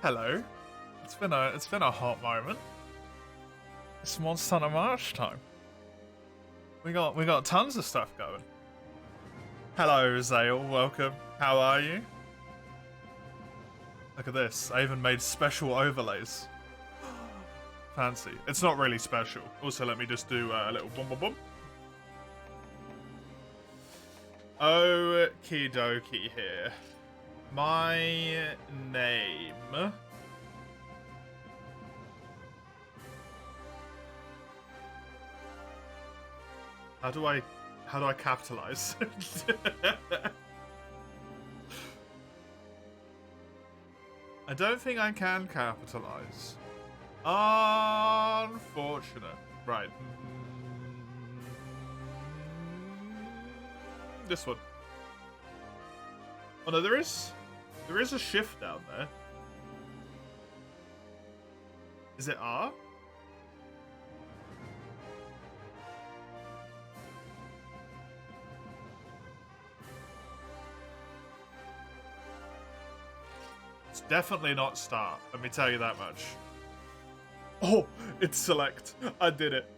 Hello. It's been a hot moment. It's Monster Hunter March time. We got tons of stuff going. Hello, Zale. Welcome. How are you? Look at this. I even made special overlays. Fancy. It's not really special. Also, let me just do a little boom boom boom. Okie dokie here. My name. How do I capitalize? I don't think I can capitalize. Unfortunate. Right. This one. Oh no, there is a shift down there. Is it R? It's definitely not start, let me tell you that much. Oh, it's select. I did it.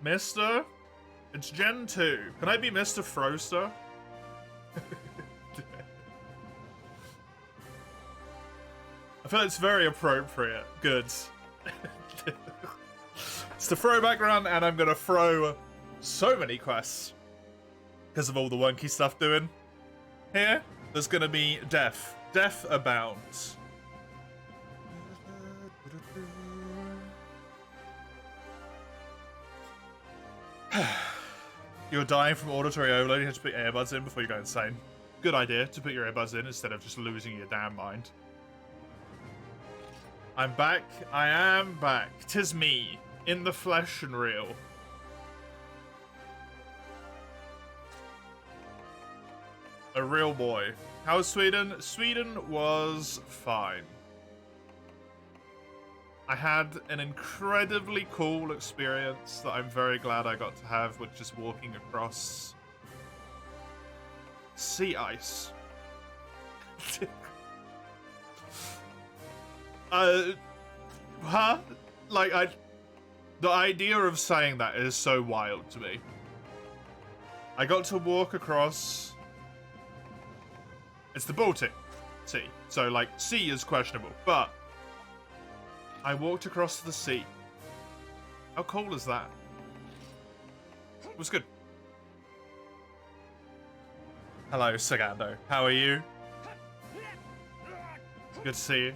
Mr. It's Gen 2. Can I be Mr. Froster? I feel it's very appropriate. Good. It's the throwback run, and I'm gonna throw so many quests because of all the wonky stuff doing. Here, there's gonna be death. Death abounds. You're dying from auditory overload. You have to put your earbuds in before you go insane. Good idea to put your earbuds in instead of just losing your damn mind. I'm back. I am back. 'Tis me, in the flesh and real. A real boy. How was Sweden? Sweden was fine. I had an incredibly cool experience that I'm very glad I got to have with just walking across sea ice. Huh? Like, the idea of saying that is so wild to me. I got to walk across. It's the Baltic Sea, so like sea is questionable, but I walked across the sea. How cool is that? It was good. Hello, Sagando. How are you? Good to see you.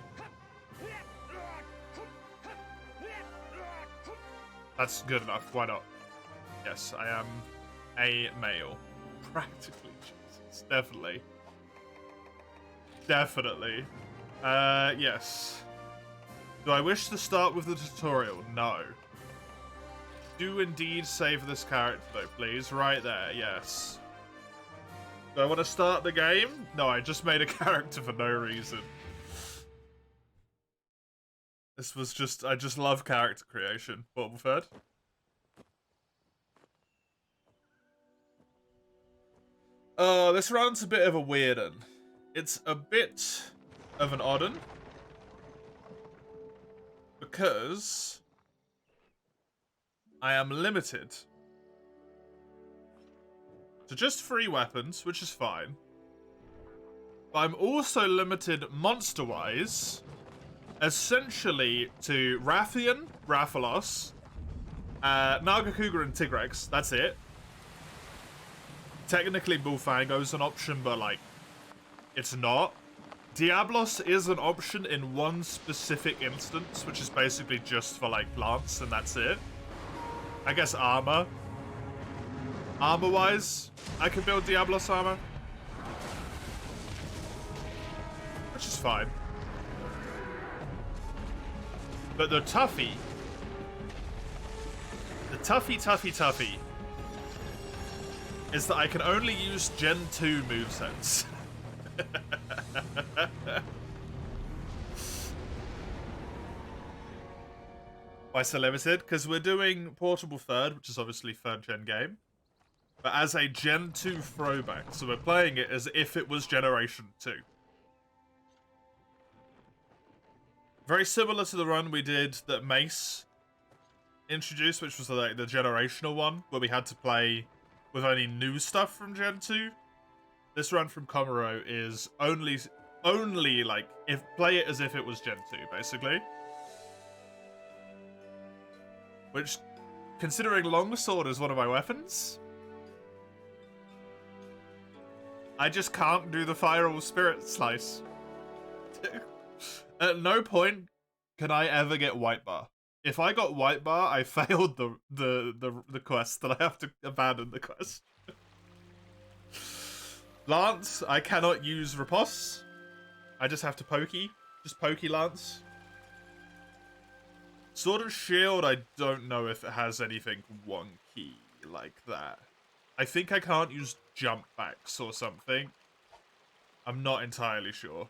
That's good enough. Why not? Yes, I am a male. Practically, Jesus. Definitely. Definitely. Yes. Do I wish to start with the tutorial? No. Do indeed save this character though, please. Right there, yes. Do I want to start the game? No, I just made a character for no reason. This was just, I just love character creation. What, third? Oh, this run's a bit of a weird one. It's a bit of an odd one. Because I am limited to just 3 weapons, which is fine. But I'm also limited monster-wise, essentially to Rathian, Rathalos, Nagakuga and Tigrex. That's it. Technically Bullfango's an option, but like, it's not. Diablos is an option in one specific instance, which is basically just for like plants, and that's it. I guess armor. Armor-wise, I can build Diablos armor. Which is fine. But the toughy, is that I can only use Gen 2 movesets. Why so limited? Because we're doing Portable 3rd, which is obviously 3rd gen game, but as a Gen 2 throwback, so we're playing it as if it was Generation 2. Very similar to the run we did that Mace introduced, which was like the generational one, where we had to play with only new stuff from Gen 2. This run from Komuro is only like, play it as if it was Gen 2, basically. Which, considering Longsword is one of my weapons, I just can't do the Fire Spirit Slice. At no point can I ever get White Bar. If I got White Bar, I failed the quest, and I have to abandon the quest. Lance, I cannot use Riposte. I just have to pokey. Just pokey Lance. Sword and Shield, I don't know if it has anything wonky like that. I think I can't use jump backs or something. I'm not entirely sure.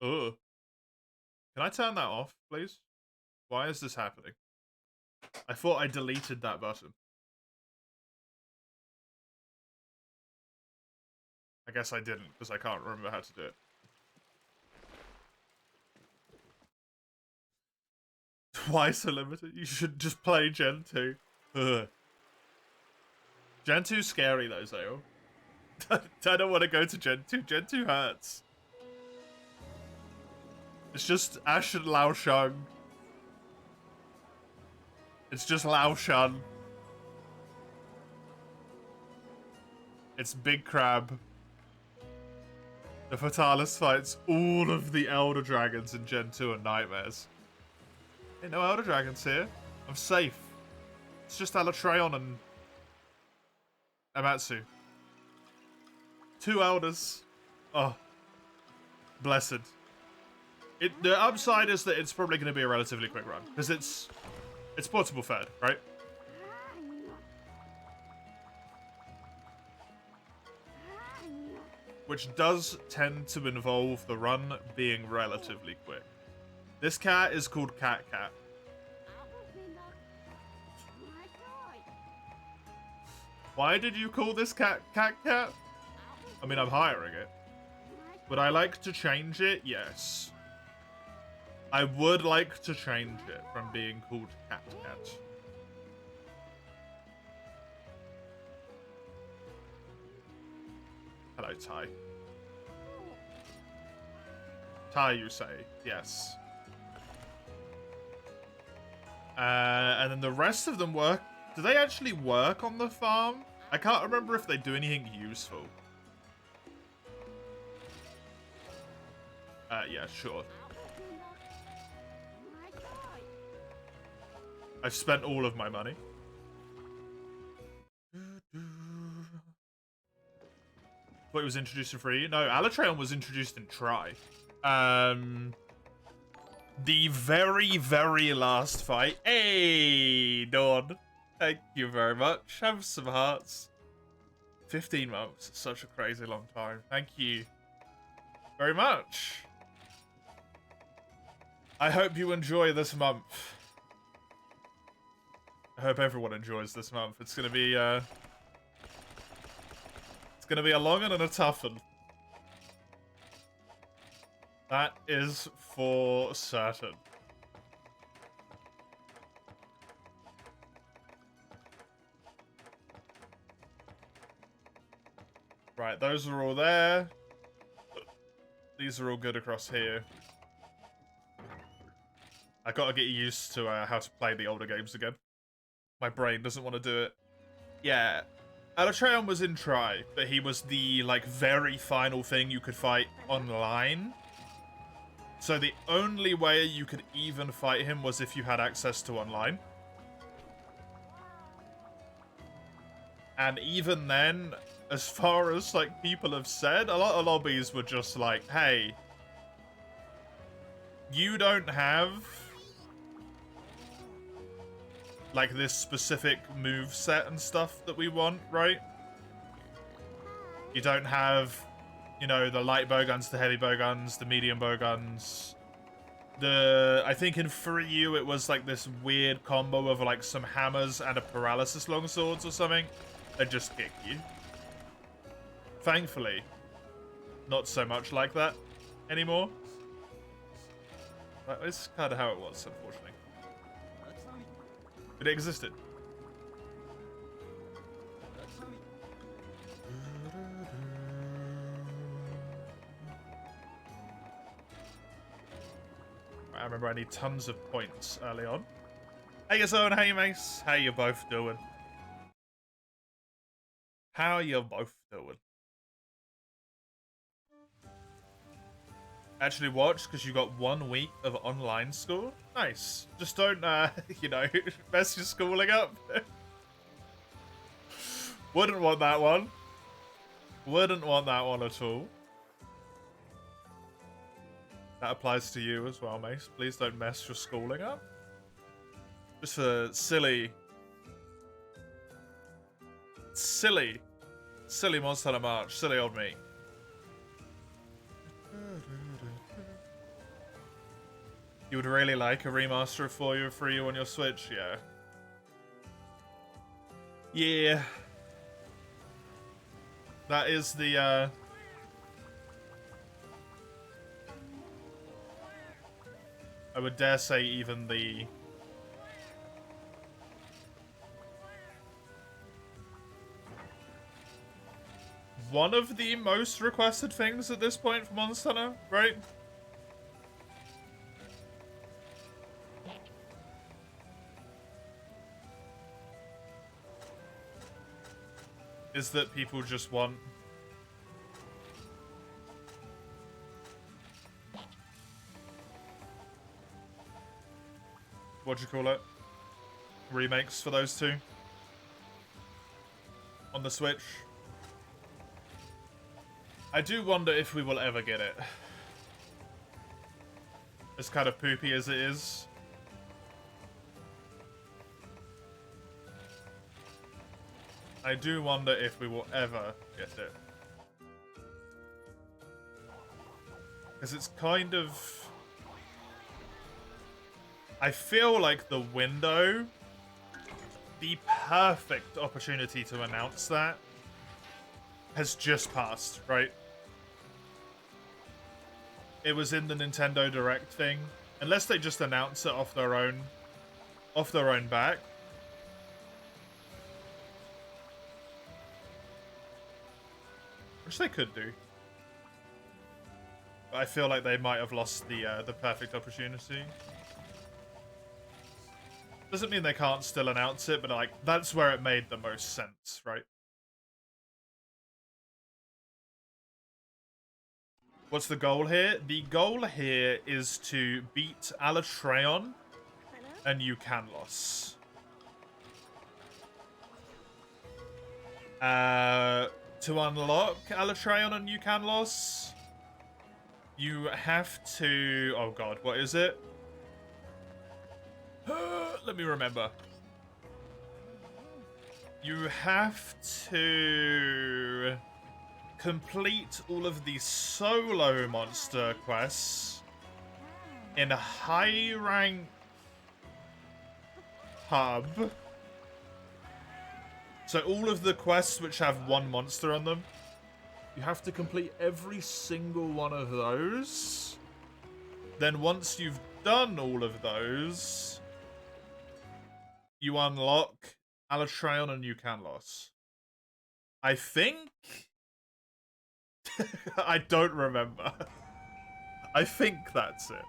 Ugh. Can I turn that off, please? Why is this happening? I thought I deleted that button. I guess I didn't, because I can't remember how to do it. Why so limited? You should just play Gen 2. Ugh. Gen 2's scary though, Zale. I don't want to go to Gen 2. Gen 2 hurts. It's just Ash and Lao Shang. It's just Lao Shan. It's Big Crab. The Fatalis fights all of the Elder Dragons in Gen 2 and Nightmares. Ain't no Elder Dragons here. I'm safe. It's just Alatreon and Amatsu. 2 Elders. Oh. Blessed. The upside is that it's probably going to be a relatively quick run. Because it's portable fed, right? Which does tend to involve the run being relatively quick. This cat is called Cat Cat. Why did you call this cat Cat Cat? I mean, I'm hiring it. Would I like to change it? Yes. I would like to change it from being called Cat Cat. Hello, Ty. Ty, you say? Yes. And then the rest of them work. Do they actually work on the farm? I can't remember if they do anything useful. Yeah, sure. I've spent all of my money. What was introduced for free? No, Alatreon was introduced in Try. The very, very last fight. Hey, Dawn. Thank you very much. Have some hearts. 15 months. Such a crazy long time. Thank you very much. I hope you enjoy this month. I hope everyone enjoys this month. It's gonna be a long one and a tough one. That is for certain. Right, those are all there. These are all good across here. I gotta get used to how to play the older games again. My brain doesn't want to do it. Yeah. Alatreon was in Try, but he was the, like, very final thing you could fight online. So the only way you could even fight him was if you had access to online. And even then, as far as, like, people have said, a lot of lobbies were just like, hey, you don't have, like, this specific move set and stuff that we want, right? You don't have, you know, the light bowguns, the heavy bowguns, the medium bowguns. I think in 3U it was like this weird combo of like some hammers and a paralysis longswords or something. They just kick you. Thankfully, not so much like that anymore. That is kind of how it was, unfortunately. But it existed. I remember I need tons of points early on. Hey, Zone, hey, Mace. How you both doing? How you both doing? Actually watch, because you got 1 week of online school. Nice. Just don't, you know, mess your schooling up. Wouldn't want that one. Wouldn't want that one at all. That applies to you as well, Mace. Please don't mess your schooling up. Just for silly Monster Hunter March. Silly old me. You would really like a remaster of For You on your Switch? Yeah. Yeah. That is the, I would dare say even the... one of the most requested things at this point for Monster Hunter, right? Is that people just want... what'd you call it? Remakes for those two? On the Switch? I do wonder if we will ever get it. As kind of poopy as it is. I do wonder if we will ever get it. Because it's kind of... I feel like the window, the perfect opportunity to announce that, has just passed, right? It was in the Nintendo Direct thing. Unless they just announce it off their own back. Which they could do. But I feel like they might have lost the perfect opportunity. Doesn't mean they can't still announce it, but like that's where it made the most sense, right? What's the goal here? The goal here is to beat Alatreon and Eucanlos. To unlock Alatreon and Eucanlos, you have to... oh god, what is it? Let me remember. You have to complete all of the solo monster quests in a high rank hub. So all of the quests which have one monster on them, you have to complete every single one of those. Then once you've done all of those, you unlock Alatreon and Eucanlos. I think... I don't remember. I think that's it.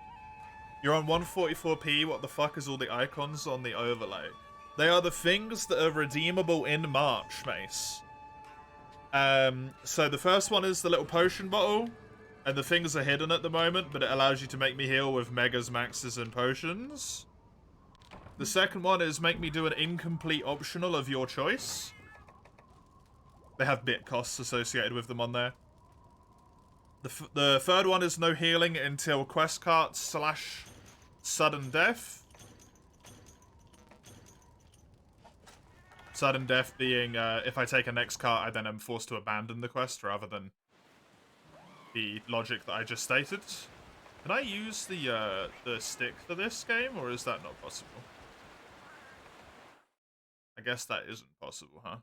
You're on 144p. What the fuck is all the icons on the overlay? They are the things that are redeemable in March, Mace. So the first one is the little potion bottle. And the things are hidden at the moment, but it allows you to make me heal with megas, maxes, and potions. The second one is make me do an incomplete optional of your choice. They have bit costs associated with them on there. The third one is no healing until quest cart / sudden death. Sudden death being if I take a next cart, I then am forced to abandon the quest rather than the logic that I just stated. Can I use the stick for this game, or is that not possible? I guess that isn't possible, huh?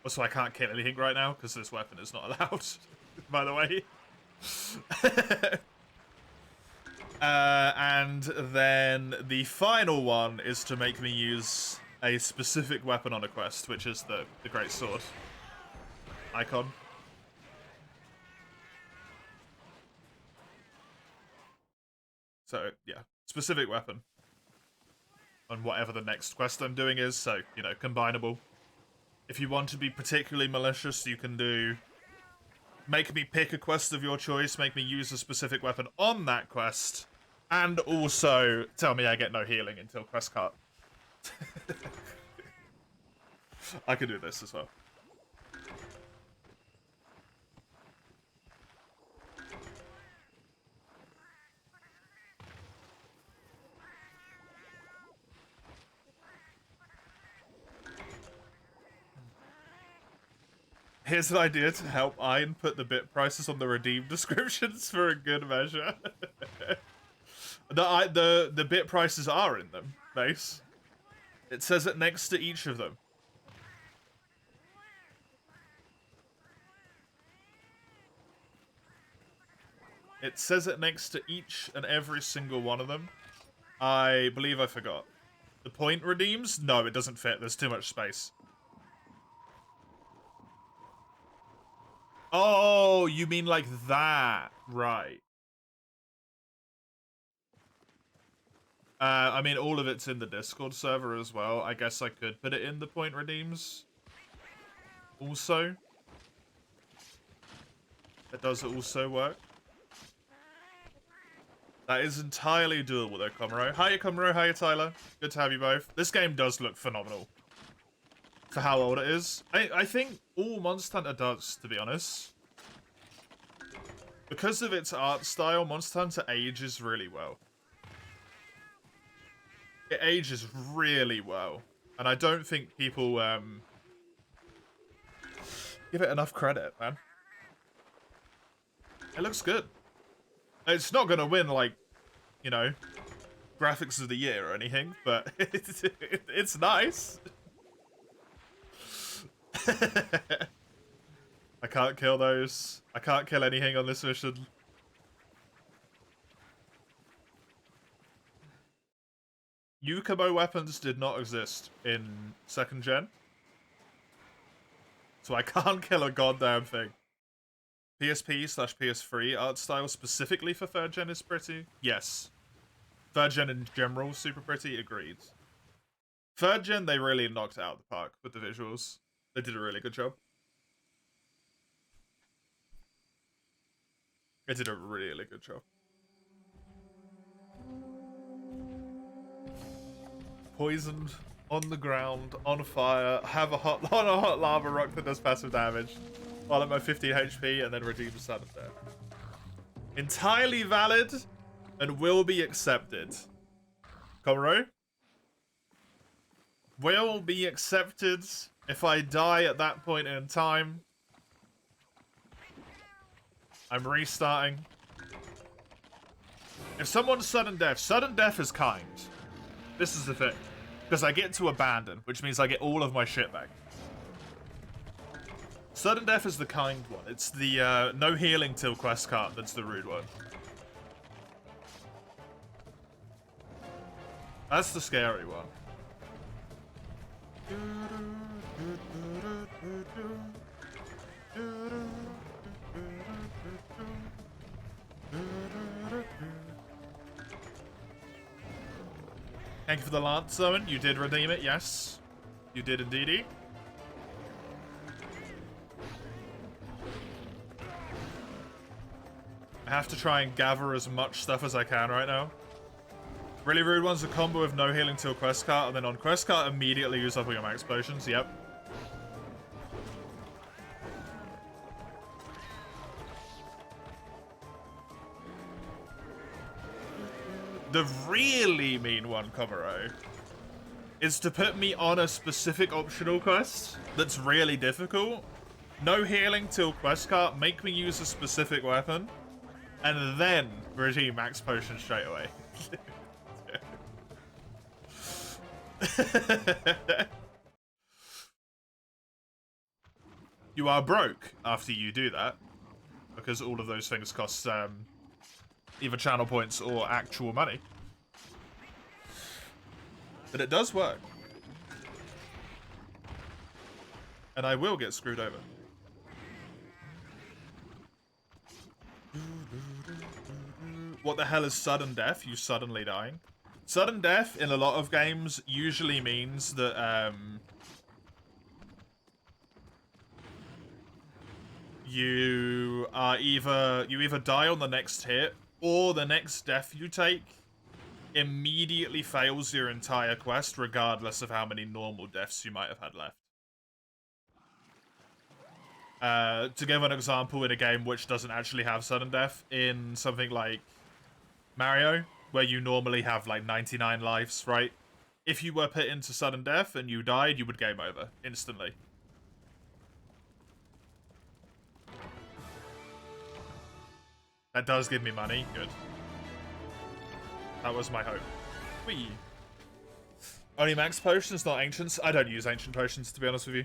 Also, I can't kill anything right now because this weapon is not allowed, by the way. And then the final one is to make me use a specific weapon on a quest, which is the Great Sword icon. So, yeah, specific weapon on whatever the next quest I'm doing is, so, you know, combinable. If you want to be particularly malicious, you can do... Make me pick a quest of your choice, make me use a specific weapon on that quest, and also tell me I get no healing until quest cut. I could do this as well. Here's an idea to help Iron put the bit prices on the redeem descriptions for a good measure. The bit prices are in them, Mace. It says it next to each of them. It says it next to each and every single one of them. I believe I forgot. The point redeems? No, it doesn't fit. There's too much space. Oh, you mean like that. Right. I mean, all of it's in the Discord server as well. I guess I could put it in the point redeems. Also. It does also work. That is entirely doable though, Comro. Hiya, Comro. Hiya, Tyler. Good to have you both. This game does look phenomenal. For how old it is. I think all Monster Hunter does, to be honest. Because of its art style, Monster Hunter ages really well. It ages really well. And I don't think people give it enough credit, man. It looks good. It's not going to win, like, you know, graphics of the year or anything, but it's nice. I can't kill those. I can't kill anything on this mission. Yukubo weapons did not exist in 2nd gen. So I can't kill a goddamn thing. PSP/PS3 art style specifically for 3rd gen is pretty. Yes. 3rd gen in general, super pretty, agreed. 3rd gen, they really knocked it out of the park with the visuals. They did a really good job. They did a really good job. Poisoned, on the ground, on fire, have a hot lava rock that does passive damage, while at my 15 HP and then redeems sudden death. Entirely valid and will be accepted. Comro? Will be accepted if I die at that point in time. I'm restarting. If someone's sudden death is kind. This is the thing. Because I get to abandon, which means I get all of my shit back. Sudden death is the kind one. It's the no healing till quest cart that's the rude one. That's the scary one. Thank you for the Lance Summon. You did redeem it, yes. You did indeedy. I have to try and gather as much stuff as I can right now. Really rude one's a combo of no healing till quest cart, and then on quest cart immediately use up all your max potions. Yep. The really mean one, Komuro, is to put me on a specific optional quest that's really difficult. No healing till quest cart, make me use a specific weapon, and then redeem max potion straight away. you are broke after you do that, because all of those things cost either channel points or actual money. But it does work. And I will get screwed over. What the hell is sudden death? You suddenly dying? Sudden death in a lot of games usually means that you either die on the next hit, or the next death you take immediately fails your entire quest, regardless of how many normal deaths you might have had left. To give an example in a game which doesn't actually have sudden death, in something like Mario, where you normally have like 99 lives, right? If you were put into sudden death and you died, you would game over instantly. That does give me money. Good. That was my hope. Whee! Only max potions, not ancients? I don't use ancient potions, to be honest with you.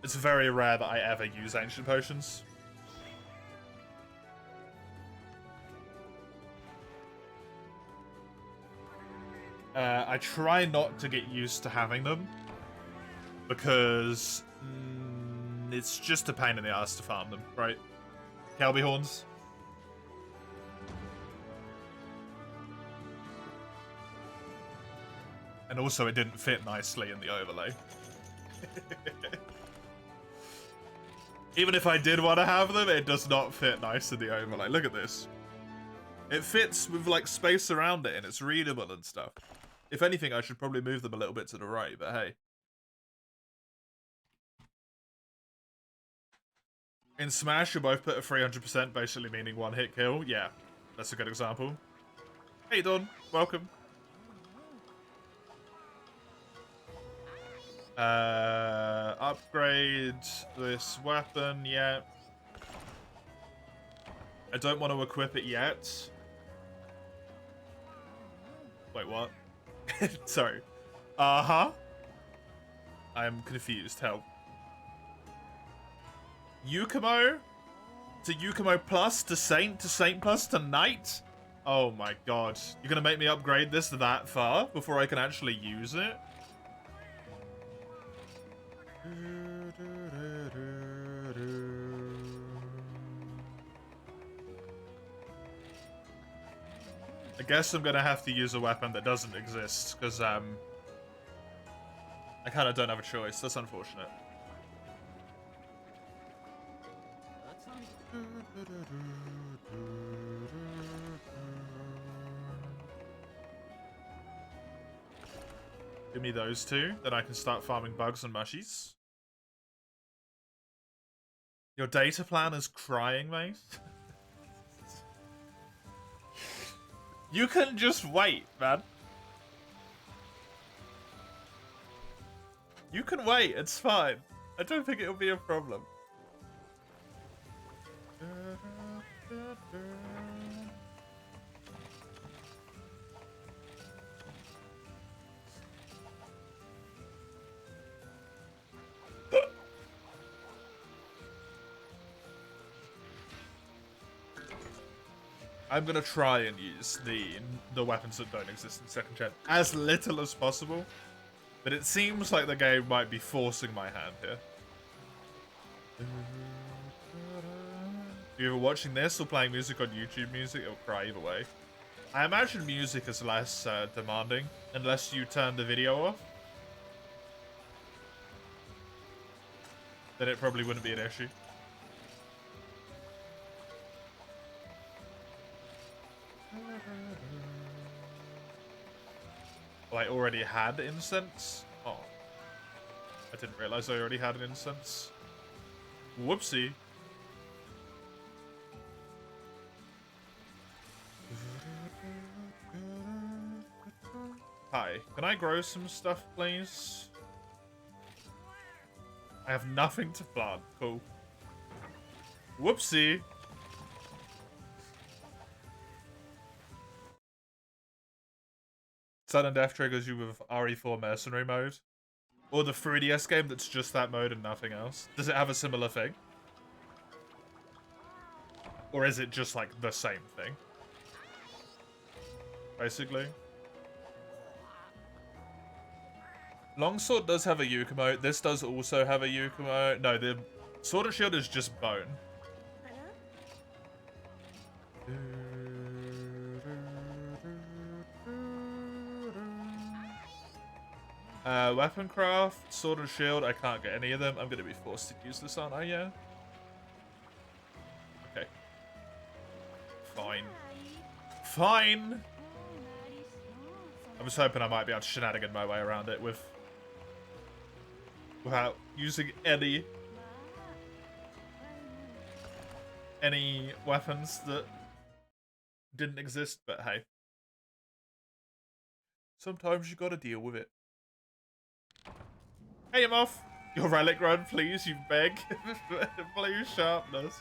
It's very rare that I ever use ancient potions. I try not to get used to having them, because it's just a pain in the ass to farm them, right? Kelby horns. And also it didn't fit nicely in the overlay. Even if I did want to have them, it does not fit nice in the overlay. Look at this. It fits with like space around it and it's readable and stuff. If anything, I should probably move them a little bit to the right, but hey. In Smash, you both put a 300%, basically meaning one hit kill. Yeah, that's a good example. Hey Don, welcome. Upgrade this weapon, yeah. I don't want to equip it yet. Wait, what? Sorry. Uh-huh. I'm confused. Help. Yukumo? To Yukumo plus? To Saint? To Saint plus? To Knight? Oh my god. You're gonna make me upgrade this that far before I can actually use it? I guess I'm gonna have to use a weapon that doesn't exist, because I kind of don't have a choice. That's unfortunate. Give me those two, then I can start farming bugs and mushies. Your data plan is crying, mate. You can just wait, man. You can wait, it's fine. I don't think it'll be a problem. I'm gonna try and use the weapons that don't exist in second gen as little as possible, but it seems like the game might be forcing my hand here. If you're watching this or playing music on YouTube Music, it'll cry either way. I imagine music is less demanding, unless you turn the video off. Then it probably wouldn't be an issue. Oh, I already had incense? Oh. I didn't realize I already had an incense. Whoopsie. Hi, can I grow some stuff, please? I have nothing to plant. Cool. Whoopsie. Sudden death triggers you with RE4 mercenary mode. Or the 3DS game that's just that mode and nothing else? Does it have a similar thing? Or is it just like the same thing? Basically. Longsword does have a Yukumo. This does also have a Yukumo. No, the Sword and Shield is just bone. Weapon craft, Sword and Shield. I can't get any of them. I'm going to be forced to use this, aren't I? Yeah. Okay. Fine. Fine! I was hoping I might be able to shenanigan my way around it without using any weapons that didn't exist, but hey. Sometimes you gotta deal with it. Hey, I'm off! Your relic run, please, you beg. Blue sharpness.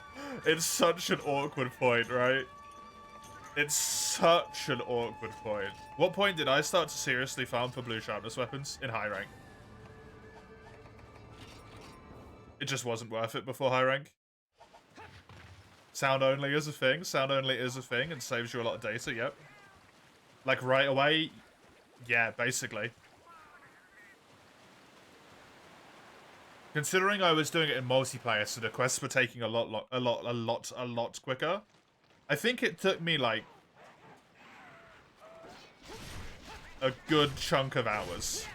It's such an awkward point, right? It's such an awkward point. What point did I start to seriously farm for blue sharpness weapons? In high rank. It just wasn't worth it before high rank. Sound only is a thing. Sound only is a thing and saves you a lot of data, yep. Like right away, yeah, basically. Considering I was doing it in multiplayer, so the quests were taking a lot quicker. I think it took me like a good chunk of hours.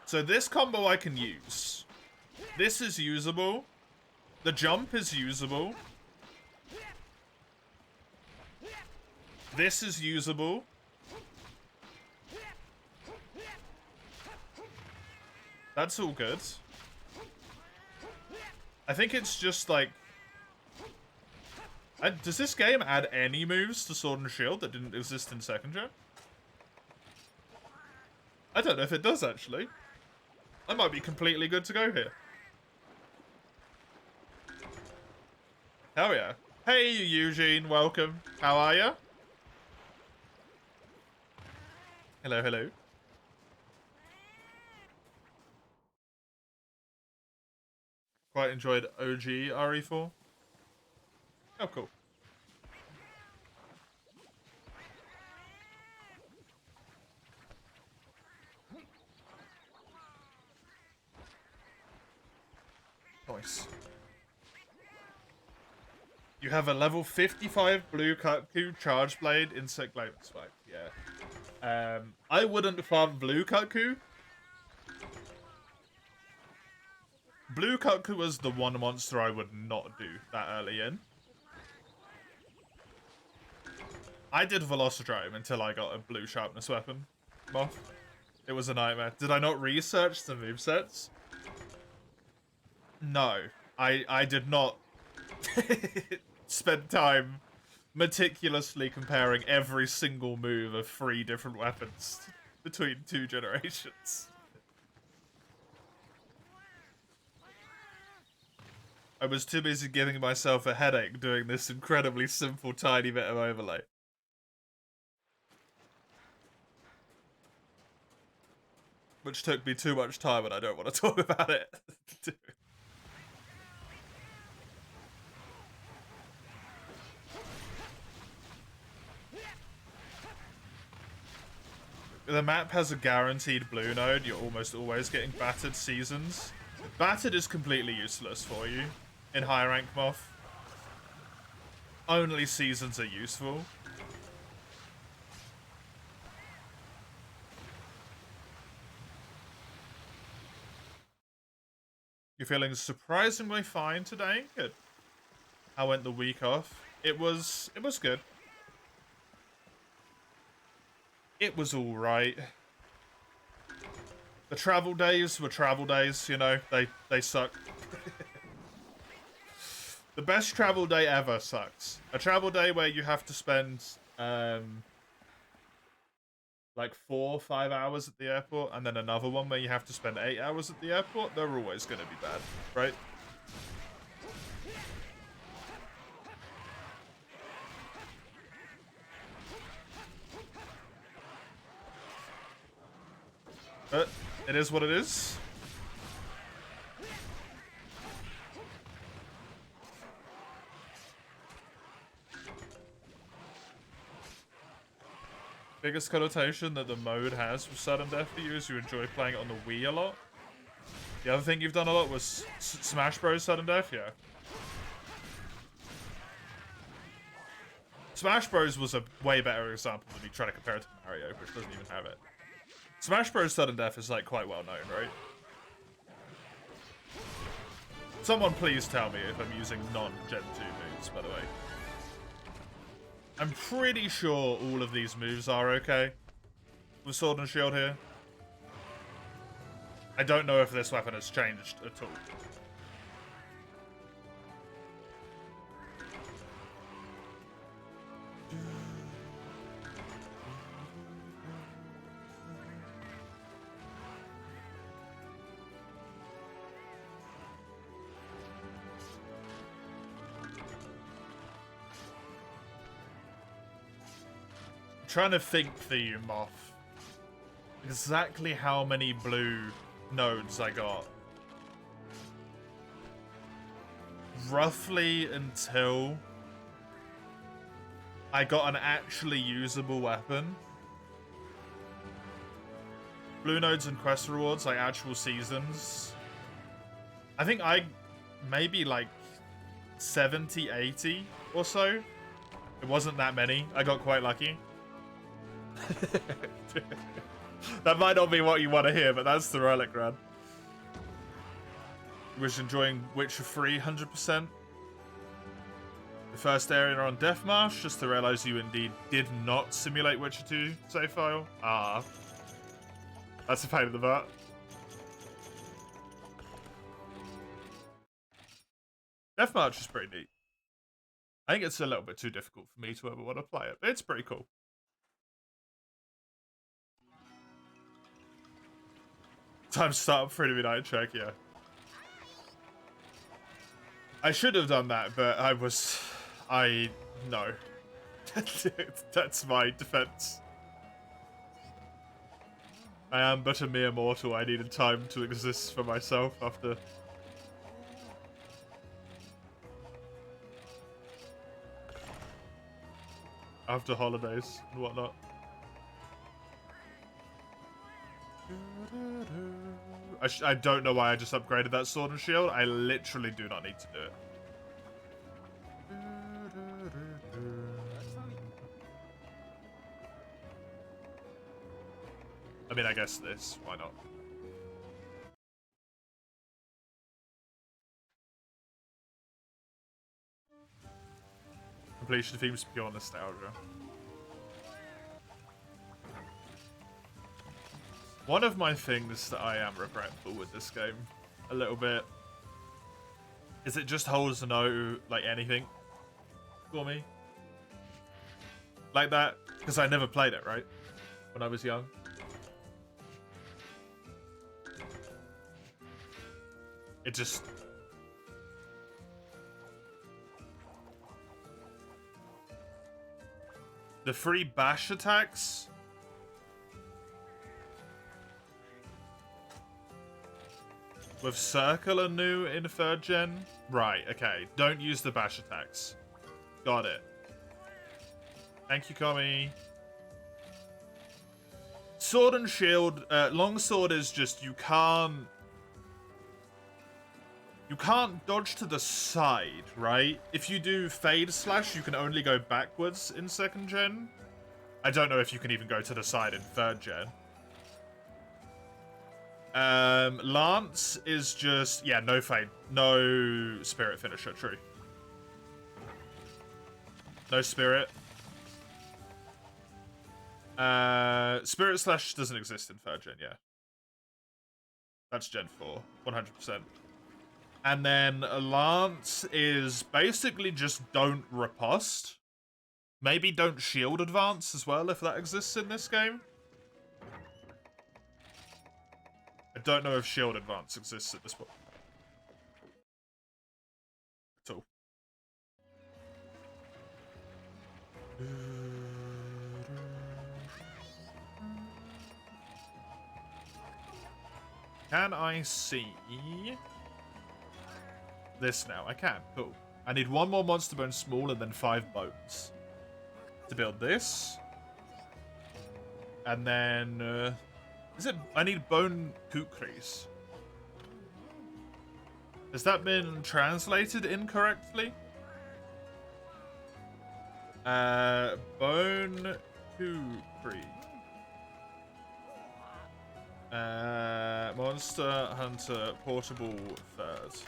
So this combo I can use. This is usable. The jump is usable. This is usable. That's all good. I think it's just like... does this game add any moves to Sword and Shield that didn't exist in 2nd gen? I don't know if it does, actually. I might be completely good to go here. Hell yeah. Hey, Eugene, welcome. How are ya? Hello, hello. Quite enjoyed OG RE4. Oh, cool. Nice. You have a level 55 blue Kutku charge blade insect blade spike. Yeah. I wouldn't farm blue Kutku. Blue Kutku was the one monster I would not do that early in. I did Velocidrome until I got a blue sharpness weapon. Moth. It was a nightmare. Did I not research the movesets? No. I did not spend time meticulously comparing every single move of 3 different weapons between 2 generations. I was too busy giving myself a headache doing this incredibly simple tiny bit of overlay. Which took me too much time and I don't want to talk about it. The map has a guaranteed blue node. You're almost always getting battered seasons. Battered is completely useless for you in high rank Moth. Only seasons are useful. You're feeling surprisingly fine today? Good. How went the week off? It was good. It was alright. The travel days were travel days, you know, they suck. The best travel day ever sucks. A travel day where you have to spend like 4 or 5 hours at the airport, and then another one where you have to spend 8 hours at the airport, they're always gonna be bad, right? But it is what it is. Biggest connotation that the mode has with sudden death for you is you enjoy playing it on the Wii a lot. The other thing you've done a lot was Smash Bros. Sudden death, yeah. Smash Bros. Was a way better example than me trying to compare it to Mario, which doesn't even have it. Smash Bros. Sudden death is like quite well known, right? Someone please tell me if I'm using non-Gen 2 moves, by the way. I'm pretty sure all of these moves are okay with Sword and Shield here. I don't know if this weapon has changed at all. Trying to think for you, Moth. Exactly how many blue nodes I got. Roughly until I got an actually usable weapon. Blue nodes and quest rewards, like actual seasons. I think I maybe like 70, 80 or so. It wasn't that many. I got quite lucky. That might not be what you want to hear, but that's the relic run. Was enjoying Witcher 3 100%. The first area on Death Marsh, just to realize you indeed did not simulate Witcher 2 save file. Ah, that's a pain in the butt. Death March is pretty neat. I think it's a little bit too difficult for me to ever want to play it, but it's pretty cool. Time to start up for enemy night check, yeah. I should have done that, but no. That's my defense. I am but a mere mortal. I needed time to exist for myself after holidays and whatnot. I don't know why I just upgraded that sword and shield. I literally do not need to do it. I mean, I guess this. Why not? Completion themes pure nostalgia. One of my things that I am regretful with this game, a little bit, is it just holds no, like, anything for me. Like that, because I never played it, right? When I was young. It just... The free bash attacks... With Circle are new in 3rd gen? Right, okay. Don't use the bash attacks. Got it. Thank you, Kami. Sword and shield. Longsword is just you can't dodge to the side, right? If you do Fade Slash, you can only go backwards in 2nd gen. I don't know if you can even go to the side in 3rd gen. Lance is just, yeah, no fade. No spirit finisher, true. No spirit. Spirit Slash doesn't exist in 3rd gen, yeah. That's Gen 4, 100%. And then Lance is basically just don't riposte. Maybe don't shield advance as well, if that exists in this game. I don't know if shield advance exists at this point. At all. Can I see this now? I can. Cool. I need one more monster bone small and then 5 bones to build this. And then, is it? I need bone kukris. Has that been translated incorrectly? Bone kukri. Monster Hunter Portable 3rd.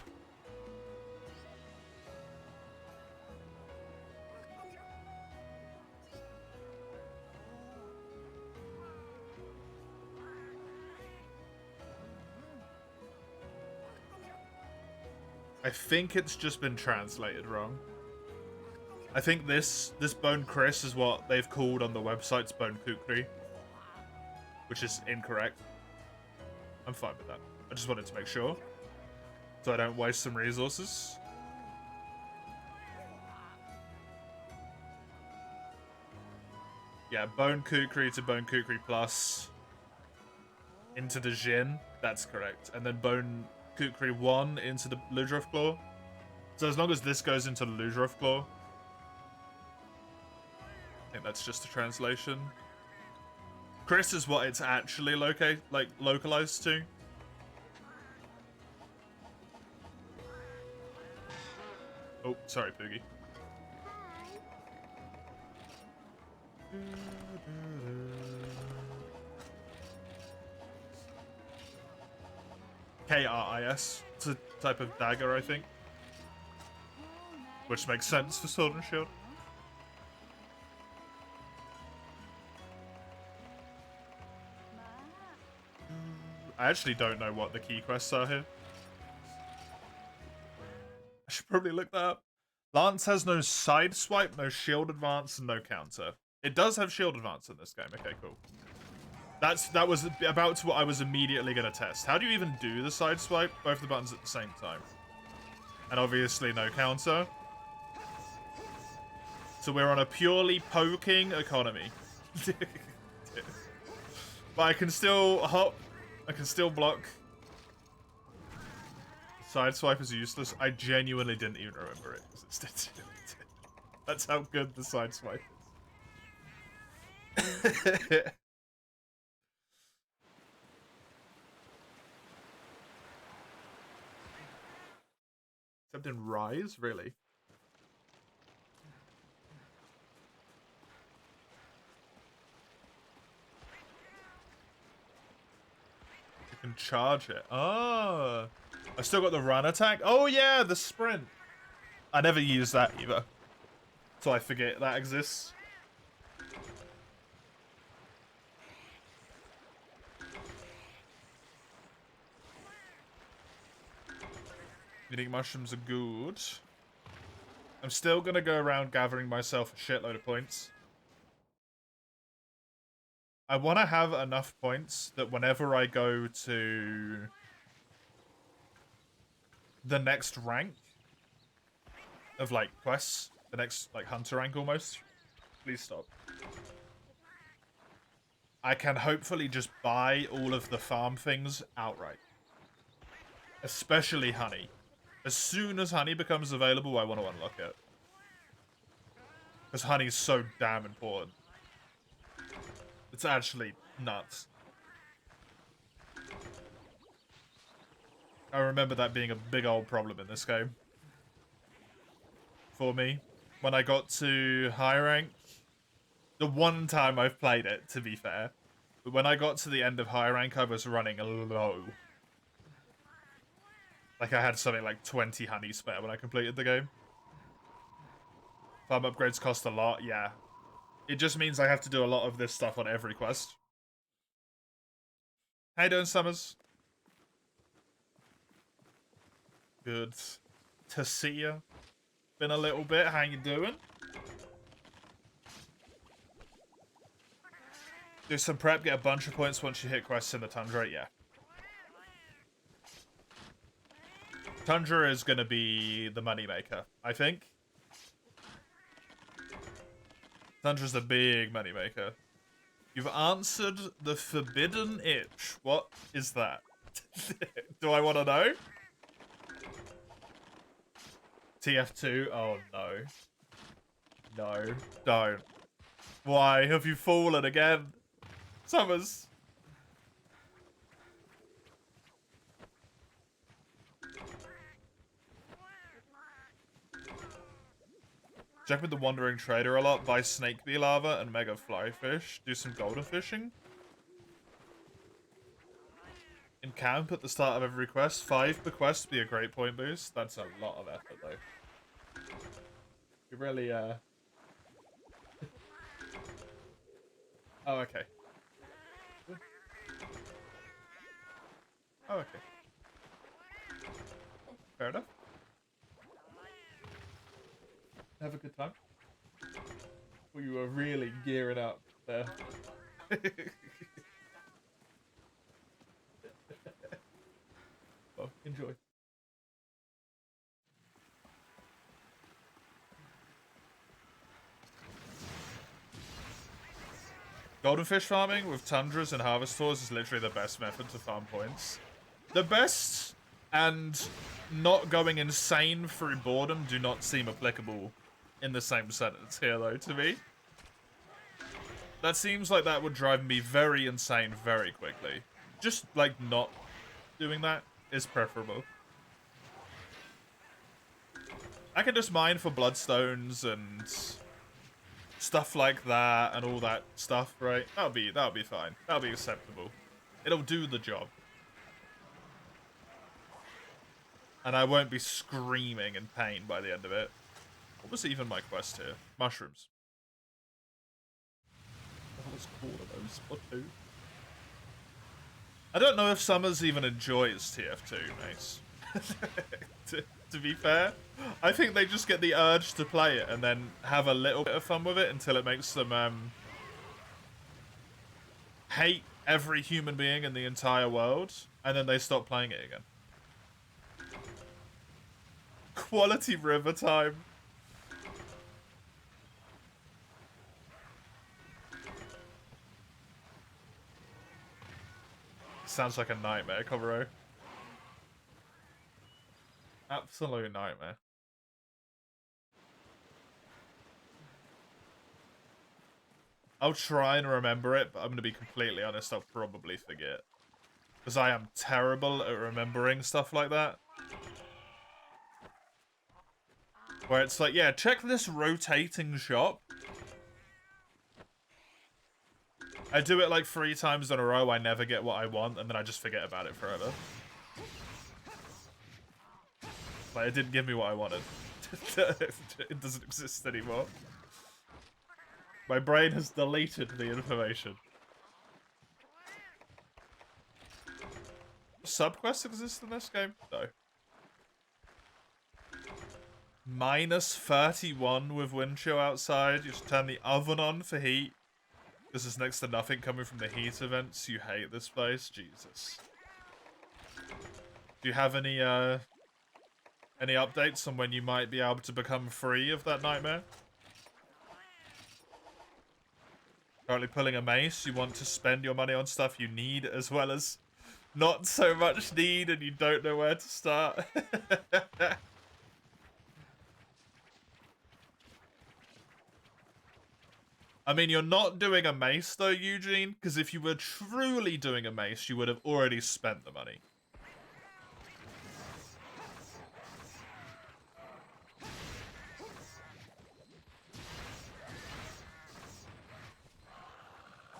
I think it's just been translated wrong. I think this Bone Chris is what they've called on the website's Bone Kukri, which is incorrect. I'm fine with that. I just wanted to make sure, so I don't waste some resources. Yeah, Bone Kukri to Bone Kukri Plus into the Jin. That's correct. And then Bone Kukri 1 into the Ludroth Claw. So as long as this goes into the Ludroth Claw, I think that's just a translation. Chris is what it's actually localized to. Oh, sorry, Poogie. KRIS. It's a type of dagger, I think. Which makes sense for Sword and Shield. I actually don't know what the key quests are here. I should probably look that up. Lance has no side swipe, no shield advance, and no counter. It does have shield advance in this game. Okay, cool. That was about what I was immediately going to test. How do you even do the side swipe? Both the buttons at the same time. And obviously no counter. So we're on a purely poking economy. But I can still hop. I can still block. Side swipe is useless. I genuinely didn't even remember it. That's how good the side swipe is. Except in Rise? Really? You can charge it. Oh. I still got the run attack. Oh yeah, the sprint. I never use that either. So I forget that exists. Eating mushrooms are good. I'm still gonna go around gathering myself a shitload of points. I want to have enough points that whenever I go to the next rank of, like, quests, the next, like, hunter rank almost. Please stop. I can hopefully just buy all of the farm things outright. Especially honey. As soon as honey becomes available, I want to unlock it. Because honey's so damn important. It's actually nuts. I remember that being a big old problem in this game. For me. When I got to high rank. The one time I've played it, to be fair. But when I got to the end of high rank, I was running low. Like, I had something like 20 honey spare when I completed the game. Farm upgrades cost a lot, yeah. It just means I have to do a lot of this stuff on every quest. How you doing, Summers? Good to see you. Been a little bit. How you doing? Do some prep, get a bunch of points once you hit quests in the Tundra, yeah. Tundra is going to be the moneymaker, I think. Tundra's the big moneymaker. You've answered the forbidden itch. What is that? Do I want to know? TF2? Oh, no. No, don't. Why have you fallen again? Summers. Check with the Wandering Trader a lot, buy snake bee larva and mega flyfish, do some golden fishing. In camp at the start of every quest, 5 per quest would be a great point boost. That's a lot of effort though. You really, Oh, okay. Oh, okay. Fair enough. Have a good time. Well, you were really gearing up there. Well, enjoy. Golden fish farming with tundras and harvest tours is literally the best method to farm points. The best and not going insane through boredom do not seem applicable in the same sentence here, though, to me. That seems like that would drive me very insane very quickly. Just, like, not doing that is preferable. I can just mine for bloodstones and stuff like that and all that stuff, right? That'll be fine. That'll be acceptable. It'll do the job. And I won't be screaming in pain by the end of it. What was even my quest here? Mushrooms. What was called of those? What two? I don't know if Summers even enjoys TF2, mate. to be fair, I think they just get the urge to play it and then have a little bit of fun with it until it makes them hate every human being in the entire world, and then they stop playing it again. Quality river time. Sounds like a nightmare, Covero. Absolute nightmare. I'll try and remember it, but I'm going to be completely honest, I'll probably forget. Because I am terrible at remembering stuff like that. Where it's like, yeah, check this rotating shop. I do it like 3 times in a row, I never get what I want, and then I just forget about it forever. Like, it didn't give me what I wanted. It doesn't exist anymore. My brain has deleted the information. Subquests exist in this game? No. Minus 31 with wind chill outside. You should turn the oven on for heat. This is next to nothing coming from the heat events. You hate this place? Jesus. Do you have any updates on when you might be able to become free of that nightmare? Currently pulling a mace, you want to spend your money on stuff you need as well as not so much need and you don't know where to start. I mean, you're not doing a mace though, Eugene, because if you were truly doing a mace, you would have already spent the money.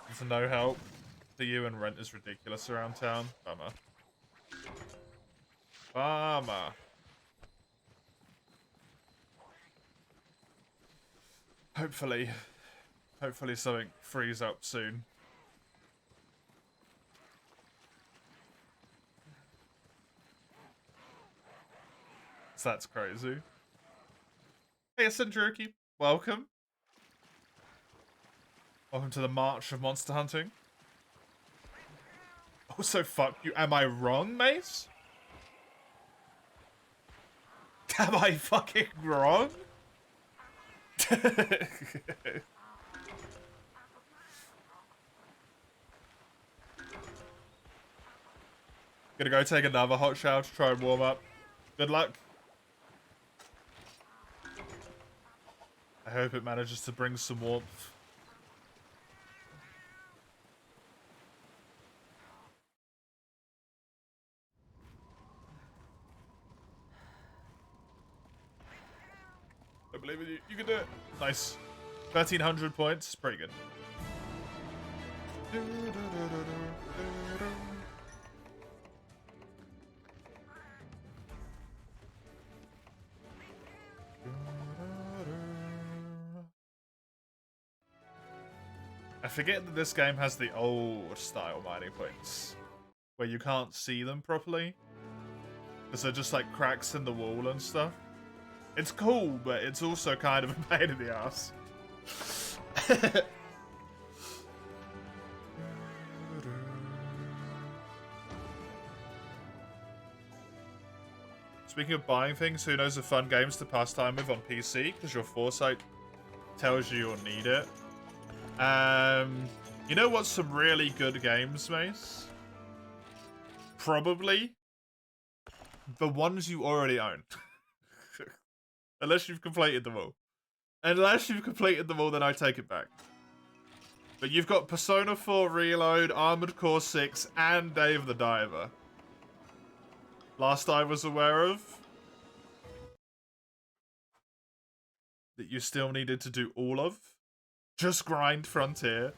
It's no help to you, and rent is ridiculous around town. Bummer. Bummer. Hopefully something frees up soon. So that's crazy. Hey, Sindruki. Welcome. Welcome to the March of Monster Hunting. Also, fuck you. Am I wrong, Mace? Am I fucking wrong? Gonna go take another hot shower to try and warm up. Good luck. I hope it manages to bring some warmth. I believe in you. You can do it. Nice. 1,300 points. Pretty good. I forget that this game has the old style mining points, where you can't see them properly, because they're just like cracks in the wall and stuff. It's cool, but it's also kind of a pain in the ass. Speaking of buying things, who knows of fun games to pass time with on PC, because your foresight tells you you'll need it. You know what's some really good games, Mace? Probably the ones you already own. Unless you've completed them all. Unless you've completed them all, then I take it back. But you've got Persona 4 Reload, Armored Core 6, and Dave the Diver. Last I was aware of. That you still needed to do all of. Just grind Frontier.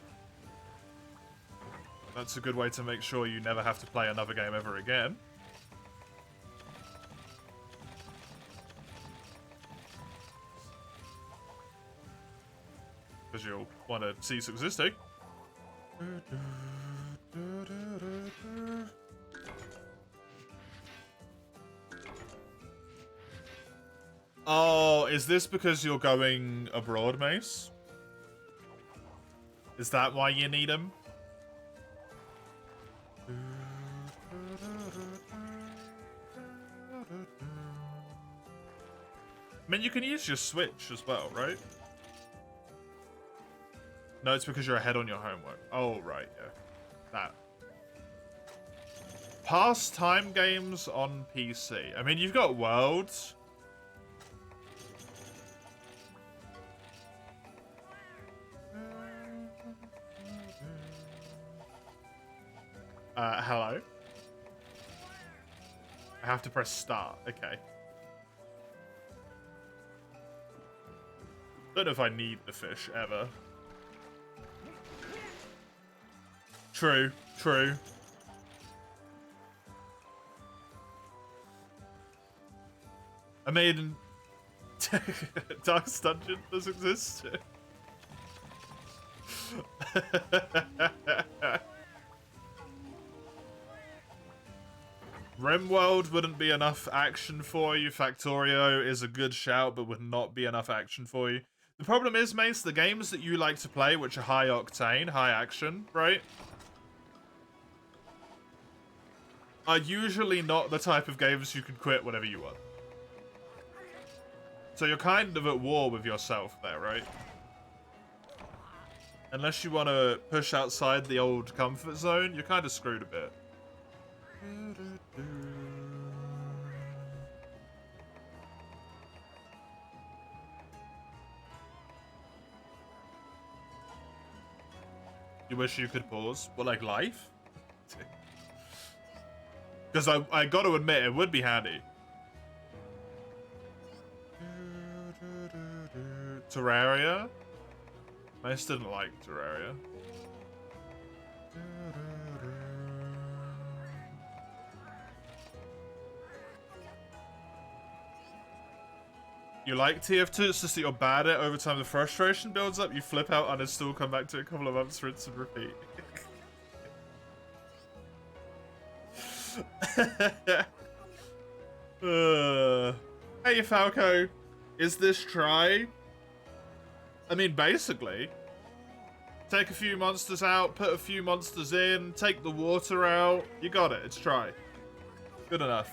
That's a good way to make sure you never have to play another game ever again. Because you'll want to cease existing. Oh, is this because you're going abroad, Mace? Is that why you need him? I mean, you can use your Switch as well, right? No, it's because you're ahead on your homework. Oh, right, yeah. That. Pastime games on PC. I mean, you've got Worlds. Hello? I have to press start. Okay. Don't know if I need the fish, ever. True, true. I mean... Darkest Dungeon does exist. RimWorld wouldn't be enough action for you. Factorio is a good shout, but would not be enough action for you. The problem is, Mace, the games that you like to play, which are high octane, high action, right? Are usually not the type of games you can quit whenever you want. So you're kind of at war with yourself there, right? Unless you want to push outside the old comfort zone, you're kind of screwed a bit. You wish you could pause? Well, like life? Because I got to admit, it would be handy. Terraria? I just didn't like Terraria. You like TF2, it's just that you're bad at it. Over time the frustration builds up, you flip out, uninstall, come back to it a couple of months, rinse and repeat. Hey Falco, is this try? I mean, basically. Take a few monsters out, put a few monsters in, take the water out. You got it, it's try. Good enough.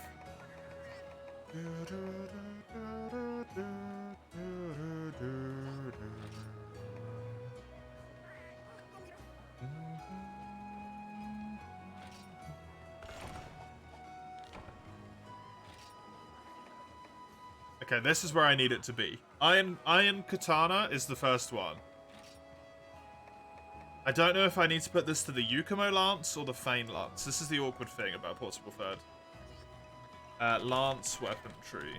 Okay, this is where I need it to be. Iron Katana is the first one. I don't know if I need to put this to the Yukumo Lance or the Fein Lance. This is the awkward thing about Portable Third. Lance Weaponry.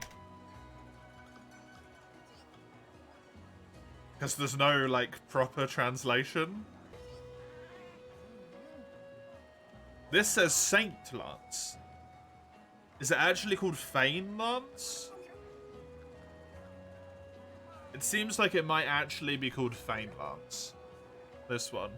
Because there's no, like, proper translation. This says Saint Lance. Is it actually called Fein Lance? It seems like it might actually be called Fein Lance. This one.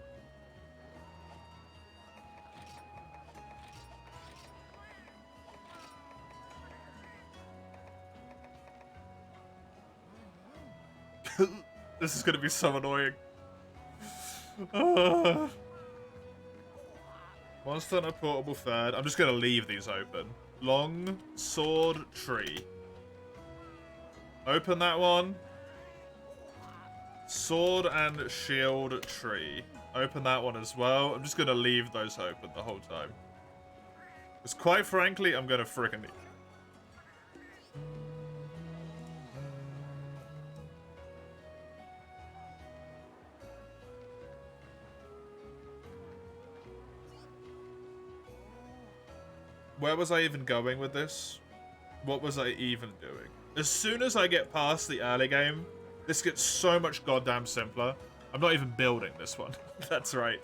This is gonna be so annoying. Monster Hunter Portable Third. I'm just gonna leave these open. Long Sword Tree. Open that one. Sword and Shield Tree. Open that one as well. I'm just gonna leave those open the whole time. Because quite frankly, I'm gonna frickin' need. Where was I even going with this? What was I even doing? As soon as I get past the early game, this gets so much goddamn simpler. I'm not even building this one. That's right.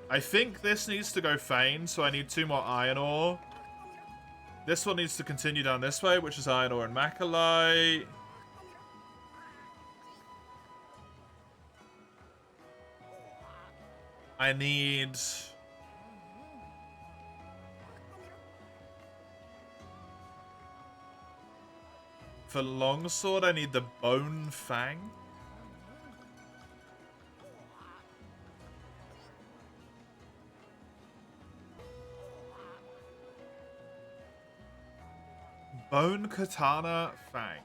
I think this needs to go Fein, so I need 2 more iron ore. This one needs to continue down this way, which is iron ore and macrolite. I need... For longsword, I need the bone fang. Bone katana fang.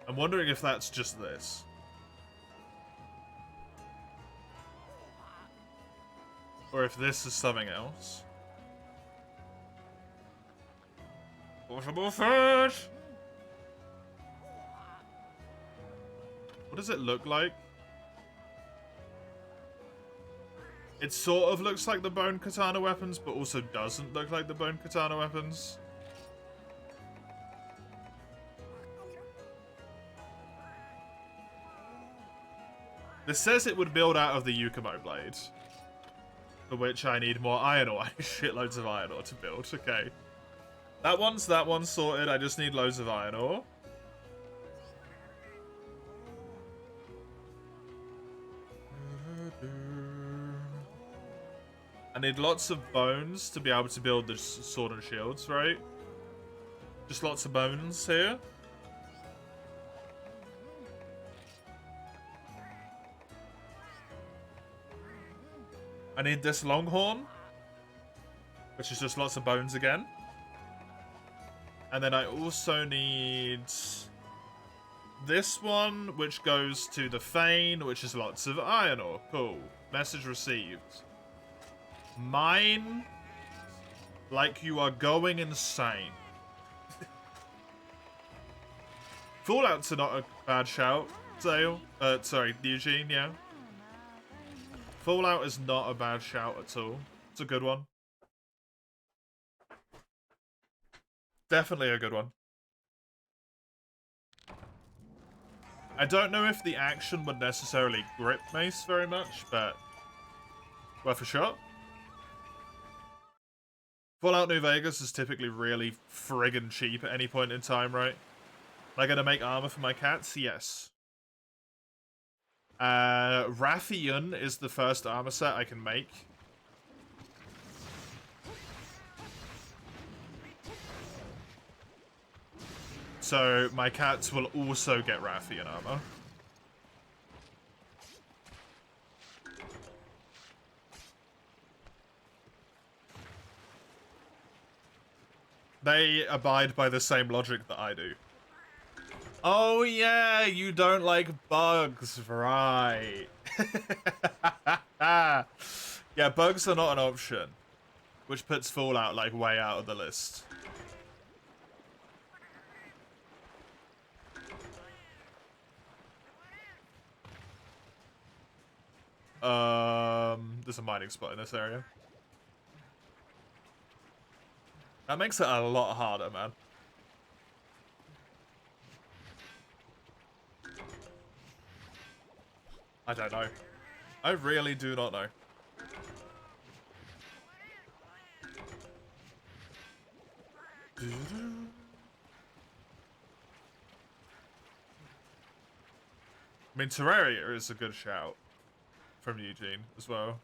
I'm wondering if that's just this. Or if this is something else. Portable fish! What does it look like? It sort of looks like the bone katana weapons, but also doesn't look like the bone katana weapons. This says it would build out of the Yukumo blade. For which I need more iron ore. I need shitloads of iron ore to build. Okay. That one's sorted. I just need loads of iron ore. I need lots of bones to be able to build the sword and shields, right? Just lots of bones here. I need this longhorn, which is just lots of bones again. And then I also need this one, which goes to the Fein, which is lots of iron ore. Cool. Message received. Mine like you are going insane. Fallout's not a bad shout, Dale. Sorry, Eugene, yeah. Fallout is not a bad shout at all. It's a good one. Definitely a good one. I don't know if the action would necessarily grip Mace very much, but worth a shot. Fallout New Vegas is typically really friggin' cheap at any point in time, right? Am I gonna make armor for my cats? Yes. Rathian is the first armor set I can make. So my cats will also get Rathian armor. They abide by the same logic that I do. Oh yeah, you don't like bugs, right? Yeah, bugs are not an option, which puts Fallout like way out of the list. There's a mining spot in this area. That makes it a lot harder, man. I don't know. I really do not know. I mean, Terraria is a good shout from Eugene as well.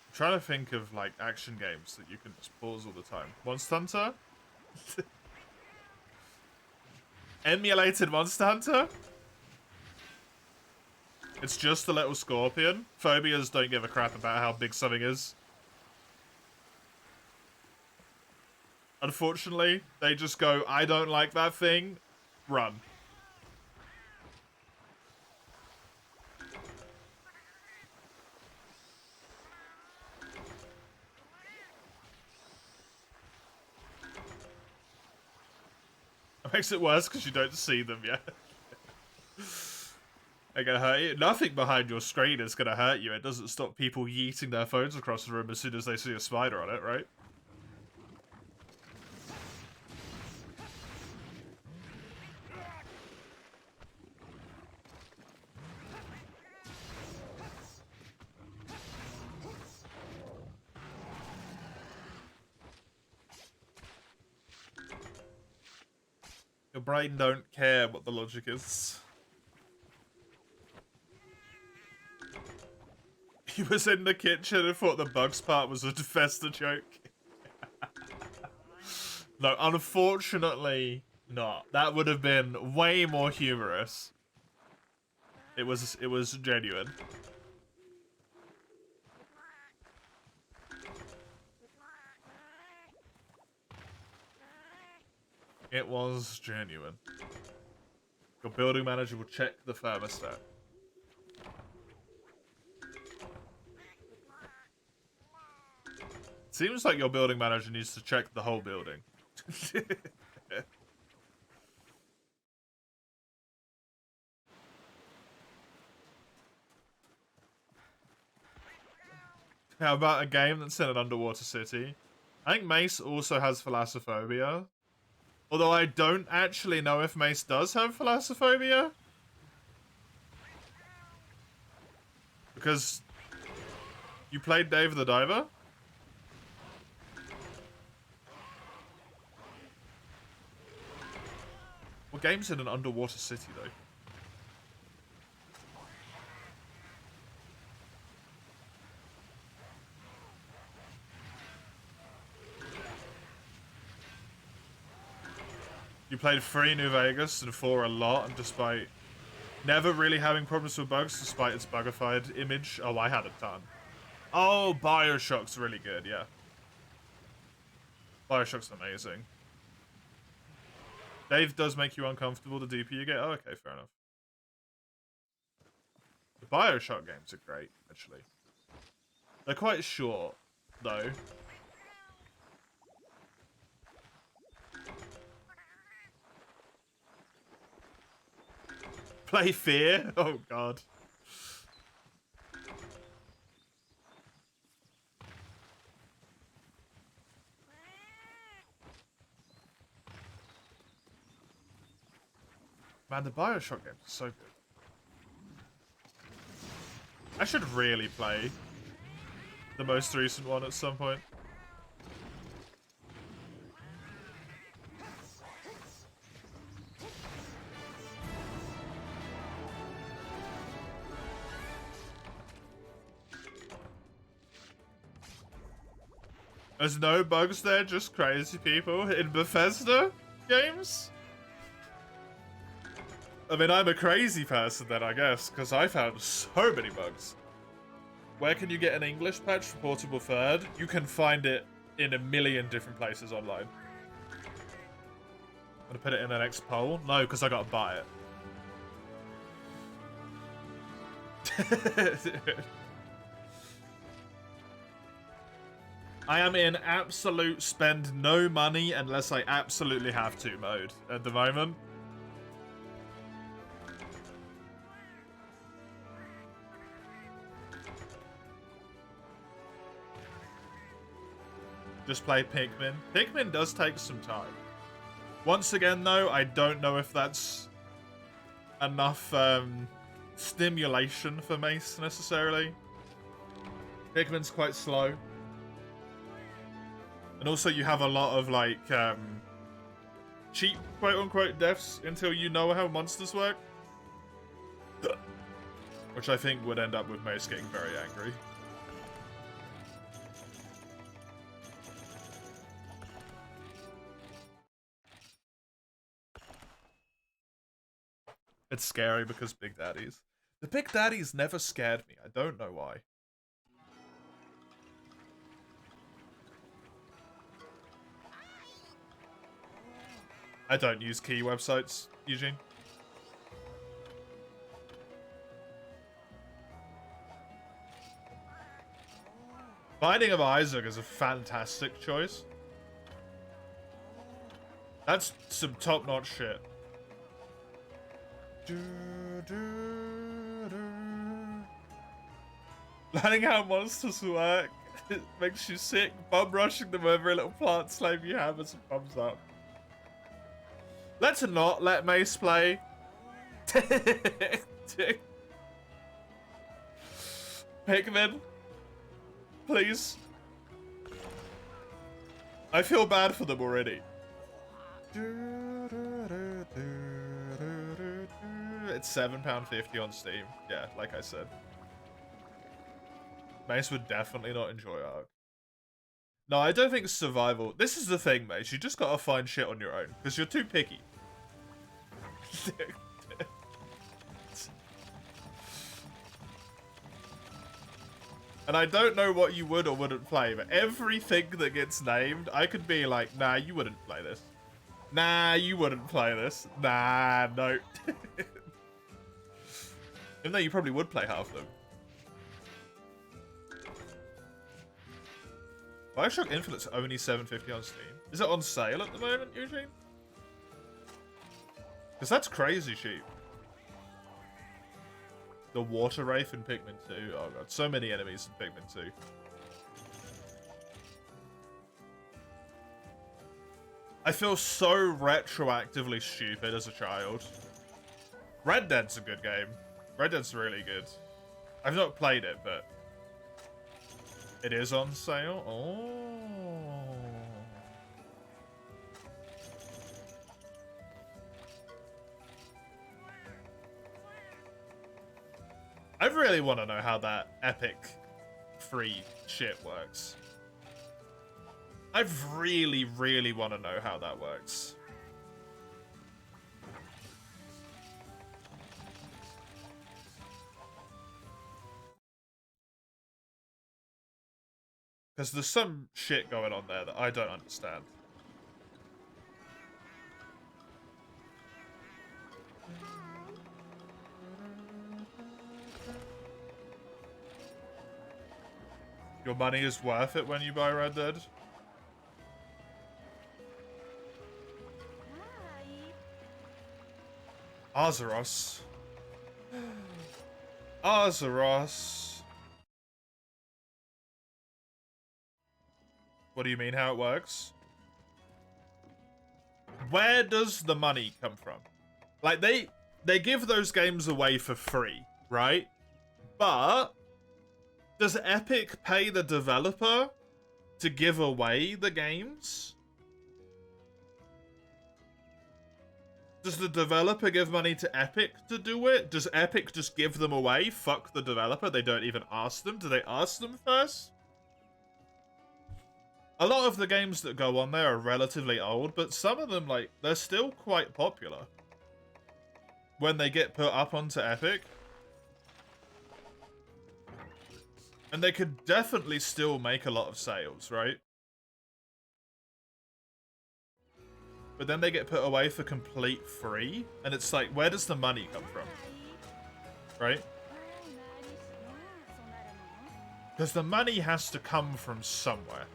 I'm trying to think of like action games that you can just pause all the time. Monster Hunter? Emulated Monster Hunter? It's just a little scorpion. Phobias don't give a crap about how big something is. Unfortunately, they just go, I don't like that thing, run. It makes it worse because you don't see them yet. They're gonna hurt you. Nothing behind your screen is gonna hurt you. It doesn't stop people yeeting their phones across the room as soon as they see a spider on it, right? Your brain don't care what the logic is. He was in the kitchen and thought the bugs part was a Bethesda joke. No, unfortunately not. That would have been way more humorous. It was genuine. It was genuine. Your building manager will check the thermostat. Seems like your building manager needs to check the whole building. How about a game that's in an underwater city? I think Mace also has thalassophobia. Although I don't actually know if Mace does have thalassophobia. Because you played Dave the Diver? What game's in an underwater city, though? You played 3 New Vegas and 4 a lot, and despite never really having problems with bugs, despite its bugified image. Oh, I had a ton. Oh, Bioshock's really good, yeah. Bioshock's amazing. Dave does make you uncomfortable, the deeper you get. Oh, okay, fair enough. The Bioshock games are great, actually. They're quite short, though. Play Fear? Oh, God. Man, the Bioshock games are so good. I should really play the most recent one at some point. There's no bugs there, just crazy people in Bethesda games? I mean, I'm a crazy person then, I guess, because I found so many bugs. Where can you get an English patch for Portable Third? You can find it in a million different places online. I'm gonna put it in the next poll. No, because I gotta buy it. I am in absolute spend no money unless I absolutely have to mode at the moment. Just play Pikmin. Pikmin does take some time. Once again, though, I don't know if that's enough stimulation for Mace, necessarily. Pikmin's quite slow. And also you have a lot of, like, cheap, quote-unquote, deaths until you know how monsters work. Which I think would end up with Mace getting very angry. It's scary because Big Daddies. The Big Daddies never scared me. I don't know why. I don't use key websites, Eugene. Binding of Isaac is a fantastic choice. That's some top-notch shit. Learning how monsters work it makes you sick. Bum rushing them over a little plant slave you have as a thumbs up. Let's not let Mace play. Pikmin. Please. I feel bad for them already. It's £7.50 on Steam. Yeah, like I said. Mace would definitely not enjoy Ark. No, I don't think survival... This is the thing, Mace. You just gotta find shit on your own. Because you're too picky. And I don't know what you would or wouldn't play, but everything that gets named, I could be like, nah, you wouldn't play this. Nah, you wouldn't play this. Nah, no. Even though you probably would play half of them. Bioshock Infinite's only $7.50 on Steam. Is it on sale at the moment, Eugene? Because that's crazy cheap. The Water Wraith in Pikmin 2. Oh god, so many enemies in Pikmin 2. I feel so retroactively stupid as a child. Red Dead's a good game. Red Dead's really good. I've not played it, but it is on sale. Oh. I really want to know how that Epic free shit works. I really, really want to know how that works. Because there's some shit going on there that I don't understand. Your money is worth it when you buy Red Dead? Azeros. Azeros. What do you mean how it works? Where does the money come from? Like, they give those games away for free, right? But does Epic pay the developer to give away the games? Does the developer give money to Epic to do it? Does Epic just give them away? Fuck the developer. They don't even ask them. Do they ask them first? A lot of the games that go on there are relatively old, but some of them, like, they're still quite popular. when they get put up onto Epic. And they could definitely still make a lot of sales, right? But then they get put away for complete free. And it's like, where does the money come from? Right? Because the money has to come from somewhere.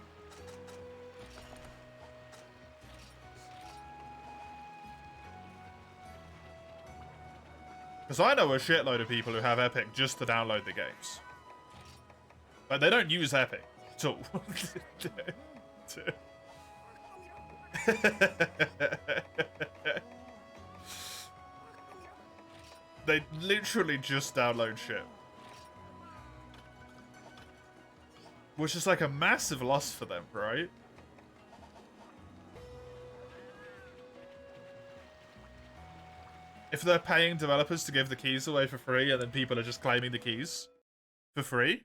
Because I know a shitload of people who have Epic just to download the games. But they don't use Epic at all. They literally just download shit. Which is like a massive loss for them, right? If they're paying developers to give the keys away for free and then people are just claiming the keys for free.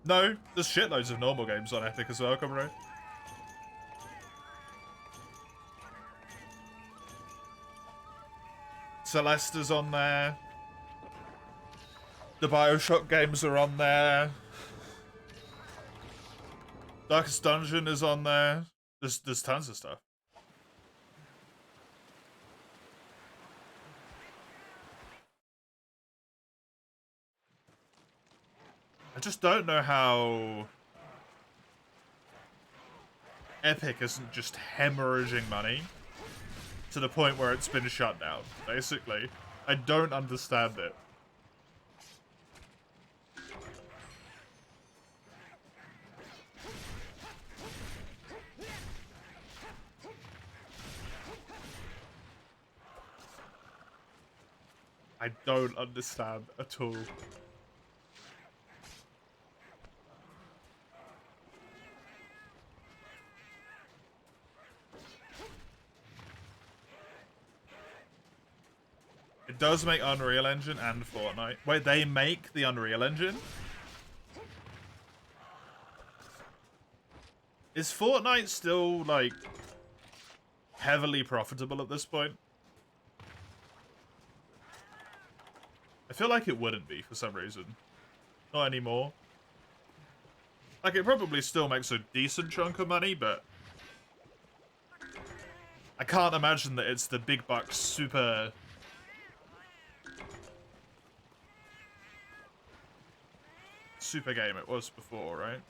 No, there's shitloads of normal games on Epic as well, come on. Celeste's on there. The Bioshock games are on there. Darkest Dungeon is on there. There's tons of stuff. I just don't know how Epic isn't just hemorrhaging money to the point where it's been shut down, basically. I don't understand it. I don't understand at all. It does make Unreal Engine and Fortnite. Wait, they make the Unreal Engine? Is Fortnite still, like, heavily profitable at this point? I feel like it wouldn't be for some reason. Not anymore. Like, it probably still makes a decent chunk of money, but I can't imagine that it's the big bucks super game it was before, right?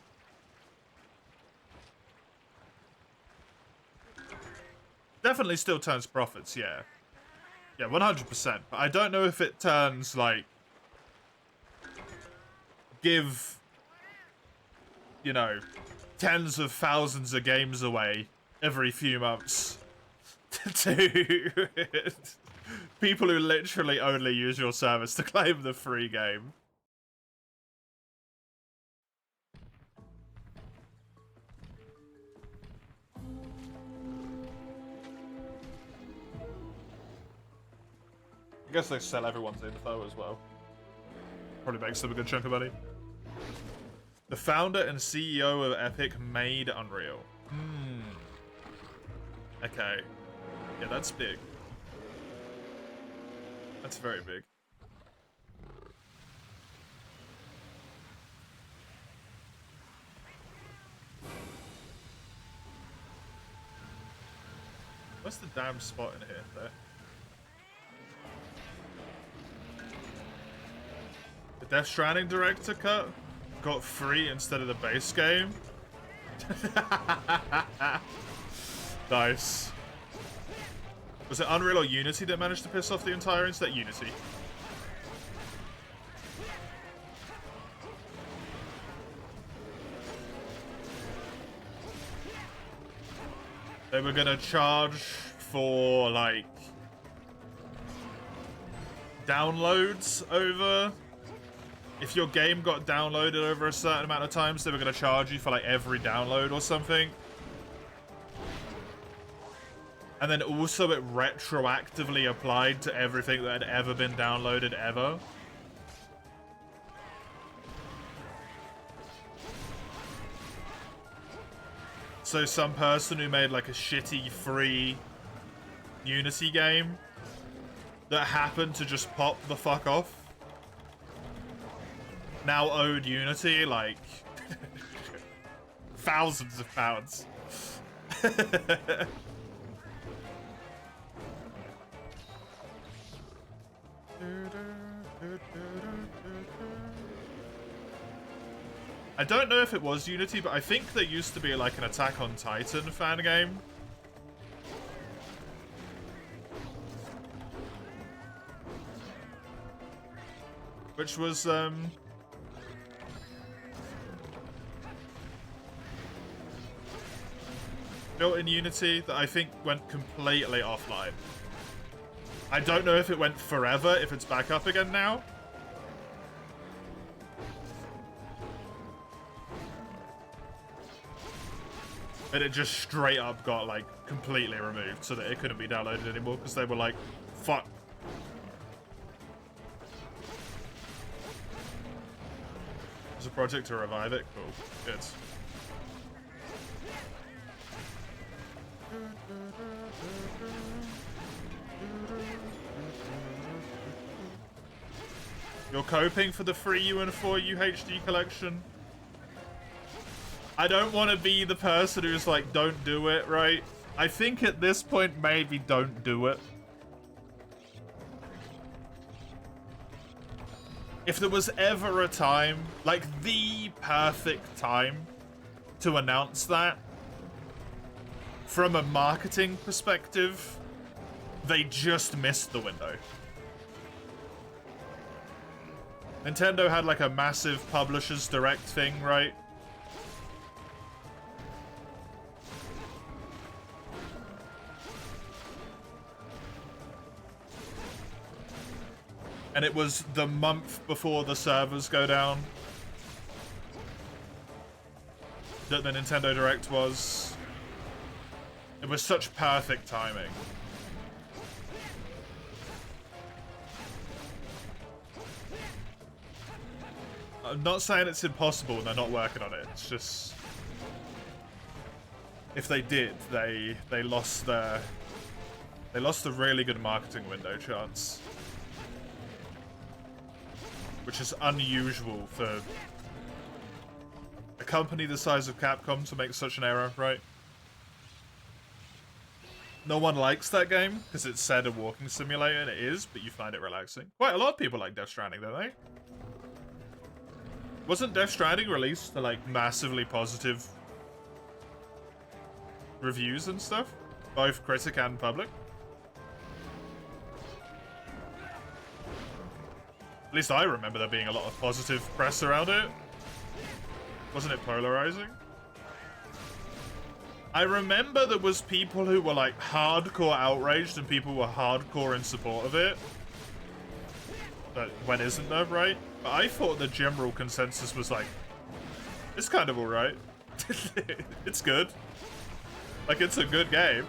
Definitely still turns profits, yeah. Yeah, 100%. But I don't know if it turns, like, give, you know, tens of thousands of games away every few months to people who literally only use your service to claim the free game. I guess they sell everyone's info as well. Probably makes them a good chunk of money. The founder and CEO of Epic made Unreal. Okay. Yeah, that's big. That's very big. What's the damn spot in here? There. The Death Stranding director cut got free instead of the base game. Nice. Was it Unreal or Unity that managed to piss off the entire internet? Unity. They were gonna charge for, like, downloads over. If your game got downloaded over a certain amount of times, they were going to charge you for, like, every download or something. And then also it retroactively applied to everything that had ever been downloaded ever. So some person who made like a shitty free Unity game that happened to just pop the fuck off now owed Unity like thousands of pounds. I don't know if it was Unity, but I think there used to be like an Attack on Titan fan game. Which was, built in Unity that I think went completely offline. I don't know if it went forever, if it's back up again now. But it just straight up got, like, completely removed so that it couldn't be downloaded anymore because they were like, fuck. There's a project to revive it? Cool. Good. You're coping for the free UN4 UHD collection? I don't want to be the person who's like, don't do it, right? I think at this point, maybe don't do it. If there was ever a time, like the perfect time to announce that, from a marketing perspective, they just missed the window. Nintendo had like a massive Publishers Direct thing, right? And it was the month before the servers go down that the Nintendo Direct was. It was such perfect timing. I'm not saying it's impossible and they're not working on it. It's just, if they did, they lost a really good marketing window chance. Which is unusual for a company the size of Capcom to make such an error, right? No one likes that game, because it's said a walking simulator, and it is, but you find it relaxing. Quite a lot of people like Death Stranding, don't they? Wasn't Death Stranding released to, like, massively positive reviews and stuff? Both critic and public? At least I remember there being a lot of positive press around it. Wasn't it polarizing? I remember there was people who were like hardcore outraged and people were hardcore in support of it. But when isn't there, right? But I thought the general consensus was like, it's kind of alright. It's good. Like, it's a good game.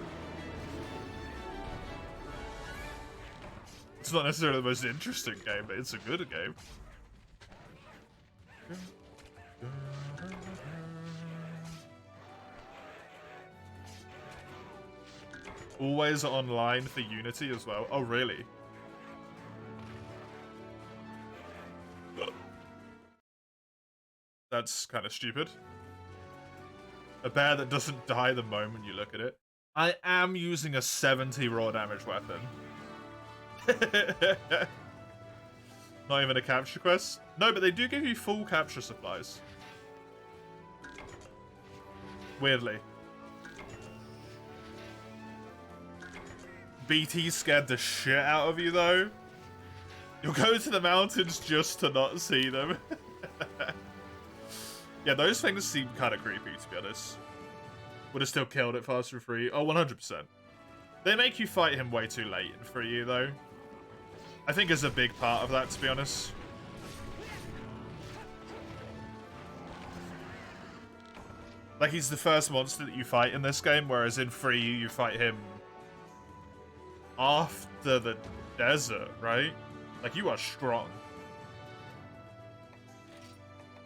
It's not necessarily the most interesting game, but it's a good game. Always online for Unity as well. Oh, really? That's kind of stupid. A bear that doesn't die the moment you look at it. I am using a 70 raw damage weapon. Not even a capture quest? No, but they do give you full capture supplies. Weirdly. BT scared the shit out of you, though. You'll go to the mountains just to not see them. Yeah, those things seem kind of creepy, to be honest. Would have still killed it fast and free. Oh, 100%. They make you fight him way too late in free, though. I think is a big part of that, to be honest. Like, he's the first monster that you fight in this game, whereas in free, you fight him after the desert, right? Like, you are strong.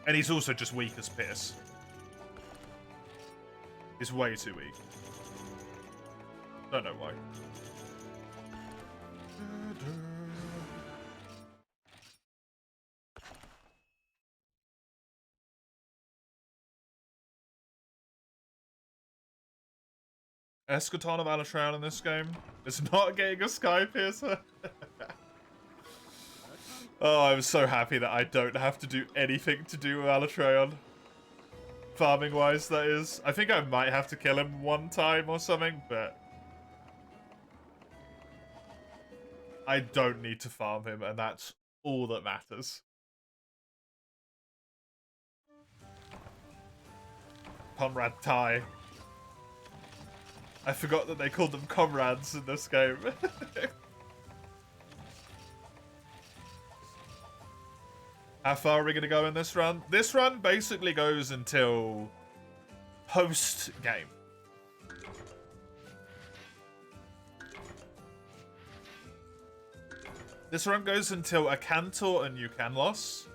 And he's also just weak as piss. He's way too weak. Don't know why. Eschaton of Alatreon in this game is not getting a Sky Piercer. Oh, I'm so happy that I don't have to do anything to do with Alatreon. Farming-wise, that is. I think I might have to kill him one time or something, but I don't need to farm him, and that's all that matters. Comrade Tai. I forgot that they called them comrades in this game. How far are we going to go in this run? This run basically goes until post-game. This run goes until a Cantor and Yukan loss,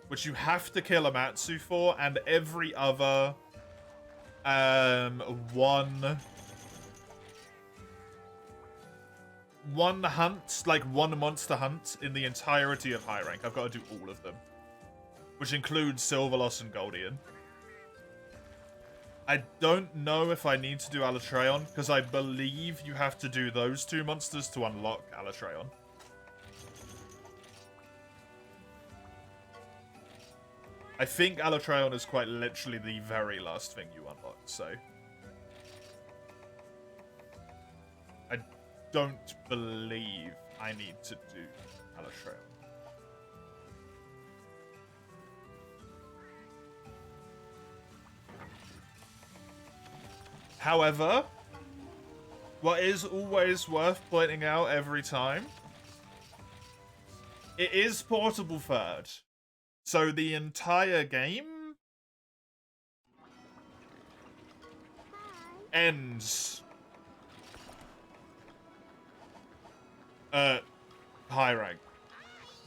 which you have to kill Amatsu for, and every other one hunt, like one monster hunt in the entirety of high rank. I've got to do all of them, which includes Silverloss and Goldian. I don't know if I need to do Alatreon, because I believe you have to do those two monsters to unlock Alatreon. I think Alatreon is quite literally the very last thing you unlock, so I don't believe I need to do Alatreon. However, what is always worth pointing out every time, it is portable third. So the entire game ends high rank.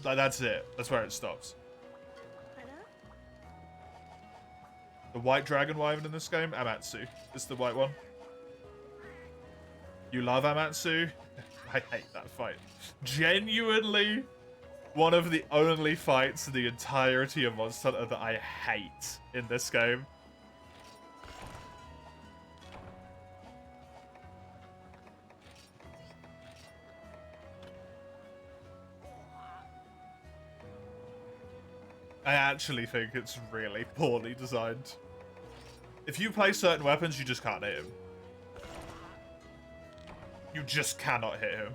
Like, that's it. That's where it stops. The white dragon wyvern in this game, Amatsu, is the white one. You love Amatsu? I hate that fight. Genuinely, one of the only fights in the entirety of Monster Hunter that I hate in this game. I actually think it's really poorly designed. If you play certain weapons, you just can't hit him. You just cannot hit him.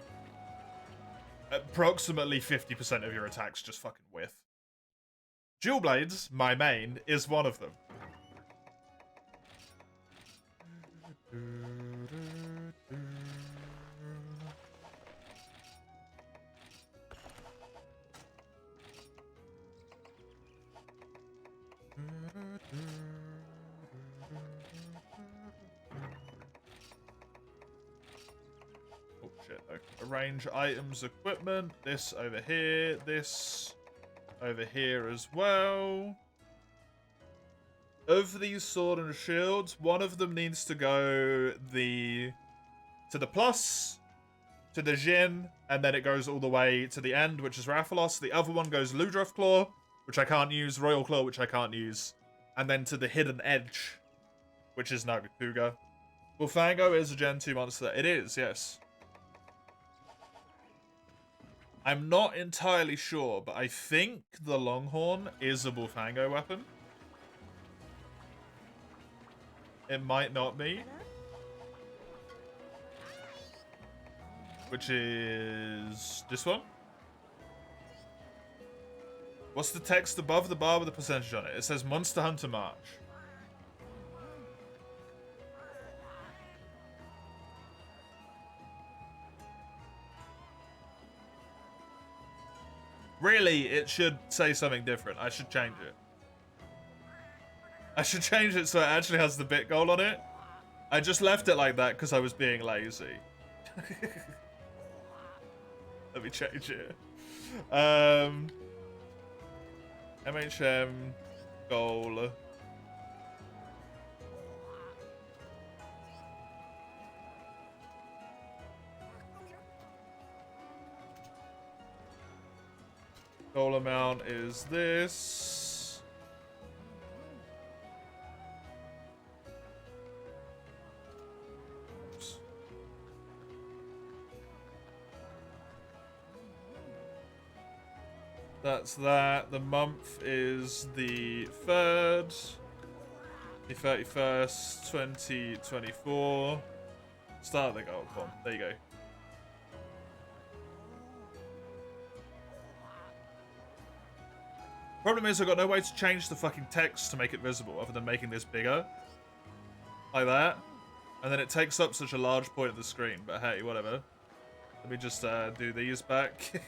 Approximately 50% of your attacks just fucking whiff. Dual Blades, my main, is one of them. Oh shit, okay. Arrange items, equipment, this over here, this over here as well. Of these sword and shields, one of them needs to go to the plus, to the Jin, and then it goes all the way to the end, which is Rathalos. The other one goes Ludroth Claw, which I can't use, Royal Claw, which I can't use, and then to the Hidden Edge, which is Nagakuga. Bullfango is a Gen 2 monster. It is, yes. I'm not entirely sure, but I think the Longhorn is a Bullfango weapon. It might not be. Which is this one. What's the text above the bar with the percentage on it? It says Monster Hunter March. Really, it should say something different. I should change it. I should change it so it actually has the bit goal on it. I just left it like that because I was being lazy. Let me change it. MHM goal. Goal amount is this. Oops. That's that. The month is the 3rd. The 31st, 2024. Start the goal. Come on. There you go. Problem is, I've got no way to change the fucking text to make it visible other than making this bigger. Like that. And then it takes up such a large point of the screen. But hey, whatever. Let me just do these back.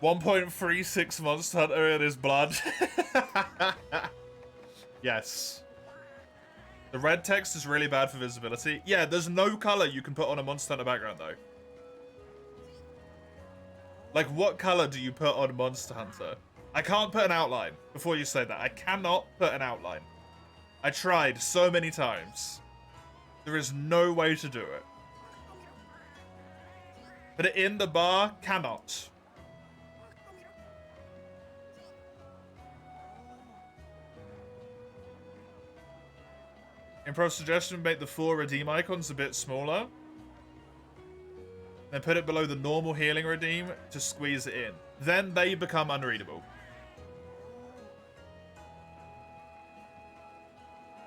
1.36 Monster Hunter in his blood. Yes. The red text is really bad for visibility. Yeah, there's no color you can put on a Monster Hunter background, though. Like, what color do you put on Monster Hunter? I can't put an outline. Before you say that, I cannot put an outline. I tried so many times. There is no way to do it. Put it in the bar, cannot. Improv suggestion, make the 4 redeem icons a bit smaller. Then put it below the normal healing redeem to squeeze it in. Then they become unreadable.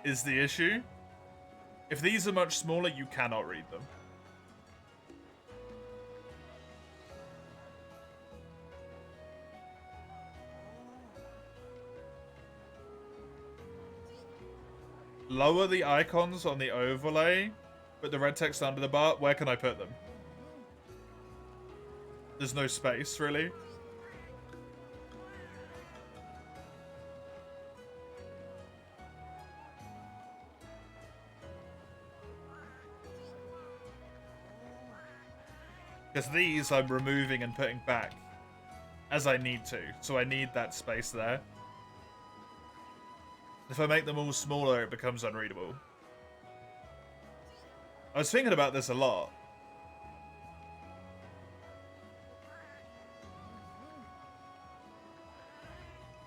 Is the issue. If these are much smaller, you cannot read them. Lower the icons on the overlay, put the red text under the bar. Where can I put them? There's no space, really. Because these I'm removing and putting back as I need to. So I need that space there. If I make them all smaller, it becomes unreadable. I was thinking about this a lot.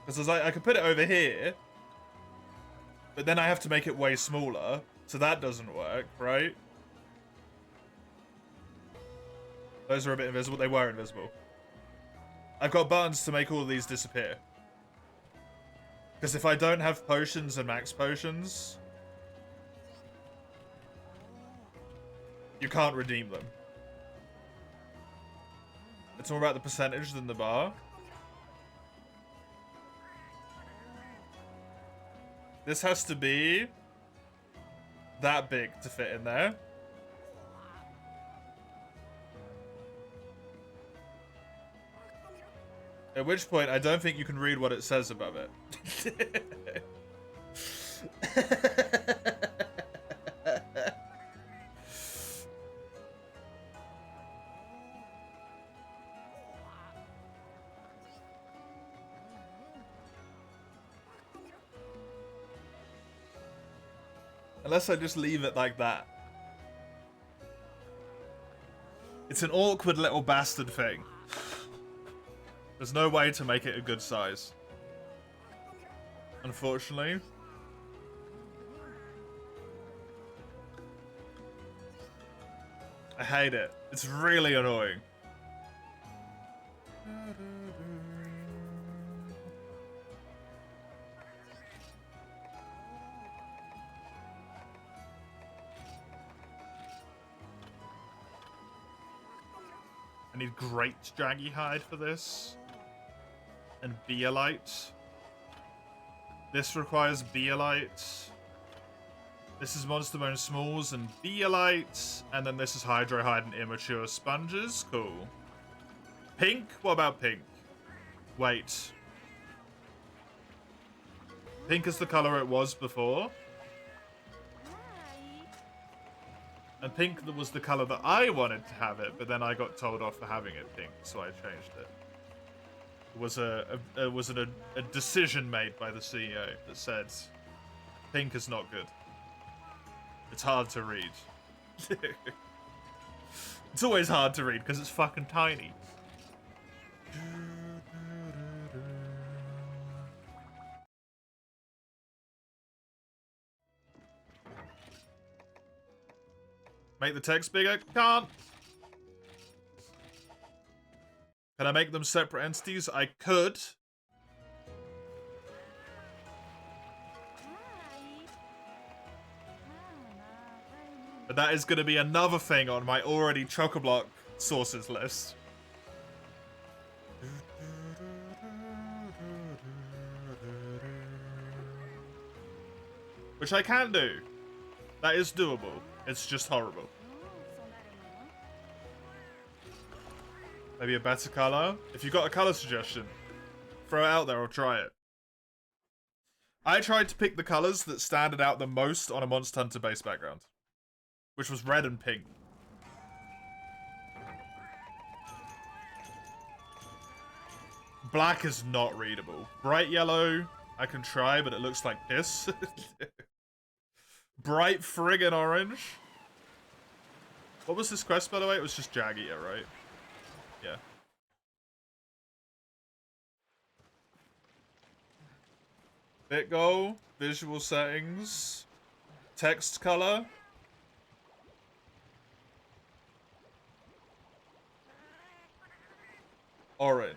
Because I could put it over here, but then I have to make it way smaller, so that doesn't work, right? Those are a bit invisible. They were invisible. I've got buttons to make all of these disappear. Because if I don't have potions and max potions, you can't redeem them. It's more about the percentage than the bar. This has to be that big to fit in there. At which point, I don't think you can read what it says above it. Unless I just leave it like that. It's an awkward little bastard thing. There's no way to make it a good size. Unfortunately. I hate it. It's really annoying. I need great draggy hide for this. And Beolite. This requires Beolite. This is Monster Bone Smalls and Beolite. And then this is Hydro Hide and Immature Sponges. Cool. Pink? What about pink? Wait. Pink is the color it was before. And pink was the color that I wanted to have it, but then I got told off for having it pink, so I changed it. was a decision made by the CEO that said pink is not good. It's hard to read. It's always hard to read because it's fucking tiny. Make the text bigger? Can't. Can I make them separate entities? I could. But that is going to be another thing on my already chock-a-block sources list. Which I can do. That is doable. It's just horrible. Maybe a better color? If you've got a color suggestion, throw it out there or try it. I tried to pick the colors that standed out the most on a Monster Hunter base background, which was red and pink. Black is not readable. Bright yellow, I can try, but it looks like this. Bright friggin' orange. What was this quest, by the way? It was just Jagia, right? Yeah. Bit goal, visual settings, text color. Orange.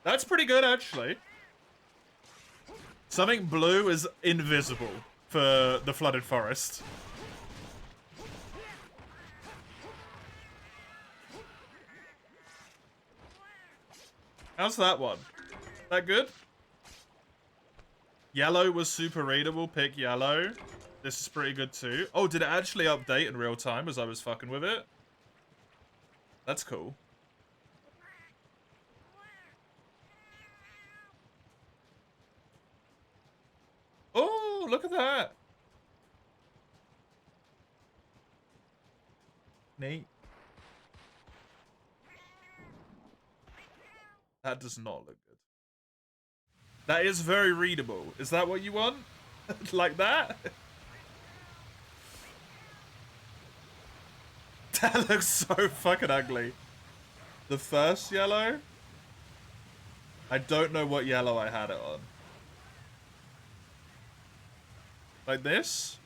That's pretty good, actually. Something blue is invisible for the flooded forest. How's that one? That good? Yellow was super readable. Pick yellow. This is pretty good too. Oh, did it actually update in real time as I was fucking with it? That's cool. Oh, look at that. Neat. That does not look good. That is very readable. Is that what you want? Like that? That looks so fucking ugly. The first yellow? I don't know what yellow I had it on. Like this?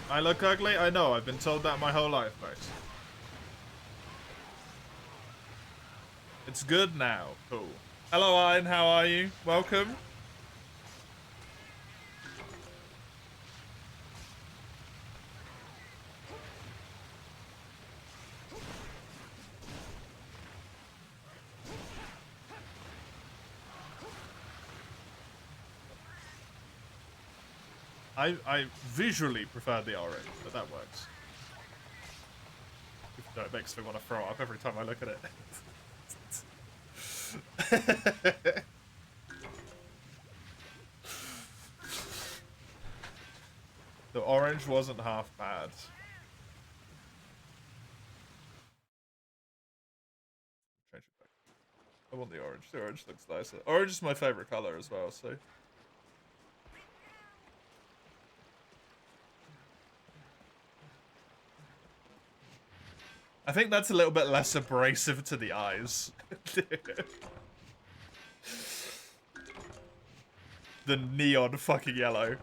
I look ugly? I know, I've been told that my whole life, mate. It's good now. Cool. Hello, Ian. How are you? Welcome. I visually prefer the orange, but that works. Even though it makes me want to throw up every time I look at it. The orange wasn't half bad. Change it back. I want the orange. The orange looks nicer. Orange is my favorite color as well, so. I think that's a little bit less abrasive to the eyes. The neon fucking yellow.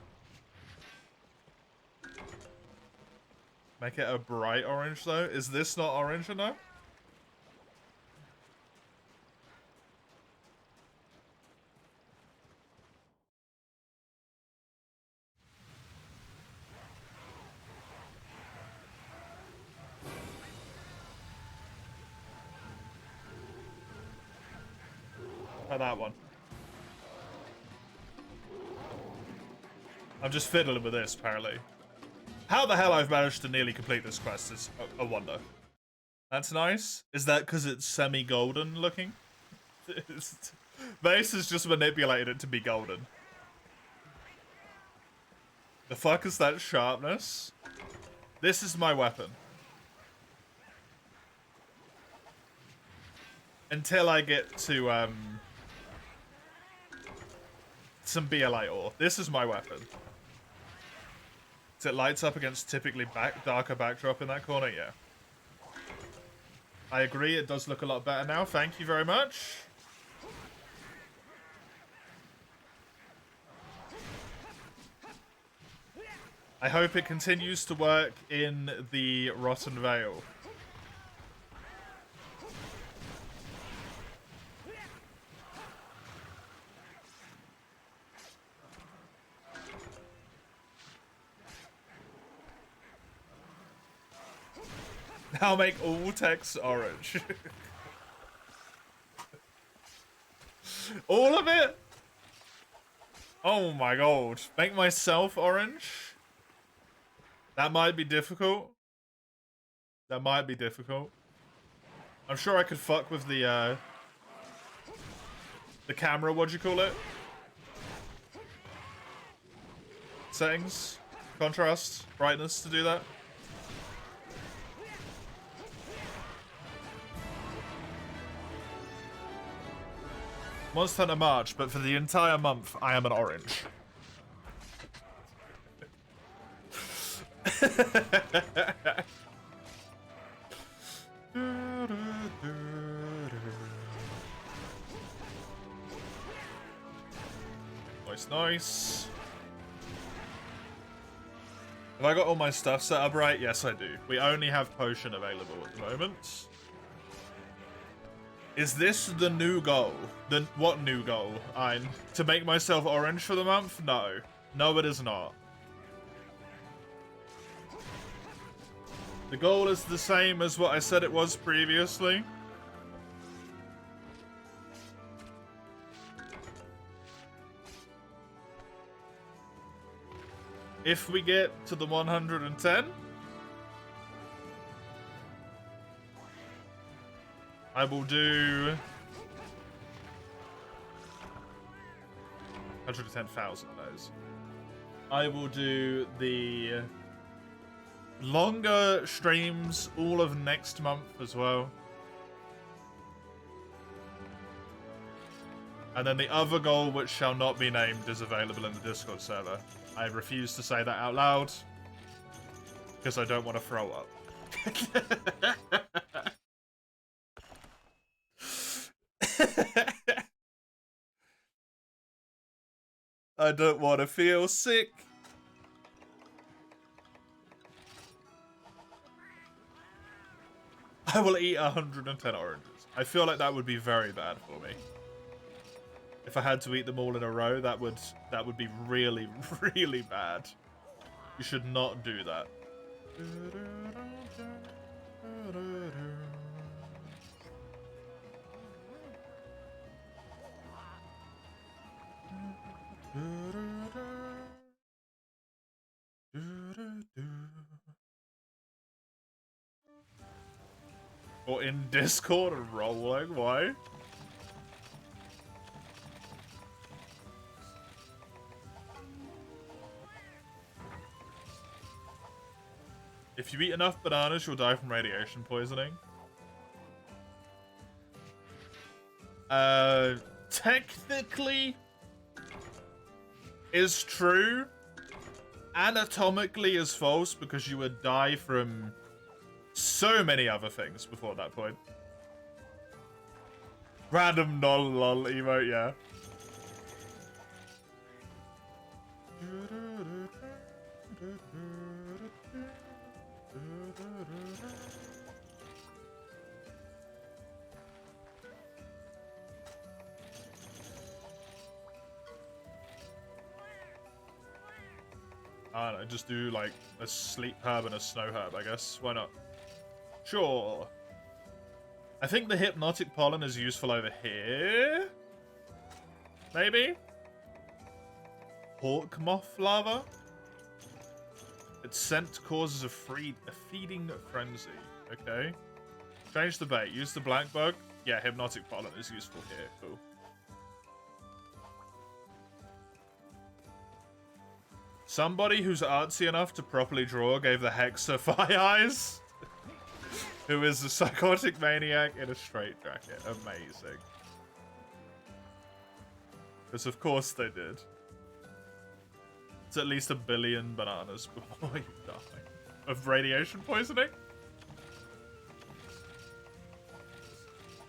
Make it a bright orange though. Is this not orange enough? Try that one. I'm just fiddling with this, apparently. How the hell I've managed to nearly complete this quest is a wonder. That's nice. Is that because it's semi-golden looking? Base has just manipulated it to be golden. The fuck is that sharpness? This is my weapon. Until I get to some BLA ore. This is my weapon. So it lights up against typically darker backdrop in that corner, yeah. I agree, it does look a lot better now. Thank you very much. I hope it continues to work in the Rotten Vale. Now make all text orange. All of it? Oh my god. Make myself orange? That might be difficult. That might be difficult. I'm sure I could fuck with the camera, what'd you call it? Settings, contrast, brightness to do that. Monster Hunter March, but for the entire month, I am an orange. Nice, nice. Have I got all my stuff set up right? Yes, I do. We only have potion available at the moment. Is this the new goal? What new goal? To make myself orange for the month? No. No, it is not. The goal is the same as what I said it was previously. If we get to the 110, I will do 110,000 those. I will do the longer streams all of next month as well. And then the other goal, which shall not be named, is available in the Discord server. I refuse to say that out loud because I don't want to throw up. I don't want to feel sick. I will eat 110 oranges. I feel like that would be very bad for me. If I had to eat them all in a row, that would be really, really bad. You should not do that. Or in Discord and rolling, why? If you eat enough bananas, you'll die from radiation poisoning. Technically is true. Anatomically is false because you would die from so many other things before that point. Random lol emote, yeah. I don't know, just do like a sleep herb and a snow herb, I guess. Why not? Sure. I think the hypnotic pollen is useful over here. Maybe? Hawk moth larva? Its scent causes a feeding frenzy. Okay. Change the bait. Use the black bug. Yeah, hypnotic pollen is useful here. Cool. Somebody who's artsy enough to properly draw gave the Hexa fire eyes. who is a psychotic maniac in a straitjacket. Amazing. Because of course they did. It's at least 1 billion bananas before you die. Of radiation poisoning?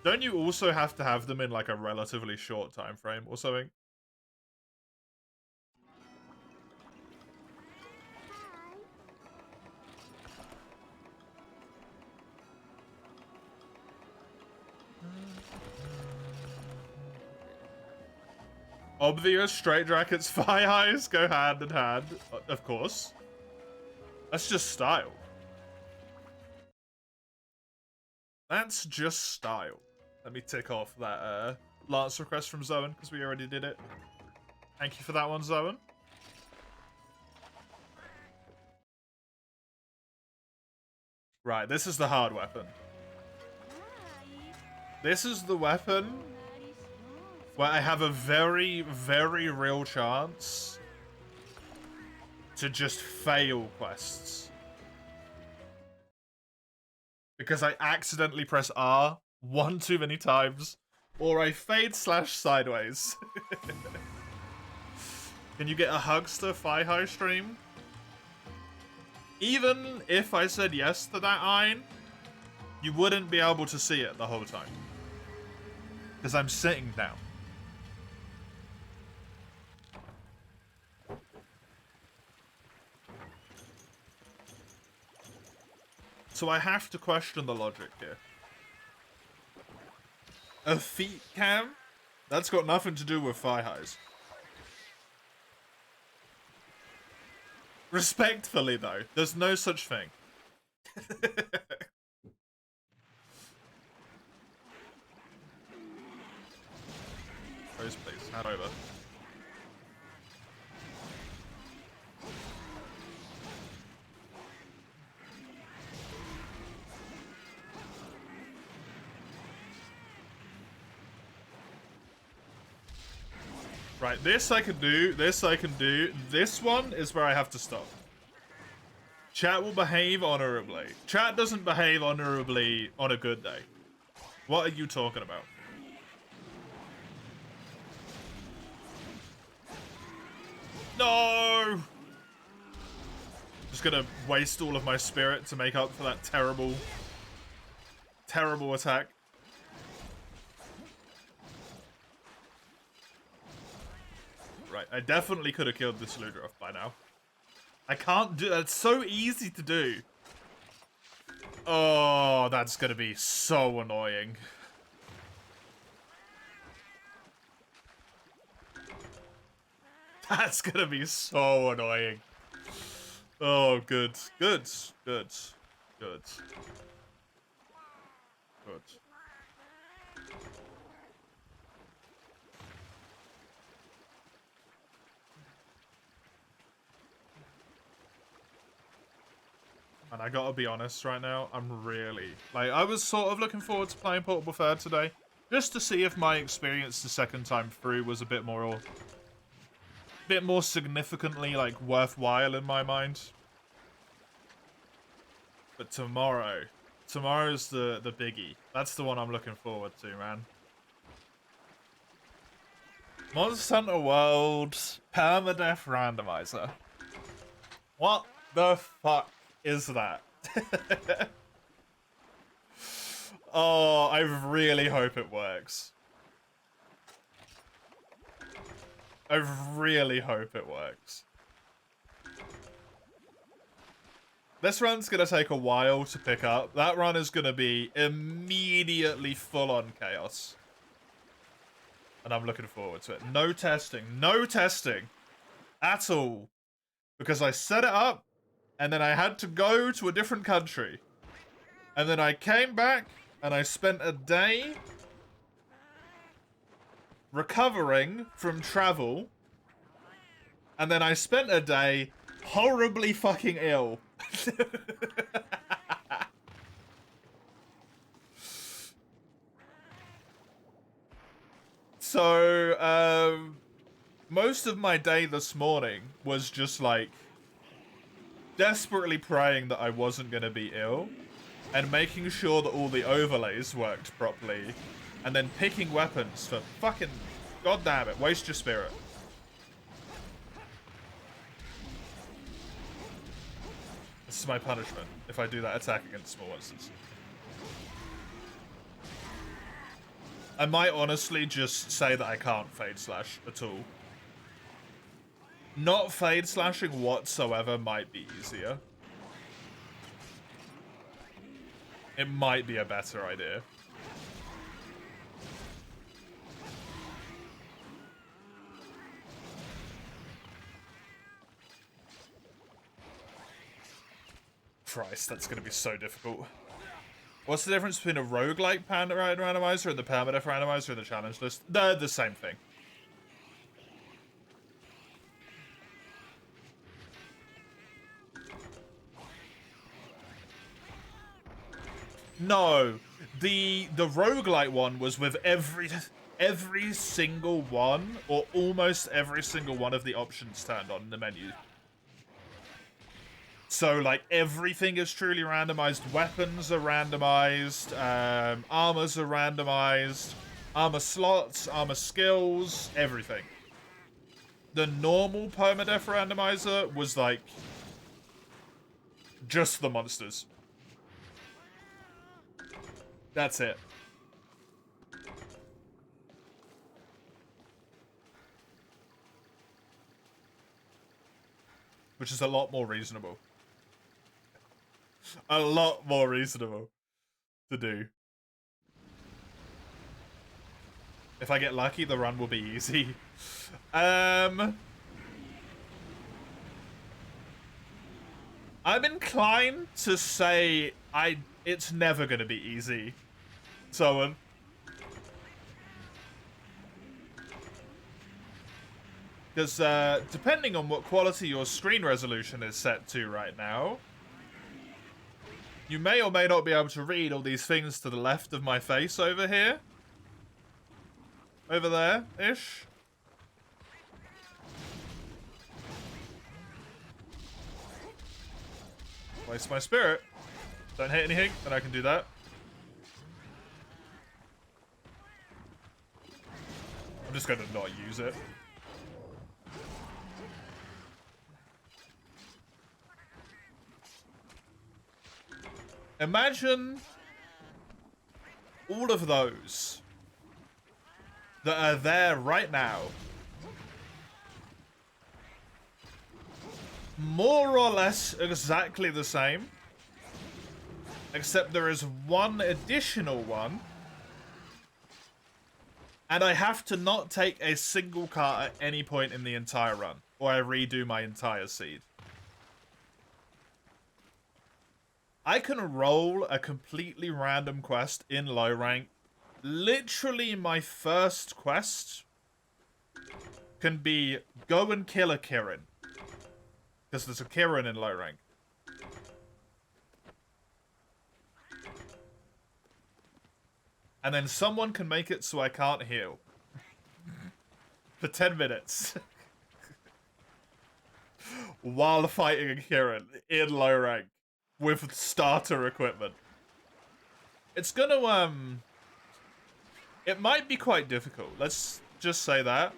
Don't you also have to have them in like a relatively short time frame or something? Obvious straitjackets, fire highs go hand in hand, of course. That's just style. That's just style. Let me tick off that Lance request from Zoan, because we already did it. Thank you for that one, Zoan. Right, this is the hard weapon. This is the weapon where I have a very, very real chance to just fail quests. Because I accidentally press R one too many times, or I fade slash sideways. Can you get a Hugster Fi-Hi stream? Even if I said yes to that Ein, you wouldn't be able to see it the whole time. Because I'm sitting down. So I have to question the logic here. A feet cam? That's got nothing to do with Fi-Hi's. Respectfully, though, there's no such thing. Rose, please, hand over. Right, this I can do, this I can do. This one is where I have to stop. Chat will behave honorably. Chat doesn't behave honorably on a good day. What are you talking about? No! Just gonna waste all of my spirit to make up for that terrible, terrible attack. Right, I definitely could have killed this Ludroth by now. I can't do that. It's so easy to do. Oh, that's gonna be so annoying. That's gonna be so annoying. Oh, good. Good. Good. Good. Good. And I gotta be honest right now, I'm really... Like, I was sort of looking forward to playing Portable Third today. Just to see if my experience the second time through was a bit more significantly, like, worthwhile in my mind. But tomorrow's the biggie. That's the one I'm looking forward to, man. Monster Hunter World Permadeath Randomizer. What the fuck is that? Oh, I really hope it works. I really hope it works. This run's gonna take a while to pick up. That run is gonna be immediately full-on chaos. And I'm looking forward to it. No testing. No testing. At all. Because I set it up, and then I had to go to a different country. And then I came back, and I spent a day recovering from travel. And then I spent a day horribly fucking ill. So, most of my day this morning was just like desperately praying that I wasn't gonna be ill. and making sure that all the overlays worked properly, and then picking weapons for fucking goddamn it, waste your spirit. This is my punishment if I do that attack against small monsters. I might honestly just say that I can't Fade Slash at all. Not Fade Slashing whatsoever might be easier. It might be a better idea. Christ, that's gonna be so difficult. What's the difference between a roguelike randomizer and the permadeath randomizer in the challenge list? They're the same thing. No, the roguelite one was with every single one, or almost every single one of the options turned on in the menu. So, like, everything is truly randomized. Weapons are randomized. Armors are randomized. Armor slots, armor skills, everything. The normal permadeath randomizer was, like, just the monsters. That's it. Which is a lot more reasonable. A lot more reasonable to do. If I get lucky, the run will be easy. I'm inclined to say it's never gonna be easy. So, because depending on what quality your screen resolution is set to right now, you may or may not be able to read all these things to the left of my face over here. Over there-ish. Waste my spirit. Don't hit anything, then I can do that. I'm just going to not use it. Imagine all of those that are there right now, more or less exactly the same, except there is one additional one, and I have to not take a single cart at any point in the entire run, or I redo my entire seed. I can roll a completely random quest in low rank. Literally, my first quest can be go and kill a Kirin. Because there's a Kirin in low rank. And then someone can make it so I can't heal. For 10 minutes. While fighting a Kirin in low rank. With starter equipment. It's gonna, it might be quite difficult. Let's just say that.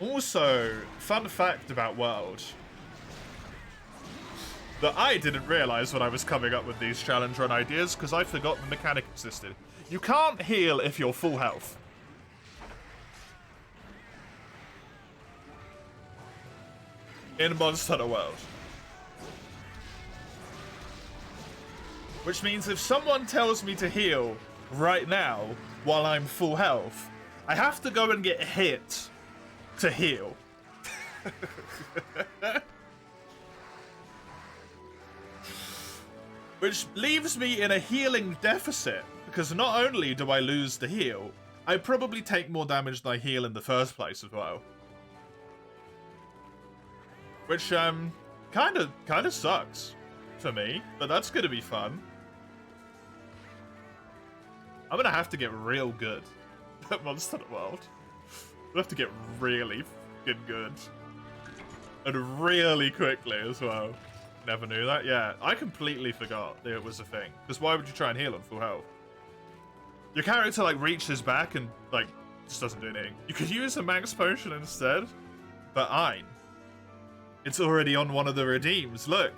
Also, fun fact about World. That I didn't realize when I was coming up with these challenge run ideas, because I forgot the mechanic existed. You can't heal if you're full health. In Monster Hunter World. Which means if someone tells me to heal right now while I'm full health, I have to go and get hit to heal. Which leaves me in a healing deficit, because not only do I lose the heal, I probably take more damage than I heal in the first place as well. Which, kind of sucks for me, but that's gonna be fun. I'm gonna have to get real good at Monster Hunter World. I'm gonna have to get really fucking good. And really quickly as well. Never knew that. Yeah, I completely forgot that it was a thing. Because why would you try and heal on full health? Your character, like, reaches back and, like, just doesn't do anything. You could use a max potion instead. But it's already on one of the redeems. Look.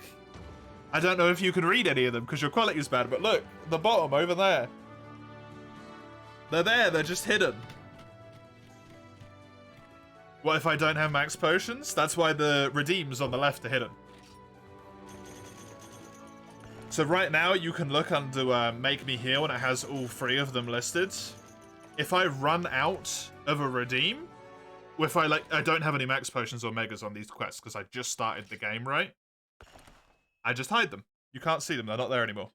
I don't know if you can read any of them because your quality is bad, but look, the bottom over there. They're there, they're just hidden. What if I don't have max potions? That's why the redeems on the left are hidden. So right now you can look under Make Me Heal and it has all 3 of them listed. If I run out of a redeem, if I don't have any max potions or megas on these quests because I just started the game, right? I just hide them. You can't see them, they're not there anymore.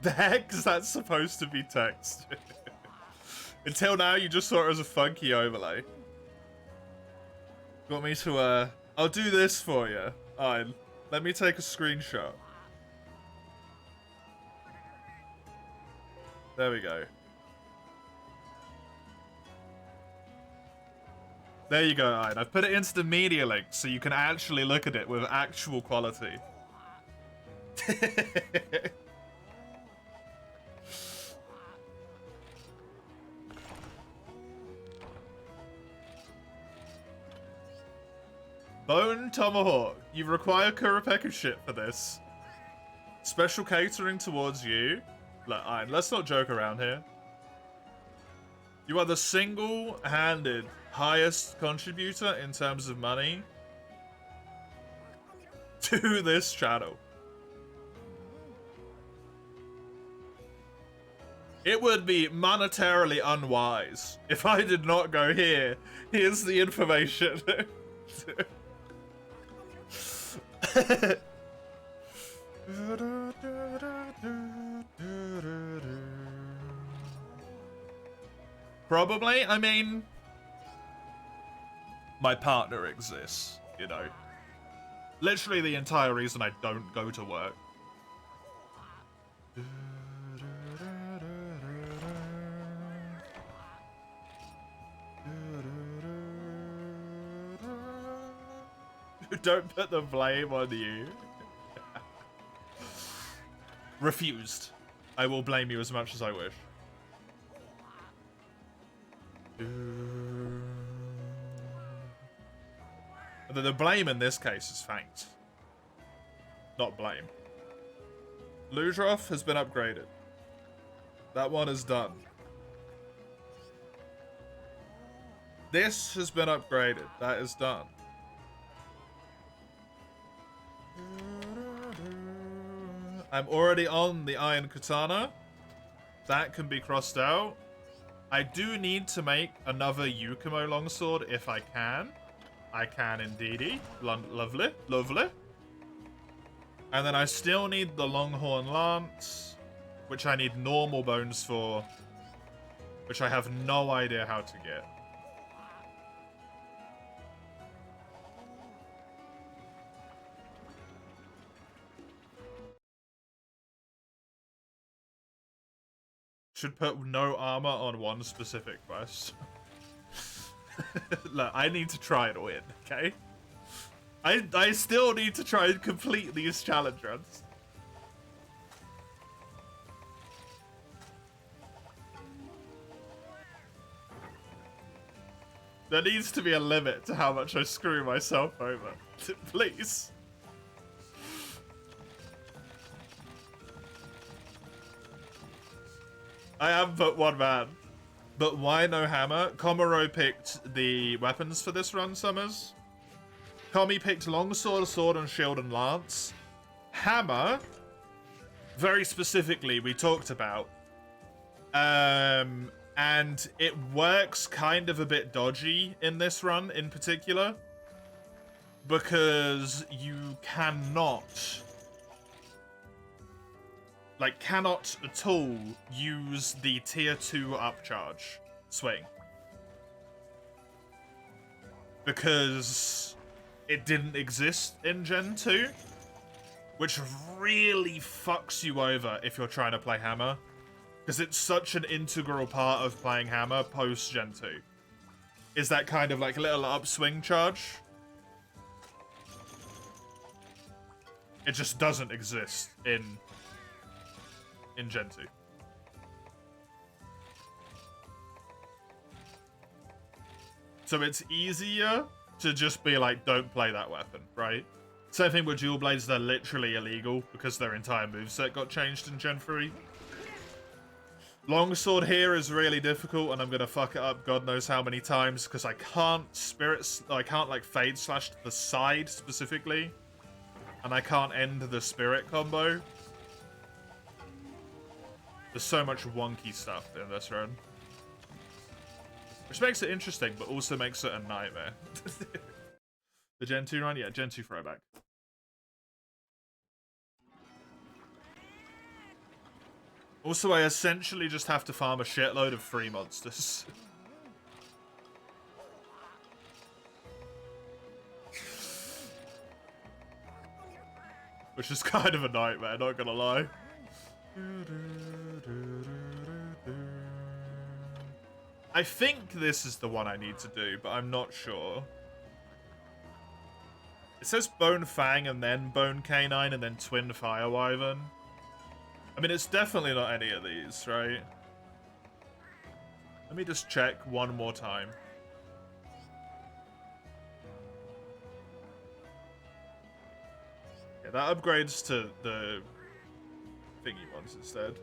The heck is that supposed to be text? Until now, you just saw it as a funky overlay. You want me to, I'll do this for you. Alright, let me take a screenshot. There we go. There you go, Alright. I've put it into the media link so you can actually look at it with actual quality. Bone Tomahawk. You require Kurapeka shit for this. Special catering towards you. Look, let's not joke around here. You are the single-handed highest contributor in terms of money to this channel. It would be monetarily unwise if I did not go here. Here's the information. Probably, I mean, my partner exists, you know. Literally the entire reason I don't go to work. Don't put the blame on you. Refused. I will blame you as much as I wish. The blame in this case is thanks. Not blame. Ludroth has been upgraded. That one is done. This has been upgraded. That is done. I'm already on the Iron Katana. That can be crossed out. I do need to make another Yukumo longsword if I can. I can indeedy. Lovely. Lovely. And then I still need the Longhorn Lance, which I need normal bones for, which I have no idea how to get. Should put no armor on one specific quest. Look, I need to try and win, okay? I still need to try and complete these challenge runs. There needs to be a limit to how much I screw myself over. Please. I am but one man. But why no hammer? Komuro picked the weapons for this run, Summers. Komi picked longsword, sword, and shield and lance. Hammer, very specifically, we talked about. And it works kind of a bit dodgy in this run in particular. Because you cannot at all use the tier 2 upcharge swing. because it didn't exist in Gen 2, which really fucks you over if you're trying to play Hammer, because it's such an integral part of playing Hammer post Gen 2. Is that kind of like a little upswing charge? It just doesn't exist in Gen 2. So it's easier to just be like, don't play that weapon, right? Same thing with dual blades, they're literally illegal because their entire moveset got changed in Gen 3. Longsword here is really difficult, and I'm gonna fuck it up God knows how many times because I can't like Fade Slash to the side specifically, and I can't end the spirit combo. There's so much wonky stuff in this run. Which makes it interesting, but also makes it a nightmare. The Gen 2 run? Yeah, Gen 2 Throwback. Also, I essentially just have to farm a shitload of free monsters. Which is kind of a nightmare, not gonna lie. I think this is the one I need to do, but I'm not sure. It says Bone Fang and then Bone Canine and then Twin Fire Wyvern. I mean, it's definitely not any of these, right? Let me just check one more time. Yeah, that upgrades to the thingy ones instead.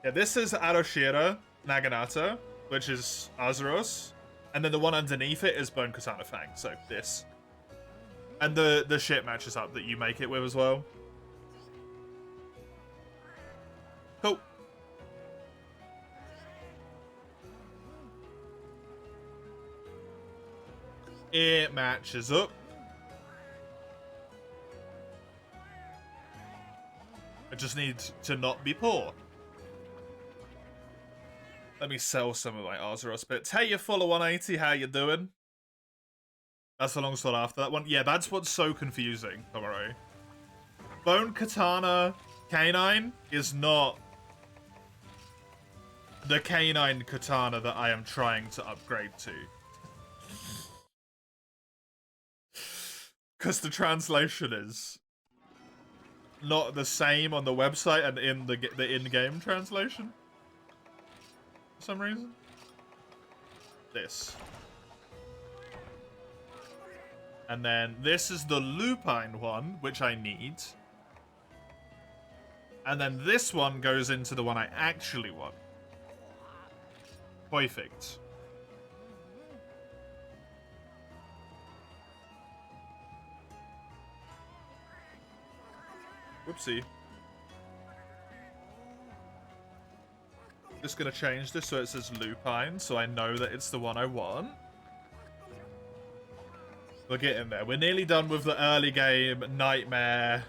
Yeah, this is Aroshira Naginata, which is Azeros. And then the one underneath it is Bone Katana Fang, so this. And the shit matches up that you make it with as well. Cool. It matches up. I just need to not be poor. Let me sell some of my Azeros bits. Hey, you're full of 180. How you doing? That's the long sword after that one. Yeah, that's what's so confusing, Tomorrow. Bone Katana Canine is not the Canine Katana that I am trying to upgrade to. Because the translation is not the same on the website and in the in-game translation. For some reason. This. And then this is the lupine one, which I need. And then this one goes into the one I actually want. Perfect. Whoopsie. Just gonna change this so it says lupine, so I know that it's the one I want. We're getting there. We're nearly done with the early game nightmare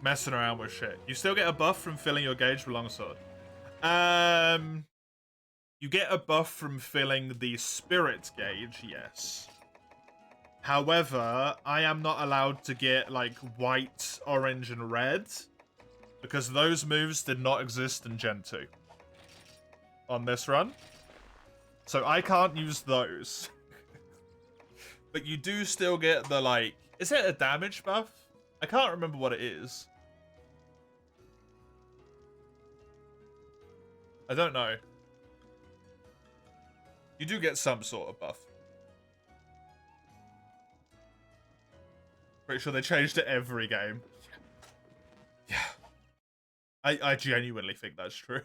messing around with shit. You still get a buff from filling your gauge with longsword. You get a buff from filling the spirit gauge, yes. However, I am not allowed to get like white, orange, and red because those moves did not exist in Gen 2 on this run. So I can't use those. But you do still get the, like... Is it a damage buff? I can't remember what it is. I don't know. You do get some sort of buff. Pretty sure they changed it every game. Yeah. I genuinely think that's true.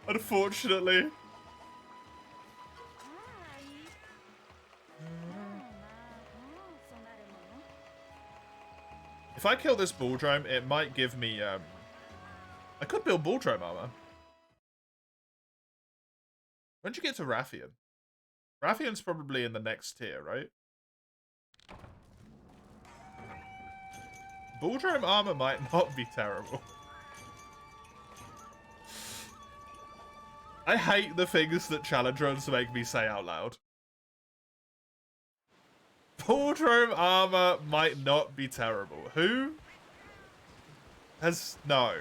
Unfortunately. If I kill this Bulldrome, it might give me, I could build Bulldrome armor. When'd you get to Rathian? Rathian's probably in the next tier, right? Bulldrome armor might not be terrible. I hate the things that Challenge make me say out loud. Bulldrome armor might not be terrible. Who has... No.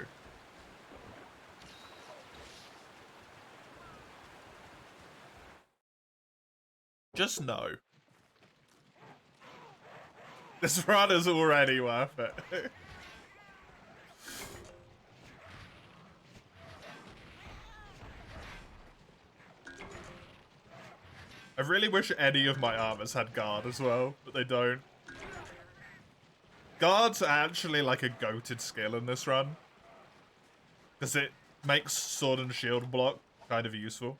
Just no. This run is already worth it. I really wish any of my armors had guard as well, but they don't. Guard's actually like a goated skill in this run, because it makes sword and shield block kind of useful.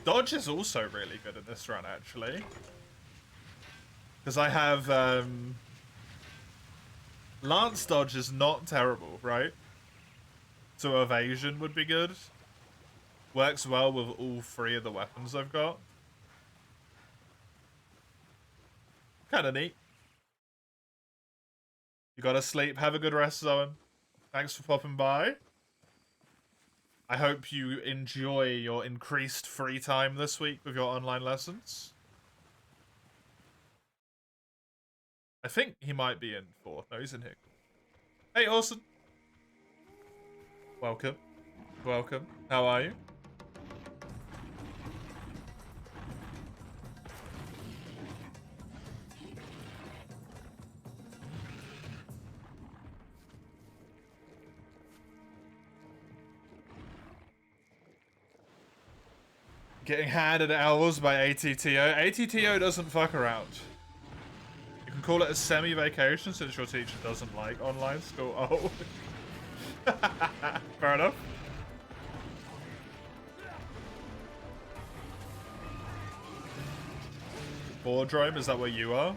Dodge is also really good in this run, actually. Because I have, Lance dodge is not terrible, right? So evasion would be good. Works well with all three of the weapons I've got. Kinda neat. You gotta sleep. Have a good rest, Zoen. Thanks for popping by. I hope you enjoy your increased free time this week with your online lessons. I think he might be in 4th. No, he's in here. Hey, Orson. Welcome. Welcome. How are you? Getting handed owls by ATTO. ATTO doesn't fuck around. You can call it a semi-vacation since your teacher doesn't like online school. Oh. Fair enough. Boardroom, is that where you are?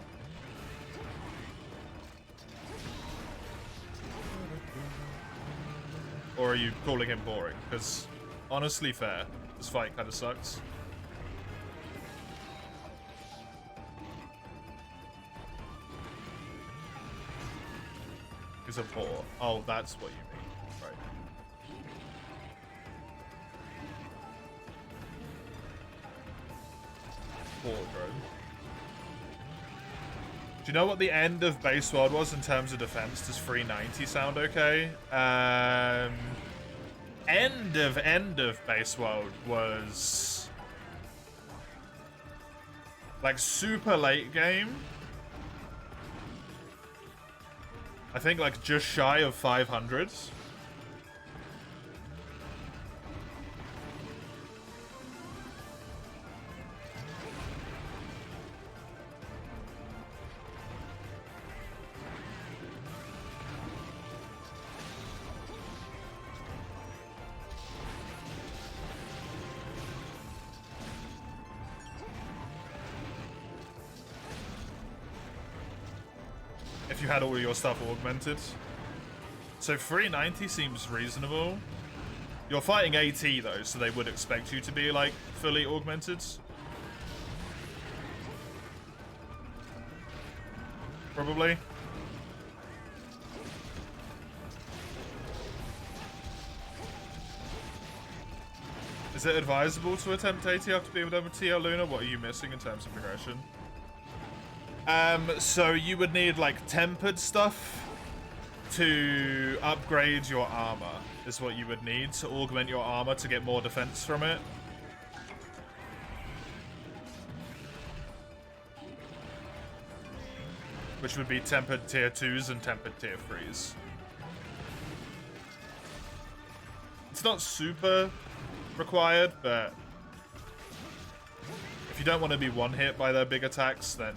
Or are you calling him boring? Because, honestly, fair. This fight kind of sucks. He's a boar. Oh, that's what you mean. Right. Boardroom. Do you know what the end of base world was in terms of defense? Does 390 sound okay? End of base world was like super late game. I think like just shy of 500. If you had all your stuff augmented. So 390 seems reasonable. You're fighting AT though, so they would expect you to be like fully augmented. Probably. Is it advisable to attempt AT after being done with TL Luna? What are you missing in terms of progression? So you would need like tempered stuff to upgrade your armor, is what you would need to augment your armor to get more defense from it. Which would be tempered tier 2s and tempered tier 3s. It's not super required, but if you don't want to be one hit by their big attacks, then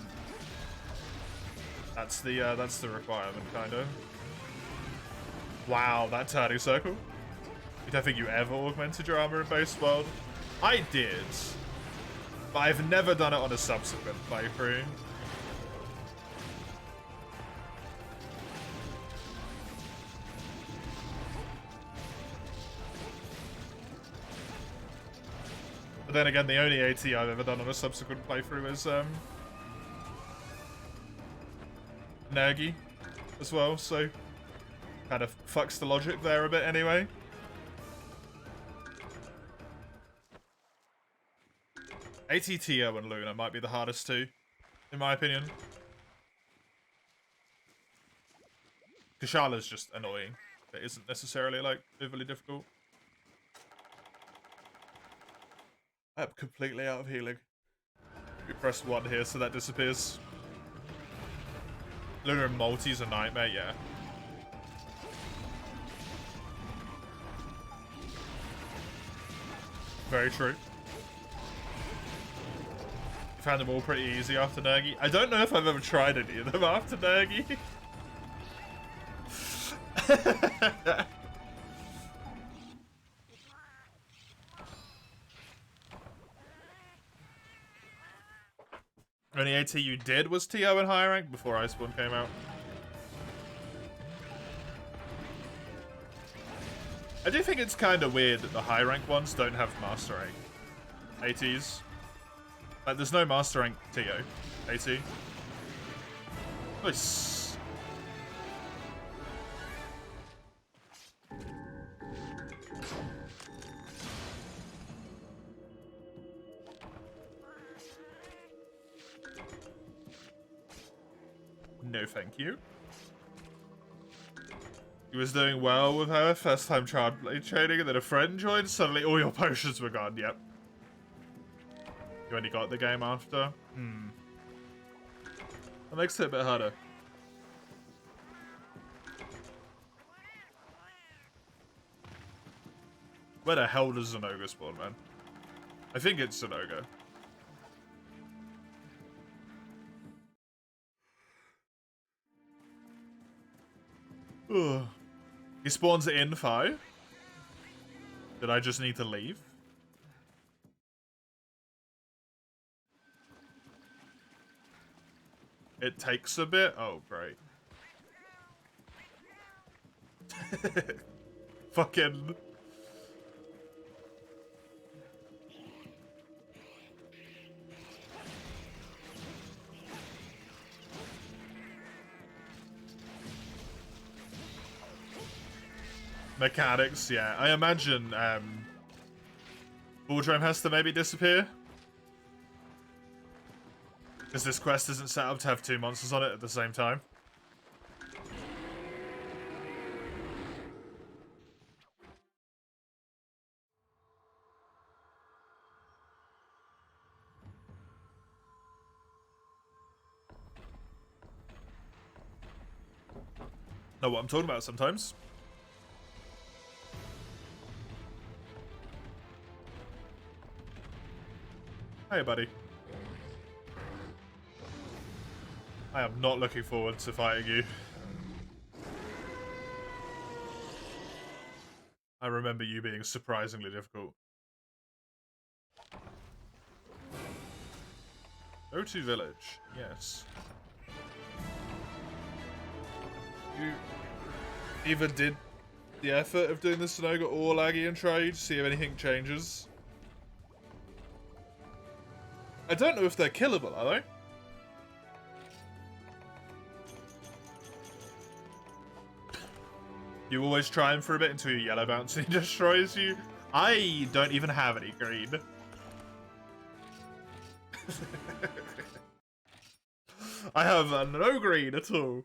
that's the requirement, kind of. Wow, that turning circle. You don't think you ever augmented your armor in base world? I did, but I've never done it on a subsequent playthrough. But then again, the only AT I've ever done on a subsequent playthrough is Nergi as well, so kind of fucks the logic there a bit anyway. ATTO and Luna might be the hardest too, in my opinion. Kashala's just annoying. It isn't necessarily, like, overly difficult. I'm completely out of healing. We pressed 1 here, so that disappears. Luna and Multi's a nightmare, yeah. Very true. Found them all pretty easy after Nergi. I don't know if I've ever tried any of them after Nergi. Only AT you did was TO and higher rank before Iceborne came out. I do think it's kind of weird that the high rank ones don't have master rank ATs. Like, there's no master rank TO AT. Nice. No, thank you. He was doing well with her first time child blade training, and then a friend joined. Suddenly, all your potions were gone. Yep. You only got the game after. That makes it a bit harder. Where the hell does Zenoga spawn, man? I think it's Zenoga. Ugh. He spawns in 5. Did I just need to leave? It takes a bit? Oh, great. Fucking... Mechanics, yeah. I imagine, Bulldrome has to maybe disappear. Because this quest isn't set up to have 2 monsters on it at the same time. Know what I'm talking about sometimes. Hey, buddy. I am not looking forward to fighting you. I remember you being surprisingly difficult. Go to village. Yes. You either did the effort of doing the Sonoga or Laggy and trade, see if anything changes. I don't know if they're killable, are they? You always try him for a bit until you yellow bounce and he destroys you. I don't even have any green. I have no green at all.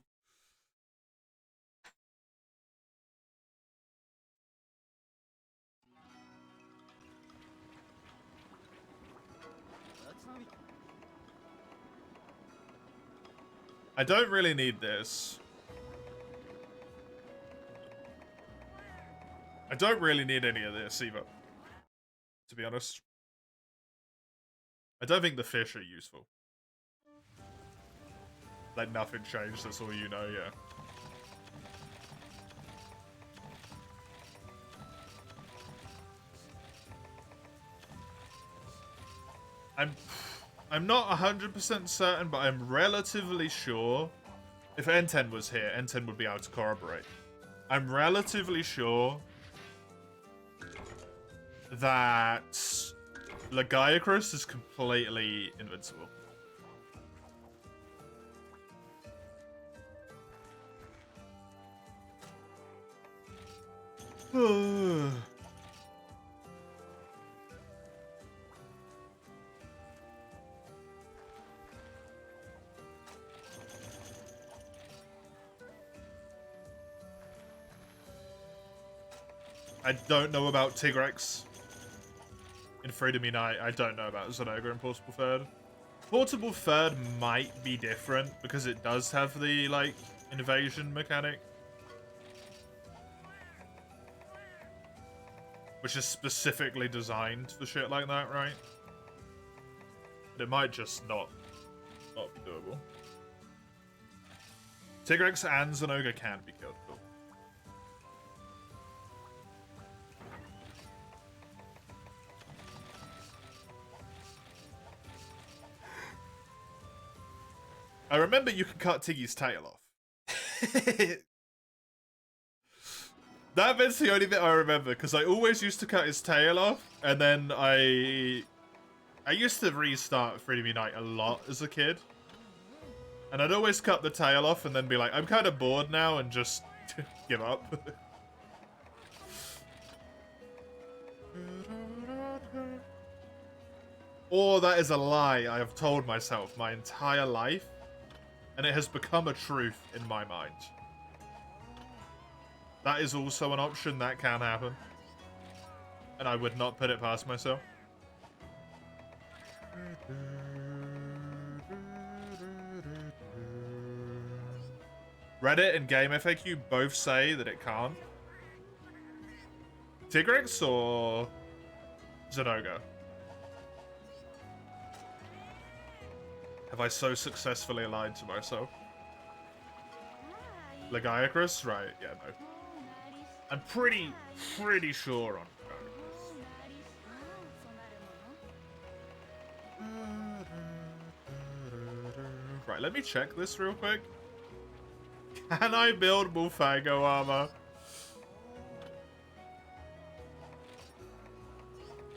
I don't really need this. I don't really need any of this either, to be honest. I don't think the fish are useful. Like, nothing changed, that's all you know, yeah. I'm not 100% certain, but I'm relatively sure if N10 was here, N10 would be able to corroborate. I'm relatively sure that Lagiacrus is completely invincible. I don't know about Tigrex in Freedom Unite. I don't know about Zinogre and Portable Third. Portable Third might be different because it does have the, like, invasion mechanic. Which is specifically designed for shit like that, right? But it might just not be doable. Tigrex and Zinogre can be killed. Cool. I remember you can cut Tiggy's tail off. That bit's the only bit I remember, because I always used to cut his tail off, and then I used to restart Freedom Unite a lot as a kid. And I'd always cut the tail off and then be like, I'm kind of bored now, and just give up. Or that is a lie I have told myself my entire life, and it has become a truth in my mind. That is also an option that can happen. And I would not put it past myself. Reddit and Game FAQ both say that it can't. Tigrex or Zinogre? Have I so successfully lied to myself? Lagiacrus? Right, yeah, no. I'm pretty sure on Right, let me check this real quick. Can I build Mulfango armor?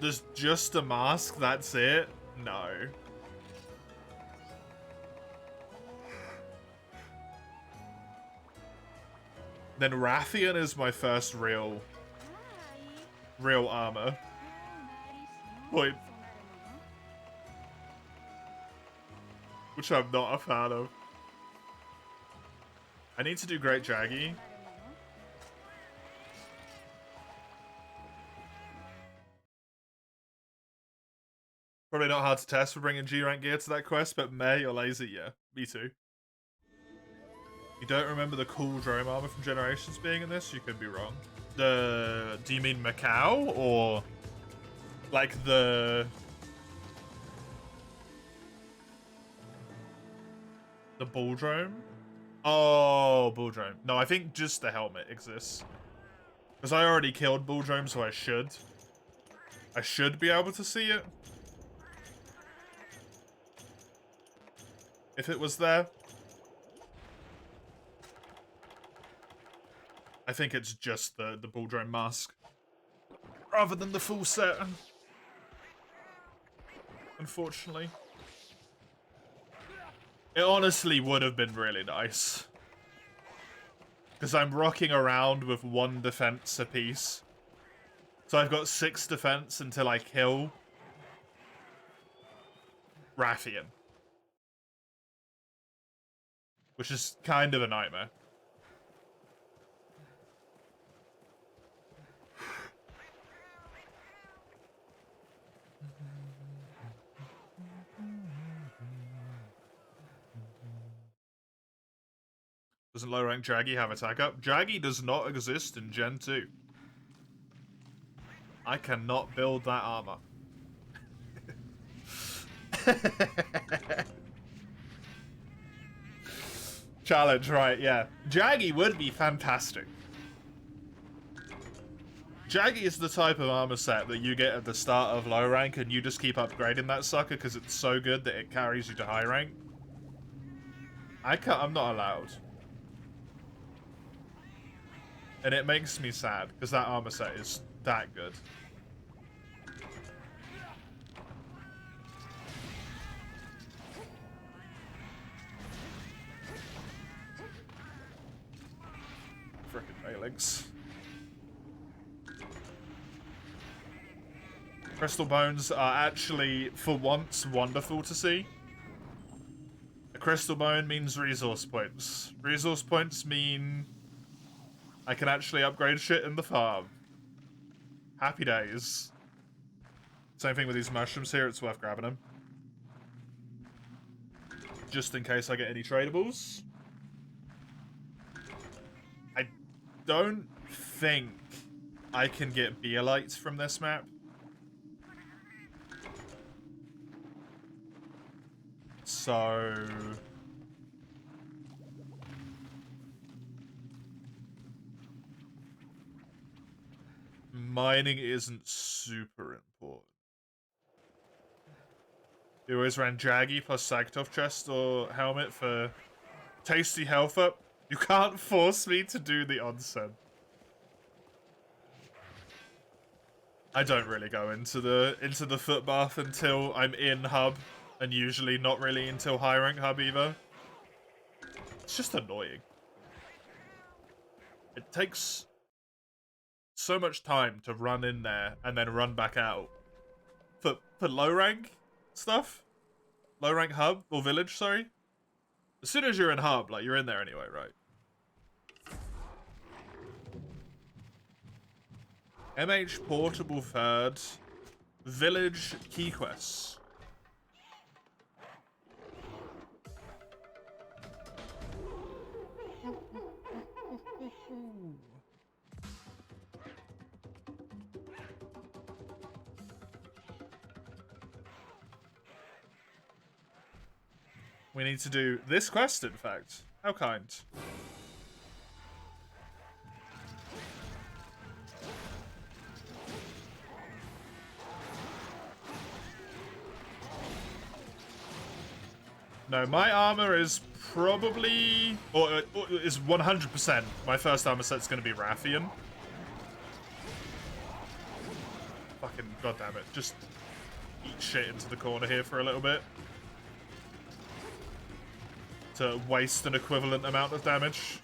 There's just a mask, that's it? No. Then Rathian is my first real armor. Point. Which I'm not a fan of. I need to do Great Jaggy. Probably not hard to test for bringing G-rank gear to that quest, but May or lazy, yeah. Me too. You don't remember the cool drone armor from Generations being in this? You could be wrong. Do you mean Macau? Or like the bull drone? Oh, bull drone. No, I think just the helmet exists. Because I already killed bull drone, so I should be able to see it. If it was there. I think it's just the bull drone mask. Rather than the full set. Unfortunately. It honestly would have been really nice. Because I'm rocking around with 1 defense apiece. So I've got 6 defense until I kill Rathian. Which is kind of a nightmare. Doesn't low rank Jaggy have attack up? Jaggy does not exist in Gen 2. I cannot build that armor. Challenge, right, yeah. Jaggy would be fantastic. Jaggy is the type of armor set that you get at the start of low rank and you just keep upgrading that sucker because it's so good that it carries you to high rank. I'm not allowed. And it makes me sad because that armor set is that good. mechanics. Crystal bones are actually, for once, wonderful to see. A crystal bone means resource points. Resource points mean I can actually upgrade shit in the farm. Happy days. Same thing with these mushrooms here, it's worth grabbing them. Just in case I get any tradables. I don't think I can get beerlites from this map. So... mining isn't super important. You always ran Jaggy plus Sagtov chest or helmet for tasty health up. You can't force me to do the onsen. I don't really go into the foot bath until I'm in hub, and usually not really until high rank hub either. It's just annoying. It takes so much time to run in there and then run back out for low rank stuff. Low rank hub or village, sorry. As soon as you're in hub, like, you're in there anyway, right? MH portable third village key quests. We need to do this quest, in fact. How kind. No, my armor is probably... or is 100%. My first armor set's going to be Rathian. Fucking goddammit. Just eat shit into the corner here for a little bit. To waste an equivalent amount of damage.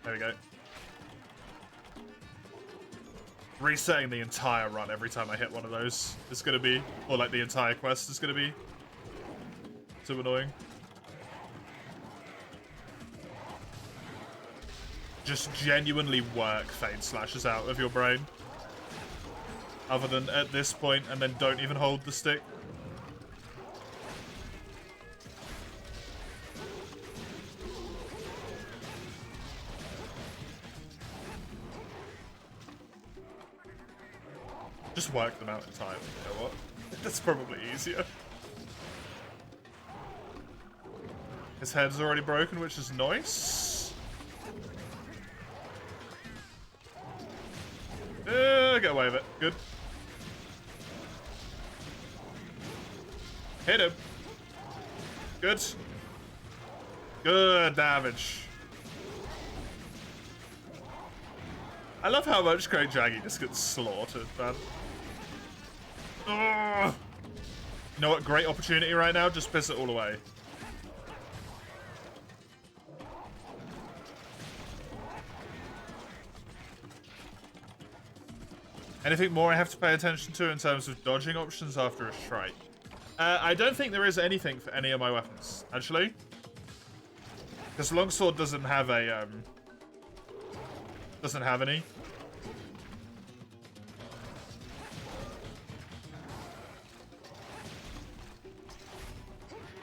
There we go. Resetting the entire run every time I hit one of those is going to be... or like the entire quest is going to be... too annoying. Just genuinely work Fade Slashes out of your brain. Other than at this point, and then don't even hold the stick. Just work them out in time. You know what? That's probably easier. His head's already broken, which is nice. Get away with it. Good. Hit him. Good. Good damage. I love how much Great Jaggy just gets slaughtered, man. Ugh. You know what? Great opportunity right now. Just piss it all away. Anything more I have to pay attention to in terms of dodging options after a strike? I don't think there is anything for any of my weapons, actually. Because Longsword doesn't have a, doesn't have any.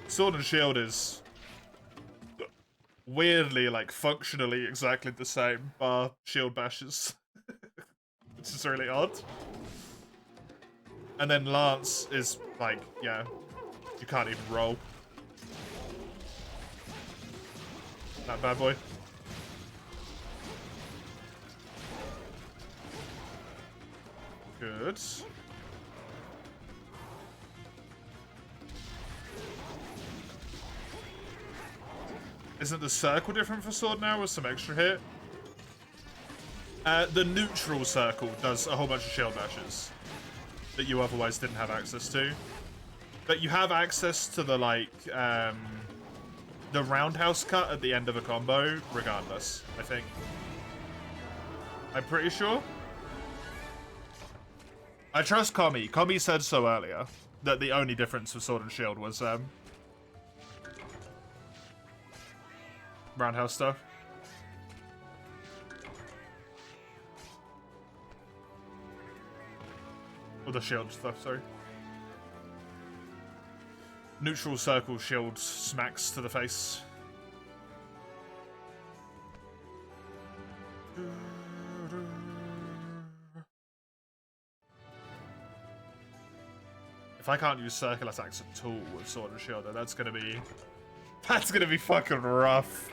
Sword and Shield is weirdly, like, functionally exactly the same, bar shield bashes. Which is really odd. And then Lance is, like, yeah, you can't even roll. That bad boy. Good. Isn't the circle different for sword now with some extra hit? The neutral circle does a whole bunch of shield bashes that you otherwise didn't have access to. But you have access to the, like, the roundhouse cut at the end of a combo, regardless, I think. I'm pretty sure. I trust Kami. Kami said so earlier that the only difference with Sword and Shield was roundhouse stuff. Or the shield stuff, sorry. Neutral circle shield smacks to the face. If I can't use circle attacks at all with Sword and Shield, then that's gonna be fucking rough.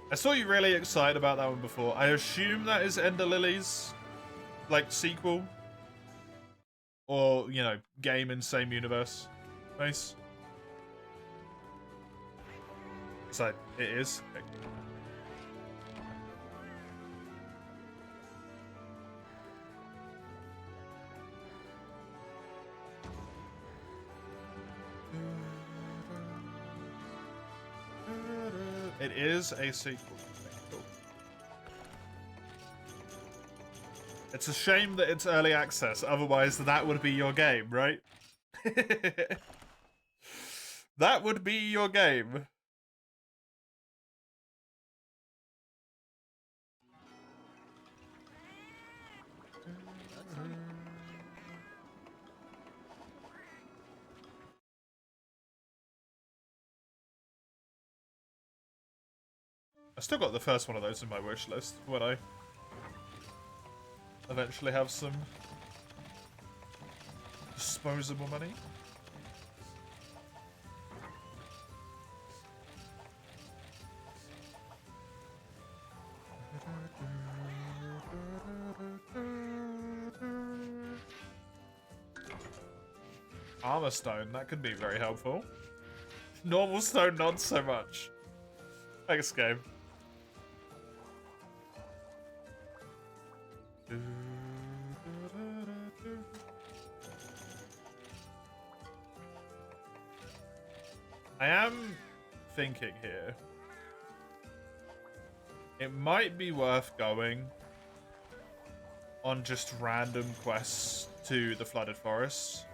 I saw you really excited about that one before. I assume that is Ender Lily's, like, sequel. Or, you know, game in same universe. Nice. So, it is. It is a sequel. Cool. It's a shame that it's early access, otherwise that would be your game, right? That would be your game. I still got the first one of those in my wish list when I eventually have some disposable money. Armor stone, that could be very helpful. Normal stone, not so much. Thanks, game. I am thinking here. It might be worth going on just random quests to the Flooded Forests.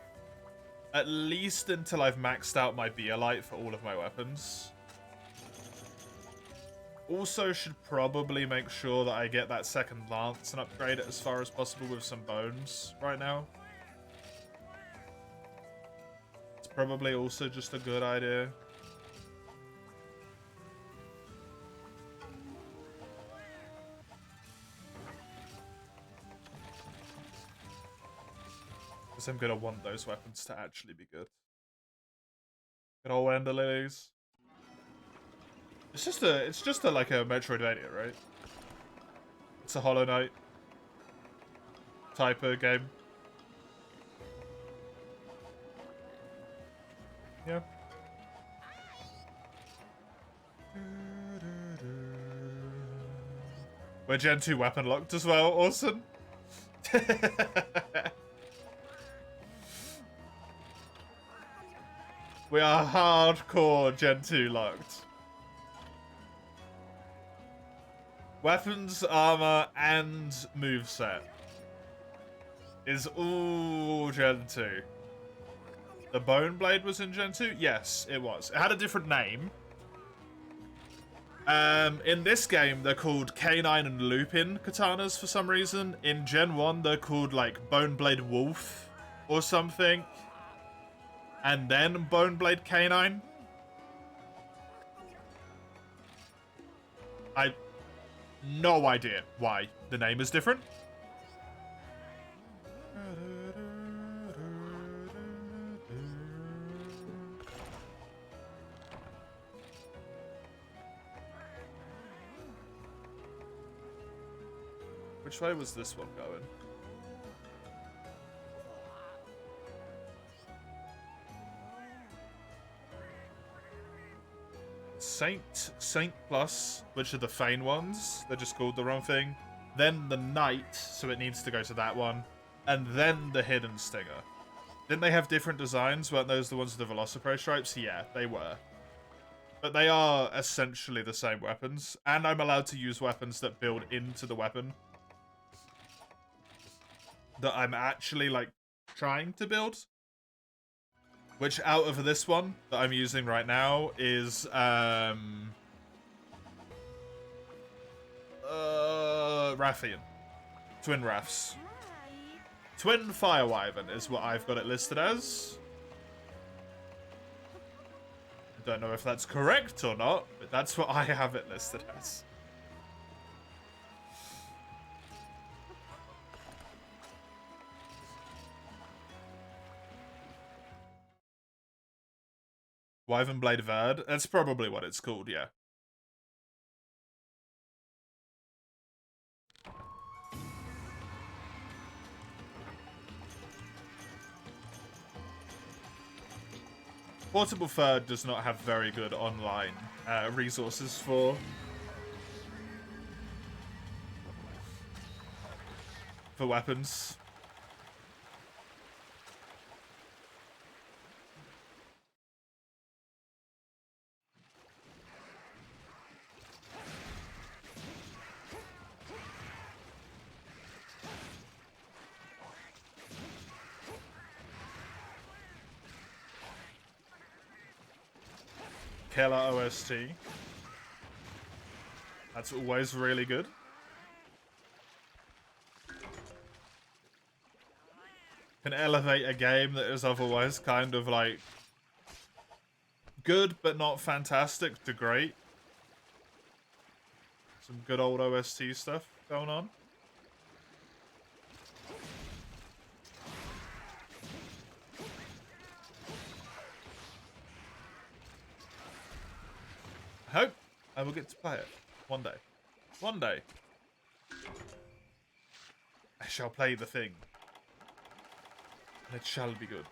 At least until I've maxed out my Beolite for all of my weapons. Also should probably make sure that I get that second lance and upgrade it as far as possible with some bones right now. It's probably also just a good idea. Because I'm gonna want those weapons to actually be good. Good old Ender Lilies. It's just a like a Metroidvania, right? It's a Hollow Knight type of game. Yeah. We're Gen 2 weapon locked as well, awesome. We are hardcore Gen 2 locked. Weapons, armor, and moveset is all Gen 2. The Bone Blade was in Gen 2? Yes, it was. It had a different name. In this game, they're called Canine and Lupin katanas for some reason. In Gen 1, they're called, like, Bone Blade Wolf or something. And then Bone Blade Canine. No idea why the name is different. Which way was this one going? Saint Plus, which are the Fane ones. They're just called the wrong thing. Then the Knight, so it needs to go to that one. And then the Hidden Stinger. Didn't they have different designs? Weren't those the ones with the Velociprey stripes? Yeah, they were. But they are essentially the same weapons. And I'm allowed to use weapons that build into the weapon that I'm actually, like, trying to build. Which, out of this one that I'm using right now, is, Rathian. Twin Raths. Twin Fire Wyvern is what I've got it listed as. I don't know if that's correct or not, but that's what I have it listed as. Wyvern Blade Verd? That's probably what it's called, yeah. Portable Third does not have very good online resources for weapons. Killer OST. That's always really good. Can elevate a game that is otherwise kind of like good but not fantastic to great. Some good old OST stuff going on. I hope I will get to play it one day. One day. I shall play the thing. And it shall be good.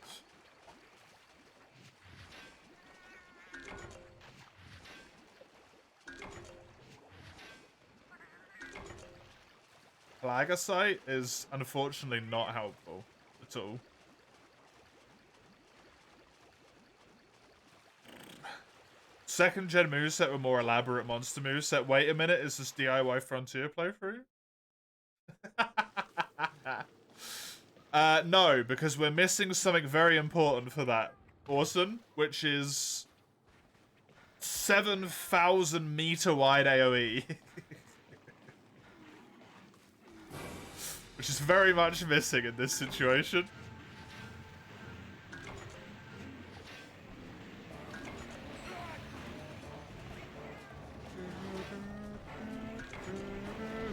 Plagasite is unfortunately not helpful at all. Second gen moveset with more elaborate monster moveset. Wait a minute, is this DIY Frontier playthrough? No, because we're missing something very important for that, Orson, which is 7,000 meter wide AoE. Which is very much missing in this situation.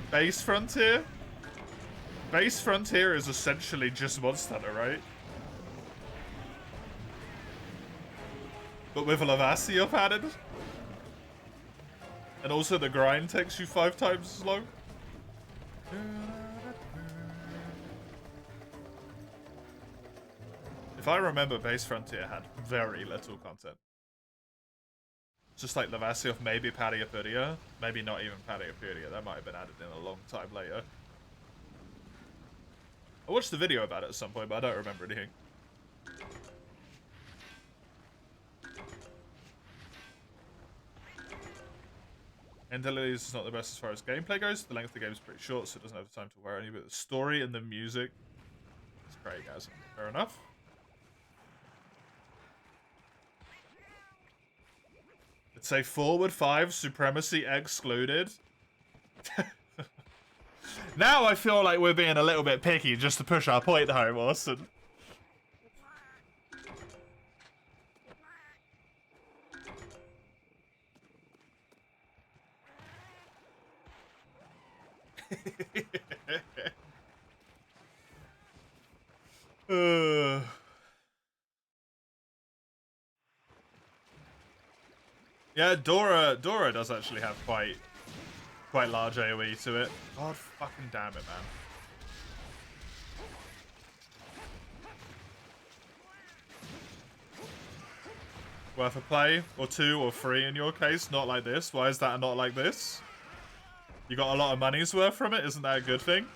Base Frontier? Base Frontier is essentially just Monster Hunter, right? But with a Lavassi up added. And also the grind takes you 5 times as long. If I remember, Base Frontier had very little content. Just like Lavassi of maybe Patiopedia. Maybe not even Patiopedia. That might have been added in a long time later. I watched the video about it at some point, but I don't remember anything. Endelise is not the best as far as gameplay goes. The length of the game is pretty short, so it doesn't have time to wear any, but the story and the music is great, guys. Fair enough. It's a forward 5, supremacy excluded. Now I feel like we're being a little bit picky just to push our point home, Austin. Yeah, Dora does actually have quite large AoE to it. God fucking damn it, man. Worth a play, or 2 or 3 in your case, not like this. Why is that not like this? You got a lot of money's worth from it, isn't that a good thing?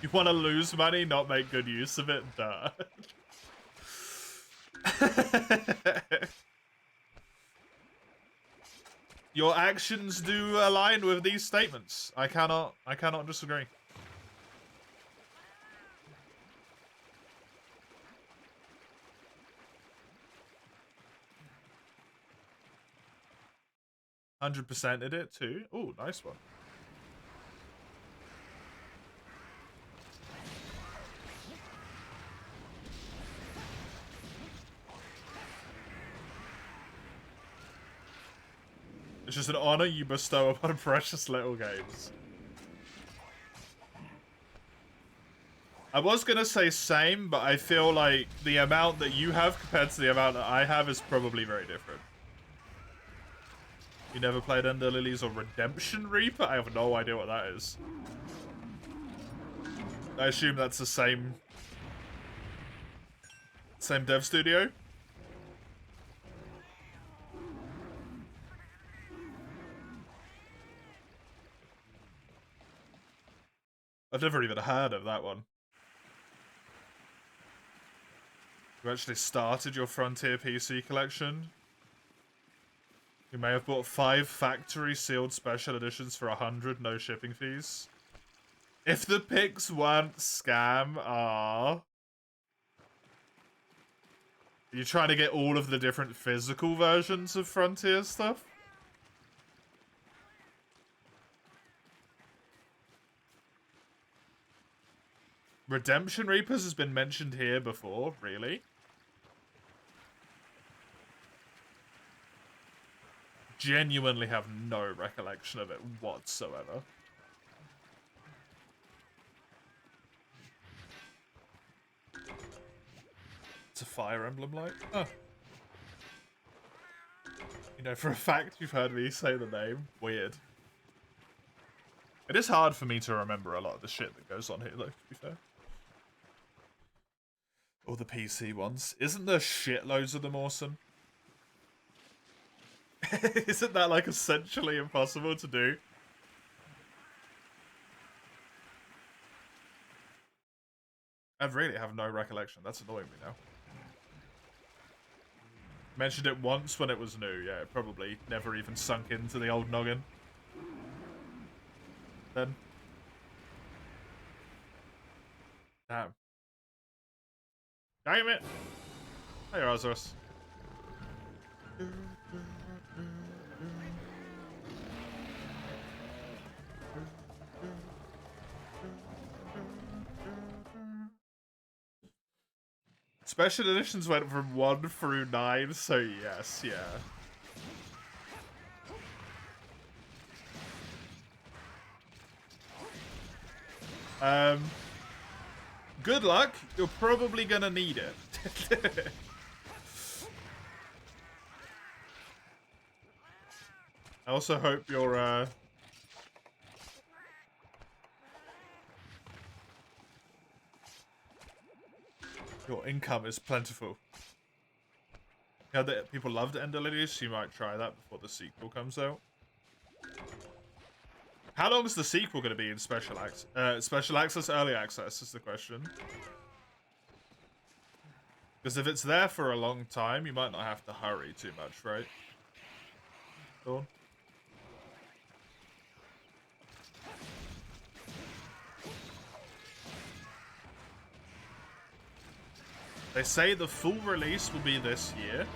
You want to lose money, not make good use of it? Duh. Your actions do align with these statements. I cannot disagree. %ed it too. Oh, nice one. It's just an honor you bestow upon precious little games. I was gonna say same, but I feel like the amount that you have compared to the amount that I have is probably very different. You never played Ender Lilies or Redemption Reaper? I have no idea what that is. I assume that's the same dev studio? I've never even heard of that one. You actually started your Frontier PC collection? You may have bought 5 factory sealed special editions for 100, no shipping fees. If the pics weren't scam, are you trying to get all of the different physical versions of Frontier stuff? Redemption Reapers has been mentioned here before, really? Genuinely have no recollection of it whatsoever. It's a Fire Emblem like? Huh. You know, for a fact you've heard me say the name. Weird. It is hard for me to remember a lot of the shit that goes on here, though, to be fair. All the PC ones. Isn't there shitloads of them awesome? Isn't that, like, essentially impossible to do? I really have no recollection. That's annoying me now. Mentioned it once when it was new. Yeah, it probably never even sunk into the old noggin. Then. Damn. Damn it! Hey, Ozos. Special editions went from 1 through 9, so yes, yeah. Good luck. You're probably gonna need it. I also hope your income is plentiful. You know that people loved Ender Lilies, so you might try that before the sequel comes out. How long is the sequel going to be in special access? Special access, early access is the question. Because if it's there for a long time, you might not have to hurry too much, right? Dawn? They say the full release will be this year.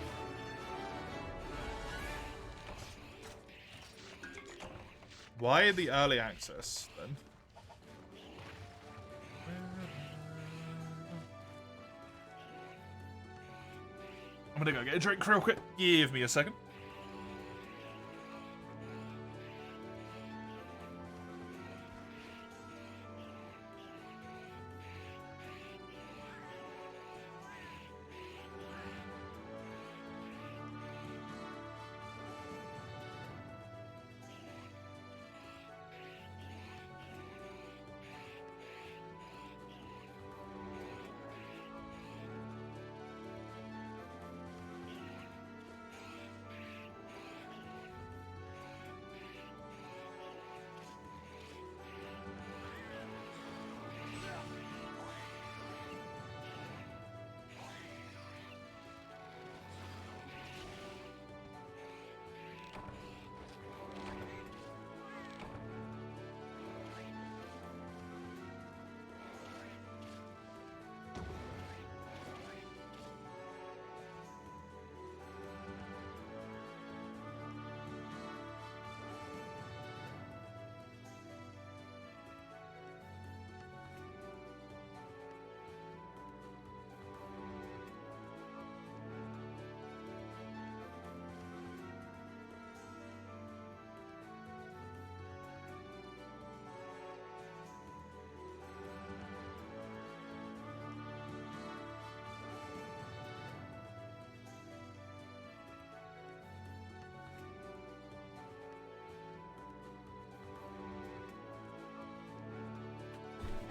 Why the early access, then? I'm gonna go get a drink real quick. Give me a second.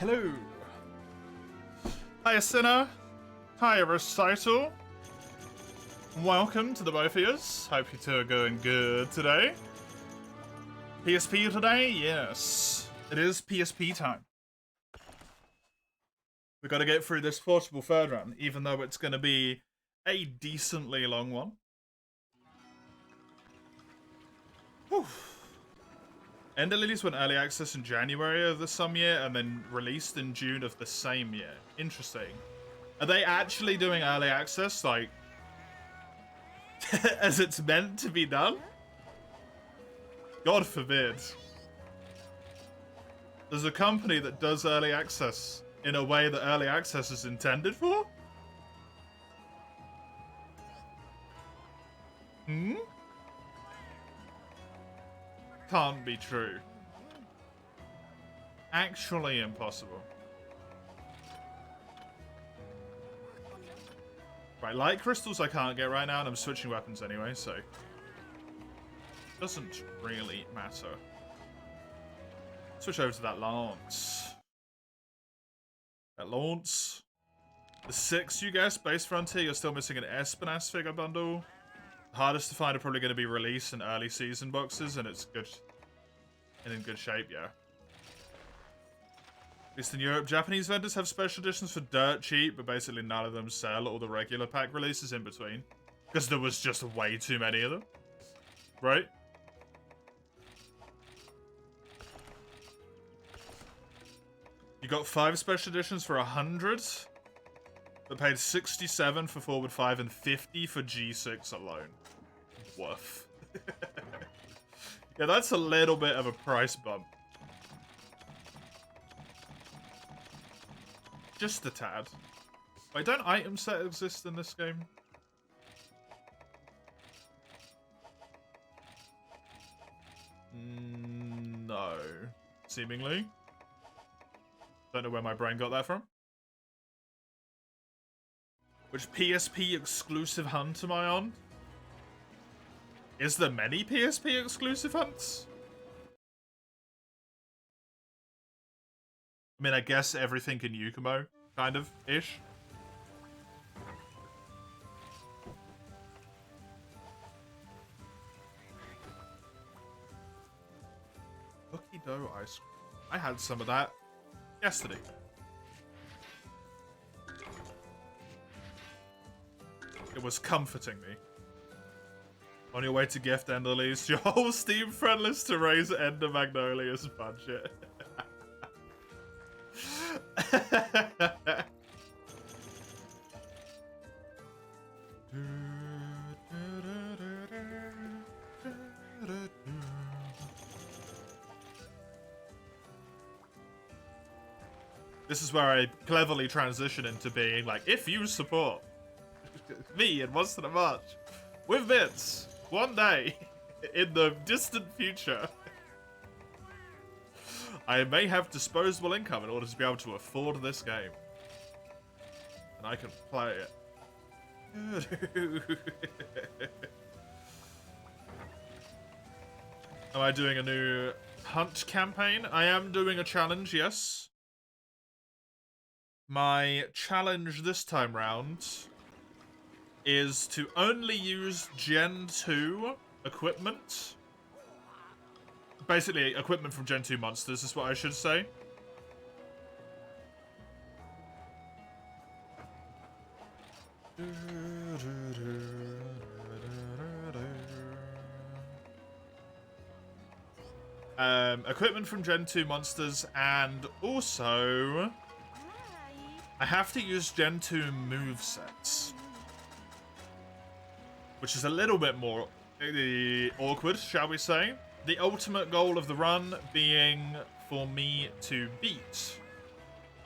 Hello. Hi, Sinner. Hi, Recital. Welcome to the both of yous. Hope you two are going good today. PSP today? Yes. It is PSP time. We got to get through this portable third run, even though it's going to be a decently long one. Whew. Ender Lilies went early access in January of the some year and then released in June of the same year. Interesting. Are they actually doing early access, like, as it's meant to be done? God forbid. There's a company that does early access in a way that early access is intended for? Hmm? Can't be true. Actually impossible. Right, light crystals I can't get right now, and I'm switching weapons anyway, so doesn't really matter. Switch over to that lance. That lance. The 6, you guess, base frontier, you're still missing an Espinas figure bundle. The hardest to find are probably going to be release and early season boxes, and it's good and in good shape, yeah. At least in Europe, Japanese vendors have special editions for dirt cheap, but basically none of them sell all the regular pack releases in between. Because there was just way too many of them. Right? You got 5 special editions for 100. But paid 67 for Forward 5 and 50 for G6 alone. Woof. Yeah, that's a little bit of a price bump. Just a tad. Wait, don't item set exist in this game? No. Seemingly. Don't know where my brain got that from. Which PSP exclusive hunt am I on? Is there many PSP exclusive hunts? I mean, I guess everything in Yukumo, kind of, ish. Cookie dough ice cream. I had some of that yesterday. It was comforting me. On your way to gift Ender Leaves, your whole Steam friend list to raise Ender Magnolia's budget. This is where I cleverly transition into being like, if you support me in Monster of March with bits one day in the distant future, I may have disposable income in order to be able to afford this game. And I can play it. Am I doing a new hunt campaign? I am doing a challenge, yes. My challenge this time round is to only use Gen 2 equipment. Basically, equipment from Gen 2 monsters is what I should say. Equipment from Gen 2 monsters, and also I have to use Gen 2 movesets, which is a little bit more awkward, shall we say. The ultimate goal of the run being for me to beat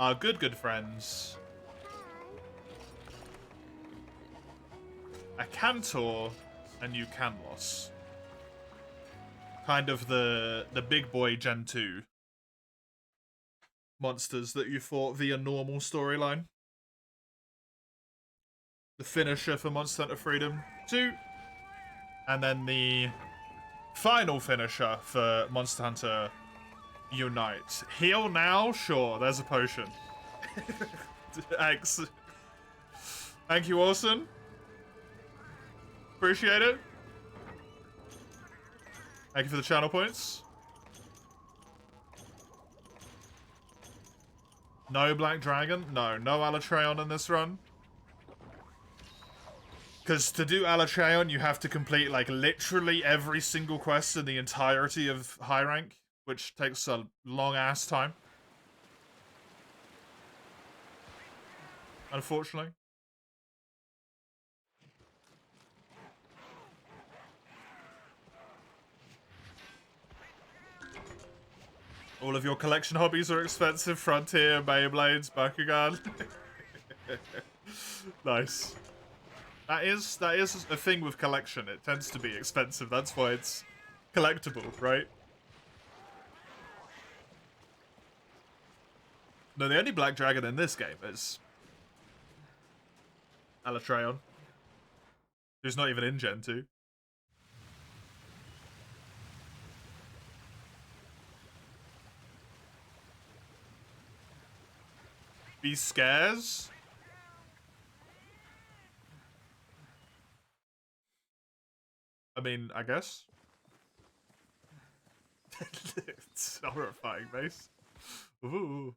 our good friends a Cantor and Eucanlos. Kind of the big boy Gen 2 monsters that you fought via normal storyline. The finisher for Monster Hunter Freedom 2. And then the final finisher for Monster Hunter Unite. Heal now? Sure, there's a potion. Thanks. Thank you, Orson. Appreciate it. Thank you for the channel points. No Black Dragon? No. No Alatreon in this run. Because to do Alatreon, you have to complete, like, literally every single quest in the entirety of high rank, which takes a long-ass time. Unfortunately. All of your collection hobbies are expensive. Frontier, Beyblades, Bakugan. Nice. That is a thing with collection. It tends to be expensive. That's why it's collectible, right? No, the only Black Dragon in this game is Alatreon, who's not even in Gen 2. Be scares? I mean, I guess. It's horrifying, Mace. Ooh.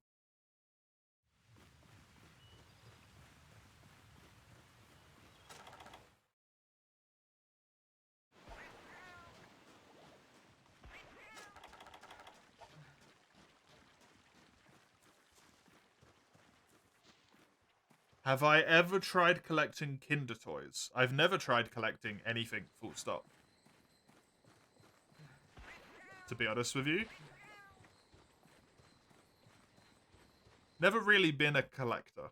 Have I ever tried collecting Kinder Toys? I've never tried collecting anything, full stop. To be honest with you. Never really been a collector.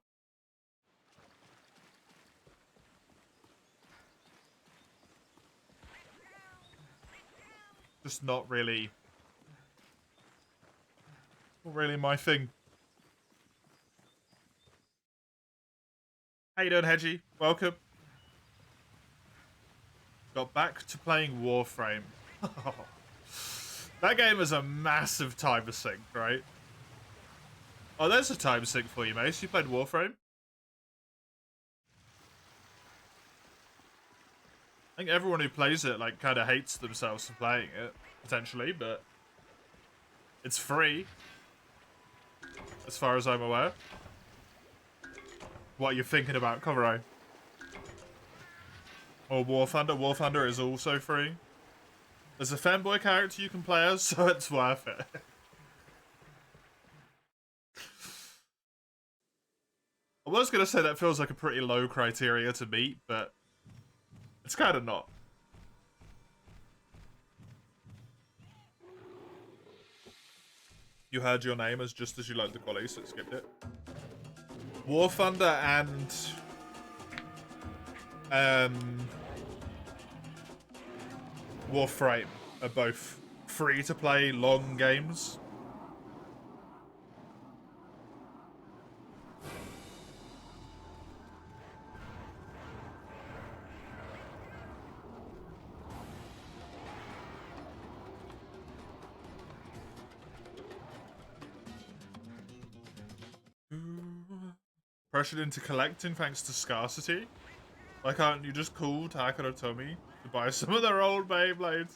Just not really my thing. How you doing, Hedgie? Welcome. Got back to playing Warframe. That game is a massive time sink, right? Oh, there's a time sink for you, Mace. You played Warframe? I think everyone who plays it, like, kind of hates themselves for playing it, potentially, but it's free, as far as I'm aware. What are you thinking about, Covereye? Or War Thunder? War Thunder is also free. There's a fanboy character you can play as, so it's worth it. I was going to say that feels like a pretty low criteria to meet, but it's kind of not. You heard your name as just as you load the quality, so it skipped it. War Thunder and Warframe are both free to play long games. Pressured into collecting thanks to scarcity? Why can't you just call Taka or Tommy to buy some of their old Beyblades?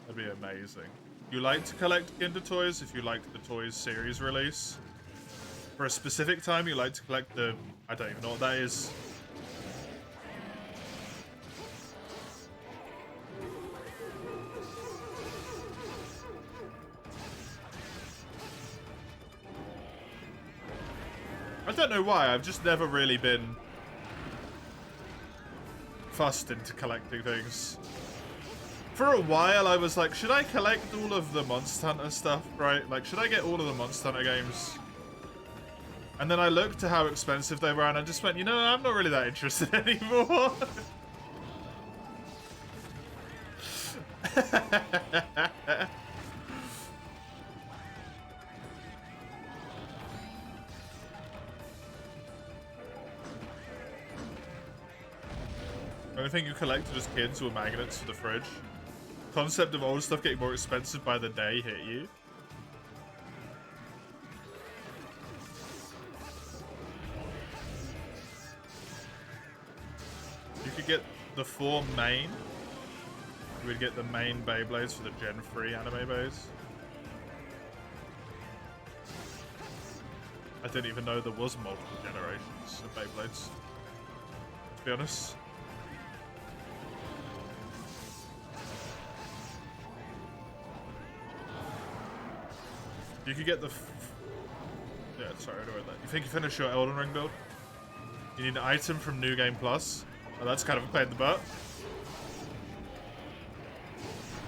That'd be amazing. You like to collect Kinder Toys if you like the Toys series release. For a specific time, you like to collect the... I don't even know what that is. I don't know why, I've just never really been fussed into collecting things. For a while, I was like, should I collect all of the Monster Hunter stuff, right? Like, should I get all of the Monster Hunter games? And then I looked to how expensive they were, and I just went, you know, I'm not really that interested anymore. The only thing you collected as kids were magnets for the fridge. Concept of old stuff getting more expensive by the day hit you? You could get the 4 main. You would get the main Beyblades for the Gen 3 anime base. I didn't even know there was multiple generations of Beyblades, to be honest. You could get the... yeah, sorry, I don't know that. You think you finished your Elden Ring build? You need an item from New Game Plus? Oh, that's kind of a pain in the butt.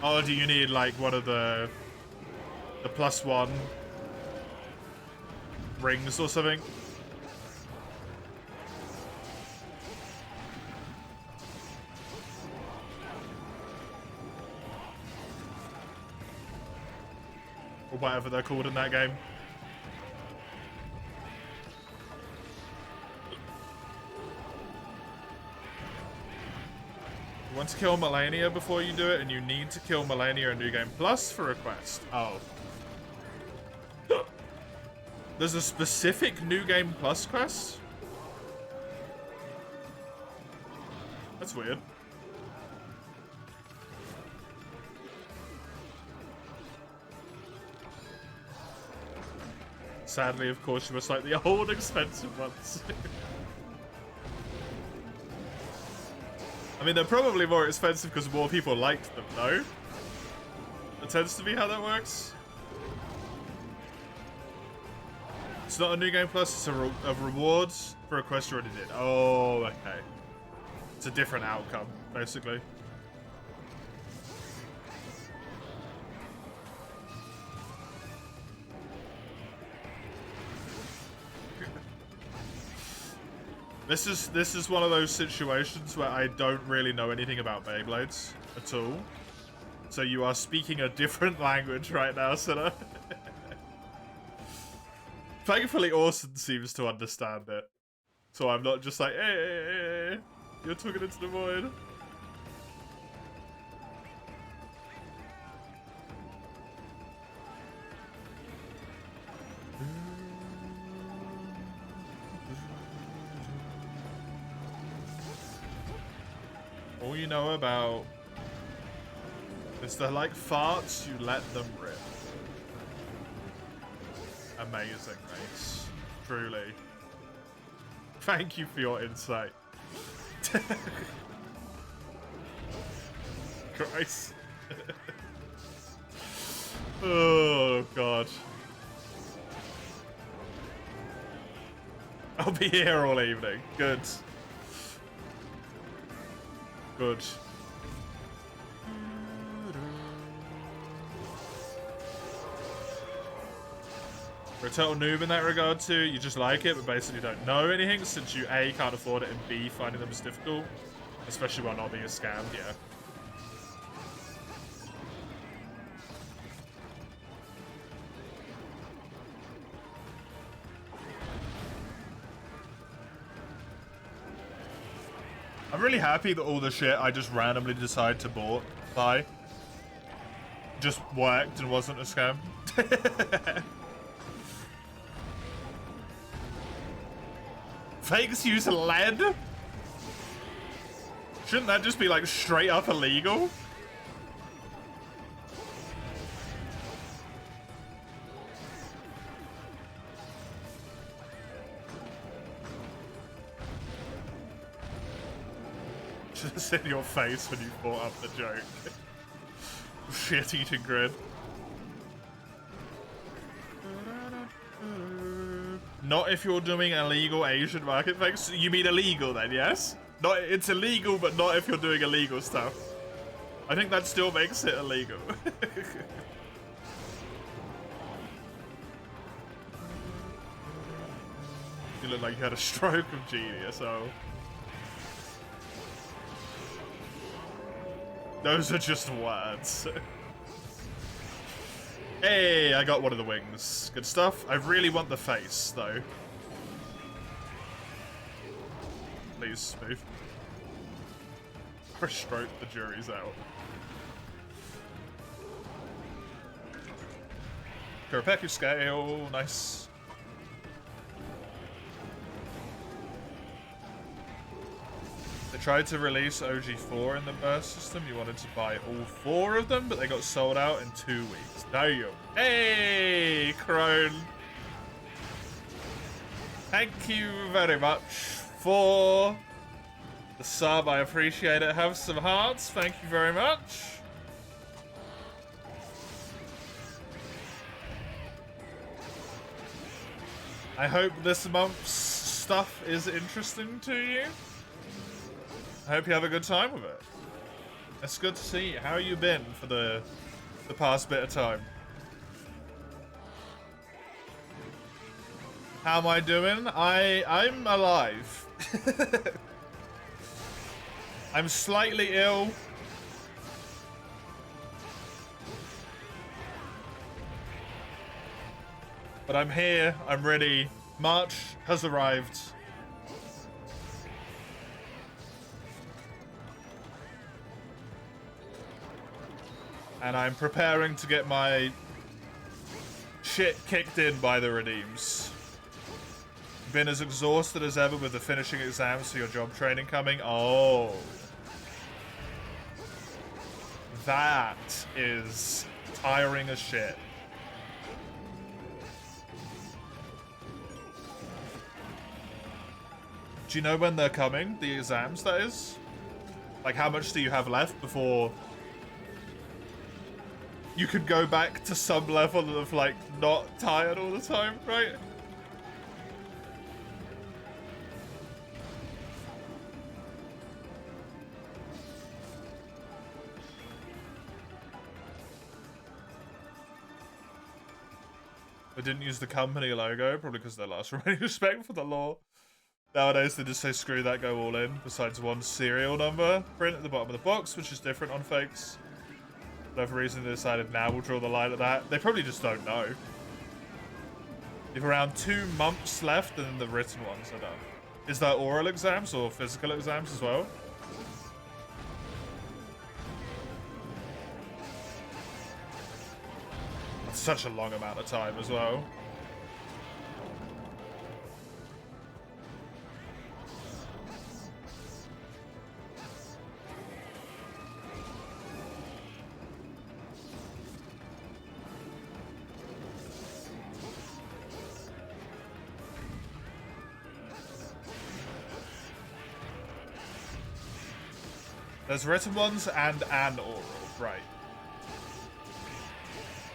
Oh, do you need, like, one of the +1 rings or something? Or whatever they're called in that game. You want to kill Melania before you do it, and you need to kill Melania in New Game Plus for a quest. Oh. There's a specific New Game Plus quest? That's weird. Sadly, of course, you must like the old expensive ones. I mean, they're probably more expensive because more people liked them, no? That tends to be how that works. It's not a New Game Plus, it's a rewards for a quest you already did. Oh, okay. It's a different outcome, basically. This is one of those situations where I don't really know anything about Beyblades at all. So you are speaking a different language right now, Sinner. Thankfully, Orson seems to understand it. So I'm not just like, hey, you're talking into the void. All you know about is the like farts, you let them rip. Amazing, Mace. Truly. Thank you for your insight. Christ. Oh, God. I'll be here all evening. Good. Good. You're a total noob in that regard too. You just like it, but basically don't know anything since you A, can't afford it, and B, finding them is difficult. Especially while not being scammed, yeah. I'm really happy that all the shit I just randomly decide to buy just worked and wasn't a scam. Fakes use lead? Shouldn't that just be like straight up illegal? Just in your face when you brought up the joke. Shit-eating grin. Not if you're doing illegal Asian market fakes. You mean illegal then, yes? Not, it's illegal, but not if you're doing illegal stuff. I think that still makes it illegal. You look like you had a stroke of genius, oh. Those are just words. Hey, I got one of the wings. Good stuff. I really want the face, though. Please, smooth. For a stroke, the jury's out. Kuropeku scale, nice. They tried to release OG4 in the burst system. You wanted to buy all 4 of them, but they got sold out in 2 weeks. Damn. Hey, Crone. Thank you very much for the sub. I appreciate it. Have some hearts. Thank you very much. I hope this month's stuff is interesting to you. I hope you have a good time with it. It's good to see you. How you been for the past bit of time? How am I doing? I'm alive. I'm slightly ill. But I'm here. I'm ready. March has arrived. And I'm preparing to get my shit kicked in by the redeems. Been as exhausted as ever with the finishing exams for your job training coming. Oh. That is tiring as shit. Do you know when they're coming? The exams, that is? Like, how much do you have left before you could go back to some level of, like, not tired all the time, right? They didn't use the company logo, probably because they lost remaining respect for the law. Nowadays, they just say, screw that, go all in. Besides one serial number print at the bottom of the box, which is different on fakes. For whatever reason, they decided now we'll draw the line at that. They probably just don't know. You have around 2 months left, and then the written ones are done. Is that oral exams or physical exams as well? That's such a long amount of time as well. There's written ones and an oral, right.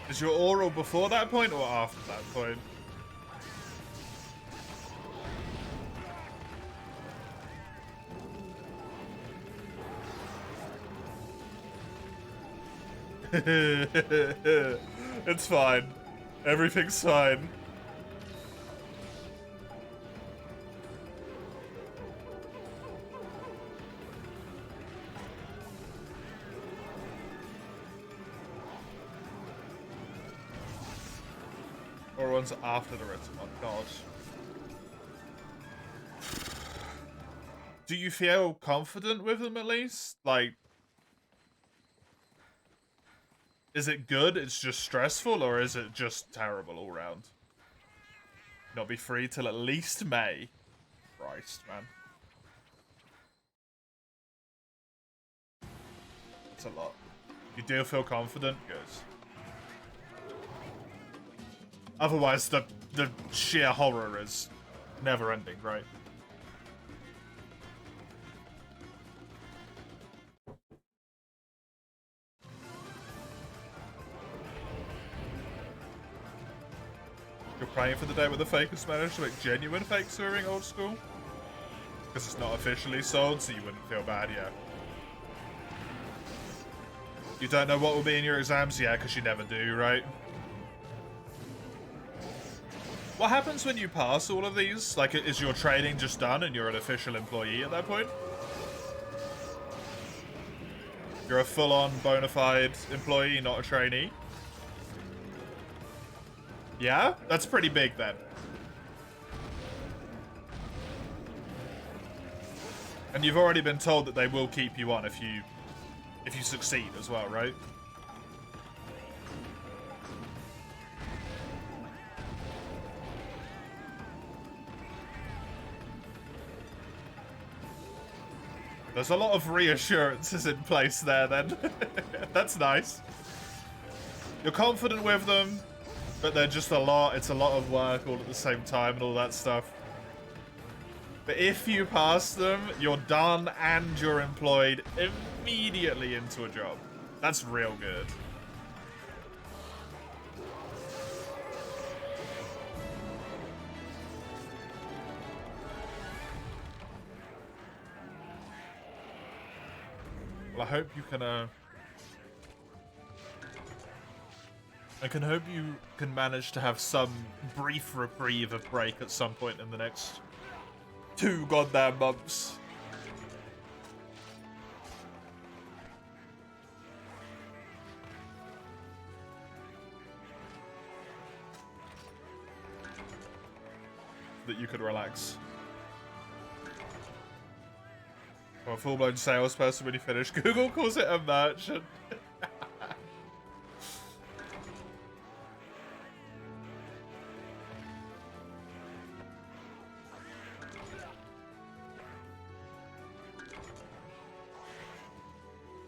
Is your oral before that point or after that point? It's fine. Everything's fine. Or one's after the written one. God. Do you feel confident with them at least? Like, is it good? It's just stressful, or is it just terrible all round? Not be free till at least May. Christ, man. That's a lot. You do feel confident? Good. Otherwise, the sheer horror is never ending, right? You're praying for the day where the fakers manage to make genuine fakes during old school? Because it's not officially sold, so you wouldn't feel bad yet. You don't know what will be in your exams yet, because you never do, right? What happens when you pass all of these? Like, is your training just done and you're an official employee at that point? You're a full-on bona fide employee, not a trainee? Yeah? That's pretty big then. And you've already been told that they will keep you on if you succeed as well, right? There's a lot of reassurances in place there, then. That's nice. You're confident with them, but they're just a lot. It's a lot of work all at the same time and all that stuff. But if you pass them, you're done and you're employed immediately into a job. That's real good. Well, I hope you can, I can hope you can manage to have some brief reprieve of break at some point in the next 2 goddamn months. That you could relax. I'm a full-blown salesperson when you finish. Google calls it a merchant.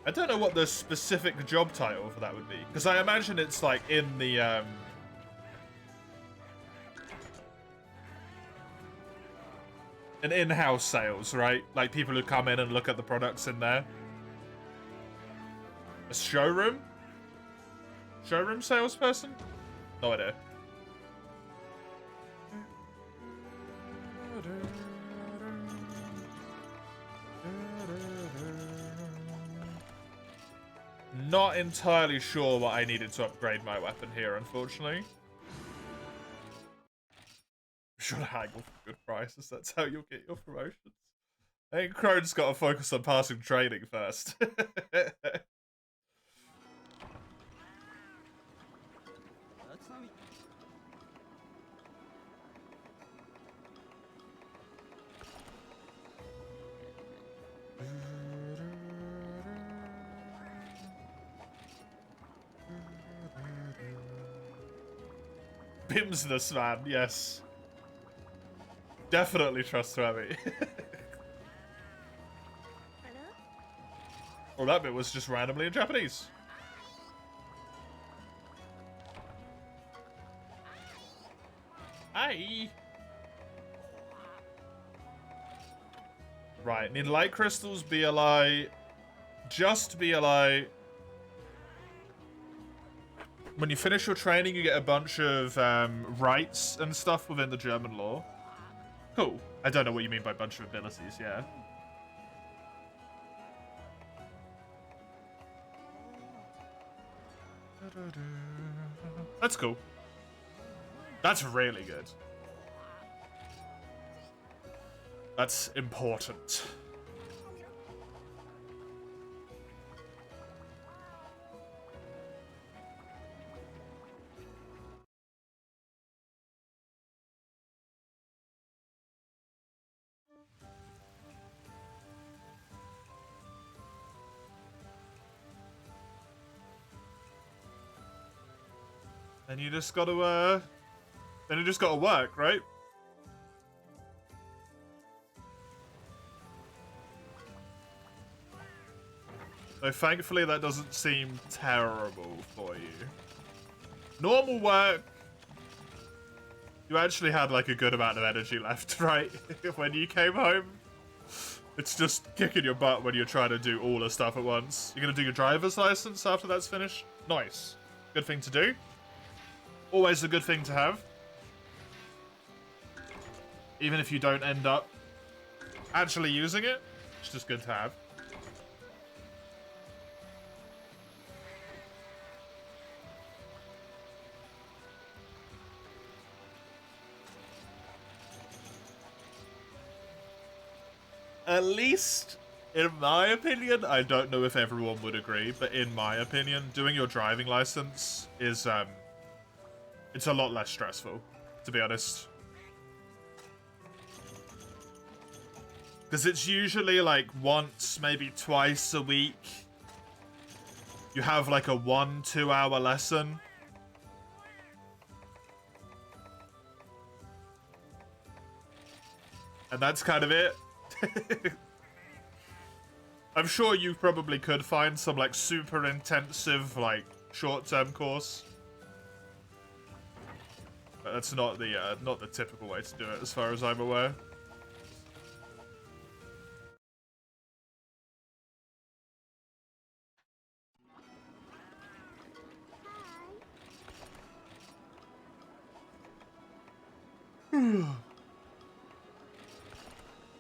I don't know what the specific job title for that would be, because I imagine it's like in the an in-house sales, right? Like people who come in and look at the products in there. A showroom? Showroom salesperson? No idea. Not entirely sure what I needed to upgrade my weapon here, unfortunately. Sure to haggle for good prices, that's how you'll get your promotions. I think Crone's got to focus on passing training first. Bimsness, man, yes. Definitely trustworthy. Well, that bit was just randomly in Japanese. Hi. Right, need light crystals, BLI. Just BLI. When you finish your training, you get a bunch of rights and stuff within the German law. Cool. I don't know what you mean by bunch of abilities, yeah. That's cool. That's really good. That's important. Then you just gotta, work, right? So thankfully that doesn't seem terrible for you. Normal work, you actually had like a good amount of energy left, right? When you came home. It's just kicking your butt when you're trying to do all the stuff at once. You're gonna do your driver's license after that's finished? Nice. Good thing to do. Always a good thing to have. Even if you don't end up actually using it, it's just good to have. At least, in my opinion, I don't know if everyone would agree, but in my opinion, doing your driving license is, it's a lot less stressful, to be honest. Because it's usually like once, maybe twice a week. You have like a 1-2 hour lesson. And that's kind of it. I'm sure you probably could find some, like, super intensive, like, short-term course. But that's not the typical way to do it, as far as I'm aware.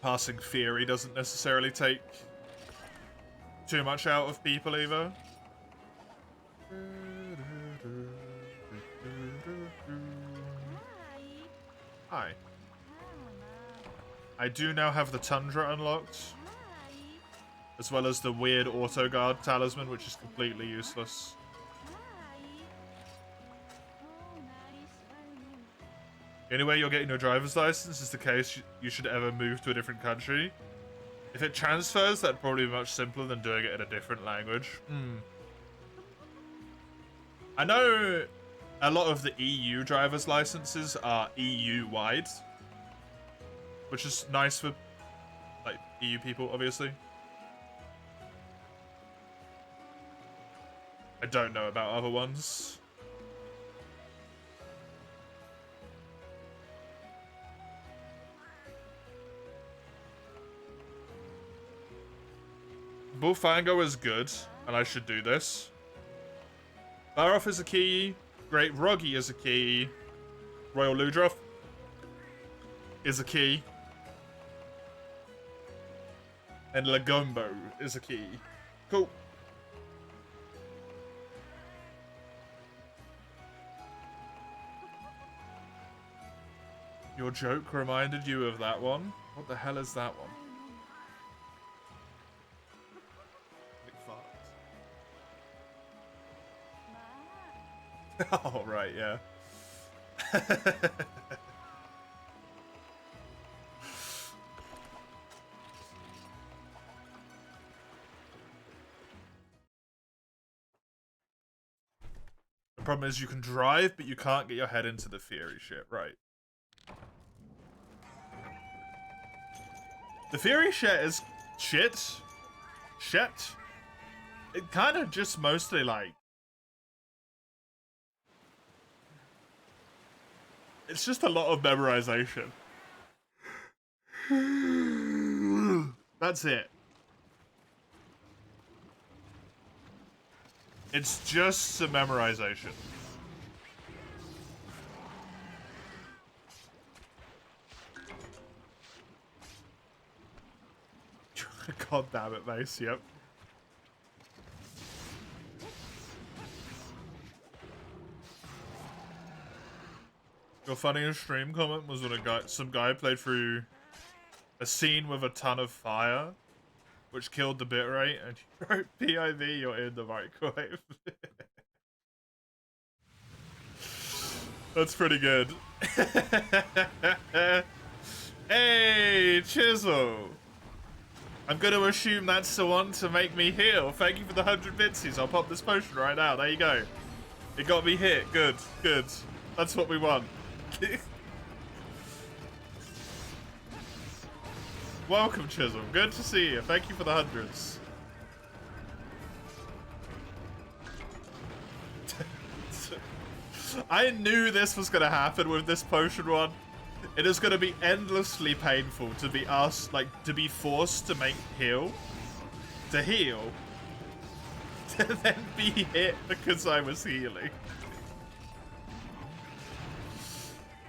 Passing theory doesn't necessarily take too much out of people either. Hi. I do now have the Tundra unlocked, as well as the weird auto guard talisman, which is completely useless. The only way you're getting your driver's license is the case you should ever move to a different country. If it transfers, that'd probably be much simpler than doing it in a different language. I know a lot of the EU driver's licenses are EU-wide, which is nice for, like, EU people, obviously. I don't know about other ones. Bullfango is good, and I should do this. Baroff is a key. Great Roggy is a key. Royal Ludroth is a key. And Lagombo is a key. Cool. Your joke reminded you of that one? What the hell is that one? Oh, right, yeah. The problem is you can drive, but you can't get your head into the theory shit, right? The theory shit is shit. Shit. It kind of just mostly, like, it's just a lot of memorization. That's it. It's just some memorization. God damn it, Mace, yep. Your funniest stream comment was when some guy played through a scene with a ton of fire, which killed the bitrate, and you wrote PIV, you're in the microwave. That's pretty good. Hey, Chisel! I'm gonna assume that's the one to make me heal. Thank you for the 100 bitsies. I'll pop this potion right now. There you go. It got me hit. Good, good. That's what we want. Welcome, Chisel. Good to see you. Thank you for the hundreds. I knew this was going to happen with this potion one. It is going to be endlessly painful to be asked, like, to be forced to heal, to then be hit because I was healing.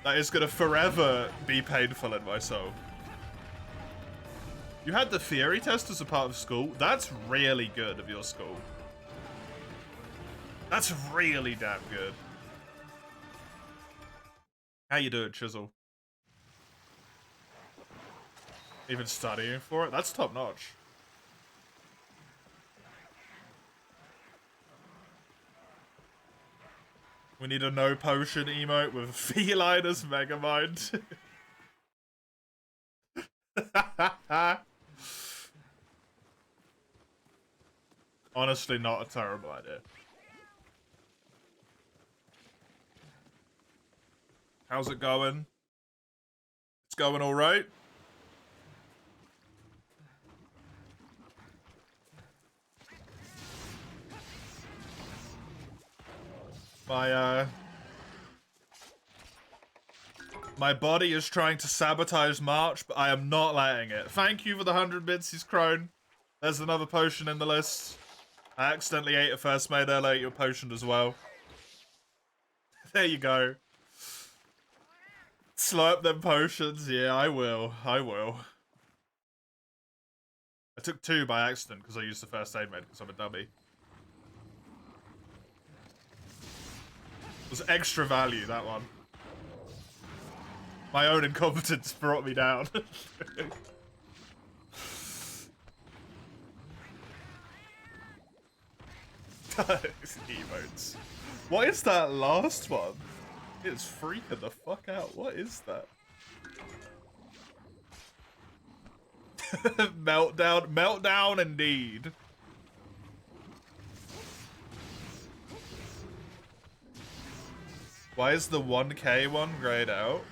That is going to forever be painful in my soul. You had the theory test as a part of school? That's really good of your school. That's really damn good. How you doing, Chisel? Even studying for it? That's top notch. We need a no potion emote with feline as Megamind. Honestly, not a terrible idea. How's it going? It's going all right. My body is trying to sabotage March, but I am not letting it. Thank you for the 100 bits, he's Crone. There's another potion in the list. I accidentally ate a first mate earlier, your potion as well. There you go. Slurp them potions. Yeah, I will. I will. I took 2 by accident because I used the first aid med because I'm a dummy. It was extra value, that one. My own incompetence brought me down. Emotes. What is that last one? It's freaking the fuck out. What is that? Meltdown. Meltdown indeed. Why is the 1K one grayed out?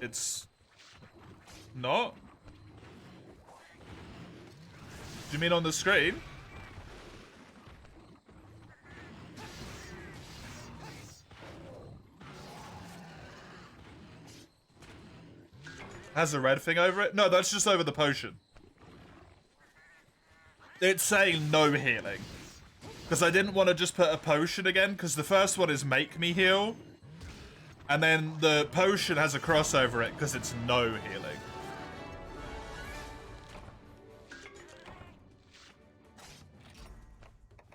It's not? Do you mean on the screen? Has a red thing over it? No, that's just over the potion. It's saying no healing. Because I didn't want to just put a potion again, because the first one is make me heal. And then the potion has a cross over it, because it's no healing.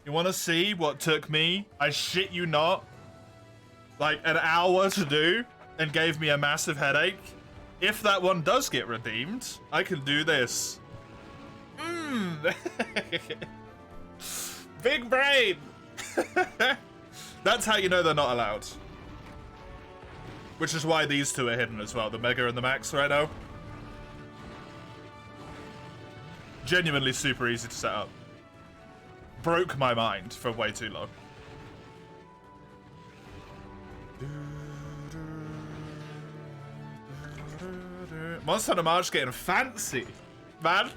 You want to see what took me, I shit you not, like an hour to do, and gave me a massive headache? If that one does get redeemed, I can do this. Big brain! That's how you know they're not allowed. Which is why these two are hidden as well, the Mega and the Max right now. Genuinely super easy to set up. Broke my mind for way too long. Monster Hunter March getting fancy, man.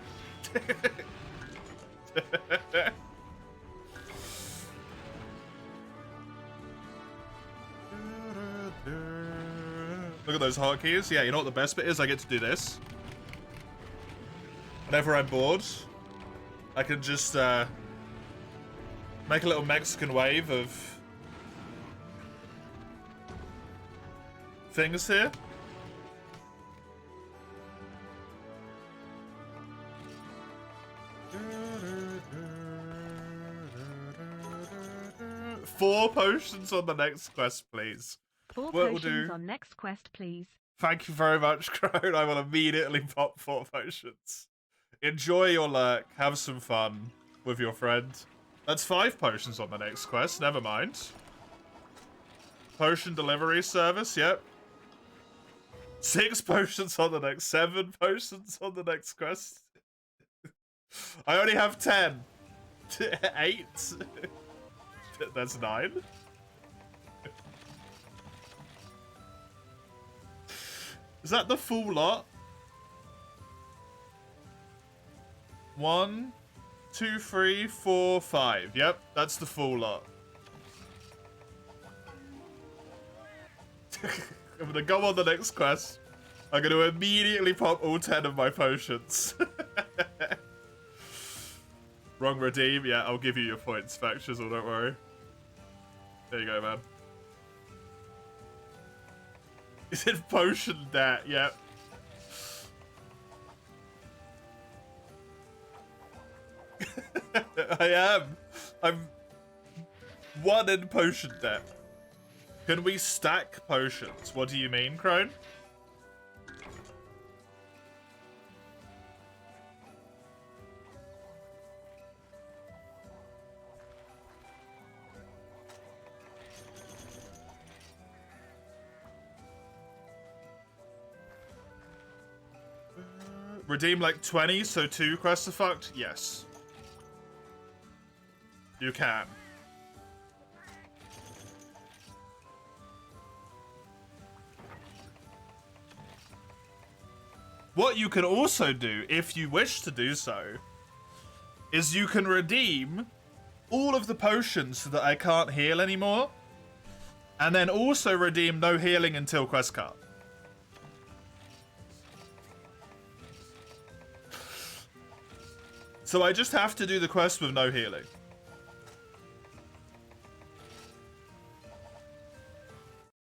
Look at those hotkeys. Yeah, you know what the best bit is? I get to do this. Whenever I'm bored, I can just make a little Mexican wave of things here. Four potions on the next quest, please. 4 potions on next quest, please. Thank you very much, Crone. I will immediately pop 4 potions. Enjoy your lurk. Have some fun with your friend. That's 5 potions on the next quest. Never mind. Potion delivery service. Yep. 6 potions on the next. 7 potions on the next quest. I only have 10. 8. That's 9. Is that the full lot? 1, 2, 3, 4, 5. Yep, that's the full lot. I'm gonna go on the next quest. I'm gonna immediately pop all 10 of my potions. Wrong redeem. Yeah, I'll give you your points, Factual, don't worry. There you go, man. Is it potion that? Yep. I am. I'm 1 in potion debt. Can we stack potions? What do you mean, Crone? Redeem like 20, so 2 quests are fucked? Yes. You can. What you can also do, if you wish to do so, is you can redeem all of the potions so that I can't heal anymore. And then also redeem no healing until quest cut. So I just have to do the quest with no healing.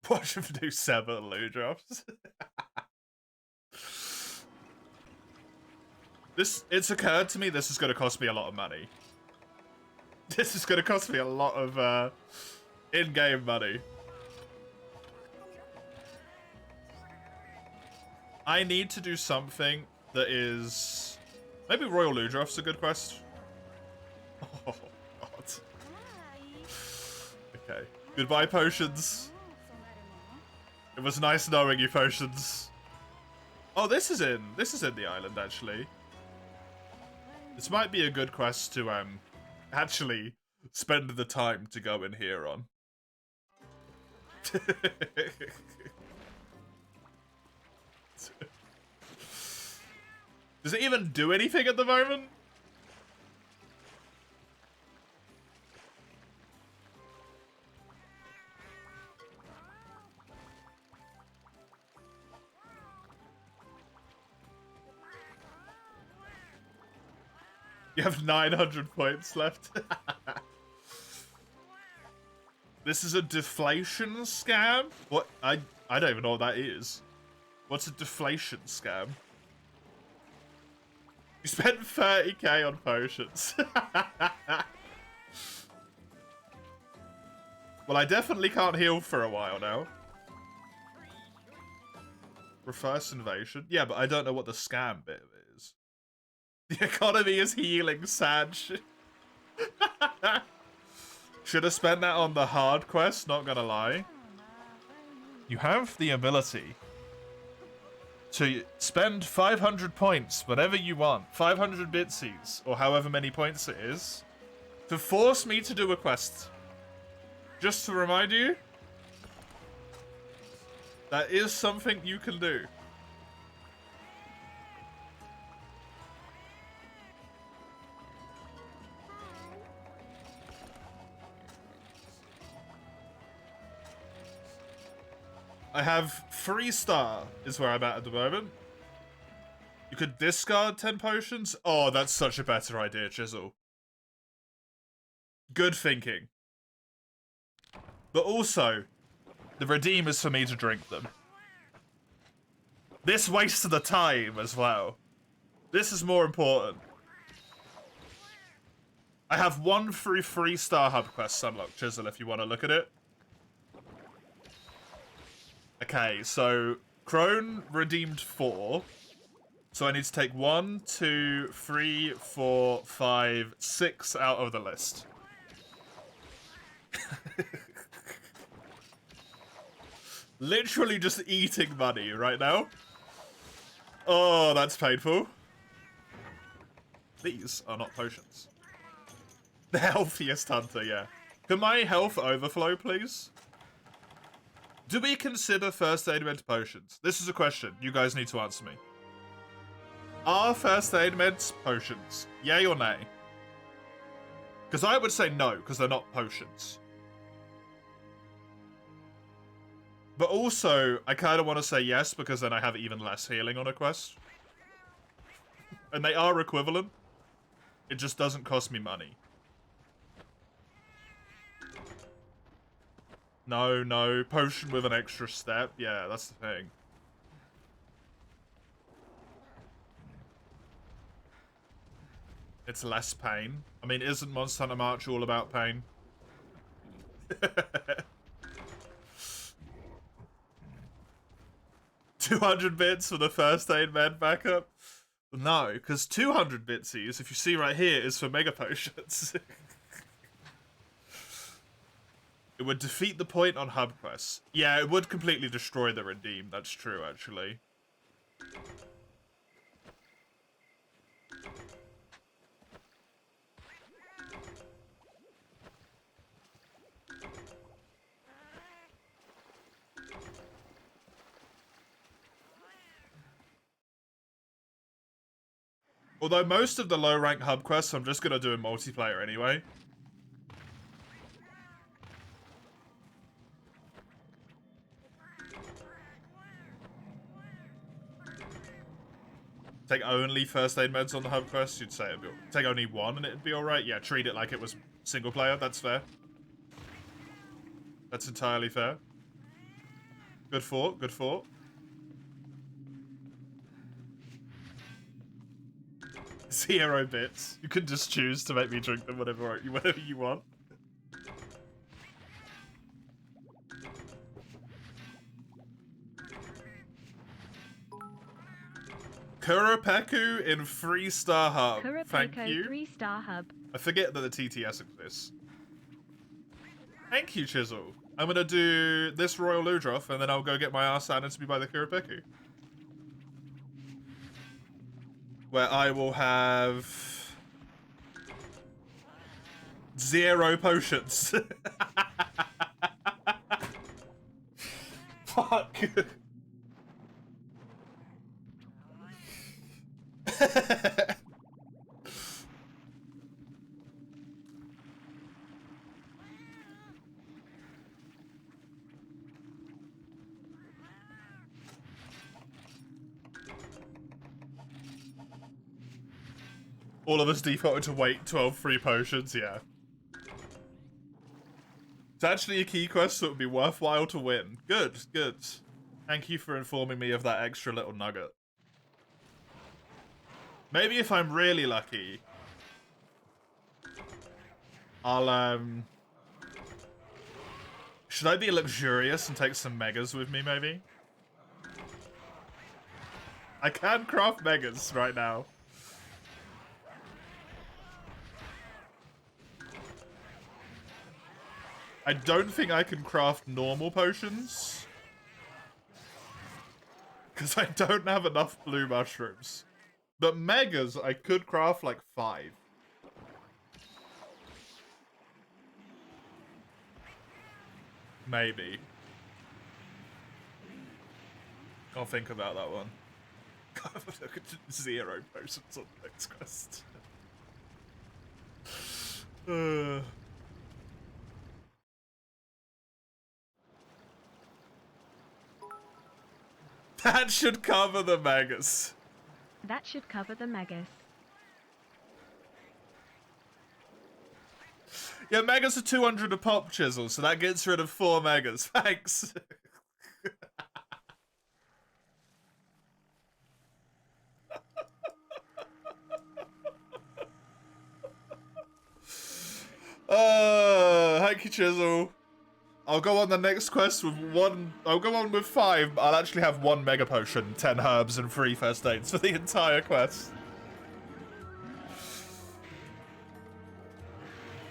Watch him do 7 loot drops. It's occurred to me this is going to cost me a lot of money. This is going to cost me a lot of in-game money. I need to do something that is... Maybe Royal Ludroth's a good quest. Oh, God. Okay. Goodbye, potions. It was nice knowing you, potions. Oh, this is in the island, actually. This might be a good quest to, actually spend the time to go in here on. Does it even do anything at the moment? You have 900 points left. This is a deflation scam? What? I don't even know what that is. What's a deflation scam? You spent 30k on potions. Well, I definitely can't heal for a while now. Reverse invasion? Yeah, but I don't know what the scam bit is. The economy is healing, sad shit. Should have spent that on the hard quest, not gonna lie. You have the ability to spend 500 points, whatever you want, 500 bitsies, or however many points it is, to force me to do a quest. Just to remind you, that is something you can do. I have 3-star is where I'm at the moment. You could discard 10 potions. Oh, that's such a better idea, Chisel. Good thinking. But also, the redeem is for me to drink them. This wastes the time as well. This is more important. I have 1 through 3-star hub quests unlocked, Chisel, if you want to look at it. Okay, so Crone redeemed 4. So I need to take 1, 2, 3, 4, 5, 6 out of the list. Literally just eating money right now. Oh, that's painful. These are not potions. The healthiest hunter, yeah. Can my health overflow, please? Do we consider first aid meds potions? This is a question. You guys need to answer me. Are first aid meds potions? Yay or nay? Because I would say no, because they're not potions. But also, I kind of want to say yes, because then I have even less healing on a quest. And they are equivalent. It just doesn't cost me money. No, no. Potion with an extra step. Yeah, that's the thing. It's less pain. I mean, isn't Monster Hunter March all about pain? 200 bits for the first aid med backup? No, because 200 bitsies, if you see right here, is for mega potions. It would defeat the point on hub quests. Yeah, it would completely destroy the redeem. That's true, actually. Although most of the low rank hub quests I'm just going to do in multiplayer anyway. Take only first aid meds on the hub quest, you'd say it'd be... Take only one and it'd be alright? Yeah, treat it like it was single player, that's fair. That's entirely fair. Good thought, good thought. Zero bits. You can just choose to make me drink them whatever you want. Kuropeku in 3-star hub. Thank you. 3-star hub. I forget that the TTS exists. Thank you, Chisel. I'm gonna do this Royal Ludroth, and then I'll go get my ass handed to me by the Kuropeku. Where I will have... 0 potions. Fuck. All of us defaulted to wait 12 free potions, yeah. It's actually a key quest that would be worthwhile to win. Good, good. Thank you for informing me of that extra little nugget. Maybe if I'm really lucky, I'll, should I be luxurious and take some megas with me, maybe? I can craft megas right now. I don't think I can craft normal potions. Because I don't have enough blue mushrooms. But megas, I could craft like 5. Maybe. I'll think about that one. 0 potions on the next quest. That should cover the megas. That should cover the megas. Yeah, megas are 200 a pop, Chisel, so that gets rid of 4 megas. Thanks. Thank you, Chisel. I'll go on the next quest with 1. I'll go on with 5, but I'll actually have 1 mega potion, 10 herbs, and 3 first aids for the entire quest.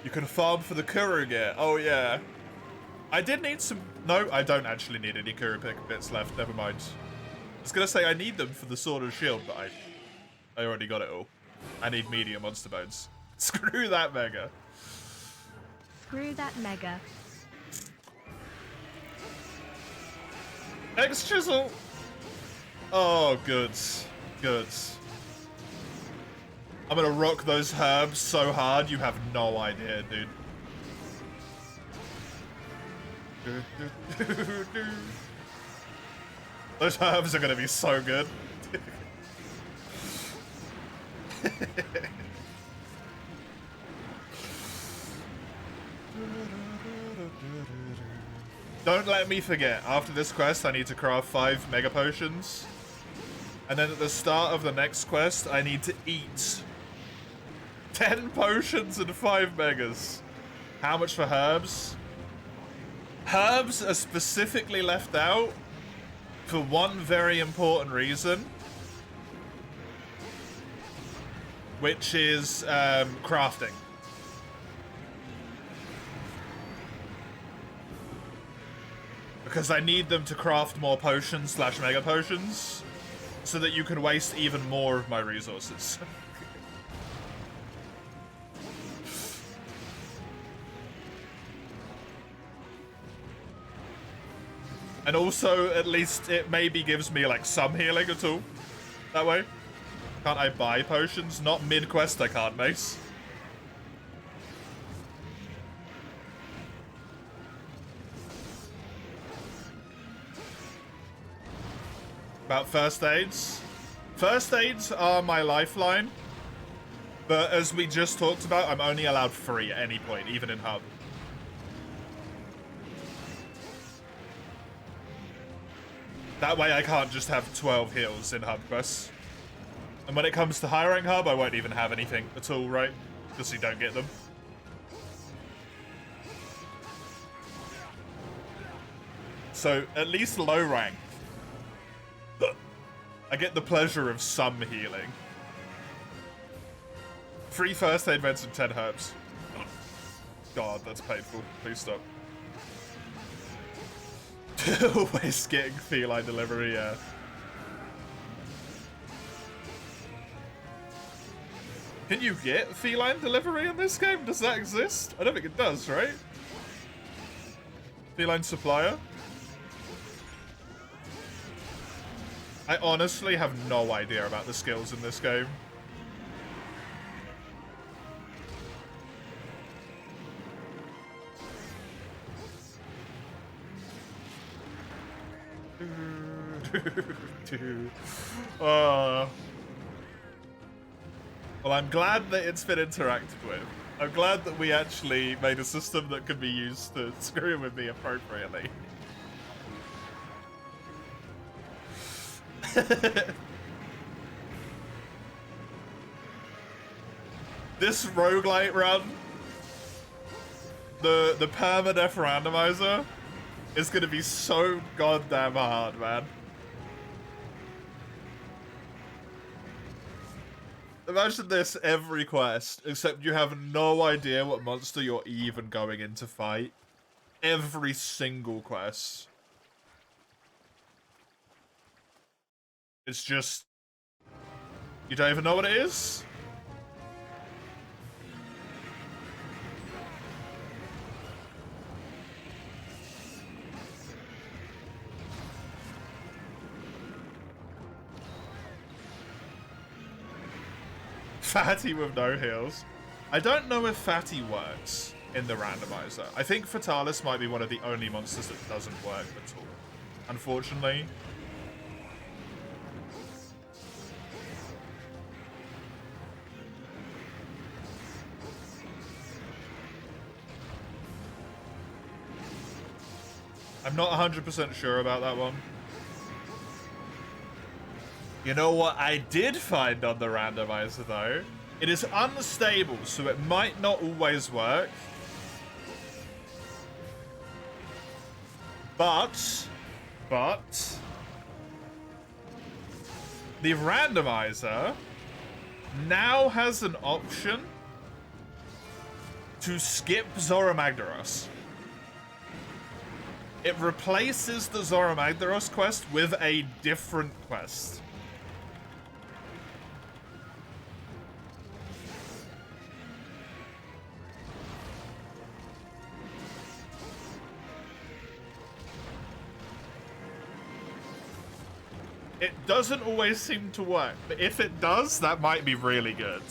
You can farm for the Kuru gear. Oh, yeah. I did need some... No, I don't actually need any Kuru pick bits left. Never mind. I was going to say I need them for the Sword and Shield, but I already got it all. I need medium monster bones. Screw that mega. Screw that mega. Next Chisel! Oh, good. Good. I'm gonna rock those herbs so hard, you have no idea, dude. Those herbs are gonna be so good. Don't let me forget, after this quest I need to craft 5 mega potions. And then at the start of the next quest I need to eat 10 potions and 5 megas. How much for herbs? Herbs are specifically left out for one very important reason. Which is crafting. Because I need them to craft more potions / mega potions, so that you can waste even more of my resources. And also, at least it maybe gives me like some healing at all. That way. Can't I buy potions? Not mid-quest I can't, Mace. About first aids. First aids are my lifeline, but as we just talked about, I'm only allowed 3 at any point, even in hub. That way I can't just have 12 heals in hub quests. And when it comes to high rank hub, I won't even have anything at all, right? Because you don't get them. So, at least low rank, I get the pleasure of some healing. 3 first aid meds and 10 herbs. God, that's painful. Please stop. Always getting feline delivery, yeah. Can you get feline delivery in this game? Does that exist? I don't think it does, right? Feline supplier? I honestly have no idea about the skills in this game. Well, I'm glad that it's been interacted with. I'm glad that we actually made a system that could be used to screw with me appropriately. This roguelite run, the permadeath randomizer, is gonna be so goddamn hard, man. Imagine this every quest, except you have no idea what monster you're even going in to fight. Every single quest. It's just... you don't even know what it is? Fatty with no heals. I don't know if Fatty works in the randomizer. I think Fatalis might be one of the only monsters that doesn't work at all, unfortunately. I'm not 100% sure about that one. You know what I did find on the randomizer, though? It is unstable, so it might not always work. But... the randomizer now has an option to skip Zoromagdaros. It replaces the Zoromagdaros quest with a different quest. It doesn't always seem to work, but if it does, that might be really good.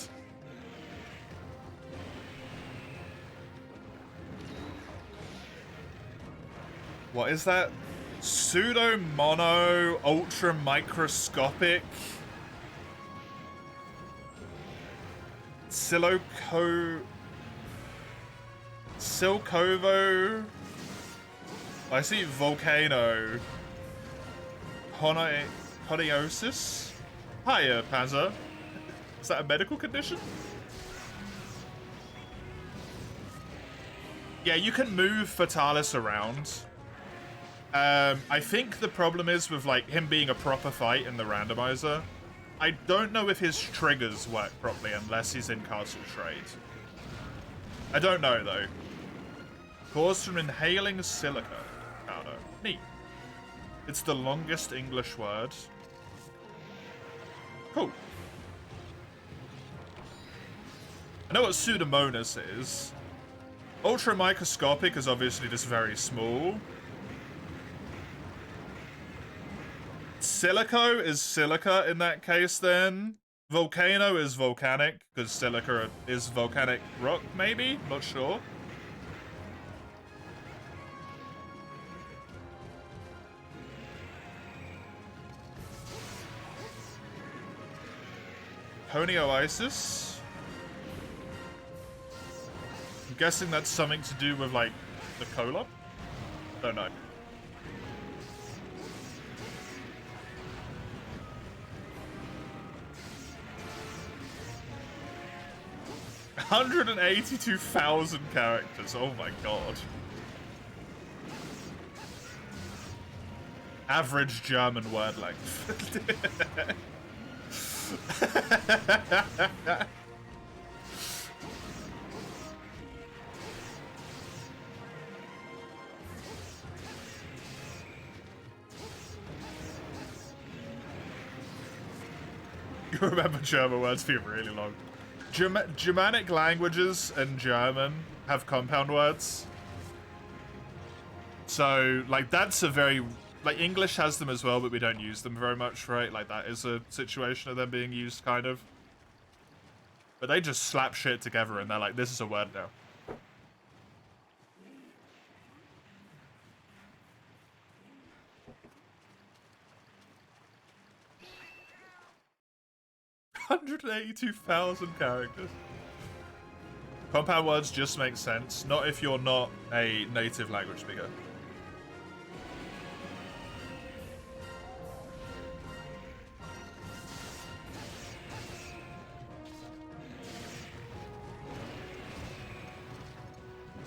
What is that? Pseudo mono ultra microscopic Silcovo. I see volcano. Honiosis? Hiya, Panzer. Is that a medical condition? Yeah, you can move Fatalis around. I think the problem is with like him being a proper fight in the randomizer. I don't know if his triggers work properly unless he's in Castle Trade. I don't know though. Caused from inhaling silica powder. Neat. It's the longest English word. Cool. I know what Pseudomonas is. Ultramicroscopic is obviously just very small. Silico is silica in that case then. Volcano is volcanic, because silica is volcanic rock, maybe? Not sure. Pony Oasis. I'm guessing that's something to do with, like, the cola? Don't know. $182,000 characters. Oh my god. Average German word length. You remember German words being really long. Germanic languages and German have compound words. So, like, that's a very... Like, English has them as well, but we don't use them very much, right? Like, that is a situation of them being used, kind of. But they just slap shit together and they're like, this is a word now. $182,000 characters. Compound words just make sense, not if you're not a native language speaker.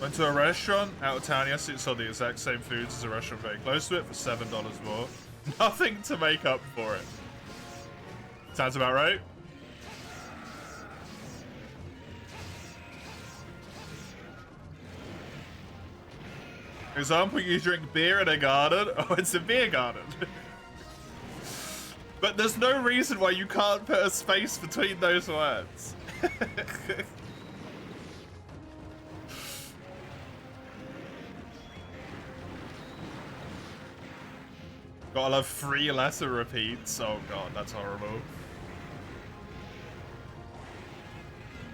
Went to a restaurant out of town yesterday, saw the exact same foods as a restaurant very close to it for $7 more. Nothing to make up for it. Sounds about right? Example, you drink beer in a garden. Oh, it's a beer garden. But there's no reason why you can't put a space between those words. Gotta love 3 letter repeats. Oh god, that's horrible.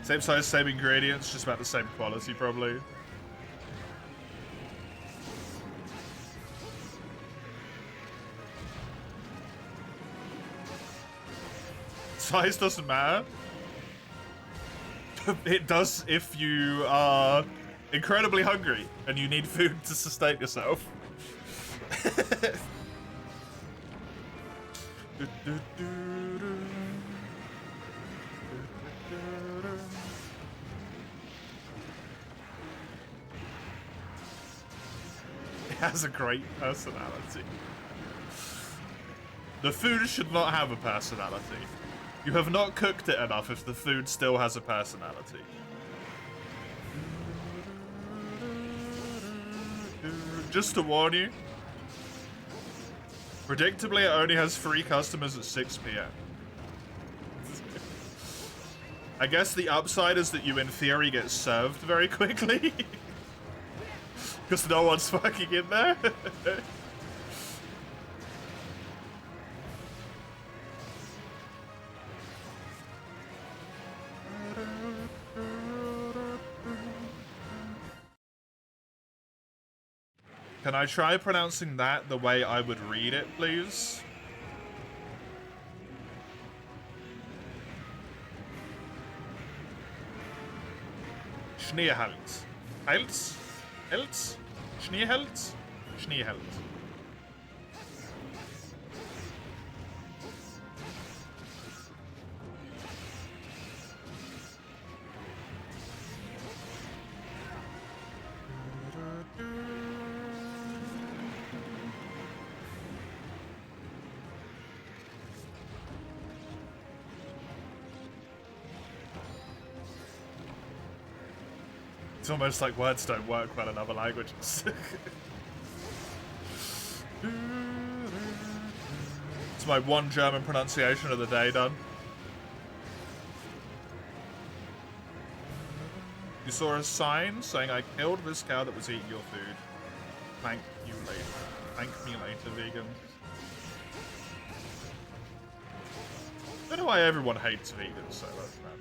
Same size, same ingredients, just about the same quality, probably. Size doesn't matter. It does if you are incredibly hungry and you need food to sustain yourself. It has a great personality. The food should not have a personality. You have not cooked it enough if the food still has a personality. Just to warn you, predictably it only has 3 customers at 6 PM. I guess the upside is that you in theory get served very quickly. Because no one's fucking in there. Can I try pronouncing that the way I would read it, please? Schneehalt. Hals? Hals? Schneehalt? Schneehalt. It's almost like words don't work well in other languages. It's my one German pronunciation of the day done. You saw a sign saying I killed this cow that was eating your food. Thank you later. Thank me later, vegan. I don't know why everyone hates vegans so much, man.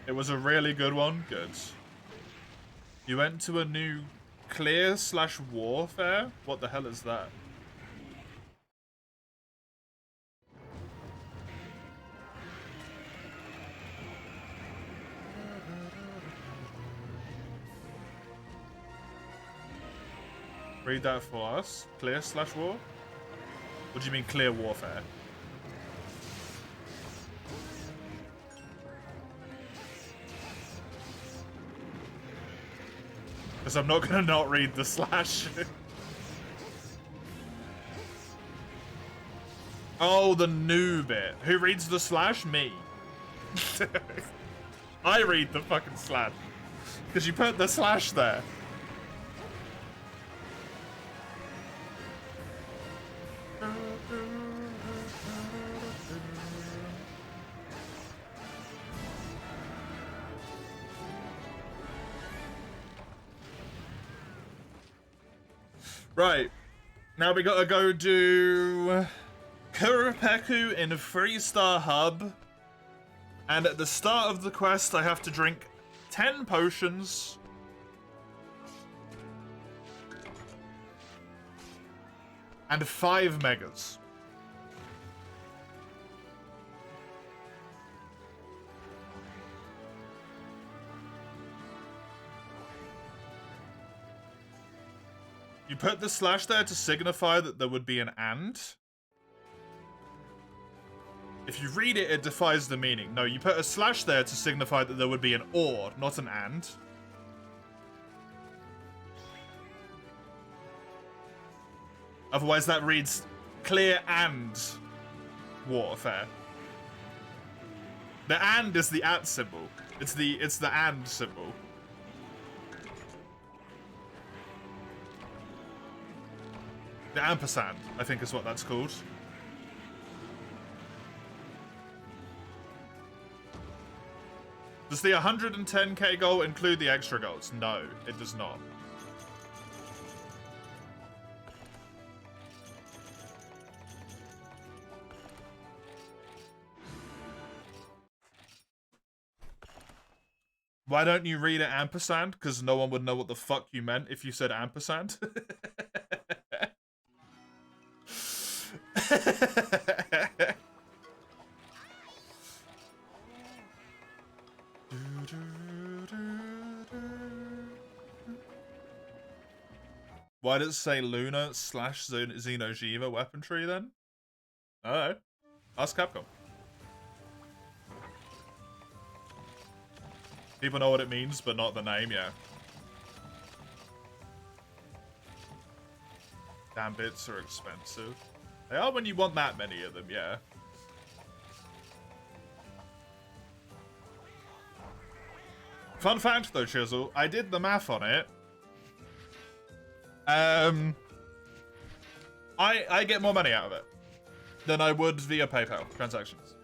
It It was a really good one. Good. You went to a new clear/warfare? What the hell is that? Read that for us. Clear/war? What do you mean clear warfare? Because I'm not gonna not read the slash. Oh, the new bit. Who reads the slash? Me. I read the fucking slash. Because you put the slash there. Right. Now we gotta go do Kuropeku in 3-star hub. And at the start of the quest, I have to drink 10 potions. And 5 megas. You put the slash there to signify that there would be an and. If you read it, it defies the meaning. No, you put a slash there to signify that there would be an or, not an and. Otherwise that reads clear and warfare. The and is the at symbol. It's the and symbol. The ampersand, I think is what that's called. Does the 110k goal include the extra goals? No, it does not. Why don't you read it ampersand? Because no one would know what the fuck you meant if you said ampersand. Why does it say Luna / Xeno'jiva weaponry then? Oh, ask Capcom. People know what it means, but not the name, yeah. Damn bits are expensive. They are when you want that many of them, yeah. Fun fact though, Chisel, I did the math on it. I get more money out of it than I would via PayPal transactions.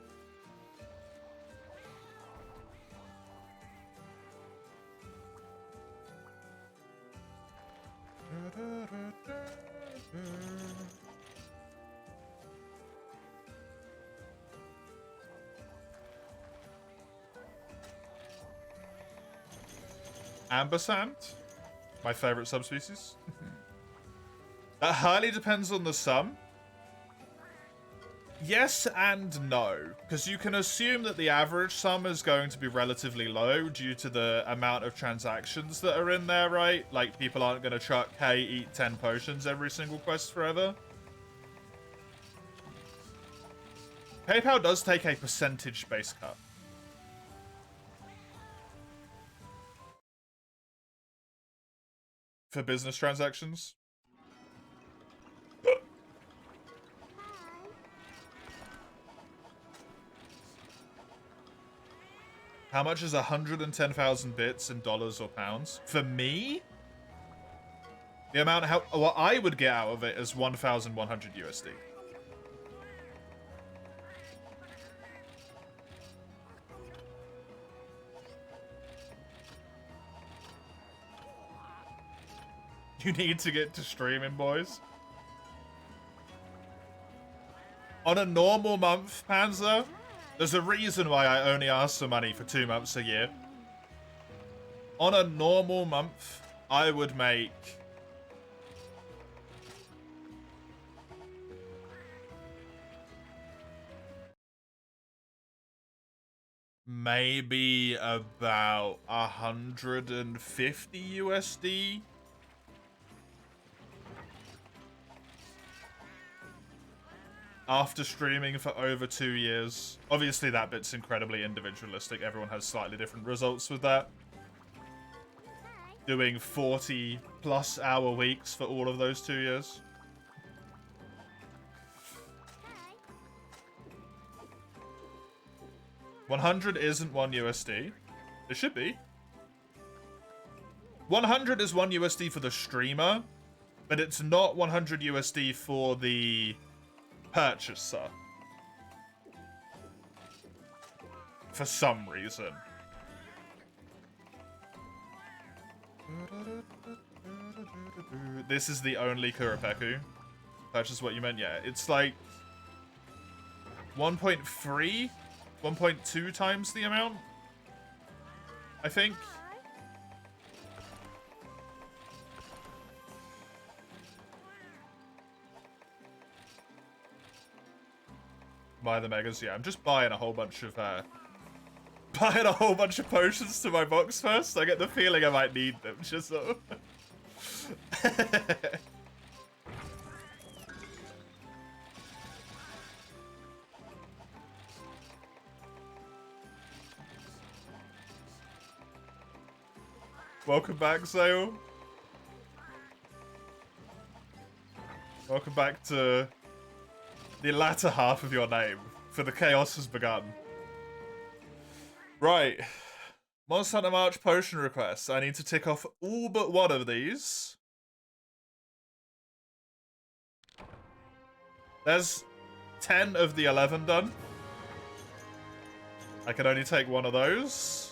Ambersand, my favorite subspecies. That highly depends on the sum. Yes and no, because you can assume that the average sum is going to be relatively low due to the amount of transactions that are in there, right? Like, people aren't going to chuck, hey, eat 10 potions every single quest forever. PayPal does take a percentage base cut. For business transactions. How much is 110,000 bits in dollars or pounds? For me? The amount, what I would get out of it is 1,100 USD. You need to get to streaming, boys. On a normal month, Panzer, There's a reason why I only ask for money for 2 months a year. On a normal month, I would make... maybe about 150 USD. After streaming for over 2 years. Obviously that bit's incredibly individualistic. Everyone has slightly different results with that. Doing 40+ hour weeks for all of those 2 years. $100 isn't 1 USD. It should be. 100 is 1 USD for the streamer, but it's not 100 USD for the purchaser. For some reason. This is the only Kuropeku. Purchase what you meant? Yeah, it's like 1.3? 1.2 times the amount, I think. Buy the megas, yeah. I'm just buying a whole bunch of potions to my box first. I get the feeling I might need them, just so. Welcome back, Zale. Welcome back to the latter half of your name, for the chaos has begun. Right. Monster Hunter March potion requests. I need to tick off all but one of these. There's 10 of the 11 done. I can only take one of those.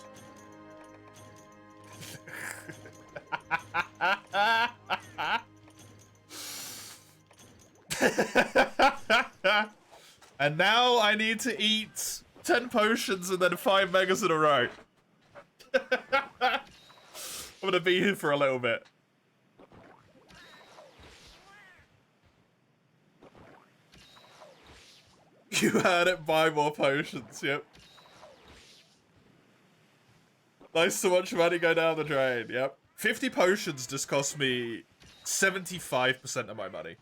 And now I need to eat 10 potions and then 5 megas in a row. I'm gonna be here for a little bit. You heard it, buy more potions, yep. Nice to watch money go down the drain, yep. 50 potions just cost me 75% of my money.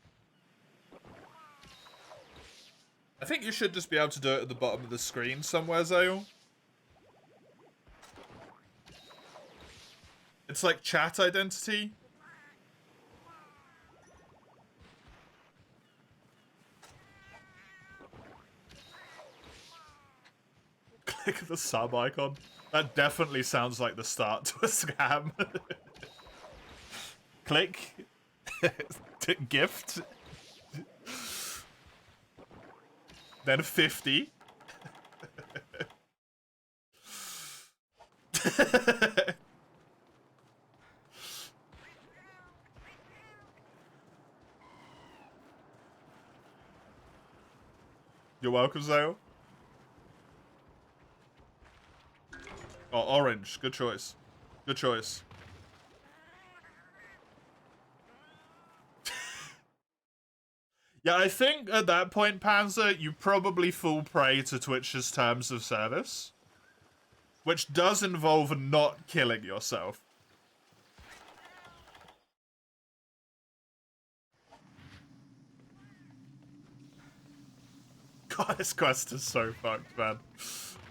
I think you should just be able to do it at the bottom of the screen somewhere, Zale. It's like chat identity. Click the sub icon. That definitely sounds like the start to a scam. Click. Gift. Then 50. You're welcome, Zale. Oh, orange. Good choice. Good choice. Yeah, I think at that point, Panzer, you probably fall prey to Twitch's terms of service. Which does involve not killing yourself. God, this quest is so fucked, man.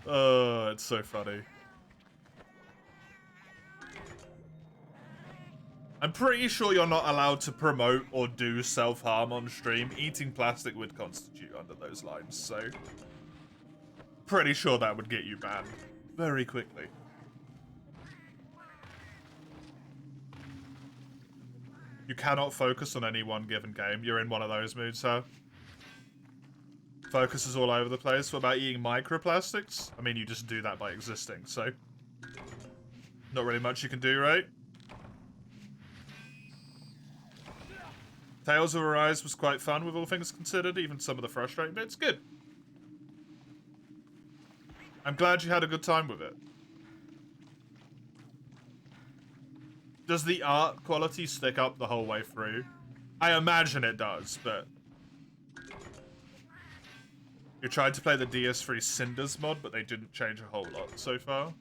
Oh, it's so funny. I'm pretty sure you're not allowed to promote or do self-harm on stream. Eating plastic would constitute under those lines, so... pretty sure that would get you banned very quickly. You cannot focus on any one given game. You're in one of those moods, huh? Focus is all over the place. What about eating microplastics? I mean, you just do that by existing, so... not really much you can do, right? Tales of Arise was quite fun with all things considered, even some of the frustrating bits. Good. I'm glad you had a good time with it. Does the art quality stick up the whole way through? I imagine it does, but... You tried to play the DS3 Cinders mod, but they didn't change a whole lot so far.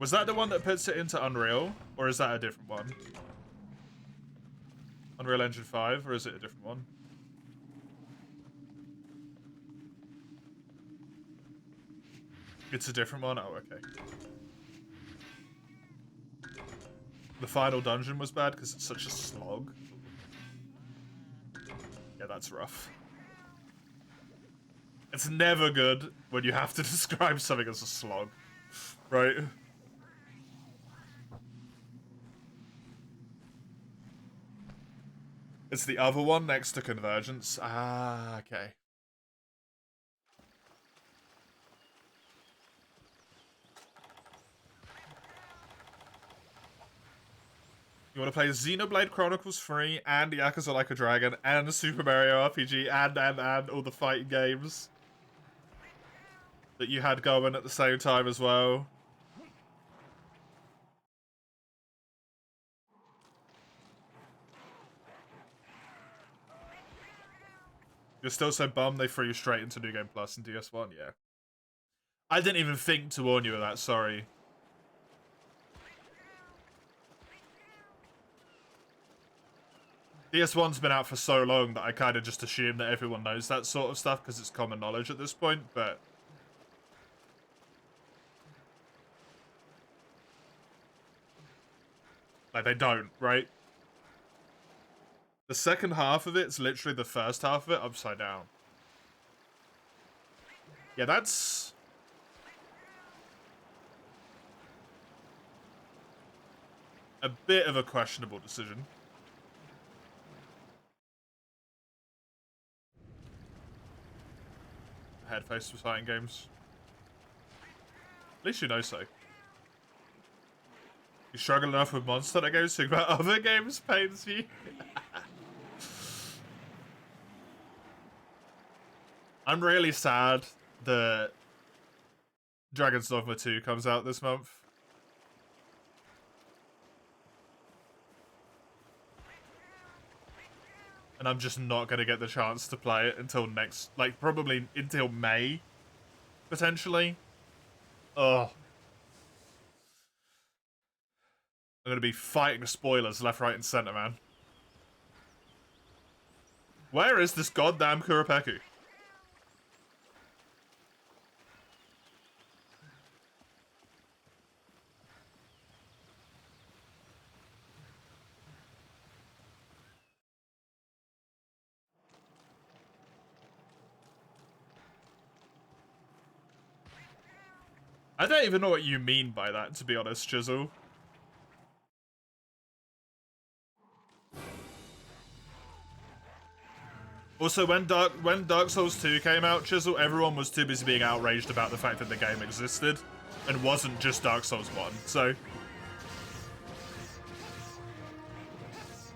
Was that the one that puts it into Unreal? Or is that a different one? Unreal Engine 5, or is it a different one? It's a different one? Oh, okay. The final dungeon was bad because it's such a slog. Yeah, that's rough. It's never good when you have to describe something as a slog, right? It's the other one next to Convergence. Ah, okay. You want to play Xenoblade Chronicles 3 and Yakuza Like a Dragon and Super Mario RPG and all the fighting games that you had going at the same time as well. You're still so bummed they threw you straight into New Game Plus and DS1? Yeah. I didn't even think to warn you of that, sorry. DS1's been out for so long that I kind of just assume that everyone knows that sort of stuff because it's common knowledge at this point, but... Like, they don't, right? The second half of it's literally the first half of it upside down. Yeah, that's... a bit of a questionable decision. Headface for fighting games. At least you know so. You struggle enough with Monster Hunter games, think about other games pains you. I'm really sad that Dragon's Dogma 2 comes out this month. And I'm just not going to get the chance to play it until next, like, probably until May, potentially. Ugh. I'm going to be fighting spoilers left, right, and center, man. Where is this goddamn Kuropeku? I don't even know what you mean by that, to be honest, Chisel. Also, when Dark Souls 2 came out, Chisel, everyone was too busy being outraged about the fact that the game existed and wasn't just Dark Souls 1, so...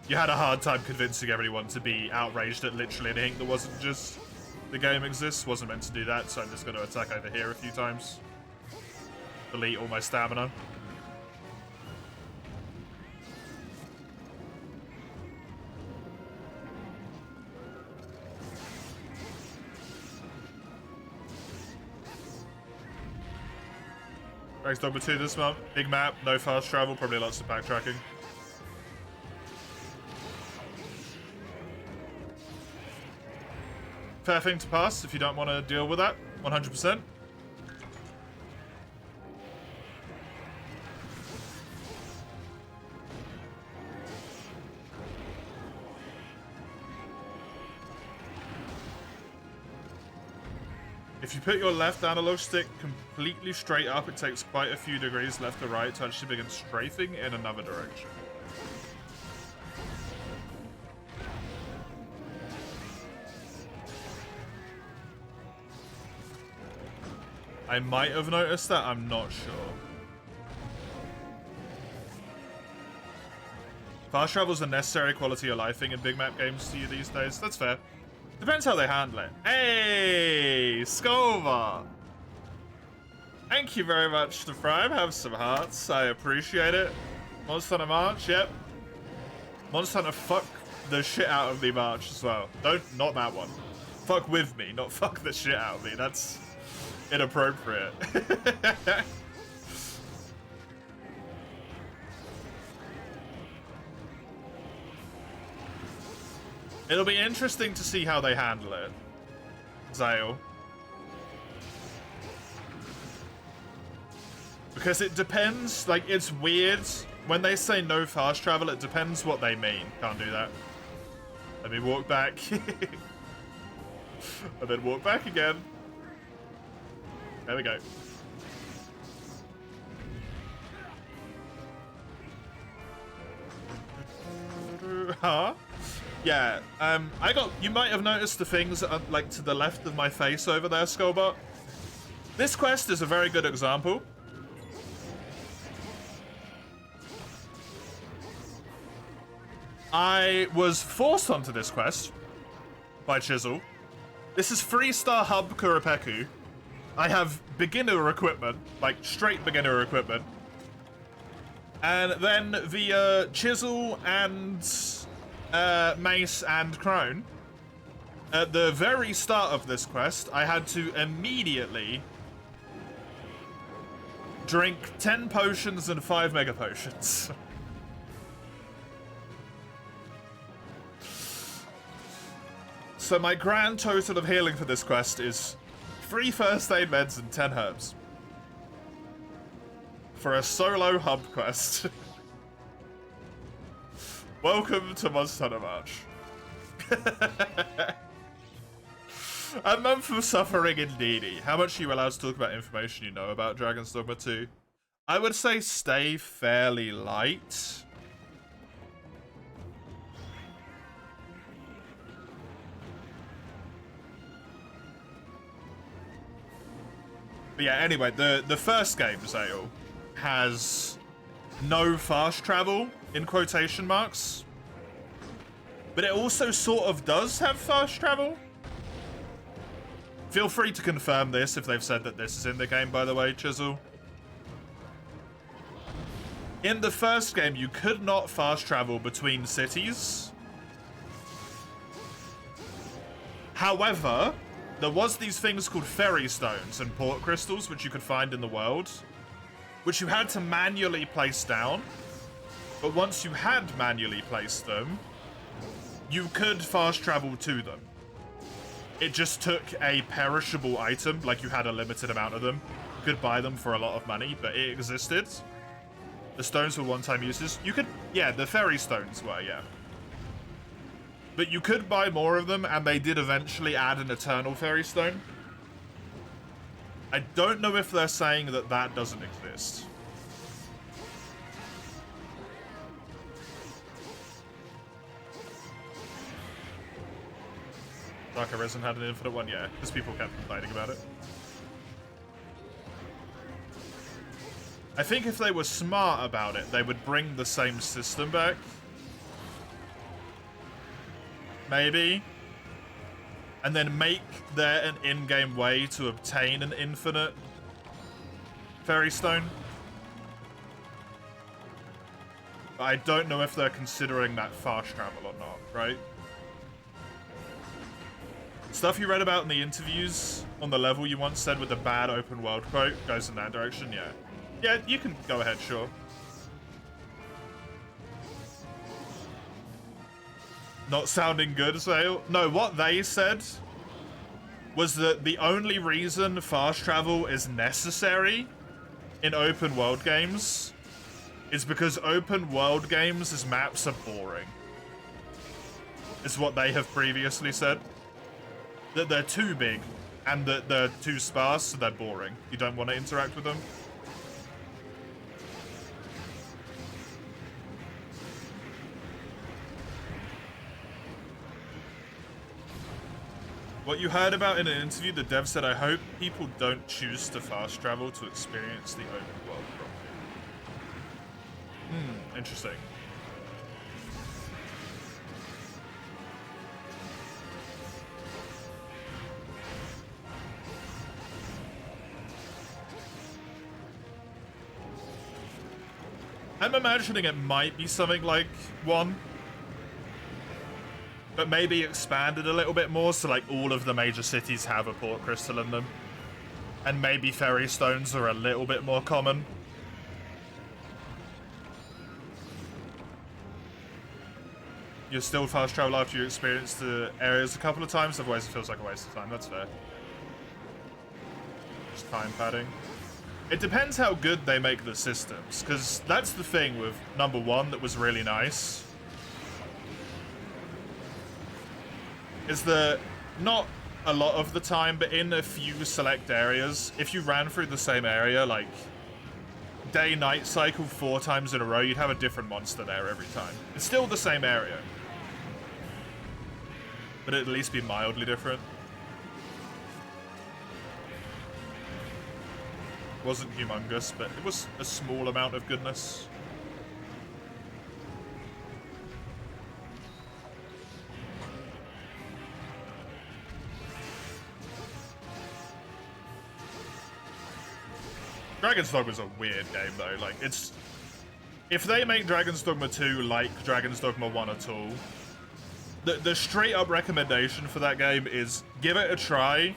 You had a hard time convincing everyone to be outraged at literally anything that wasn't just the game exists. Wasn't meant to do that, so I'm just going to attack over here a few times. Delete all my stamina. Dragon's Dogma 2 this month. Big map, no fast travel, probably lots of backtracking. Fair thing to pass if you don't want to deal with that, 100%. If you put your left analog stick completely straight up, it takes quite a few degrees left to right to actually begin strafing in another direction. I might have noticed that, I'm not sure. Fast travel's a necessary quality of life thing in big map games to you these days. That's fair. Depends how they handle it. Hey, Skova! Thank you very much to Prime. Have some hearts. I appreciate it. Monster Hunter March, yep. Monster Hunter fuck the shit out of me March as well. Not that one. Fuck with me, not fuck the shit out of me. That's inappropriate. It'll be interesting to see how they handle it. Zale. Because it depends, like, it's weird. When they say no fast travel, it depends what they mean. Can't do that. Let me walk back. And then walk back again. There we go. Huh? Yeah, you might have noticed the things like to the left of my face over there, Skullbot. This quest is a very good example. I was forced onto this quest by Chisel. This is 3-star hub Kuropeku. I have beginner equipment, like straight beginner equipment. And then via Chisel and Mace and Crone, at the very start of this quest, I had to immediately drink 10 potions and 5 mega potions. So my grand total of healing for this quest is 3 first aid meds and 10 herbs. For a solo hub quest. Welcome to Monster Hunter March. A month of suffering indeedy. How much are you allowed to talk about information you know about Dragon's Dogma 2? I would say stay fairly light. But yeah, anyway, the first game, Zale, has no fast travel, in quotation marks. But it also sort of does have fast travel. Feel free to confirm this if they've said that this is in the game, by the way, Chisel. In the first game, you could not fast travel between cities. However, there was these things called ferry stones and port crystals, which you could find in the world, which you had to manually place down. But once you had manually placed them, you could fast travel to them. It just took a perishable item, like you had a limited amount of them. You could buy them for a lot of money, but it existed. The stones were one-time uses. You could, yeah, the ferry stones were, yeah. But you could buy more of them, and they did eventually add an eternal fairy stone. I don't know if they're saying that that doesn't exist. Dark Arisen had an infinite one, yeah, because people kept complaining about it. I think if they were smart about it, they would bring the same system back. Maybe. And then make there an in-game way to obtain an infinite fairy stone. But I don't know if they're considering that fast travel or not, right? Stuff you read about in the interviews on the level you once said with the bad open world quote goes in that direction, yeah. Yeah, you can go ahead, sure. Not sounding good, Zale? No, what they said was that the only reason fast travel is necessary in open world games is because open world games' maps are boring. Is what they have previously said. That they're too big and that they're too sparse, so they're boring. You don't want to interact with them. What you heard about in an interview, the dev said, I hope people don't choose to fast travel to experience the open world properly. Interesting. I'm imagining it might be something like 1. But maybe expanded a little bit more, so like all of the major cities have a port crystal in them. And maybe fairy stones are a little bit more common. You'll still fast travel after you experience the areas a couple of times, otherwise it feels like a waste of time. That's fair. Just time padding. It depends how good they make the systems, because that's the thing with number 1 that was really nice. Is that not a lot of the time, but in a few select areas, if you ran through the same area, like day-night cycle 4 times in a row, you'd have a different monster there every time. It's still the same area, but it'd at least be mildly different. It wasn't humongous, but it was a small amount of goodness. Dragon's Dogma is a weird game, though. Like, it's... If they make Dragon's Dogma 2 like Dragon's Dogma 1 at all, the straight-up recommendation for that game is give it a try,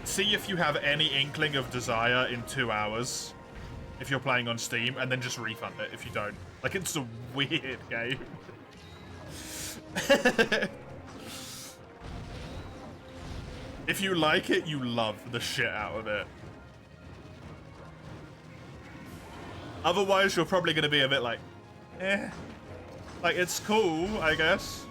see if you have any inkling of desire in 2 hours, if you're playing on Steam, and then just refund it if you don't. Like, it's a weird game. If you like it, you love the shit out of it. Otherwise, you're probably going to be a bit like, eh. Like, it's cool, I guess.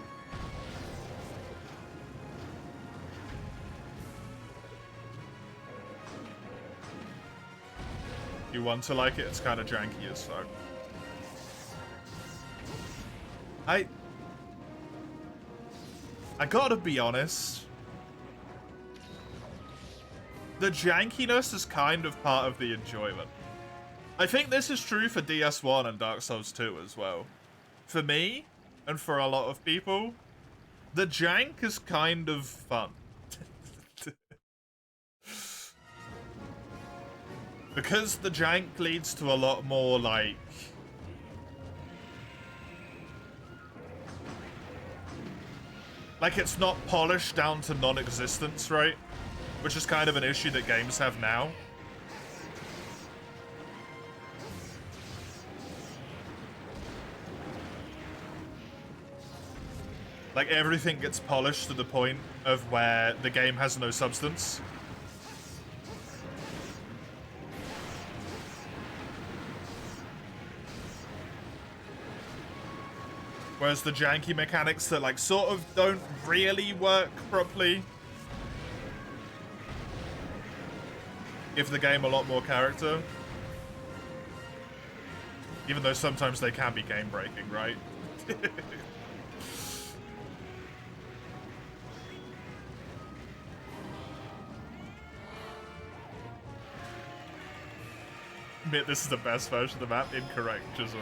You want to like it, it's kind of janky as fuck. I gotta be honest. The jankiness is kind of part of the enjoyment. I think this is true for DS1 and Dark Souls 2 as well. For me, and for a lot of people, the jank is kind of fun. Because the jank leads to a lot more, like... Like, it's not polished down to non-existence, right? Which is kind of an issue that games have now. Like, everything gets polished to the point of where the game has no substance. Whereas the janky mechanics that, like, sort of don't really work properly give the game a lot more character. Even though sometimes they can be game-breaking, right? Admit this is the best version of the map. Incorrect, Chisel.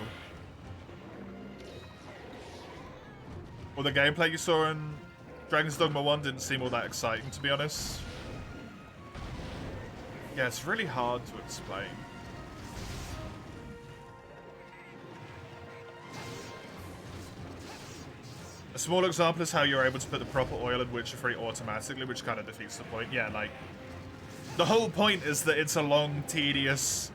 Well, the gameplay you saw in Dragon's Dogma 1 didn't seem all that exciting, to be honest. Yeah, it's really hard to explain. A small example is how you're able to put the proper oil in Witcher 3 automatically, which kind of defeats the point. Yeah, like, the whole point is that it's a long, tedious,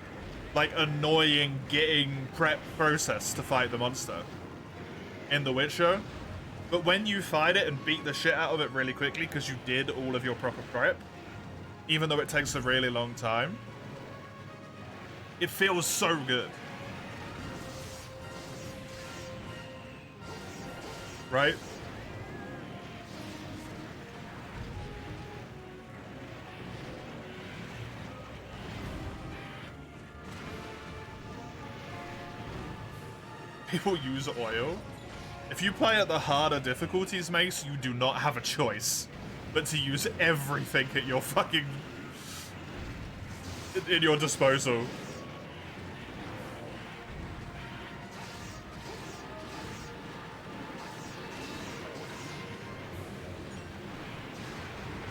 like, annoying getting prep process to fight the monster in The Witcher. But when you fight it and beat the shit out of it really quickly because you did all of your proper prep, even though it takes a really long time, it feels so good. Right? People use oil. If you play at the harder difficulties, Mace, you do not have a choice but to use everything at your fucking... in your disposal.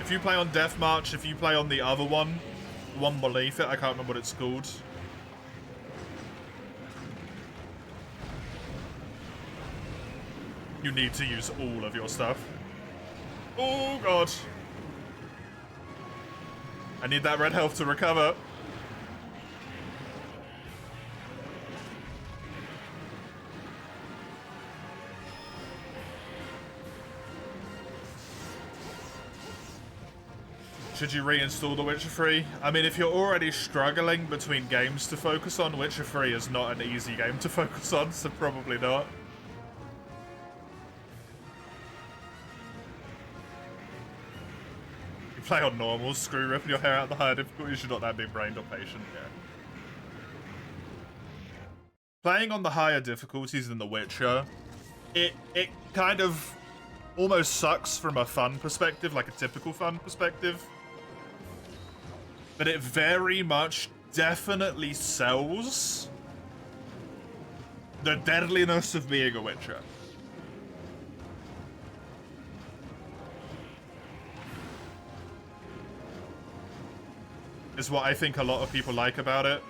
If you play on Death March, if you play on the other one, the one beneath it, I can't remember what it's called. You need to use all of your stuff. Oh, God. I need that red health to recover. Should you reinstall The Witcher 3? I mean, if you're already struggling between games to focus on, Witcher 3 is not an easy game to focus on, so probably not. You play on normal, screw ripping your hair out of the higher difficulties, you're not that big brained or patient, yeah. Playing on the higher difficulties in The Witcher, it kind of almost sucks from a fun perspective, like a typical fun perspective. But it very much definitely sells the deadliness of being a Witcher. Is what I think a lot of people like about it.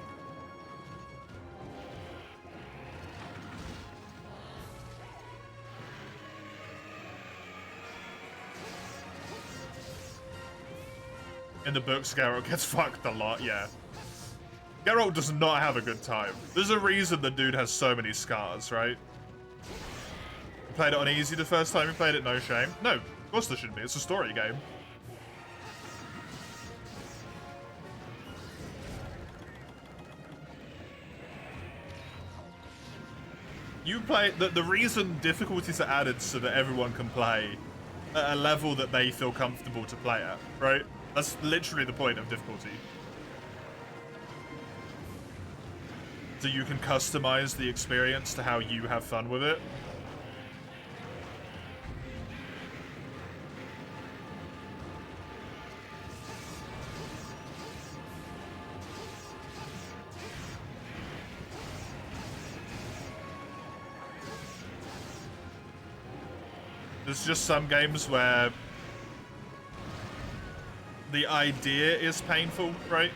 In the books, Geralt gets fucked a lot, yeah. Geralt does not have a good time. There's a reason the dude has so many scars, right? You played it on easy the first time you played it, no shame. No, of course there shouldn't be. It's a story game. You play... The reason difficulties are added so that everyone can play at a level that they feel comfortable to play at, right? That's literally the point of difficulty. So you can customize the experience to how you have fun with it. There's just some games where the idea is painful, right?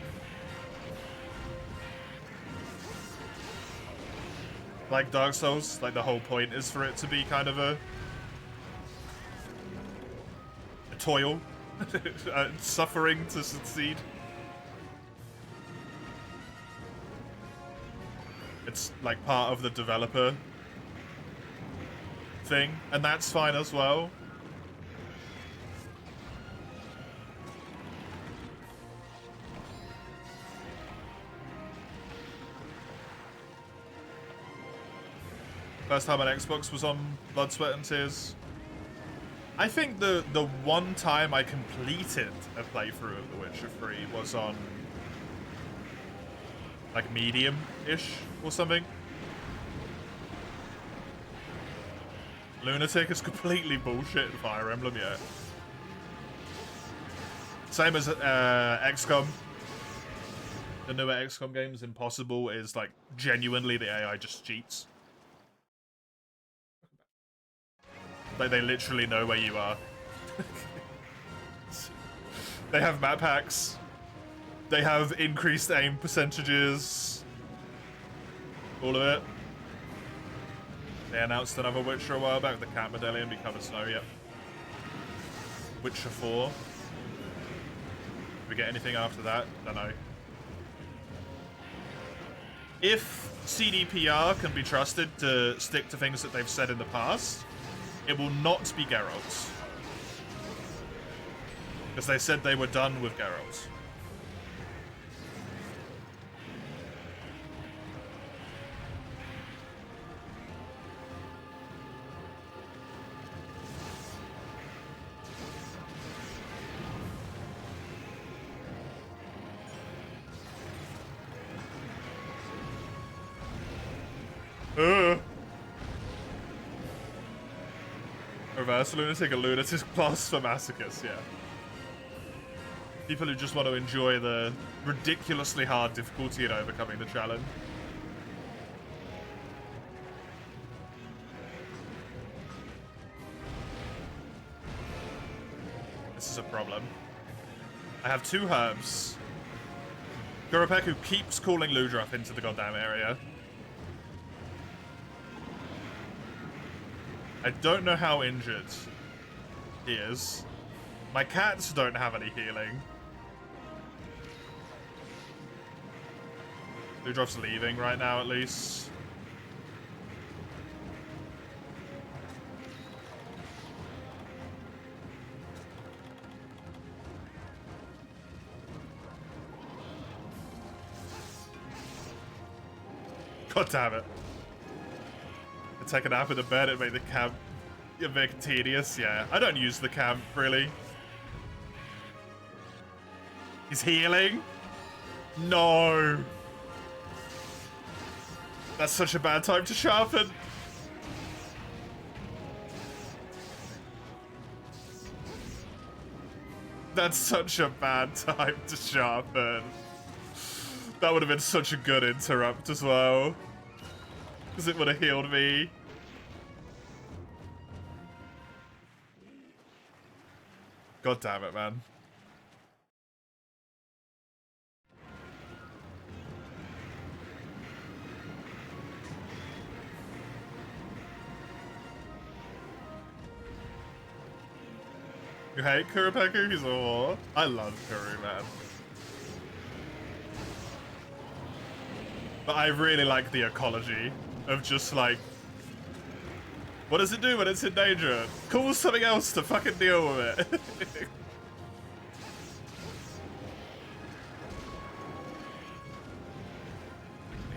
Like Dark Souls, like the whole point is for it to be kind of a toil, suffering to succeed. It's like part of the developer thing, and that's fine as well. First time on Xbox was on Blood, Sweat and Tears. I think the one time I completed a playthrough of The Witcher 3 was on like medium-ish or something. Lunatic is completely bullshit in Fire Emblem, yeah. Same as XCOM. The newer XCOM games, Impossible is like genuinely the AI just cheats. Like, they literally know where you are. They have map hacks. They have increased aim percentages. All of it. They announced another Witcher a while back. The Cat Medallion become a snow, yep. Witcher 4. Did we get anything after that? Don't know. If CDPR can be trusted to stick to things that they've said in the past, it will not be Geralt. Because they said they were done with Geralt. Reverse lunatic, a lunatic plus for masochists, yeah. People who just want to enjoy the ridiculously hard difficulty in overcoming the challenge. This is a problem. I have 2 herbs. Throwback who keeps calling Ludruff into the goddamn area. I don't know how injured he is. My cats don't have any healing. Dewdrop's leaving right now, at least. God damn it. I take a nap in the bed, it made the camp a bit tedious. Yeah, I don't use the camp, really. He's healing? No. That's such a bad time to sharpen. That's such a bad time to sharpen. That would have been such a good interrupt as well. Because it would have healed me. God damn it, man. You hate Kuropeku? He's a whore. I love Kuru, man. But I really like the ecology of just like, what does it do when it's in danger? Call something else to fucking deal with it.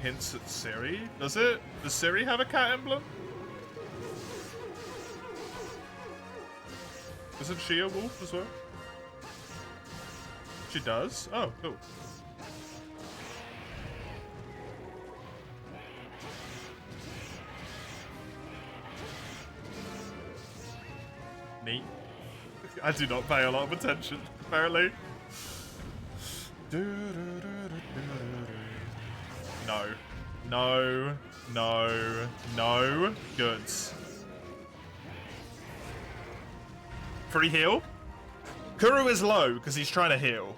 Hints at Siri? Does it? Does Siri have a cat emblem? Isn't she a wolf as well? She does? Oh, cool. Neat. I do not pay a lot of attention, apparently. No. No. No. No. Goods. Free heal? Kuru is low because he's trying to heal.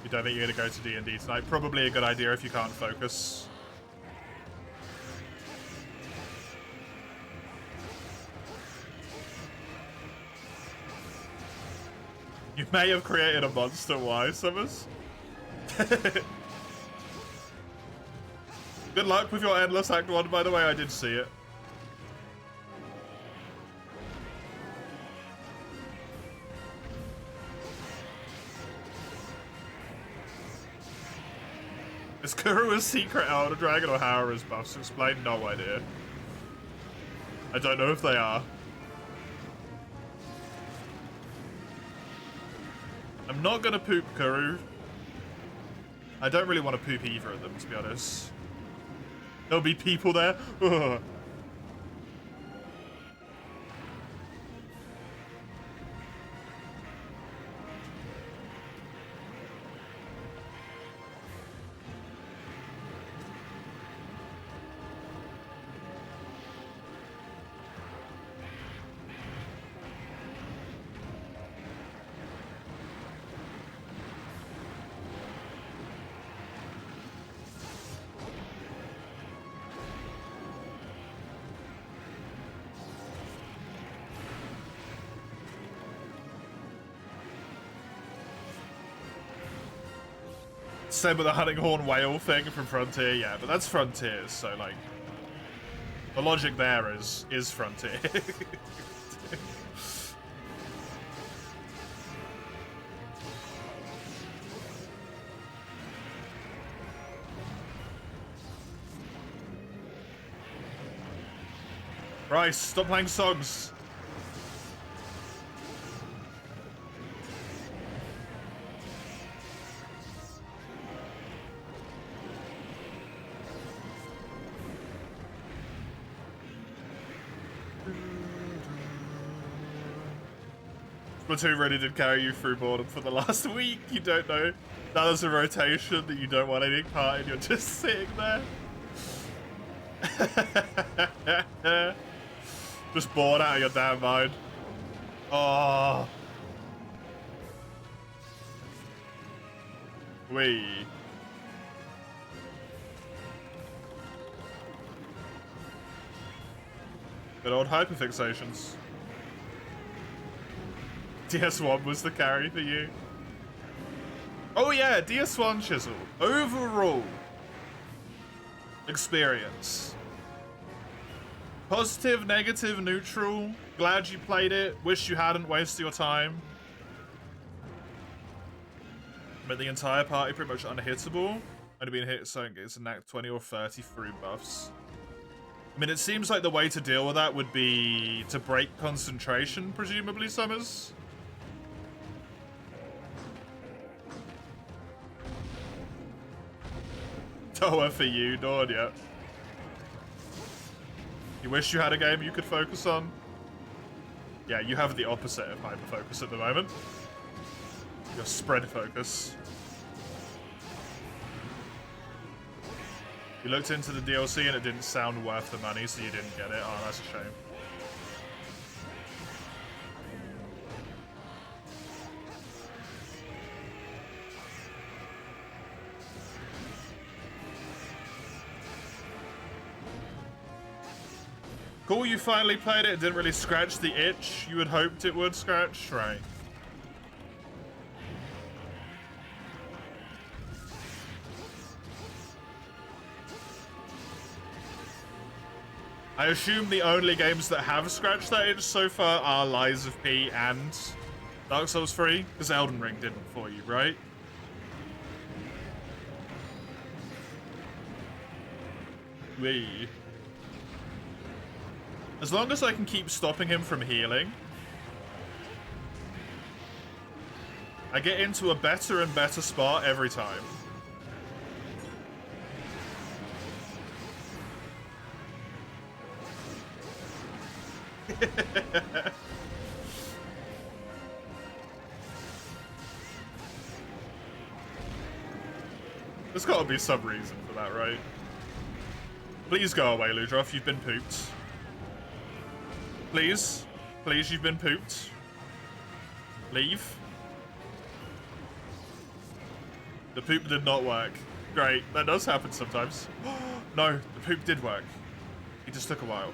You don't think you're going to go to D&D tonight? Probably a good idea if you can't focus. You may have created a monster. Why, Summers? Good luck with your Endless Act 1, by the way. I did see it. Is Kuru a secret Elder Dragon or how are his buffs explained? No idea. I don't know if they are. I'm not gonna poop Kuru. I don't really want to poop either of them, to be honest. There'll be people there. Ugh. Same with the hunting horn whale thing from Frontier, yeah, but that's Frontier, so like the logic there is Frontier. Bryce, stop playing songs. Splatoon really did carry you through boredom for the last week. You don't know. That was a rotation that you don't want any part in. You're just sitting there. Just bored out of your damn mind. Oh. Wee. Good old hyperfixations. DS1 was the carry for you. Oh yeah, DS1 Chisel. Overall experience. Positive, negative, neutral. Glad you played it. Wish you hadn't wasted your time. But the entire party pretty much unhittable. Only being hit so it's a nat 20 or 30 through buffs. I mean, it seems like the way to deal with that would be to break concentration, presumably, Summers. Toa for you, Dawn, yeah. You wish you had a game you could focus on? Yeah, you have the opposite of hyper-focus at the moment. Your spread focus. You looked into the DLC and it didn't sound worth the money, so you didn't get it. Oh, that's a shame. Cool, you finally played it. It didn't really scratch the itch you had hoped it would scratch, right? I assume the only games that have scratched that itch so far are Lies of P and Dark Souls 3, because Elden Ring didn't for you, right? Wee. As long as I can keep stopping him from healing, I get into a better and better spot every time. There's gotta be some reason for that, right? Please go away, Ludroth. You've been pooped. Please. Please, you've been pooped. Leave. The poop did not work. Great. That does happen sometimes. No, the poop did work. It just took a while.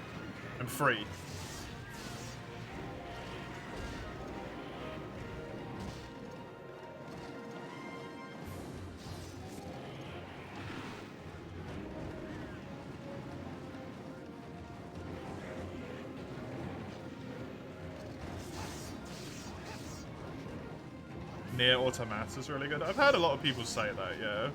I'm free. Near Automata is really good. I've heard a lot of people say that, yeah.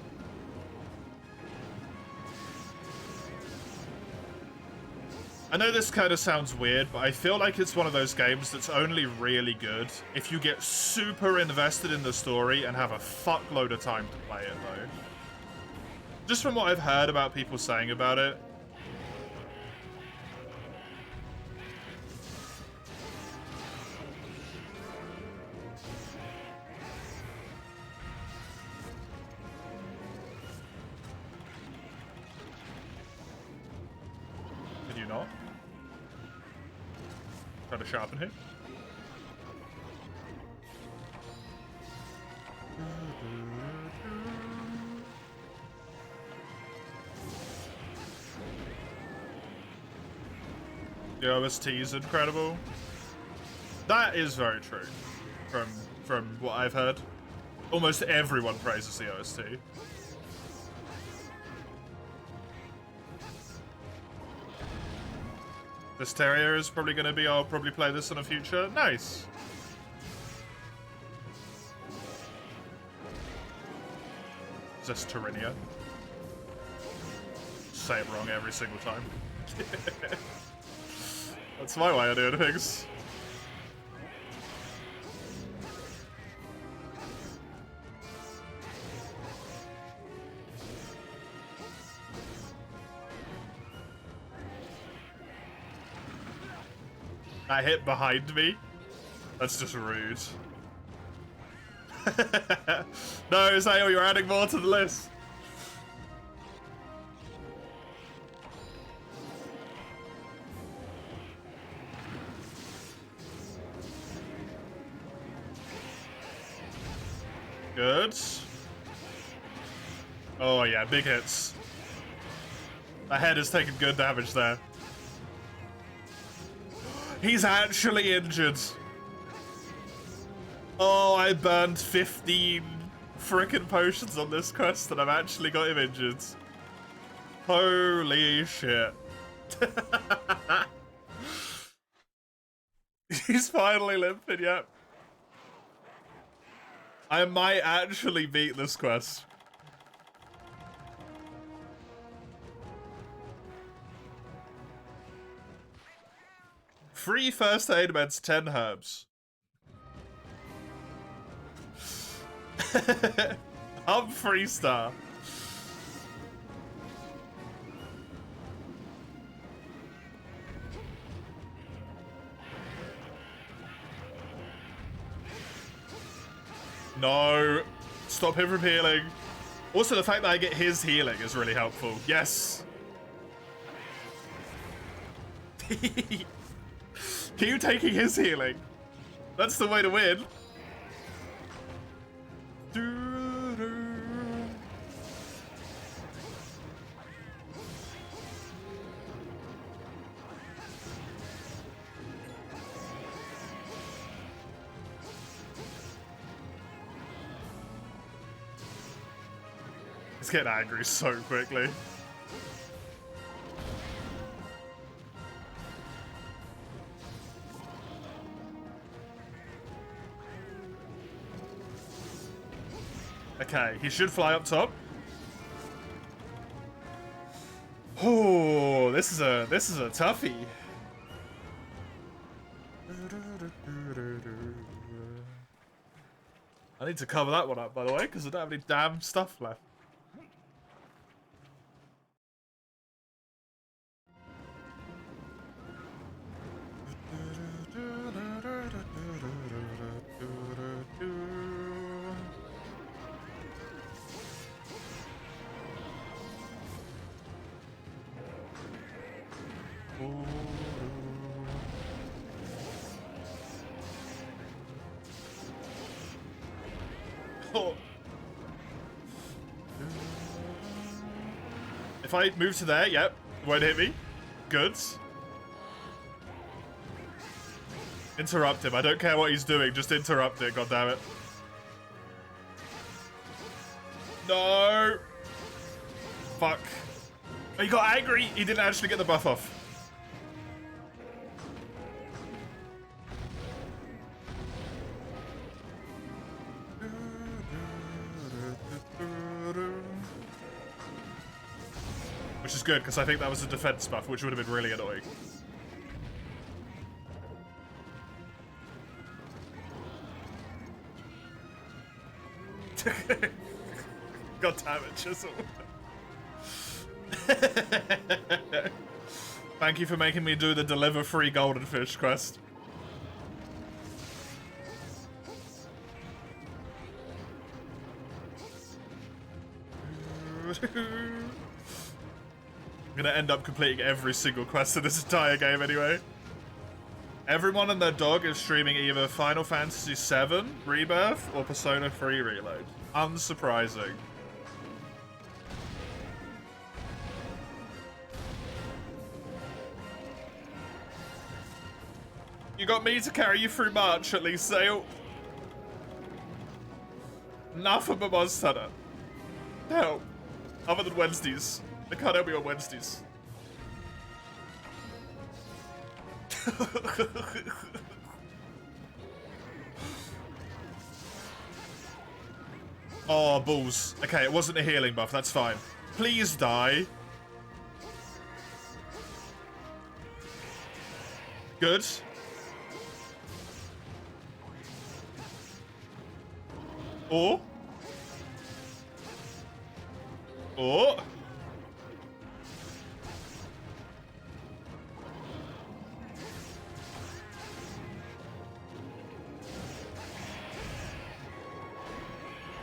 I know this kind of sounds weird, but I feel like it's one of those games that's only really good if you get super invested in the story and have a fuckload of time to play it, though. Just from what I've heard about people saying about it. Did you not? Try to sharpen him. The OST is incredible. That is very true. From what I've heard. Almost everyone praises the OST. This terrier is probably going to be, I'll probably play this in the future. Nice. Is this Tyrannia? Say it wrong every single time. That's my way of doing things. I hit behind me. That's just rude. No, Zayo, you're adding more to the list. Good. Oh yeah, big hits. The head is taking good damage there. He's actually injured. Oh, I burned 15 frickin' potions on this quest and I've actually got him injured. Holy shit. He's finally limping, yep. I might actually beat this quest. Free first aid meds, 10 herbs. I'm freestar. No. Stop him from healing. Also, the fact that I get his healing is really helpful. Yes. Keep taking his healing. That's the way to win. He's getting angry so quickly. Okay, he should fly up top. Oh, this is a toughie. I need to cover that one up, by the way, because I don't have any damn stuff left. Oh. If I move to there, yep, won't hit me. Good. Interrupt him. I don't care what he's doing. Just interrupt it. God damn it. No. Fuck. Oh, he got angry. He didn't actually get the buff off. Which is good, because I think that was a defense buff, which would have been really annoying. God damn it, Chisel. Thank you for making me do the deliver free golden fish quest. I'm gonna end up completing every single quest in this entire game anyway. Everyone and their dog is streaming either Final Fantasy VII Rebirth or Persona 3 Reload. Unsurprising. You got me to carry you through March at least, Sale. Nothing but Monster Hunter. Help. Other than Wednesdays. They can't help me on Wednesdays. Oh, balls. Okay, it wasn't a healing buff. That's fine. Please die. Good. Or.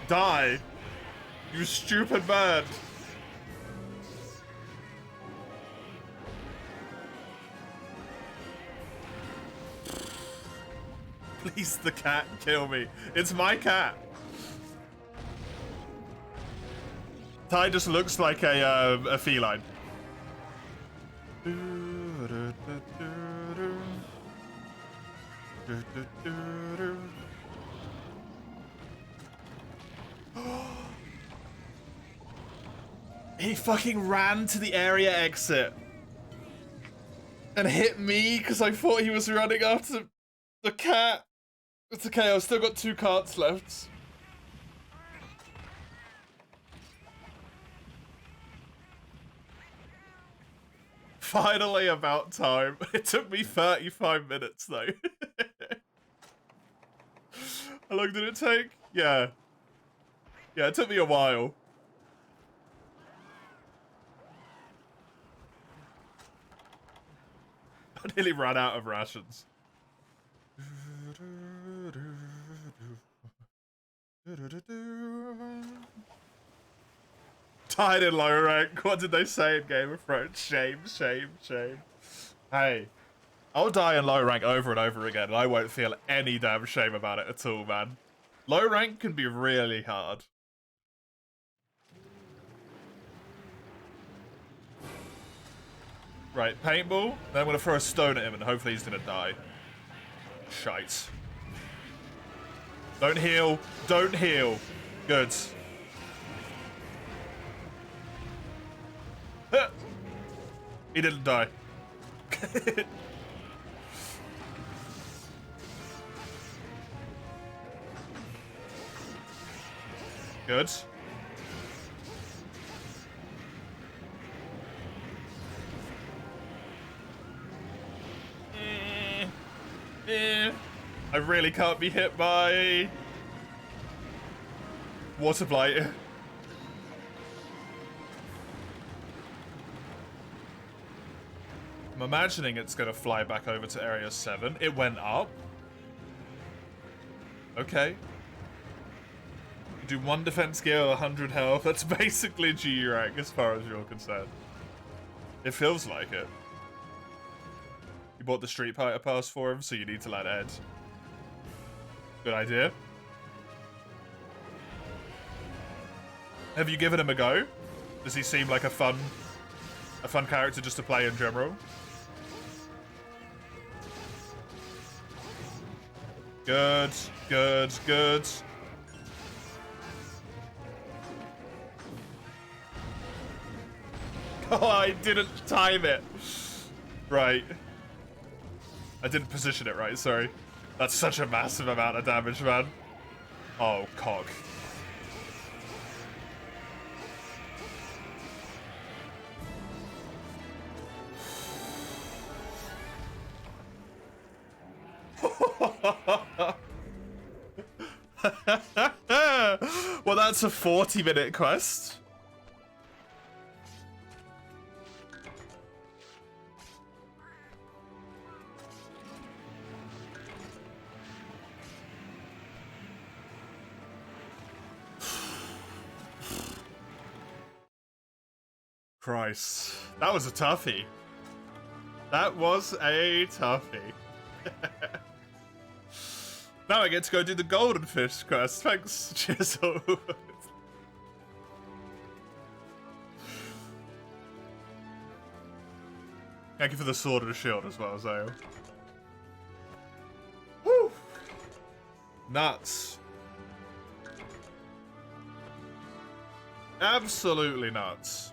Die. You stupid bird. Please, the cat, kill me. It's my cat. Ty just looks like a feline. He fucking ran to the area exit and hit me because I thought he was running after the cat. It's okay, I've still got 2 carts left. Finally about time. It took me 35 minutes though. How long did it take? Yeah. Yeah, it took me a while. I nearly ran out of rations. Tied in low rank. What did they say in Game of Thrones? Shame, shame, shame. Hey, I'll die in low rank over and over again, and I won't feel any damn shame about it at all, man. Low rank can be really hard. Right, paintball. Then I'm gonna throw a stone at him, and hopefully he's gonna die. Shite. Don't heal. Don't heal. Good. He didn't die. Good. I really can't be hit by water blight. I'm imagining it's gonna fly back over to area 7. It went up. Okay. Do 1 defense gear, 100 health. That's basically G rank as far as you're concerned. It feels like it. You bought the Street Fighter pass for him, so you need to let Ed. Good idea. Have you given him a go? Does he seem like a fun character just to play in general? Good, good, good. Oh, I didn't time it. Right. I didn't position it right, sorry. That's such a massive amount of damage, man. Oh, cock. Well, that's a 40-minute quest. Christ. That was a toughie. That was a toughie. Now I get to go do the golden fish quest. Thanks, Chisel. Thank you for the sword and the shield as well, Zale. Woo! Nuts. Absolutely nuts.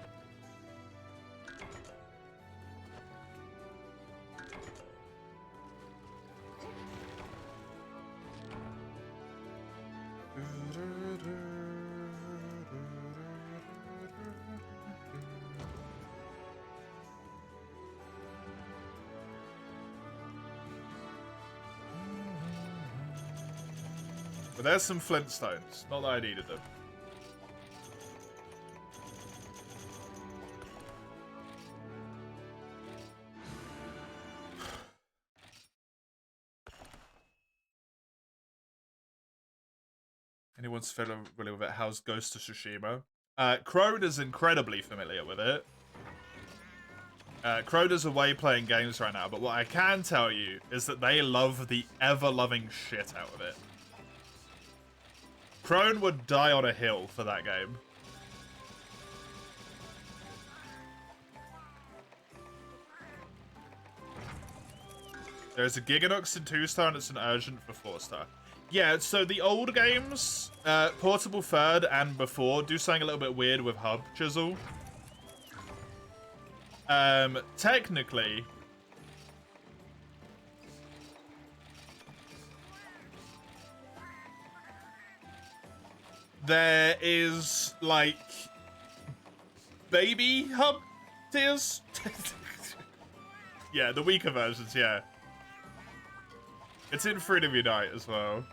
But there's some flintstones. Not that I needed them. Anyone's familiar with it? How's Ghost of Tsushima? Crone is incredibly familiar with it. Crone is away playing games right now, but what I can tell you is that they love the ever-loving shit out of it. Crone would die on a hill for that game. There's a Giganux in 2-star and it's an Urgent for 4-star. Yeah, so the old games, Portable 3rd and before, do something a little bit weird with hub chisel. Technically, there is, like, baby hub tiers. Yeah, the weaker versions, yeah. It's in Freedom Unite as well.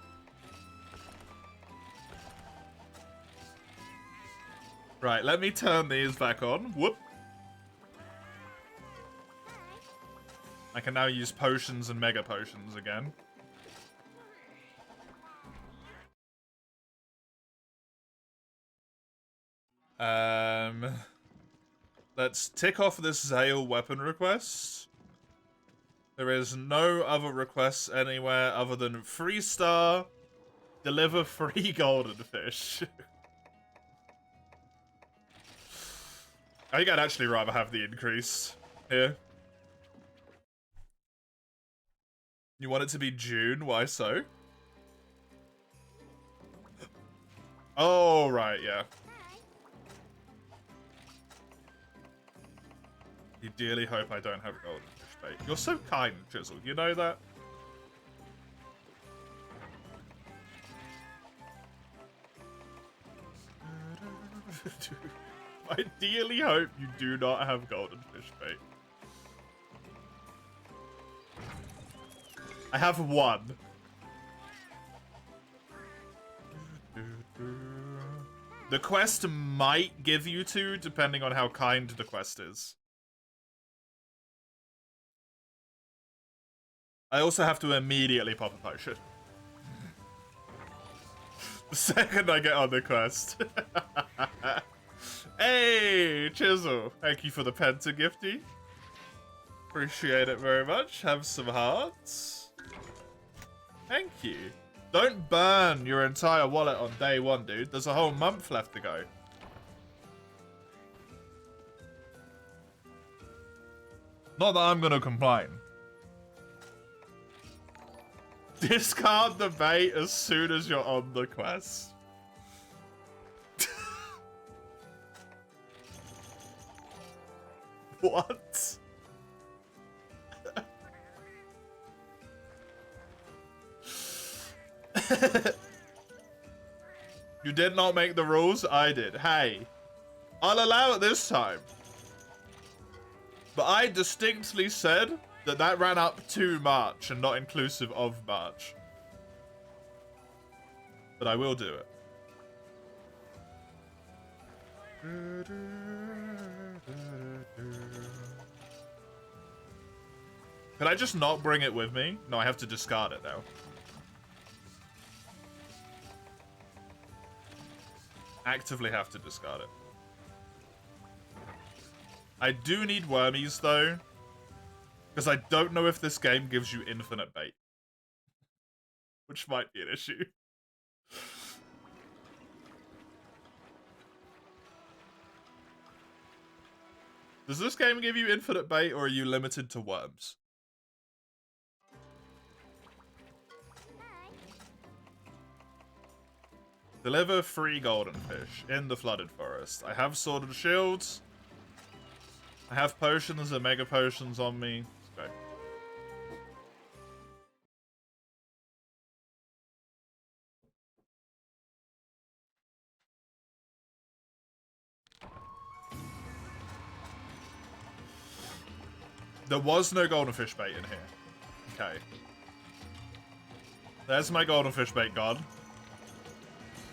Right, let me turn these back on. Whoop. I can now use potions and mega potions again. Let's tick off this Zale weapon request. There is no other requests anywhere other than 3-star, deliver 3 golden fish. I think I'd actually rather have the increase here. You want it to be June? Why so? Oh, right, yeah. You dearly hope I don't have golden fish bait. You're so kind, Chisel. You know that? I dearly hope you do not have golden fish bait. I have 1. The quest might give you 2, depending on how kind the quest is. I also have to immediately pop a potion. The second I get on the quest. Hey, Chisel. Thank you for the Penta gifty. Appreciate it very much. Have some hearts. Thank you. Don't burn your entire wallet on day 1, dude. There's a whole month left to go. Not that I'm gonna complain. Discard the bait as soon as you're on the quest. What? You did not make the rules, I did. Hey, I'll allow it this time. But I distinctly said that that ran up to March and not inclusive of March. But I will do it. Could I just not bring it with me? No, I have to discard it now. Actively have to discard it. I do need wormies, though. Because I don't know if this game gives you infinite bait. Which might be an issue. Does this game give you infinite bait, or are you limited to worms? Deliver 3 golden fish in the flooded forest. I have sword and shields. I have potions and mega potions on me. Let's go. There was no golden fish bait in here. Okay. There's my golden fish bait gone.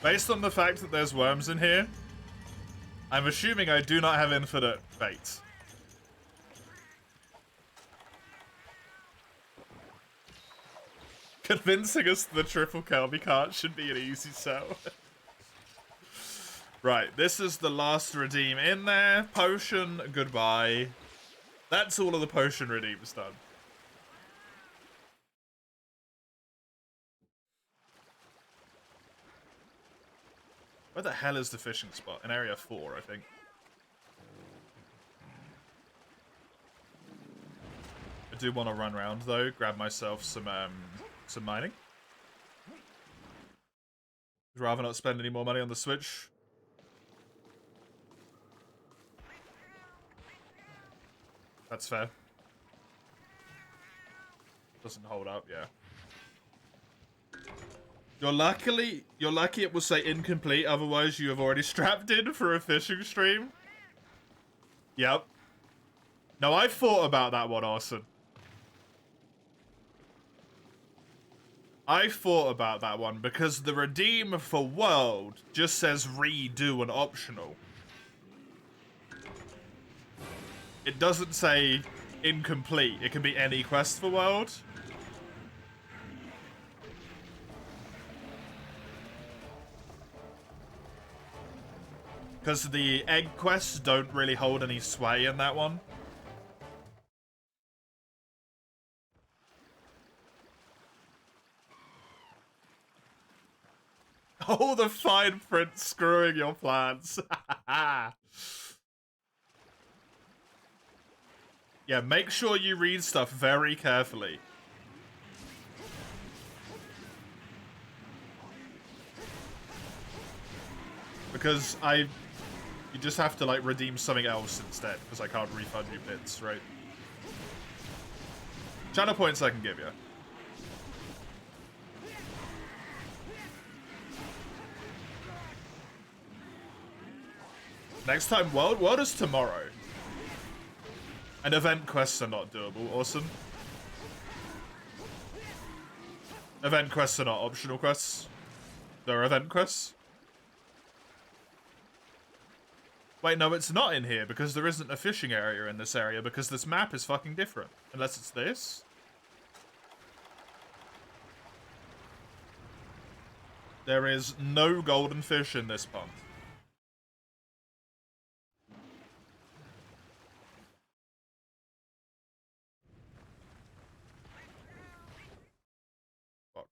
Based on the fact that there's worms in here, I'm assuming I do not have infinite bait. Convincing us the triple Kelby cart should be an easy sell. Right, this is the last redeem in there. Potion, goodbye. That's all of the potion redeems done. Where the hell is the fishing spot? In area 4, I think. I do want to run around though, grab myself some mining. I'd rather not spend any more money on the Switch. That's fair. Doesn't hold up, yeah. You're lucky it will say incomplete, otherwise you have already strapped in for a fishing stream. Yep. No, I thought about that one, Orson. I thought about that one because the redeem for world just says redo and optional. It doesn't say incomplete. It can be any quest for world. Because the egg quests don't really hold any sway in that one. Oh, the fine print screwing your plans. Yeah, make sure you read stuff very carefully. Because you just have to, like, redeem something else instead, because I can't refund you bits, right? Channel points I can give you. Next time, World is tomorrow. And event quests are not doable. Awesome. Event quests are not optional quests. They're event quests. Wait, no, it's not in here because there isn't a fishing area in this area because this map is fucking different. Unless it's this. There is no golden fish in this pond. Fuck.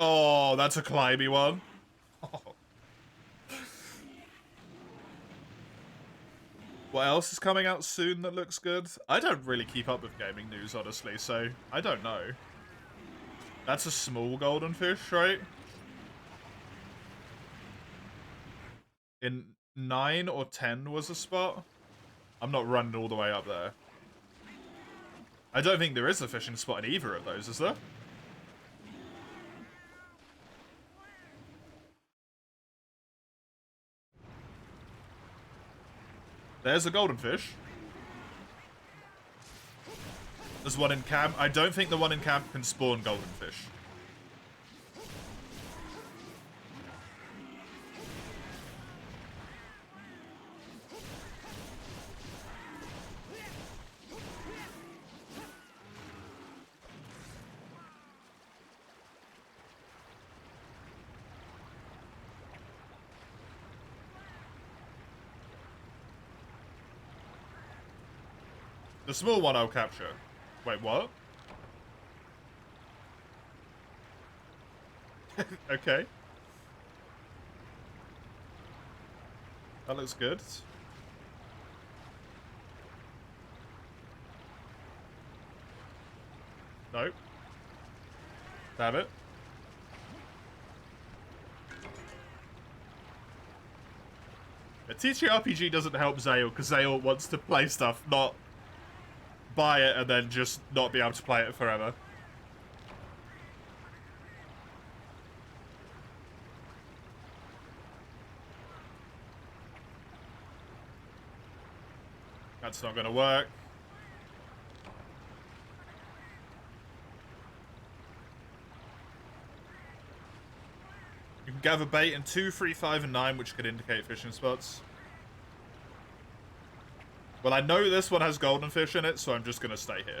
Oh, that's a climby one. Oh. What else is coming out soon that looks good? I don't really keep up with gaming news, honestly, so I don't know. That's a small golden fish, right? In 9 or 10 was a spot? I'm not running all the way up there. I don't think there is a fishing spot in either of those, is there? There's a golden fish. There's one in camp. I don't think the one in camp can spawn golden fish. The small one I'll capture. Wait, what? Okay. That looks good. Nope. Damn it. A TTRPG doesn't help Zale because Zale wants to play stuff, not buy it and then just not be able to play it forever. That's not going to work. You can gather bait in 2, 3, 5, and 9, which could indicate fishing spots. Well, I know this one has golden fish in it, so I'm just going to stay here.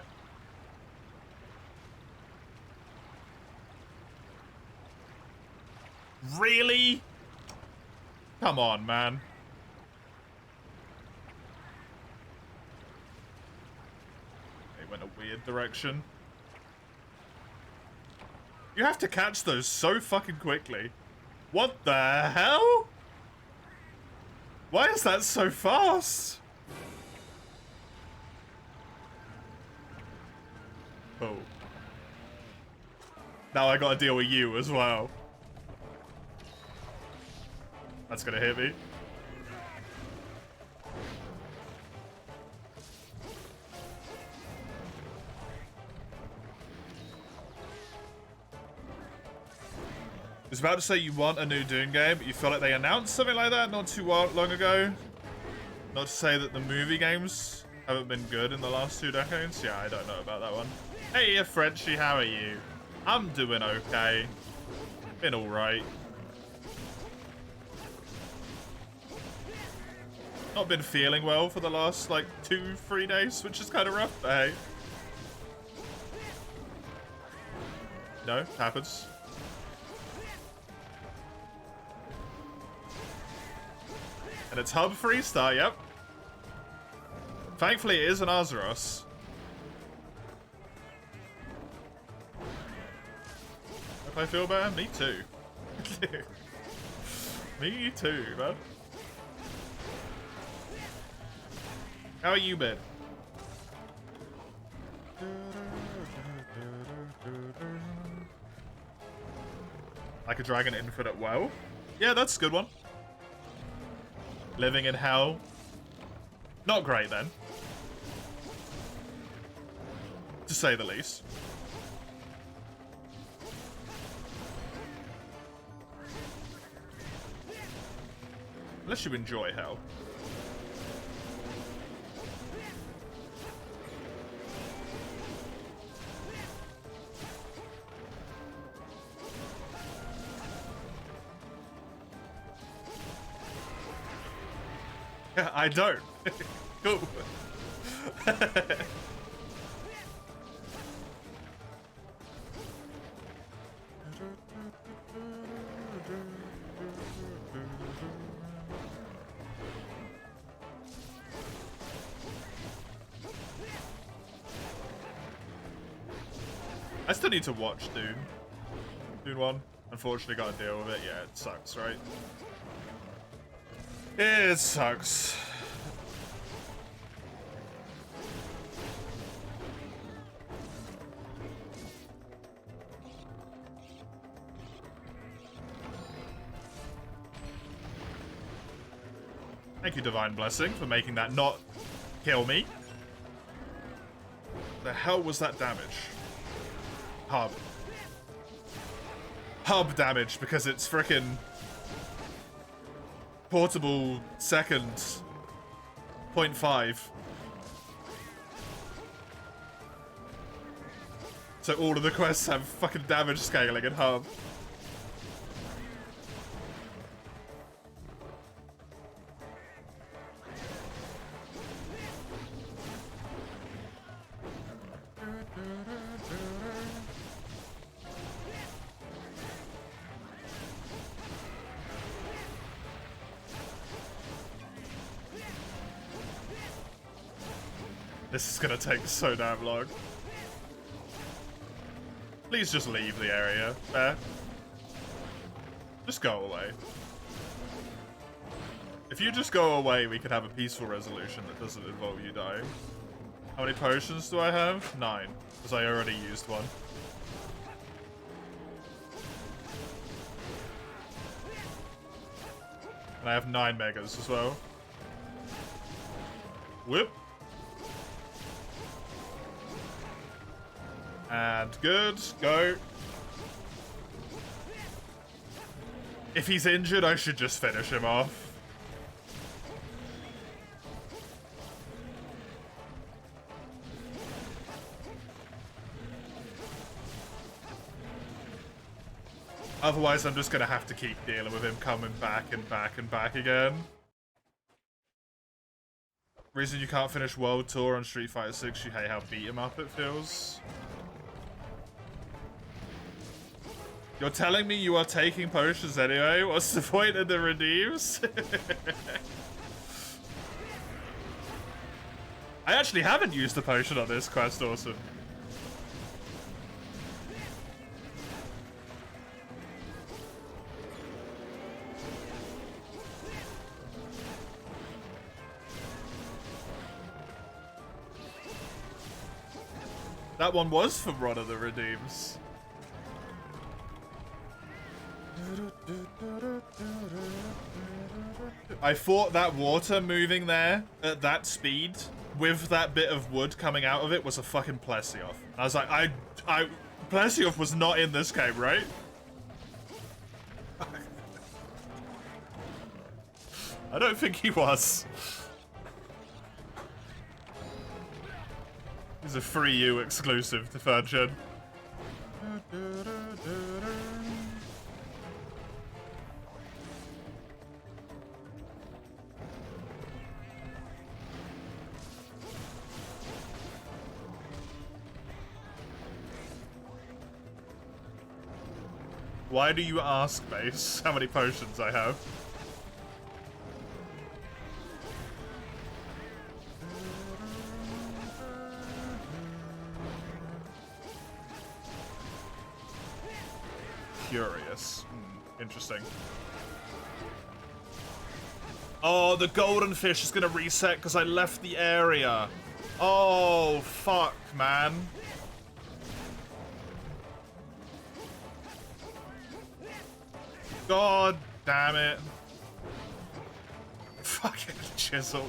Really? Come on, man. They went a weird direction. You have to catch those so fucking quickly. What the hell? Why is that so fast? Cool. Now I gotta deal with you as well. That's gonna hit me. I was about to say you want a new Dune game, but you feel like they announced something like that not too long ago. Not to say that the movie games haven't been good in the last 2 decades. Yeah, I don't know about that one. Hey, Frenchie, how are you? I'm doing okay. Been alright. Not been feeling well for the last, like, 2-3 days, which is kind of rough, but hey. No, happens. And it's Hub 3-star, yep. Thankfully, it is an Azeros. Hope I feel better? Me too. Me too, man. How are you, been? Like a Dragon Infinite WoW? Yeah, that's a good one. Living in hell. Not great, then. To say the least. Unless you enjoy hell. Yeah, I don't. Cool. I still need to watch Dune. Dune 1. Unfortunately, gotta deal with it. Yeah, it sucks, right? It sucks. Thank you, Divine Blessing, for making that not kill me. The hell was that damage? Hub. Hub damage, because it's frickin' portable second 0.5. So all of the quests have fucking damage scaling in Hub. This is gonna take so damn long. Please just leave the area. There. Just go away. If you just go away, we can have a peaceful resolution that doesn't involve you dying. How many potions do I have? 9. Because I already used one. And I have 9 megas as well. Whip. And good. Go. If he's injured, I should just finish him off. Otherwise, I'm just going to have to keep dealing with him coming back and back and back again. Reason you can't finish World Tour on Street Fighter 6, you hate how beat 'em up it feels. You're telling me you are taking potions anyway? What's the point of the redeems? I actually haven't used the potion on this quest, awesome. That one was from One of the Redeems. I thought that water moving there at that speed with that bit of wood coming out of it was a fucking Plesioth. I was like, Plesioth was not in this game, right? I don't think he was. He's a free U exclusive to 3rd gen. Why do you ask, Base, how many potions I have? Curious. Interesting. Oh, the golden fish is gonna reset because I left the area. Oh, fuck, man. God damn it. Fucking chisel.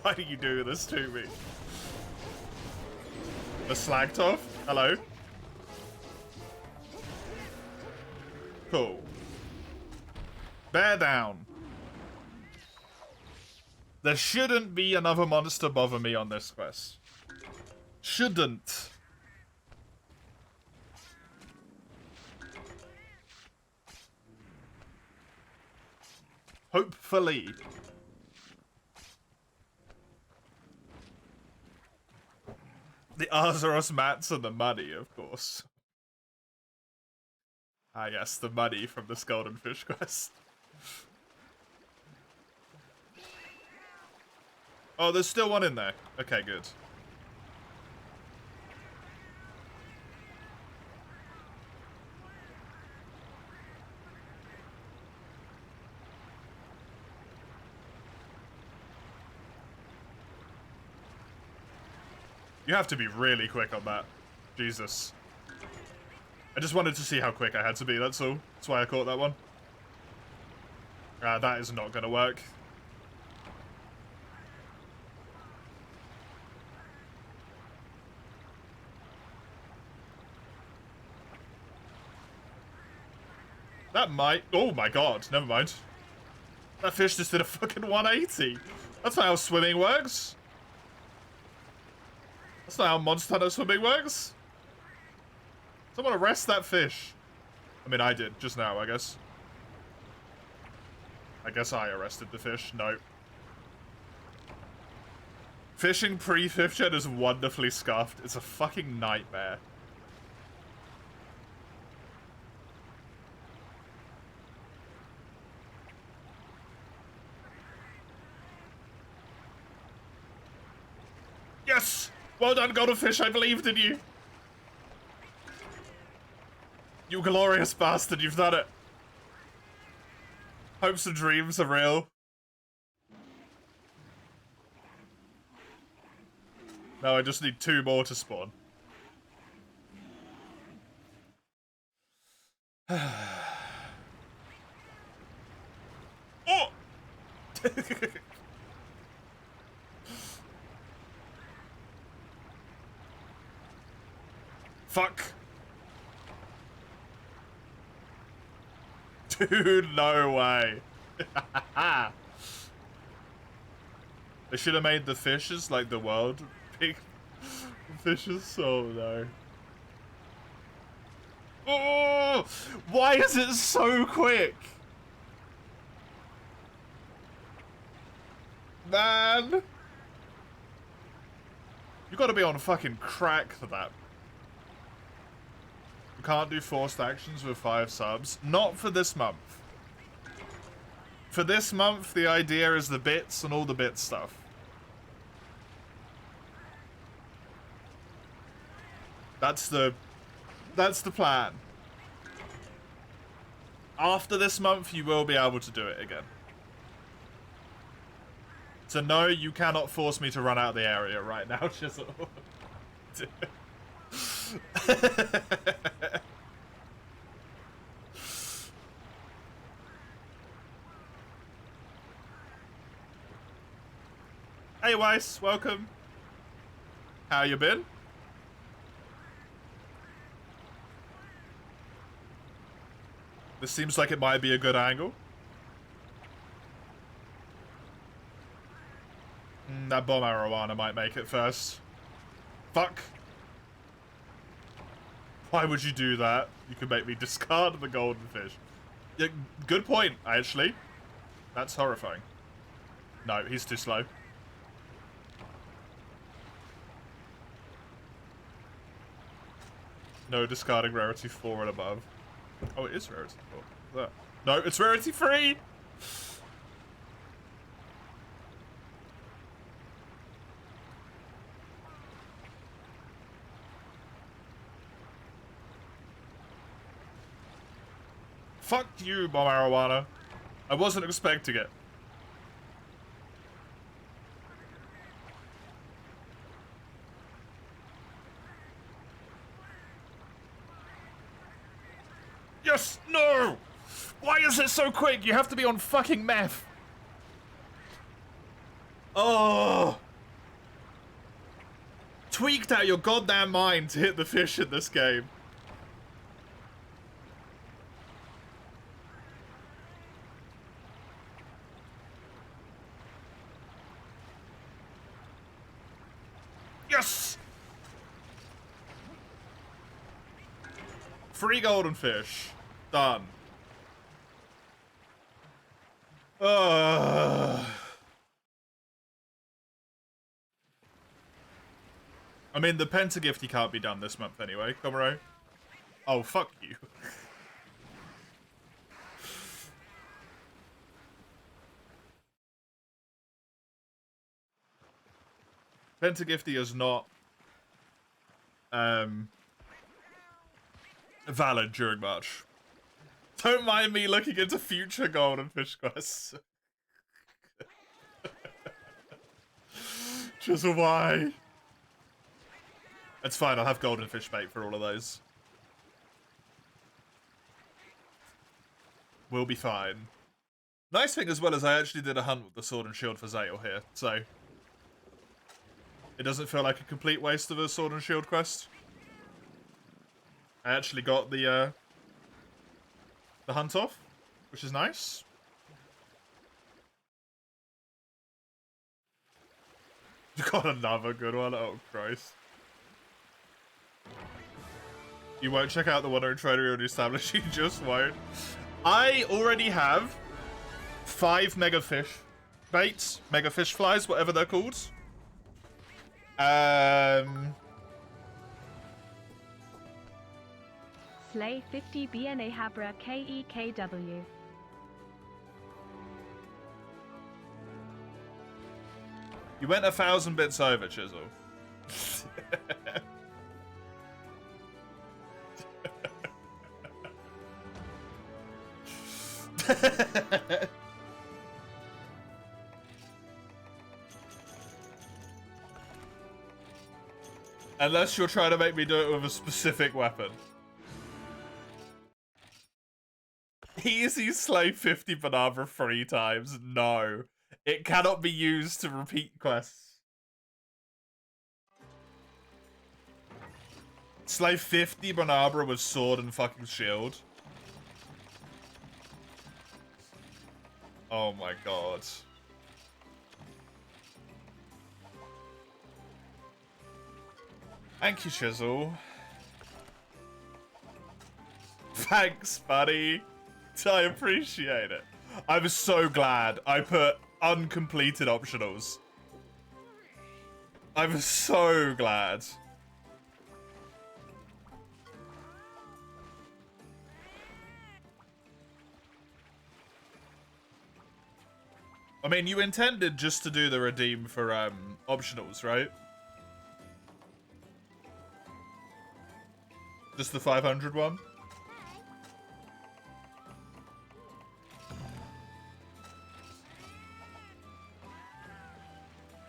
Why do you do this to me? The Slagtoff? Hello? Cool. Bear down. There shouldn't be another monster bother me on this quest. Shouldn't. Hopefully. The Arzuros mats and the money, of course. Ah, yes, the money from this golden fish quest. Oh, there's still one in there. Okay, good. You have to be really quick on that. Jesus. I just wanted to see how quick I had to be, that's all. That's why I caught that one. That is not gonna work. That might... Oh my god, never mind. That fish just did a fucking 180. That's not how swimming works. That's not how Monster Hunter swimming works. Someone arrest that fish. I mean, I did just now, I guess. I guess I arrested the fish. No. Fishing pre-5th gen is wonderfully scuffed. It's a fucking nightmare. Yes! Well done, golden fish. I believed in you. You glorious bastard. You've done it. Hopes and dreams are real. No, I just need 2 more to spawn. Oh! Fuck. Dude, no way. They should have made the fishes like the world big fishes. Oh no. Oh! Why is it so quick? Man! You gotta be on fucking crack for that. You can't do forced actions with 5 subs. Not for this month. For this month, the idea is the bits and all the bit stuff. That's the plan. After this month, you will be able to do it again. So no, you cannot force me to run out of the area right now, Chisel. Hey Weiss, welcome. How you been? This seems like it might be a good angle. That bomb marijuana might make it first. Fuck. Why would you do that? You could make me discard the golden fish. Yeah, good point, actually. That's horrifying. No, he's too slow. No discarding rarity 4 and above. Oh, it is rarity 4. There. No, it's rarity 3! Fuck you, bomb marijuana. I wasn't expecting it. Yes! No! Why is it so quick? You have to be on fucking meth. Oh! Tweaked out your goddamn mind to hit the fish in this game. Yes! Free golden fish. Done. I mean, the Pentagifty can't be done this month anyway, Comro. Oh, fuck you. Pentagifty is not valid during March. Don't mind me looking into future golden fish quests. Just why? It's fine, I'll have golden fish bait for all of those. We'll be fine. Nice thing as well is I actually did a hunt with the sword and shield for Zale here, so it doesn't feel like a complete waste of a sword and shield quest. I actually got the hunt off, which is nice. You got another good one? Oh, Christ. You won't check out the Wandering Trader you already established, you just won't. I already have 5 mega fish baits, mega fish flies, whatever they're called. Slay 50 BNA Habra KEKW. You went 1,000 bits over, Chisel. Unless you're trying to make me do it with a specific weapon. Easy slay 50 banana 3 times. No. It cannot be used to repeat quests. Slay 50 Banabra with sword and fucking shield. Oh my god. Thank you, Chisel. Thanks, buddy. I appreciate it. I'm so glad I put uncompleted optionals. I'm so glad. I mean, you intended just to do the redeem for optionals, right? Just the 500 one?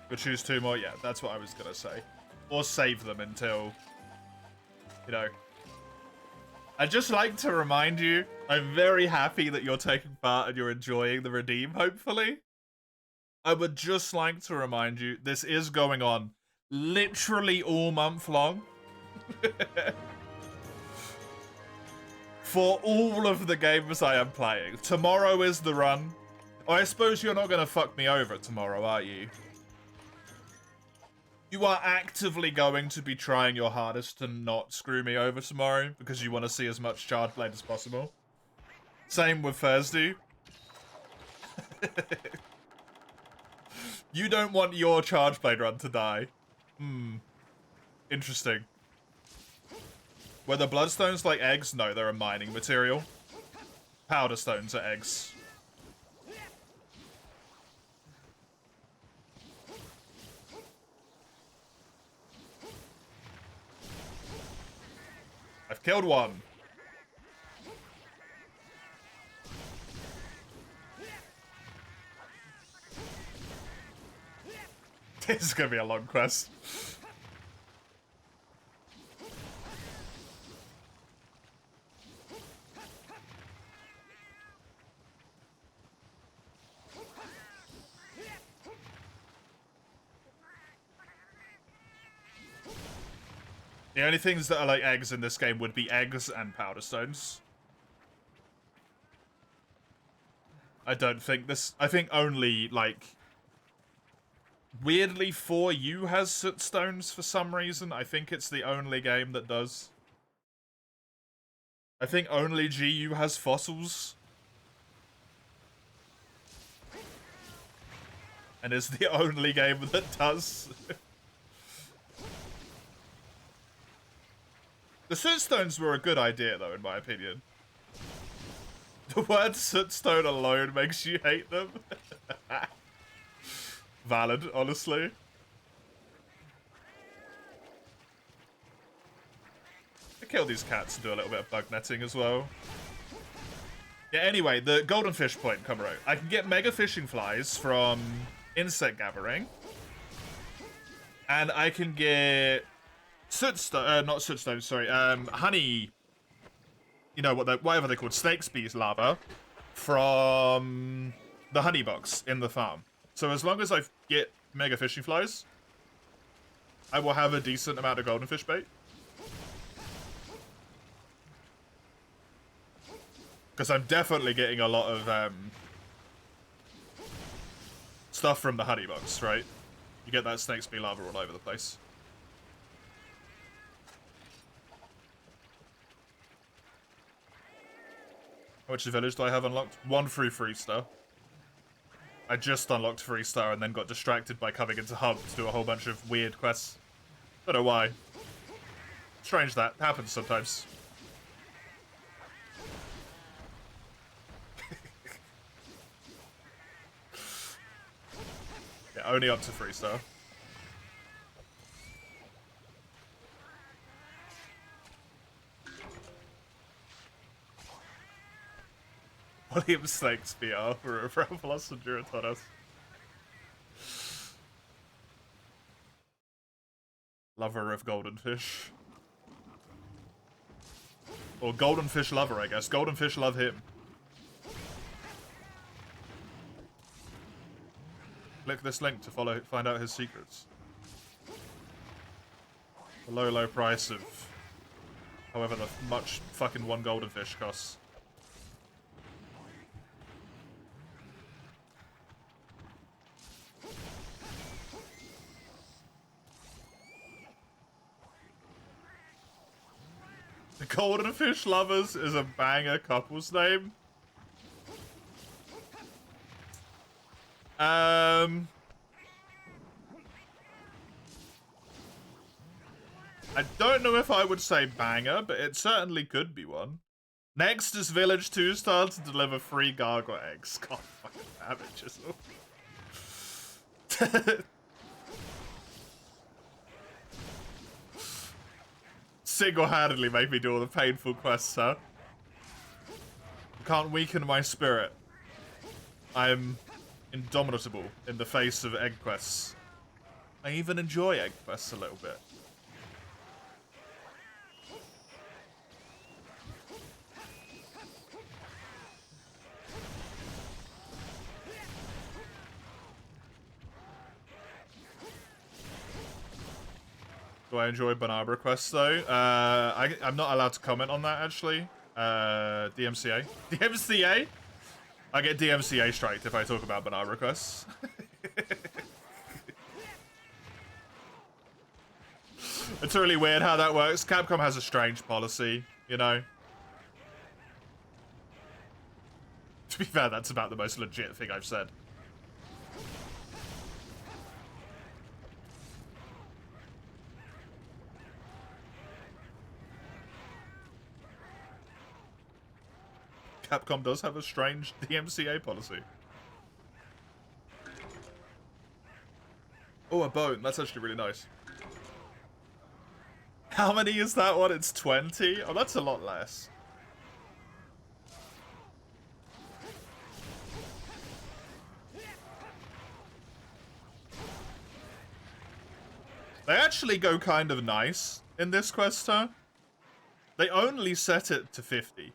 You'll choose 2 more? Yeah, that's what I was gonna say. Or save them until, you know. I'd just like to remind you, I'm very happy that you're taking part and you're enjoying the redeem, hopefully. I would just like to remind you, this is going on literally all month long. For all of the games I am playing. Tomorrow is the run. Oh, I suppose you're not going to fuck me over tomorrow, are you? You are actively going to be trying your hardest to not screw me over tomorrow because you want to see as much Charge Blade as possible. Same with Thursday. You don't want your Charge Blade run to die. Interesting. Were the bloodstones like eggs? No, they're a mining material. Powder stones are eggs. I've killed one. This is gonna be a long quest. The only things that are like eggs in this game would be eggs and powder stones. I don't think this... I think only, like... Weirdly, 4U has soot stones for some reason. I think it's the only game that does. I think only GU has fossils. And is the only game that does. The soot stones were a good idea, though, in my opinion. The word sootstone alone makes you hate them. Valid, honestly. I kill these cats and do a little bit of bug netting as well. Yeah, anyway, the golden fish point come out. I can get mega fishing flies from insect gathering. And I can get sootstone, not sootstone, sorry, honey, you know, whatever they're called, snake's bees larva from the honey box in the farm. So as long as I get mega fishing flies, I will have a decent amount of golden fish bait. Because I'm definitely getting a lot of stuff from the honey box, right? You get that snake's bee larva all over the place. How much village do I have unlocked? 1 through 3-star. I just unlocked 3-star and then got distracted by coming into Hub to do a whole bunch of weird quests. Don't know why. Strange that. Happens sometimes. Yeah, only up to 3-star. William Snake's VR for a Velocity Duratonis. Lover of golden fish. Or golden fish lover, I guess. Golden fish love him. Click this link to find out his secrets. The low, low price of however much fucking 1 golden fish costs. The Golden Fish Lovers is a banger couple's name. I don't know if I would say banger, but it certainly could be one. Next is Village 2-star to deliver 3 gargoyle eggs. God fucking damn it, Chisel. Single-handedly make me do all the painful quests, huh? You can't weaken my spirit. I am indomitable in the face of egg quests. I even enjoy egg quests a little bit. Do I enjoy Barbara quests though? I'm not allowed to comment on that actually. DMCA. DMCA? I get DMCA striked if I talk about Barbara quests. It's really weird how that works. Capcom has a strange policy, you know? To be fair, that's about the most legit thing I've said. Capcom does have a strange DMCA policy. Oh, a bone. That's actually really nice. How many is that one? It's 20? Oh, that's a lot less. They actually go kind of nice in this quest, huh? They only set it to 50.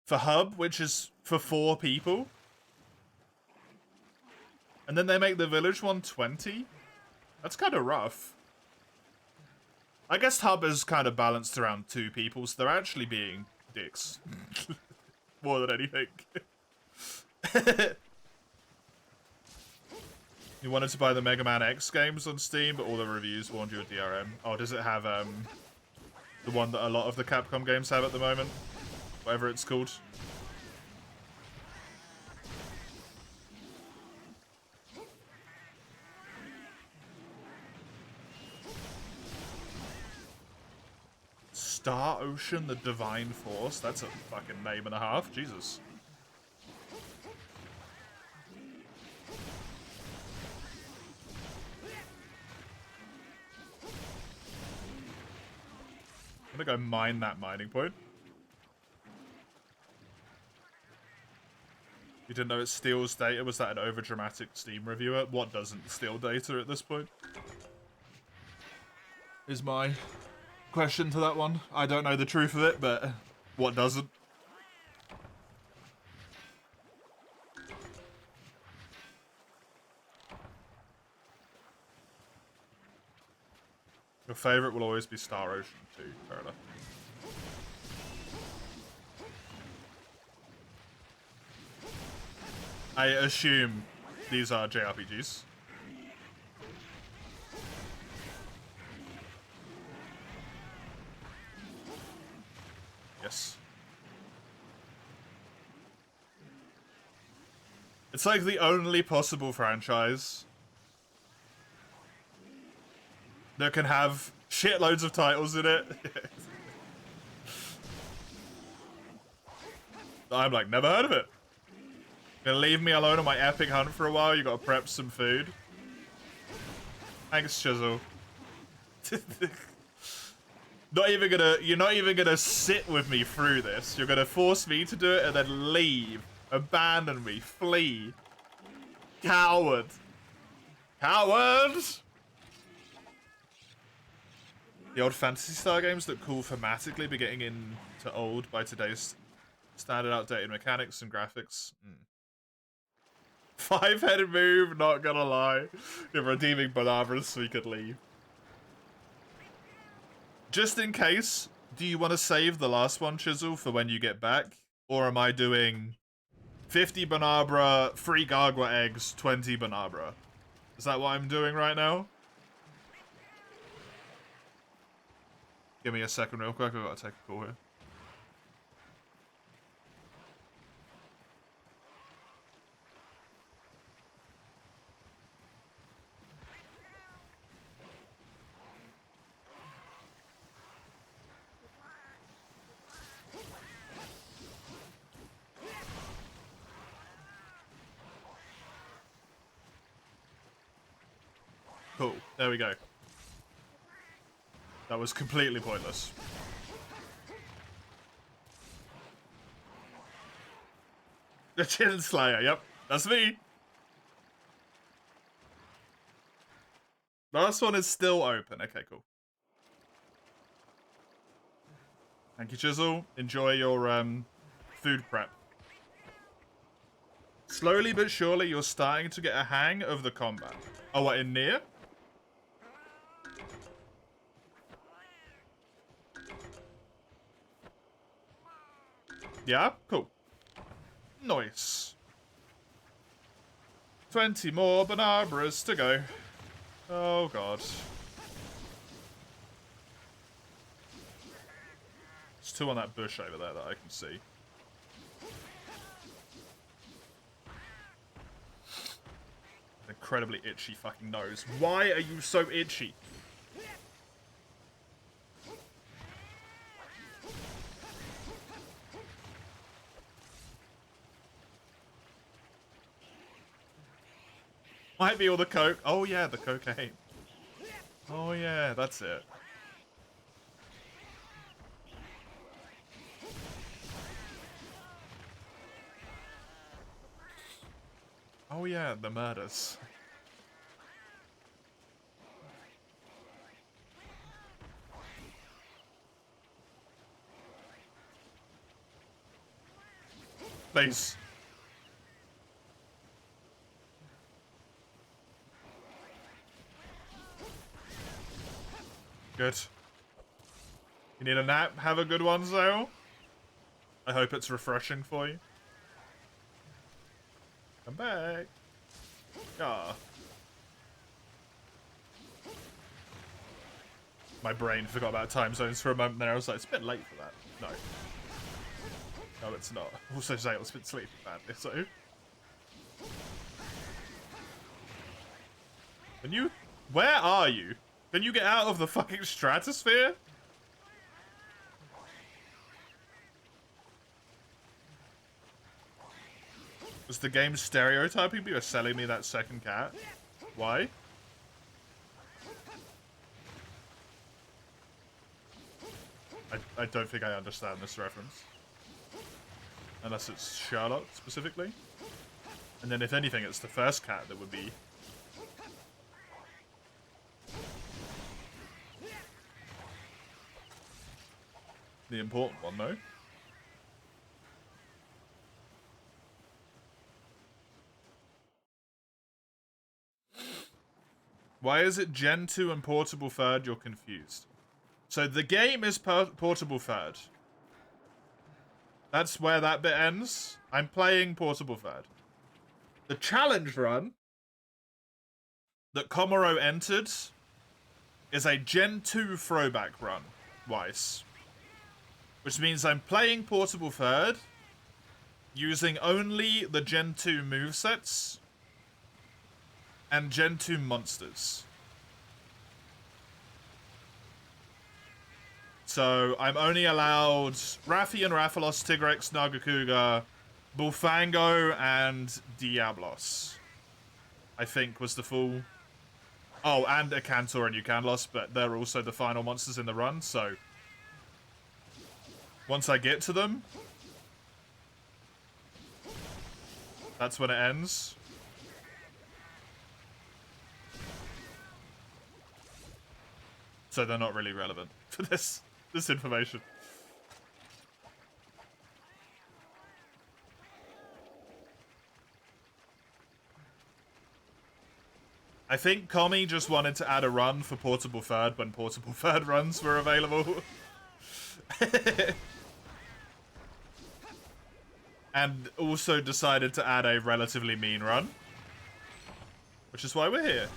For hub, which is for 4 people. And then they make the village one 20? That's kind of rough. I guess hub is kind of balanced around 2 people, so they're actually being dicks. More than anything. You wanted to buy the Mega Man X games on Steam, but all the reviews warned you of DRM. Oh, does it have the one that a lot of the Capcom games have at the moment? Whatever it's called. Star Ocean, the Divine Force. That's a fucking name and a half. Jesus. I'm gonna go mine that mining point. You didn't know it steals data? Was that an overdramatic Steam reviewer? What doesn't steal data at this point? Is my question to that one. I don't know the truth of it, but what doesn't? Your favorite will always be Star Ocean 2, fair enough. I assume these are JRPGs. Yes. It's like the only possible franchise that can have shitloads of titles in it. I'm like, never heard of it. Gonna leave me alone on my epic hunt for a while? You gotta prep some food. Thanks, Chisel. You're not even gonna sit with me through this. You're gonna force me to do it and then leave. Abandon me. Flee. Coward. Coward! The old Phantasy Star games look cool thematically, but getting into old by today's standard outdated mechanics and graphics. 5-headed move, not gonna lie. You're redeeming Banavras so we could leave. Just in case, do you want to save the last one, Chisel, for when you get back? Or am I doing 50 Banabra, 3 Gargwa eggs, 20 Banabra? Is that what I'm doing right now? Give me a second real quick, I've got to take a call here. Cool, there we go. That was completely pointless. The Chin Slayer, yep, that's me. Last one is still open. Okay, cool. Thank you, Chisel. Enjoy your food prep. Slowly but surely, you're starting to get a hang of the combat. Oh, what, in near? Yeah? Cool. Nice. 20 more Banabras to go. Oh, God. There's two on that bush over there that I can see. Incredibly itchy fucking nose. Why are you so itchy? Might be all the coke. Oh yeah, the cocaine. Oh yeah, that's it. Oh yeah, the murders. Please. Good. You need a nap? Have a good one, Zale. I hope it's refreshing for you. Come back. Ah. My brain forgot about time zones for a moment there. I was like, it's a bit late for that. No. No, it's not. Also, Zale's been sleeping badly, so... Can you... Where are you? Can you get out of the fucking stratosphere? Was the game stereotyping me or selling me that second cat? Why? I don't think I understand this reference. Unless it's Charlotte, specifically. And then if anything, it's the first cat that would be... the important one, though. Why is it Gen 2 and Portable 3rd? You're confused. So the game is Portable 3rd. That's where that bit ends. I'm playing Portable 3rd. The challenge run that Komoro entered is a Gen 2 throwback run, Weiss. Which means I'm playing Portable 3rd using only the Gen 2 movesets and Gen 2 monsters. So I'm only allowed Raffi and Rathalos, Tigrex, Nagakuga, Bullfango, and Diablos. I think was the full... Oh, and a Cantor and Eucanlos, but they're also the final monsters in the run, so... Once I get to them... That's when it ends. So they're not really relevant for this information. I think Commie just wanted to add a run for Portable 3rd when Portable 3rd runs were available. And also decided to add a relatively mean run. Which is why we're here.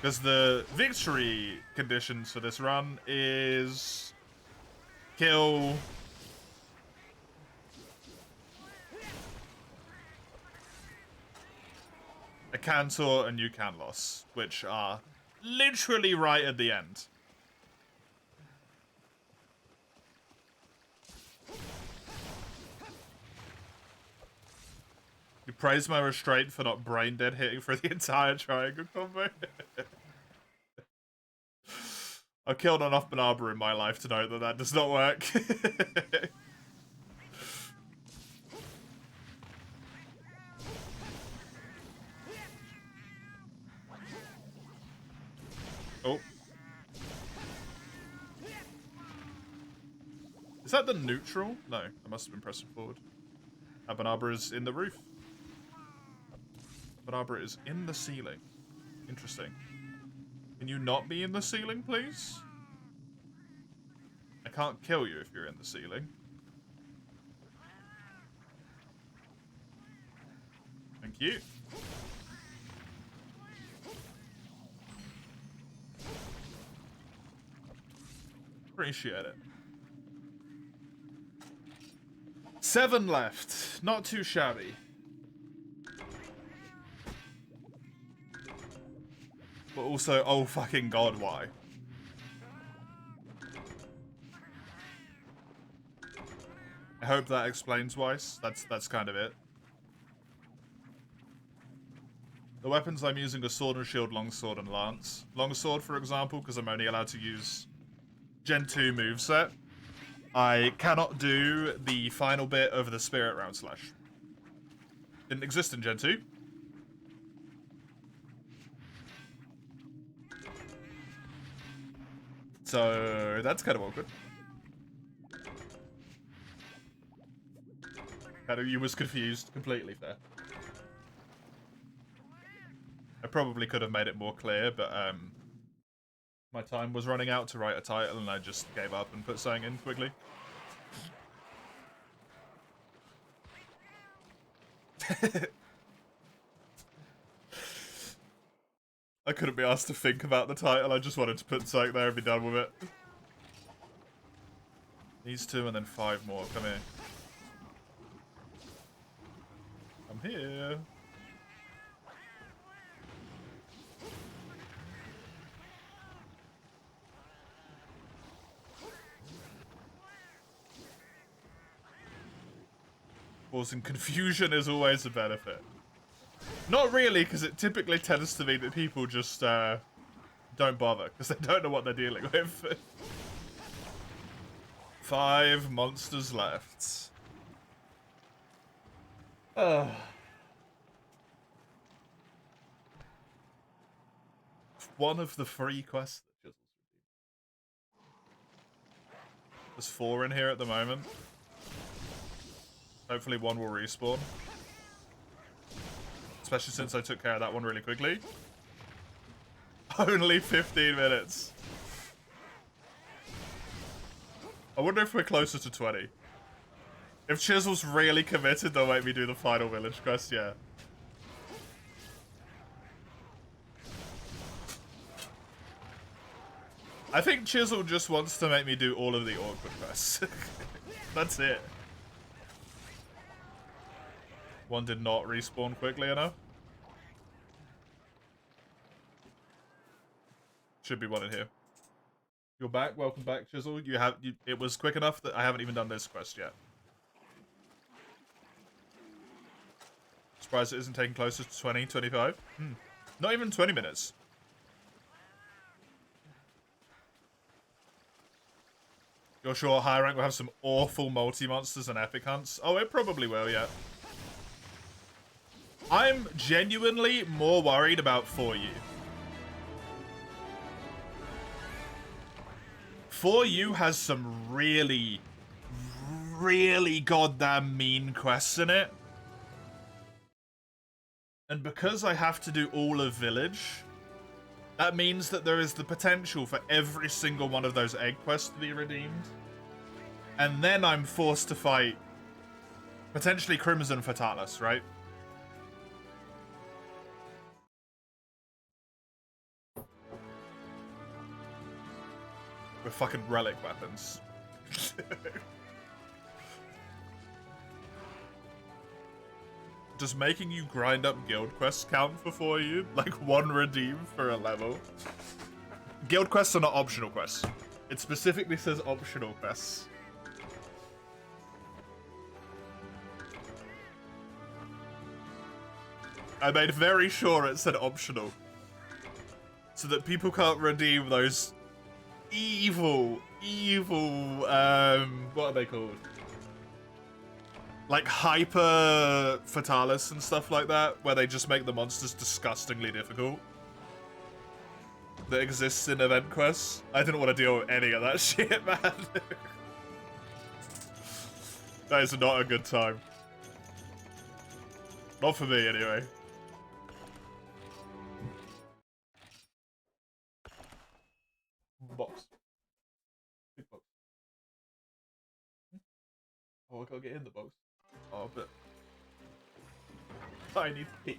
Because the victory conditions for this run is... kill... a Cantor and Eucanlos, which are literally right at the end. You praise my restraint for not brain dead hitting for the entire triangle combo. I've killed enough Banabra in my life to know that that does not work. Oh. Is that the neutral? No, I must have been pressing forward. Abanabra is in the roof. Abanabra is in the ceiling. Interesting. Can you not be in the ceiling, please? I can't kill you if you're in the ceiling. Thank you. Appreciate it. 7 left. Not too shabby. But also, oh fucking god, why? I hope that explains why. That's kind of it. The weapons I'm using are sword and shield, longsword, and lance. Longsword, for example, because I'm only allowed to use Gen 2 moveset. I cannot do the final bit of the Spirit Round Slash. Didn't exist in Gen 2. So, that's kind of awkward. Kind of, you was confused. Completely fair. I probably could have made it more clear, but my time was running out to write a title and I just gave up and put something in quickly. I couldn't be asked to think about the title, I just wanted to put something there and be done with it. These 2 and then 5 more, come here. I'm here. Causing confusion is always a benefit. Not really, because it typically tends to mean that people just don't bother, because they don't know what they're dealing with. 5 monsters left. One of the 3 quests that Chisel's redeemed. There's 4 in here at the moment. Hopefully 1 will respawn. Especially since I took care of that one really quickly. Only 15 minutes. I wonder if we're closer to 20. If Chisel's really committed, they'll make me do the final village quest, yeah. I think Chisel just wants to make me do all of the awkward quests. That's it. 1 did not respawn quickly enough. Should be 1 in here. You're back. Welcome back, Chisel. It was quick enough that I haven't even done this quest yet. Surprised it isn't taking closer to 20, 25. Not even 20 minutes. You're sure high rank will have some awful multi-monsters and epic hunts? Oh, it probably will, yeah. I'm genuinely more worried about 4U. 4U has some really, really goddamn mean quests in it. And because I have to do all of Village, that means that there is the potential for every single one of those egg quests to be redeemed. And then I'm forced to fight potentially Crimson Fatalis, right? With fucking relic weapons. Does making you grind up guild quests count for 4U? Like 1 redeem for a level? Guild quests are not optional quests. It specifically says optional quests. I made very sure it said optional. So that people can't redeem those evil, what are they called? Like hyper Fatalis and stuff like that, where they just make the monsters disgustingly difficult. that exists in event quests. I didn't want to deal with any of that shit, man. That is not a good time. Not for me, anyway. Box. Big box. Oh, I gotta get in the box. Oh, but I need to pee.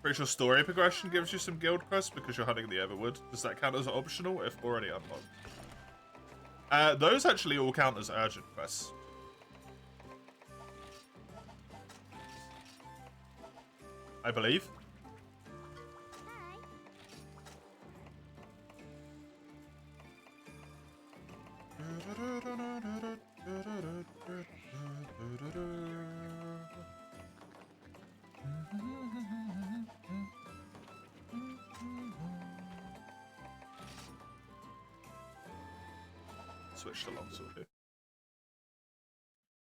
Pretty sure story progression gives you some guild quests because you're hunting the Everwood. Does that count as optional if already unlocked? Those actually all count as urgent quests. I believe. Switch to longsword here.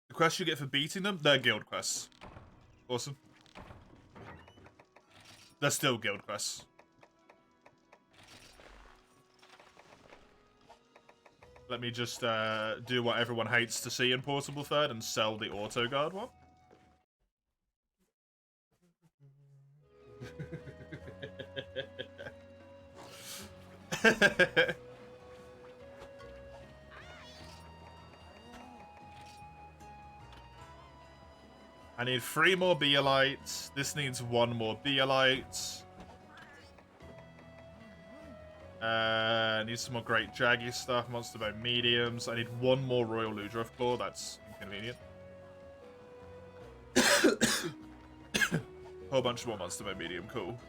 The quests you get for beating them, they're guild quests. Awesome. They're still guild quests. Let me just do what everyone hates to see in Portable Third and sell the auto guard one. I need 3 more Beolites. This needs 1 more Beolite. I need some more great Jaggy stuff. Monster Bone mediums. I need 1 more Royal Ludroth Claw. That's inconvenient. Whole bunch more Monster Bone medium. Cool.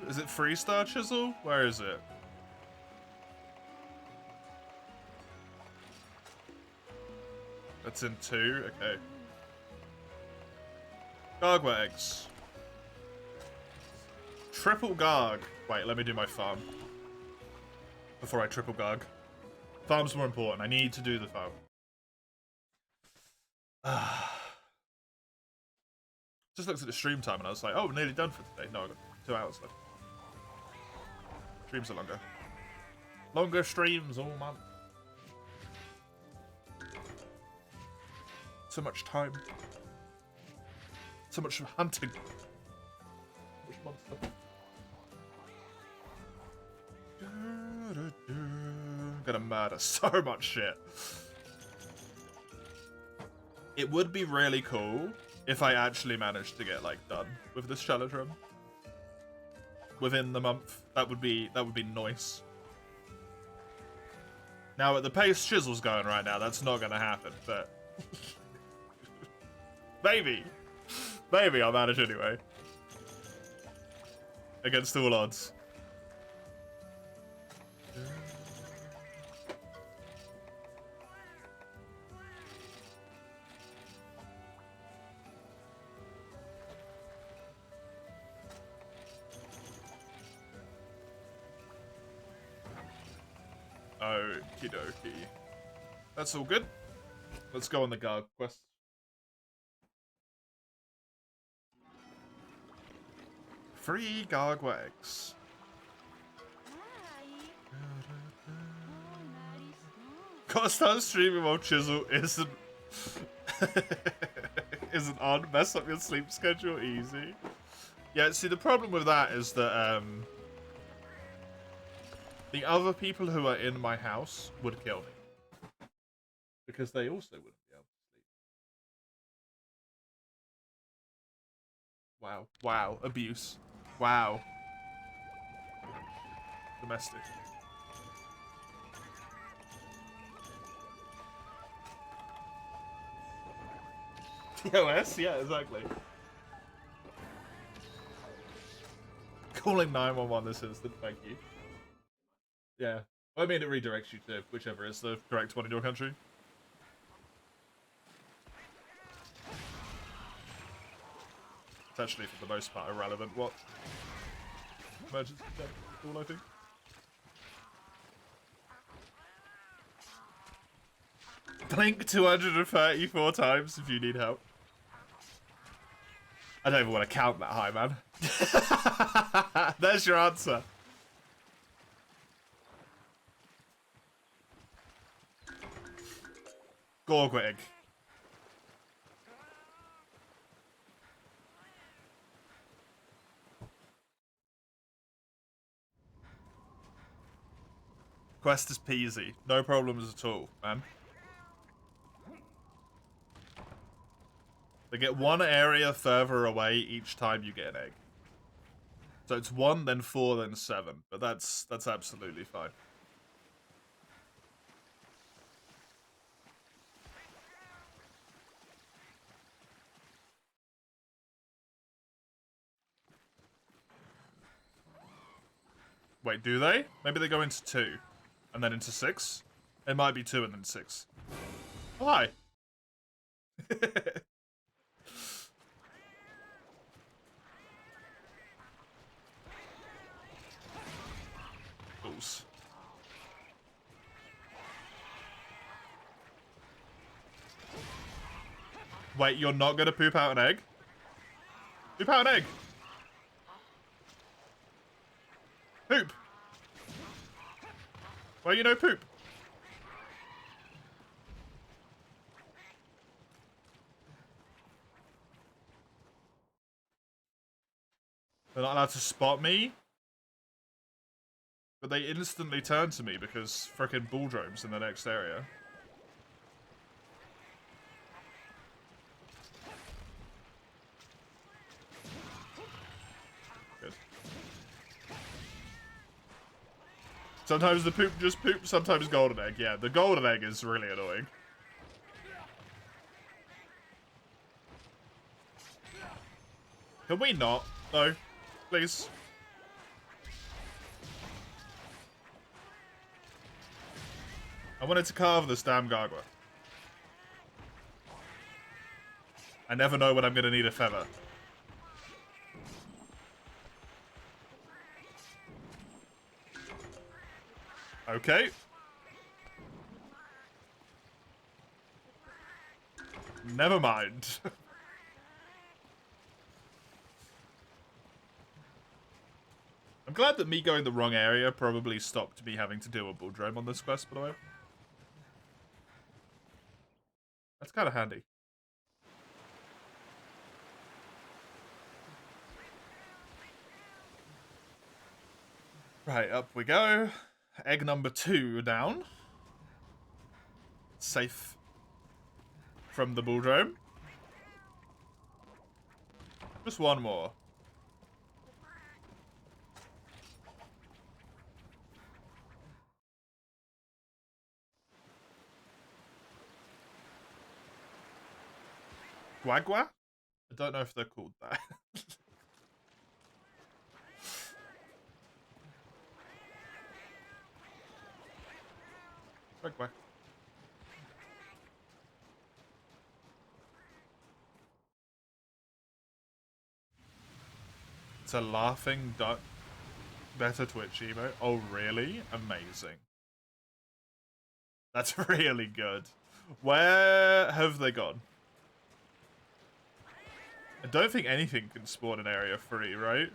Is it 3-star chisel? Where is it? That's in 2? Okay. Gargwa eggs. Triple Garg. Wait, let me do my farm. Before I triple Garg. Farm's more important. I need to do the farm. Just looked at the stream time and I was like, oh, we're nearly done for today. No, I've got 2 hours left. Streams are longer. Longer streams all month. So much time. So much hunting. Which monster? I'm gonna murder so much shit. It would be really cool if I actually managed to get like done with this challenge run within the month. That would be nice. Now at the pace Chisel's going right now, that's not gonna happen, but maybe I'll manage anyway. Against all odds. Okie dokie. That's all good. Let's go on the Garg quest. Free Gargwa eggs. Gotta start streaming while Chisel isn't on. Mess up your sleep schedule easy. Yeah, see the problem with that is that the other people who are in my house would kill me. Because they also wouldn't be able to sleep. Wow. Wow. Abuse. Wow. Domestic. TOS? Yeah, exactly. Calling 911 this instant, thank you. Yeah. I mean, it redirects you to whichever is the correct one in your country. It's actually, for the most part, irrelevant what emergency deck is all, I think. Blink 234 times if you need help. I don't even want to count that high, man. There's your answer. Gorgwig. Quest is peasy. No problems at all, man. They get one area further away each time you get an egg. So it's 1, then 4, then 7. But that's absolutely fine. Wait, do they? Maybe they go into 2. And then into 6? It might be 2 and then 6. Oh, hi. Fools. Wait, you're not gonna poop out an egg? Poop out an egg! Poop! Well, you know poop. They're not allowed to spot me. But they instantly turn to me because frickin' Bulldrome's in the next area. Good. Sometimes the poop just poop, sometimes golden egg. Yeah, the golden egg is really annoying. Can we not, though? Please. I wanted to carve this damn gargoyle. I never know when I'm gonna need a feather. Okay. Never mind. I'm glad that me going the wrong area probably stopped me having to deal with Bulldrome on this quest, by the way. That's kind of handy. Right, up we go. Egg number 2 down. Safe from the Bulldrome. Just one more. Guagua? I don't know if they're called that. Guagua. It's a laughing duck. Better Twitch emote. Oh, really? Amazing. That's really good. Where have they gone? I don't think anything can spawn in area 3, right?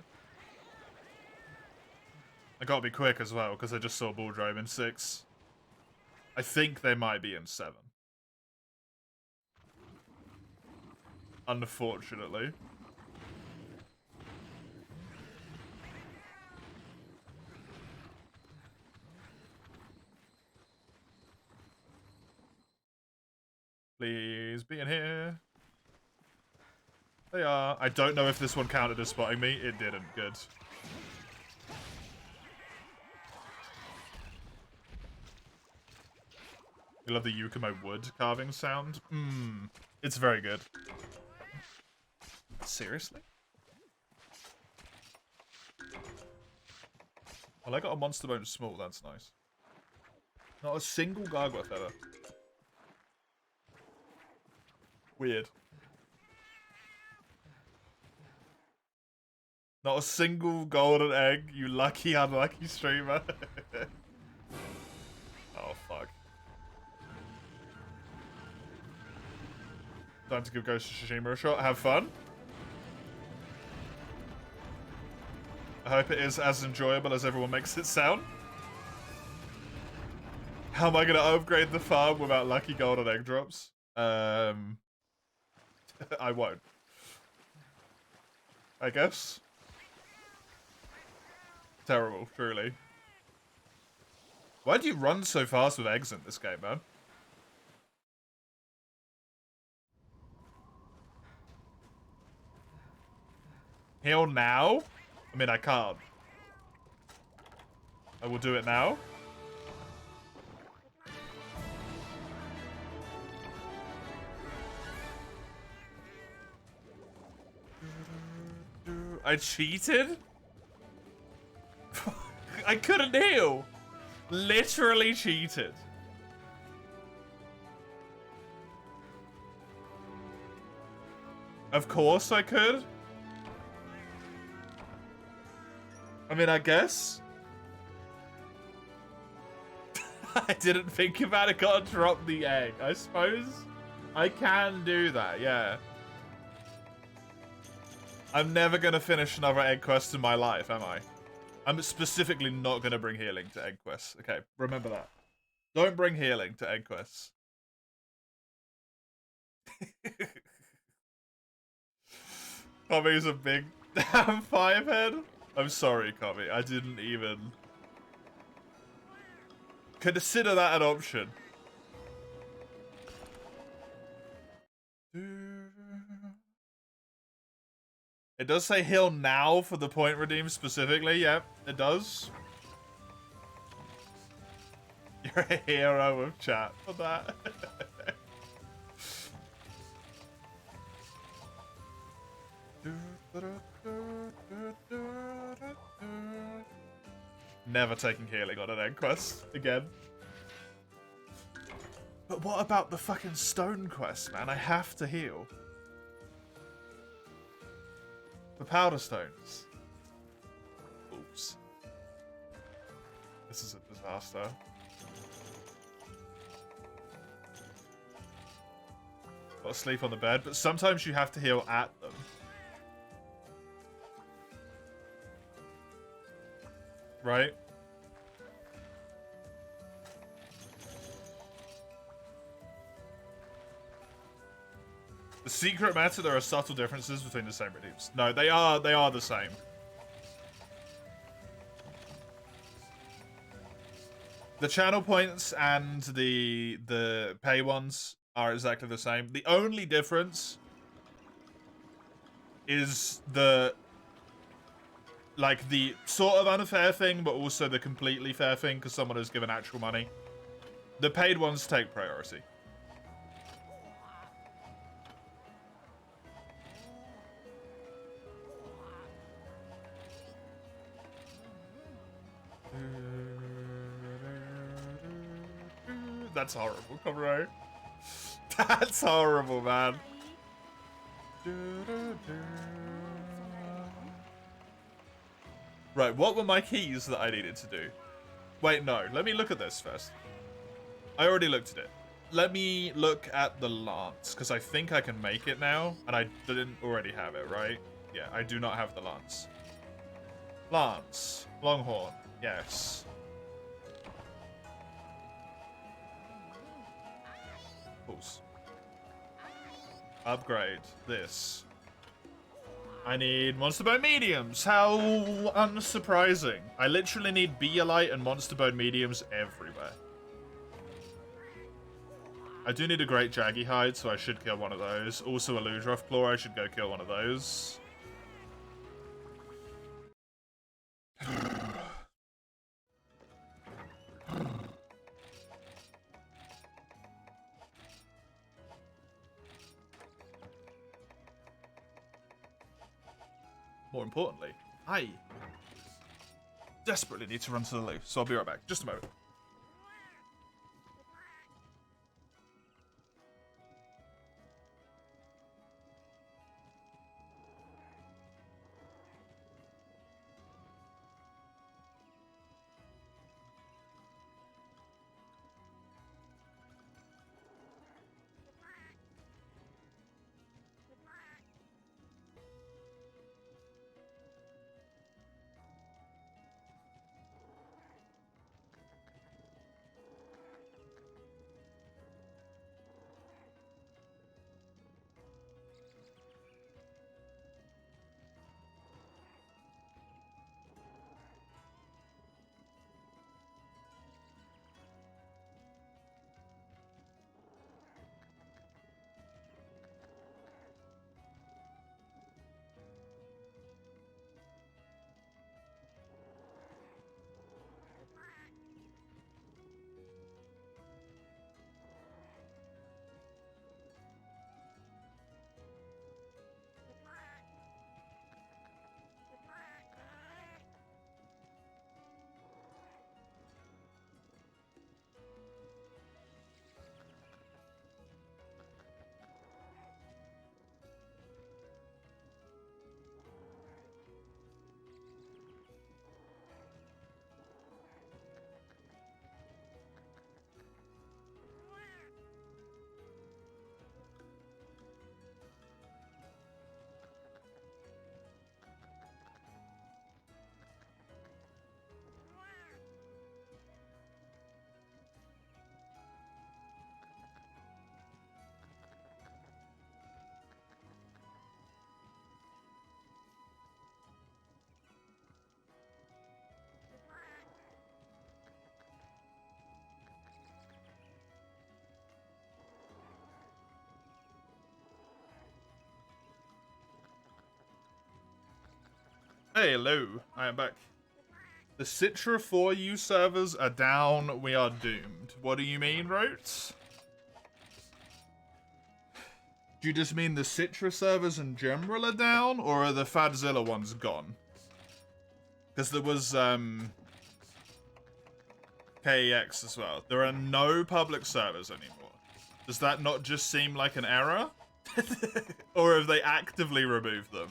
I gotta be quick as well, because I just saw Bulldrome in 6. I think they might be in 7. Unfortunately. Please be in here. They are. I don't know if this one counted as spotting me. It didn't. Good. I love the Yukumo wood carving sound. It's very good. Seriously? Well, I got a monster bone small. That's nice. Not a single gargoyle feather. Weird. Not a single golden egg, you lucky, unlucky streamer. Oh, fuck. Time to give Ghost of Tsushima a shot. Have fun. I hope it is as enjoyable as everyone makes it sound. How am I going to upgrade the farm without lucky golden egg drops? I won't. I guess. Terrible, truly. Why do you run so fast with eggs in this game, man? Heal now? I mean, I can't. I will do it now. I cheated? I couldn't heal. Literally cheated. Of course I could. I mean, I guess. I didn't think about it. Gotta drop the egg. I suppose I can do that, yeah. I'm never gonna finish another egg quest in my life, am I? I'm specifically not gonna bring healing to egg quests. Okay, remember that. Don't bring healing to egg quests. Kami's a big damn firehead. I'm sorry, Kami. I didn't even consider that an option. It does say heal now for the point redeem specifically. Yep, it does. You're a hero of chat for that. Never taking healing on an egg quest again. But what about the fucking stone quest, man? I have to heal. The powder stones. Oops. This is a disaster. Gotta sleep on the bed, but sometimes you have to heal at them. Right? The secret matter, there are subtle differences between the same redeems. No, they are the same. The channel points and the pay ones are exactly the same. The only difference is the sort of unfair thing, but also the completely fair thing because someone has given actual money. The paid ones take priority. That's horrible, Conroy. That's horrible, man. Right, what were my keys that I needed to do? Wait, no. Let me look at this first. I already looked at it. Let me look at the lance, because I think I can make it now, and I didn't already have it, right? Yeah, I do not have the lance. Lance. Longhorn. Yes. Pulse. Upgrade this. I need Monster Bone Mediums. How unsurprising. I literally need Beolite and Monster Bone Mediums everywhere. I do need a Great Jaggy Hide, so I should kill one of those. Also a Ludroth Claw, I should go kill one of those. More importantly, I desperately need to run to the loo, so I'll be right back. Just a moment. Hey, hello. I am back. The Citra 4U servers are down. We are doomed. What do you mean, Rotes? Do you just mean the Citra servers in general are down, or are the Fadzilla ones gone? Because there was, KEX as well. There are no public servers anymore. Does that not just seem like an error? Or have they actively removed them?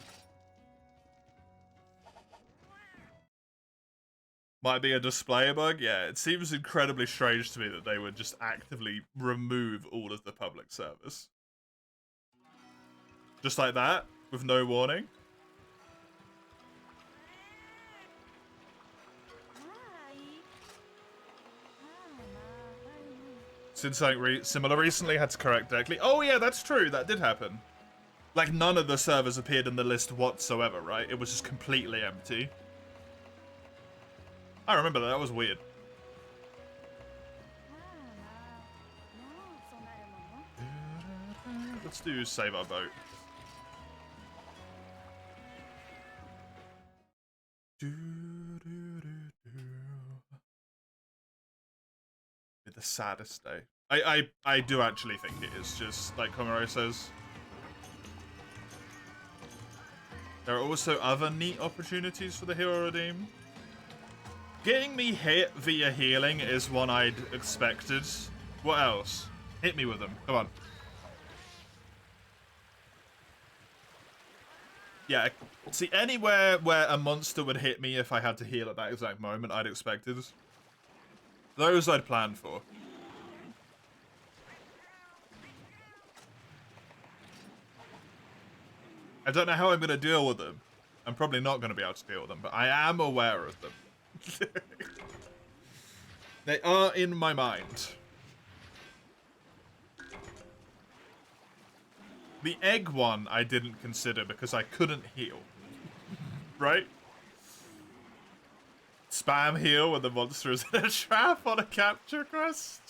Might be a display bug? Yeah, it seems incredibly strange to me that they would just actively remove all of the public servers. Just like that, with no warning. Since something similar recently had to correct directly. Oh yeah, that's true, that did happen. Like, none of the servers appeared in the list whatsoever, right? It was just completely empty. I remember that, that was weird. Let's do save our boat. The saddest day. I do actually think it is, just like Komuro says. There are also other neat opportunities for the hero redeem. Getting me hit via healing is one I'd expected. What else? Hit me with them. Come on. Yeah, see, anywhere where a monster would hit me if I had to heal at that exact moment, I'd expected. Those I'd planned for. I don't know how I'm going to deal with them. I'm probably not going to be able to deal with them, but I am aware of them. They are in my mind. The egg one I didn't consider because I couldn't heal. Right? Spam heal when the monster is in a trap on a capture quest.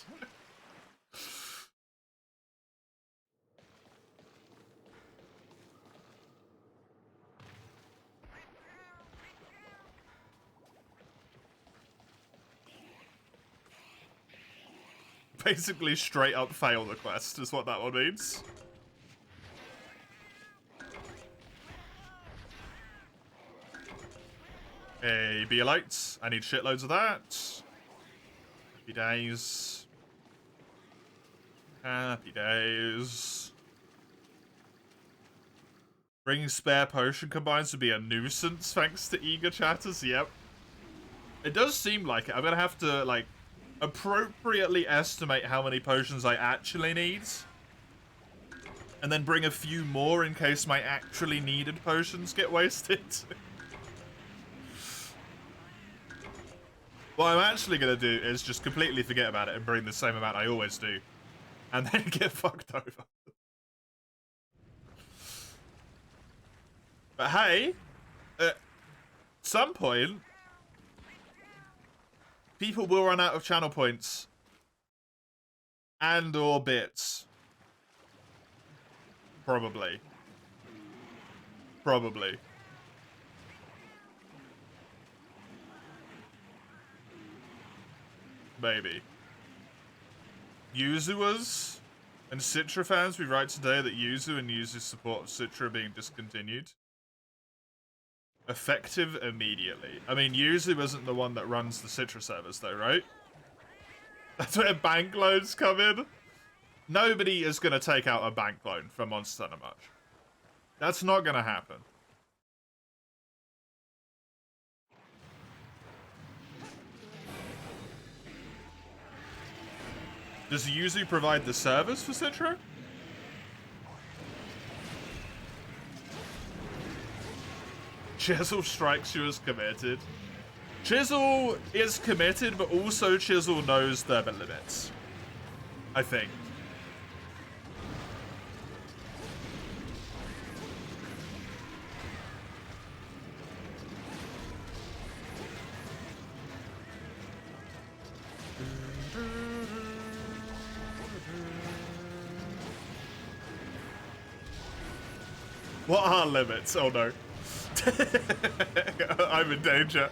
Basically straight up fail the quest is what that one means. Hey, Beolites. I need shitloads of that. Happy days. Happy days. Bringing spare potion combines would be a nuisance thanks to eager chatters. Yep. It does seem like it. I'm gonna have to, like, appropriately estimate how many potions I actually need. And then bring a few more in case my actually needed potions get wasted. What I'm actually going to do is just completely forget about it and bring the same amount I always do. And then get fucked over. But hey, at some point, people will run out of channel points. And or bits. Probably. Probably. Maybe. Yuzuas and Citra fans, we write today that Yuzu and Yuzu's support of Citra are being discontinued. Effective immediately. I mean, Yuzu isn't the one that runs the Citra servers though, right? That's where bank loans come in. Nobody is going to take out a bank loan from Monster Hunter Much. That's not going to happen. Does Yuzu provide the service for Citra? Chisel strikes you as committed. Chisel is committed, but also Chisel knows their limits. I think. What are limits? Oh no. I'm in danger.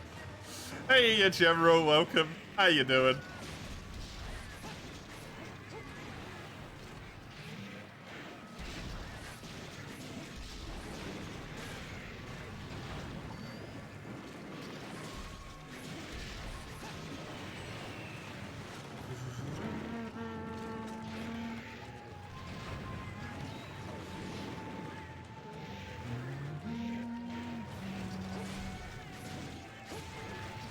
Hey, General, welcome. How you doing?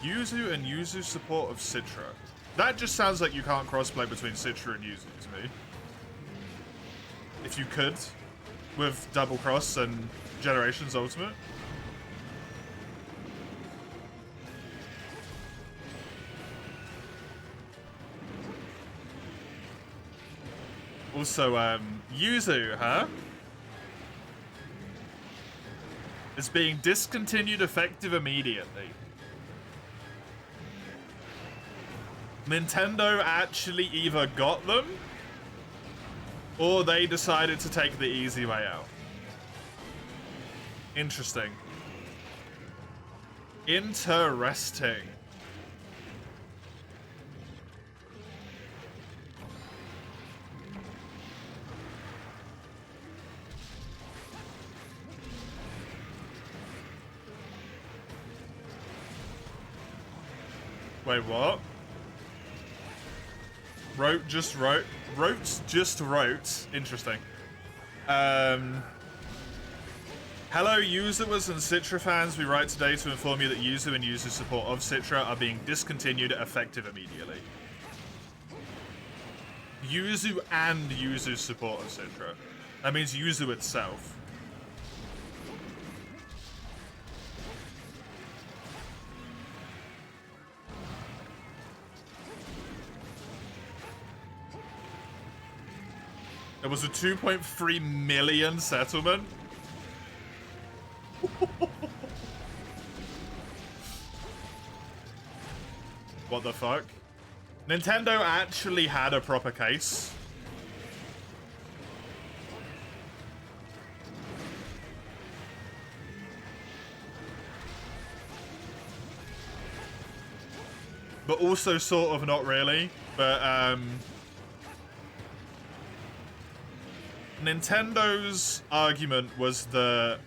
Yuzu and Yuzu's support of Citra. That just sounds like you can't crossplay between Citra and Yuzu to me. If you could, with Double Cross and Generations Ultimate. Also, Yuzu, huh? Is being discontinued effective immediately. Nintendo actually either got them, or they decided to take the easy way out. Interesting. Interesting. Wait, what? Wrote just wrote. Interesting. Hello, Yuzuers and Citra fans. We write today to inform you that Yuzu and Yuzu's support of Citra are being discontinued effective immediately. Yuzu and Yuzu's support of Citra. That means Yuzu itself. It was a 2.3 million settlement. What the fuck? Nintendo actually had a proper case. But also sort of not really. But, Nintendo's argument was that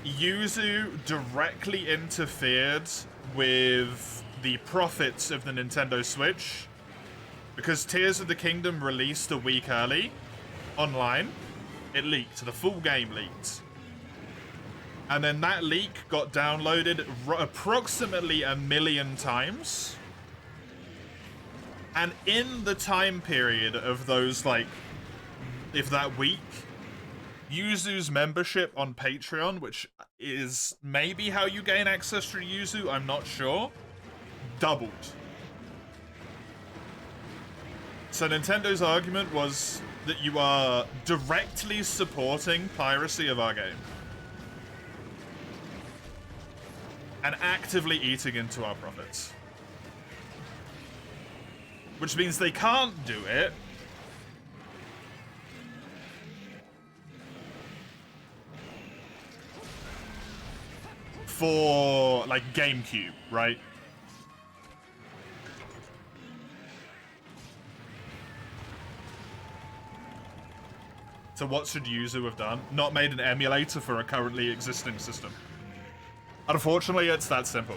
Yuzu directly interfered with the profits of the Nintendo Switch because Tears of the Kingdom released a week early online. It leaked. The full game leaked. And then that leak got downloaded approximately 1 million times. And in the time period of those, like, if that week, Yuzu's membership on Patreon, which is maybe how you gain access to Yuzu, I'm not sure, doubled. So Nintendo's argument was that you are directly supporting piracy of our game. And actively eating into our profits. Which means they can't do it. For, like, GameCube, right? So what should Yuzu have done? Not made an emulator for a currently existing system. Unfortunately, it's that simple.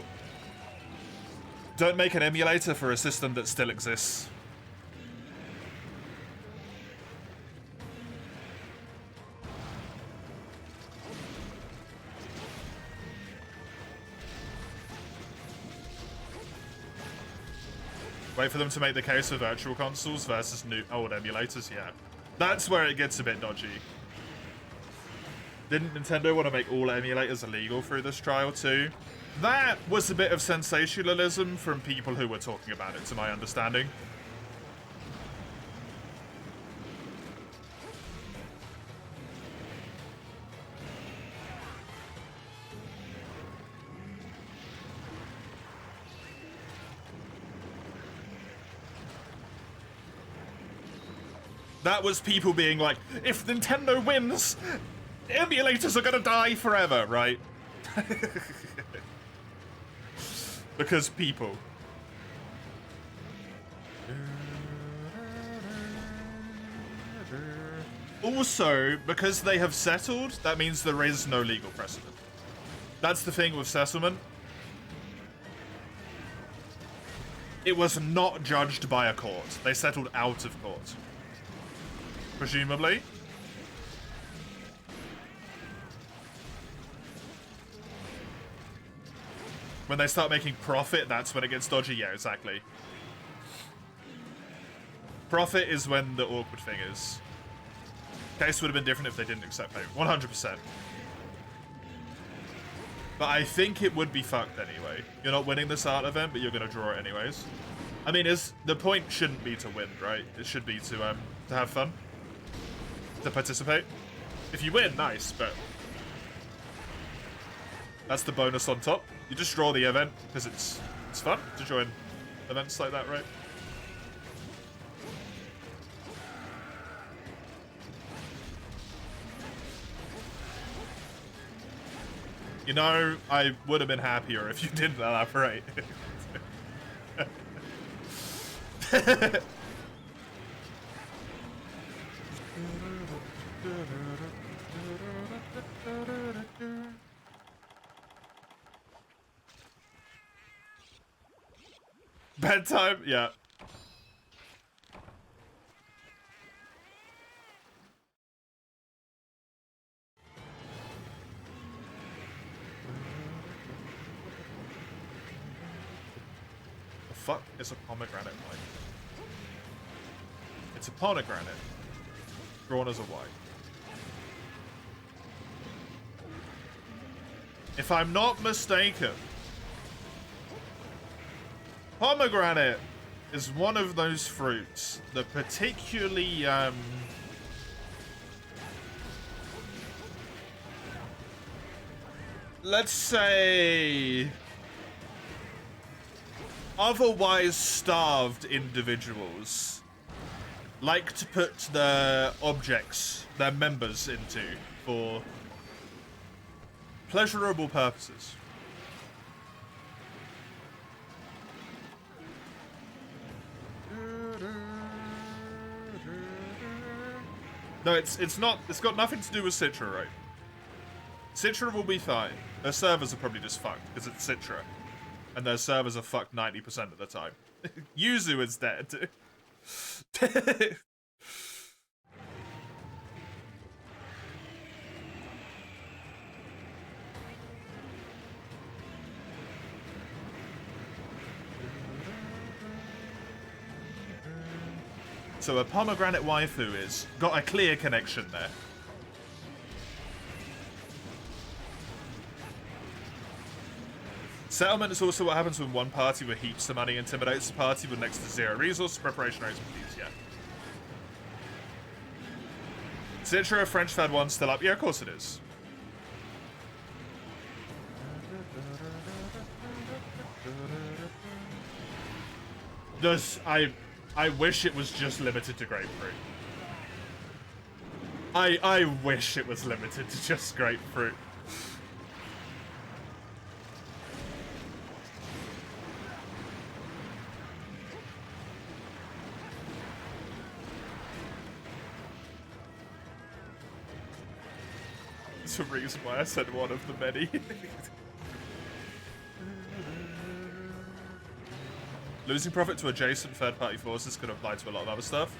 Don't make an emulator for a system that still exists. Wait for them to make the case for virtual consoles versus new old emulators, yeah. That's where it gets a bit dodgy. Didn't Nintendo want to make all emulators illegal through this trial too? That was a bit of sensationalism from people who were talking about it, to my understanding. That was people being like, if Nintendo wins, Emulators are gonna die forever, right? Because people. Also, because they have settled, that means there is no legal precedent. That's the thing with settlement. It was not judged by a court. They settled out of court. Presumably. When they start making profit, that's when it gets dodgy. Yeah, exactly. Profit is when the awkward thing is. Case would have been different if they didn't accept payment. 100%. But I think it would be fucked anyway. You're not winning this art event, but you're going to draw it anyways. I mean, the point shouldn't be to win, right? It should be to have fun. To participate. If you win, nice, but that's the bonus on top. You just draw the event because it's fun to join events like that, right? You know, I would have been happier if you didn't elaborate. Bedtime? Yeah. The fuck is a pomegranate white? It's a pomegranate. Drawn as a white. If I'm not mistaken, pomegranate is one of those fruits that particularly, let's say, otherwise starved individuals like to put their objects, their members into for pleasurable purposes. No, it's not. It's got nothing to do with Citra, right? Citra will be fine. Their servers are probably just fucked because it's Citra, and their servers are fucked 90% of the time. Yuzu is dead. So a pomegranate waifu is got a clear connection there. Settlement is also what happens when one party with heaps of money intimidates the party with next to zero resource, preparation rates, please, yeah. Citra, French Fed 1 still up? Yeah, of course it is. I wish it was just limited to grapefruit. I wish it was limited to just grapefruit. That's a reason why I said one of the many. Losing profit to adjacent third-party forces could apply to a lot of other stuff.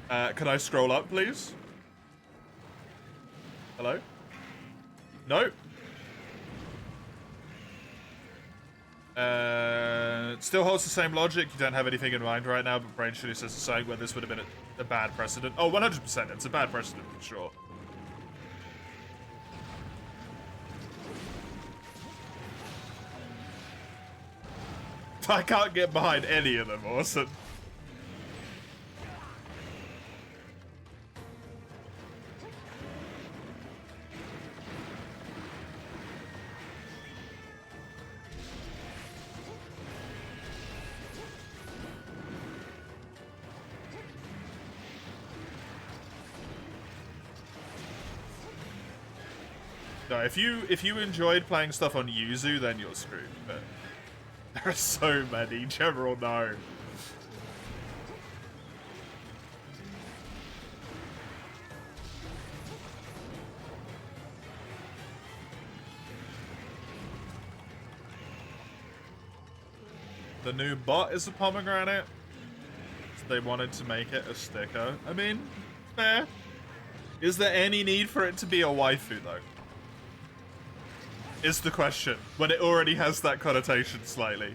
Can I scroll up, please? Hello? No? It still holds the same logic. You don't have anything in mind right now, but Brain Shooter says something where this would have been a bad precedent. Oh, 100%. It's a bad precedent for sure. I can't get behind any of them, Orson. No, if you enjoyed playing stuff on Yuzu, then you're screwed. But there are so many. General, no. The new bot is a pomegranate. So they wanted to make it a sticker. I mean, fair. Is there any need for it to be a waifu, though? Is the question, when it already has that connotation slightly.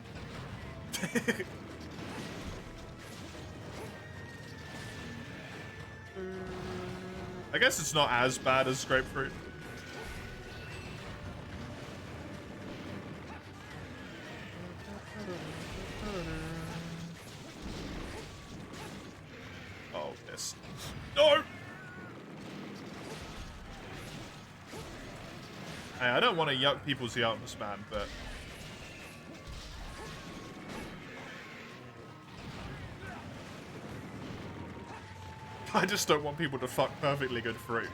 I guess it's not as bad as grapefruit. Oh, yes. No! Hey, I don't want to yuck people's yums, man, but... I just don't want people to fuck perfectly good fruit.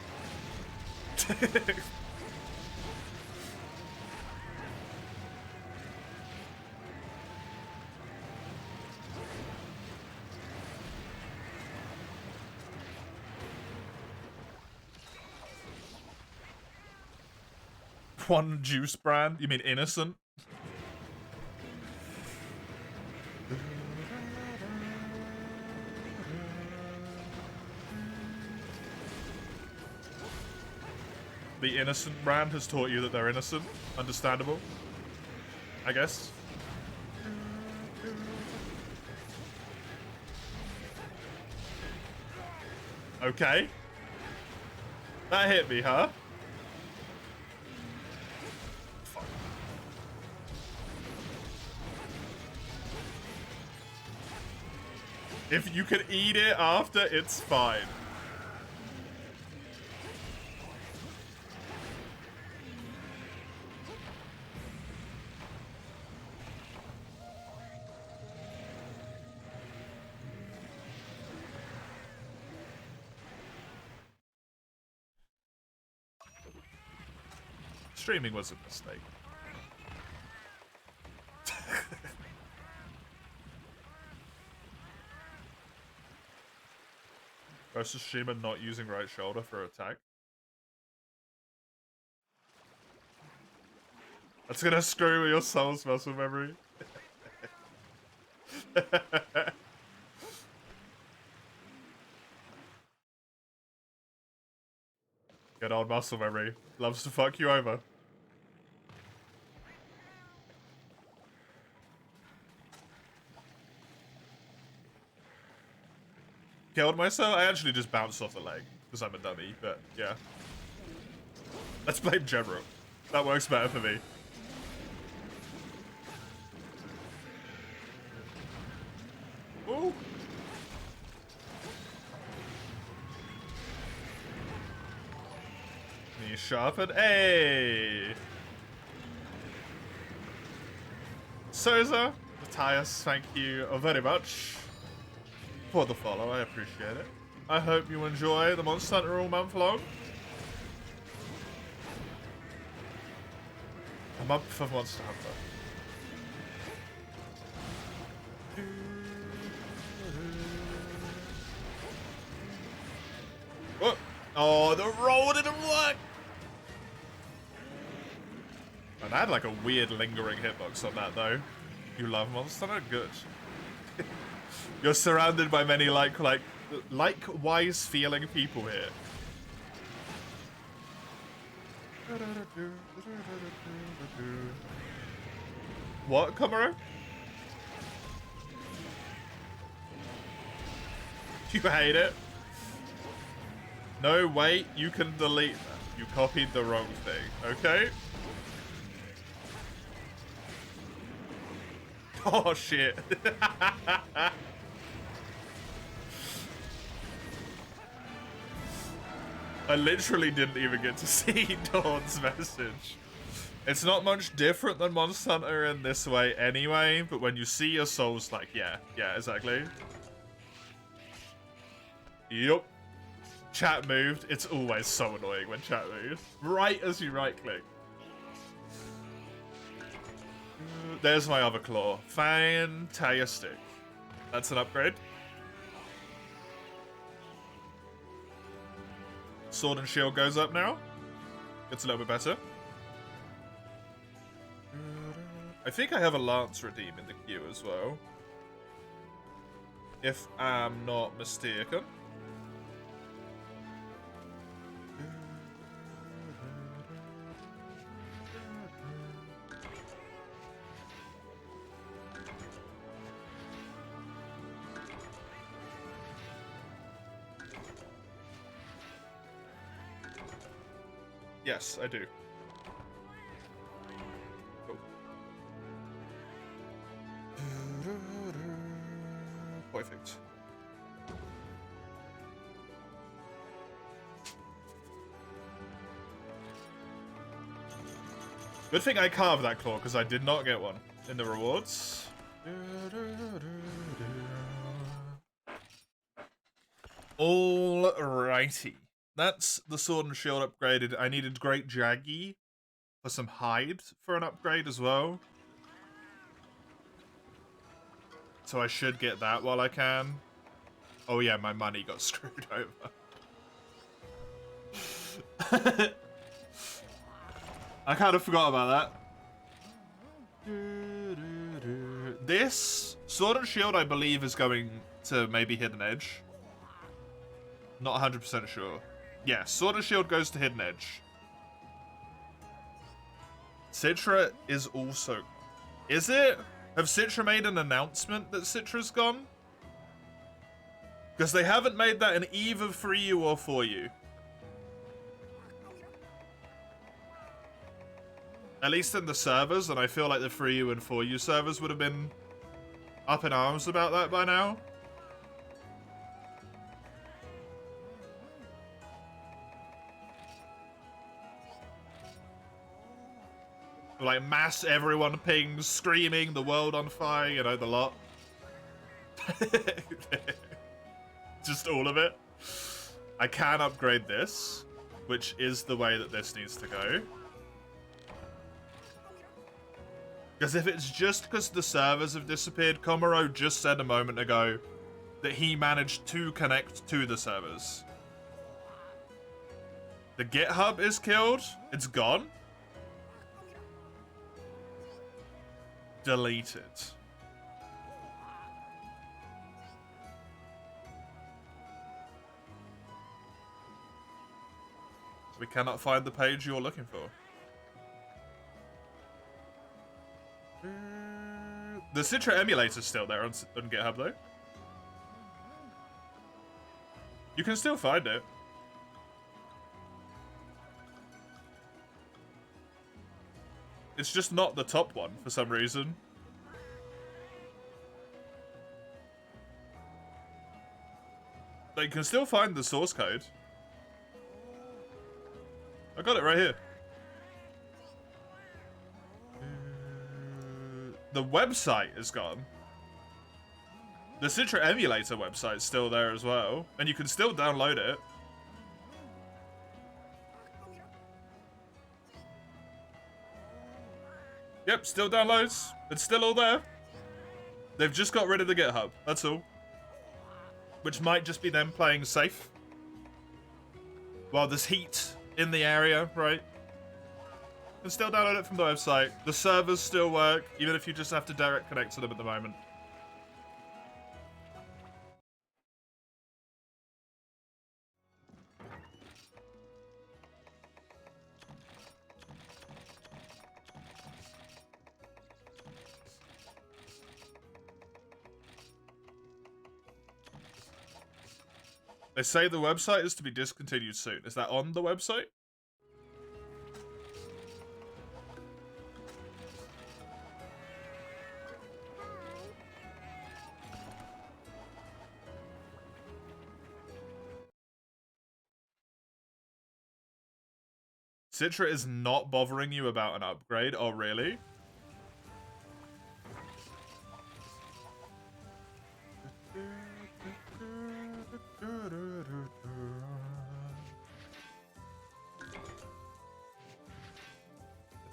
One juice brand? You mean innocent? The innocent brand has taught you that they're innocent. Understandable, I guess. Okay. That hit me, huh? Fuck. If you can eat it after, it's fine. Streaming was a mistake. Ghost of Tsushima not using right shoulder for attack. That's gonna screw with your soul's muscle memory. Good old muscle memory. Loves to fuck you over. Killed myself? I actually just bounced off the leg because I'm a dummy, but yeah. Let's blame General. That works better for me. Ooh. Knee sharpened. Hey! Souza, Matthias, thank you very much for the follow. I appreciate it. I hope you enjoy the Monster Hunter all month long. A month of Monster Hunter. What? Oh, the roll didn't work! And I had like a weird lingering hitbox on that though. You love Monster Hunter? Good. You're surrounded by many likewise feeling people here. What, Komuro? You hate it? No, wait, you can delete that. You copied the wrong thing, okay? Oh, shit. I literally didn't even get to see Dawn's message. It's not much different than Monster Hunter in this way anyway, but when you see your soul's like, yeah, exactly. Yup. chat moved. It's always so annoying when chat moves. Right as you right click. There's my other claw. Fantastic. That's an upgrade. Sword and shield goes up now. It's a little bit better. I think I have a lance redeem in the queue as well. If I'm not mistaken. Yes, I do. Cool. Perfect. Good thing I carved that claw, because I did not get one in the rewards. Alrighty. That's the sword and shield upgraded. I needed Great Jaggy for some hide for an upgrade as well. So I should get that while I can. Oh yeah, my money got screwed over. I kind of forgot about that. This sword and shield, I believe, is going to maybe Hidden Edge. Not 100% sure. Yeah, sword and shield goes to Hidden Edge. Citra is also... Is it? Have Citra made an announcement that Citra's gone? Because they haven't made that in either for you or for you. At least in the servers, and I feel like the for you and for you servers would have been up in arms about that by now. Like mass everyone pings, screaming, the world on fire, you know, the lot. Just all of it. I can upgrade this, which is the way that this needs to go. Because if it's just because the servers have disappeared, Komuro just said a moment ago that he managed to connect to the servers. The GitHub is killed. It's gone. Deleted. We cannot find the page you're looking for. The Citra emulator's still there on GitHub, though. You can still find it. It's just not the top one for some reason. But you can still find the source code. I got it right here. The website is gone. The Citra emulator website's still there as well, and you can still download it. Yep, still downloads. It's still all there. They've just got rid of the GitHub, that's all. Which might just be them playing safe. While there's heat in the area, right? You can still download it from the website. The servers still work, even if you just have to direct connect to them at the moment. They say the website is to be discontinued soon. Is that on the website? Citra is not bothering you about an upgrade. Oh, really?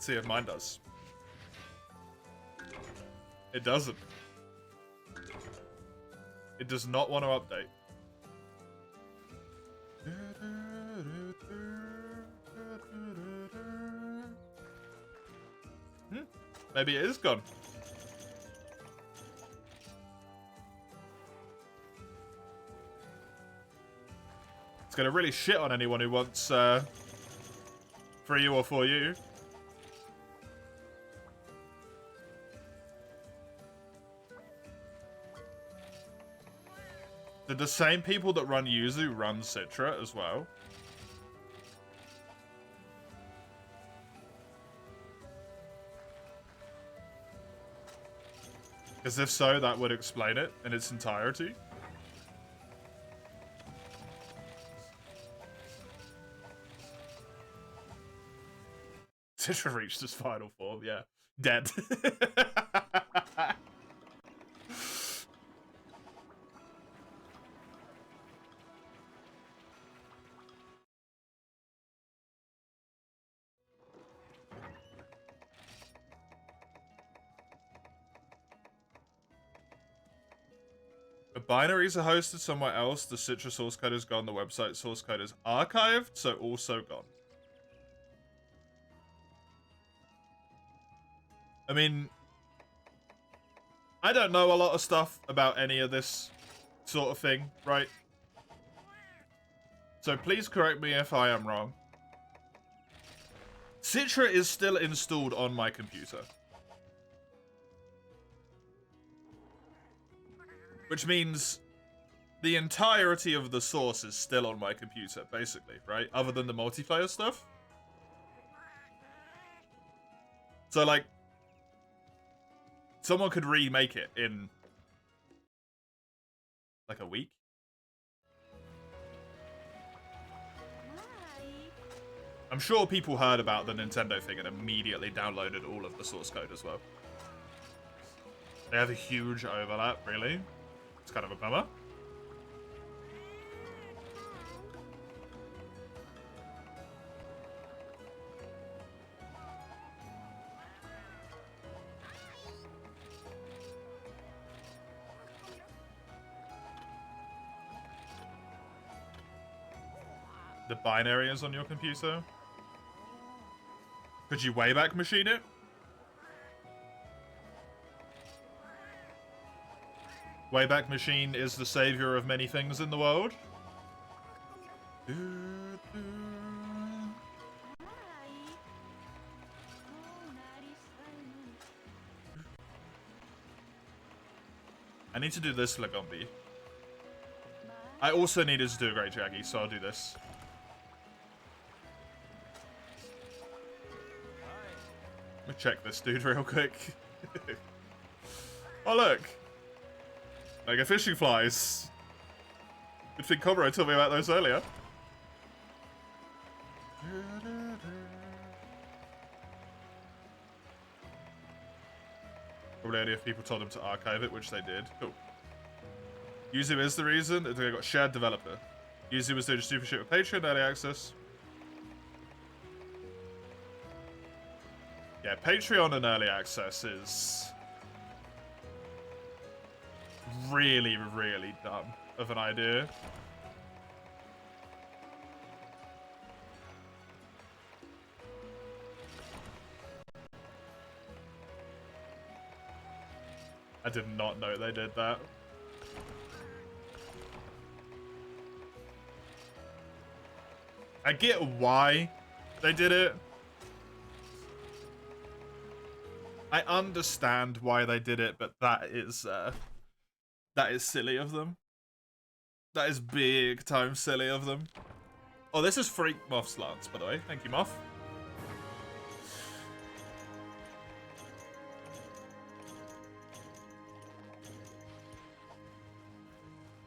see if mine does. It doesn't. It does not want to update. Maybe it is gone. It's gonna really shit on anyone who wants 3U or 4U. Did the same people that run Yuzu run Citra as well? Because if so, that would explain it in its entirety. Citra reached its final form, yeah. Dead. The binaries are hosted somewhere else. The Citra source code is gone. The website source code is archived, so also gone. I mean, I don't know a lot of stuff about any of this sort of thing, right? So please correct me if I am wrong. Citra is still installed on my computer. Which means the entirety of the source is still on my computer, basically, right? Other than the multiplayer stuff. So, like, someone could remake it in, like, a week. I'm sure people heard about the Nintendo thing and immediately downloaded all of the source code as well. They have a huge overlap, really. It's kind of a bummer. The binary is on your computer? Could you Wayback Machine it? Wayback Machine is the savior of many things in the world. I need to do this Lagombi. I also needed to do a Great Jaggy, so I'll do this. Let me check this dude real quick. Oh look! Like a fishing flies. Good thing Comrade told me about those earlier. Probably only if people told them to archive it, which they did. Cool. Yuzu is the reason. They got shared developer. Yuzu was doing super shit with Patreon, early access. Yeah, Patreon and early access is really, really dumb of an idea. I did not know they did that. I get why they did it. I understand why they did it, but that is silly of them. That is big time silly of them. Oh, this is Freak Moth's lance, by the way. Thank you, Moth.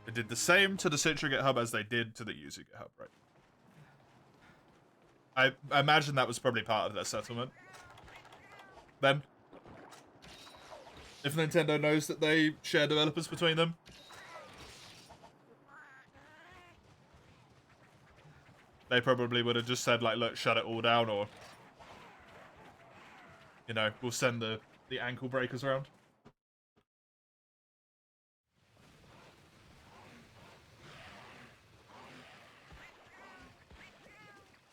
They did the same to the Citra GitHub as they did to the Yuzu GitHub, right? I imagine that was probably part of their settlement. Then, if Nintendo knows that they share developers between them, they probably would have just said, like, look, shut it all down, or You know, we'll send the ankle breakers around.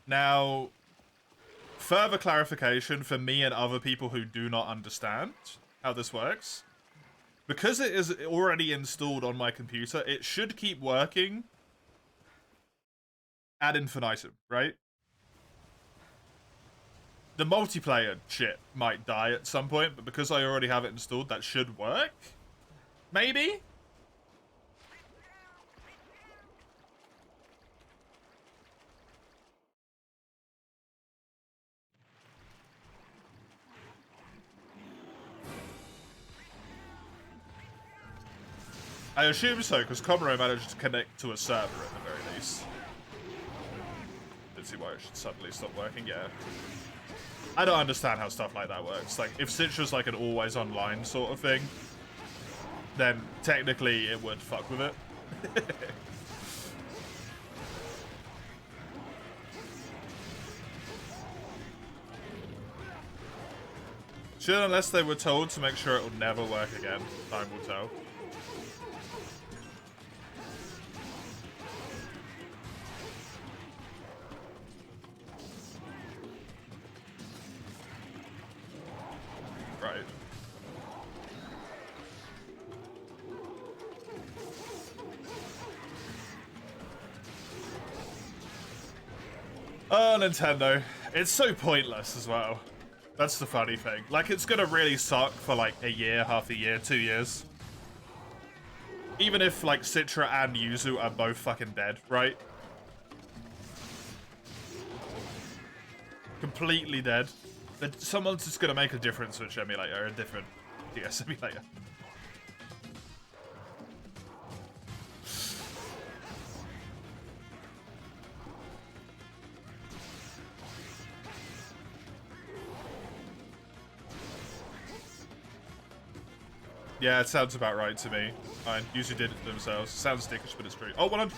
Now, further clarification for me and other people who do not understand how this works. Because it is already installed on my computer, it should keep working ad infinitum, right? The multiplayer shit might die at some point, but because I already have it installed, that should work? Maybe? I assume so, because Comro managed to connect to a server at the very least. Let's see why it should suddenly stop working, yeah. I don't understand how stuff like that works. Like, if Citra's like an always online sort of thing, then technically it would fuck with it. Should, unless they were told to make sure it will never work again. Time will tell. Right. Oh, Nintendo. It's so pointless as well. That's the funny thing. Like, it's gonna really suck for like a year, half a year, 2 years. Even if like Citra and Yuzu are both fucking dead, right? Completely dead. But someone's just gonna make a different Switch emulator, a different DS emulator. Yeah, it sounds about right to me. Fine, usually did it themselves. Sounds dickish, but it's true. Oh, 100%.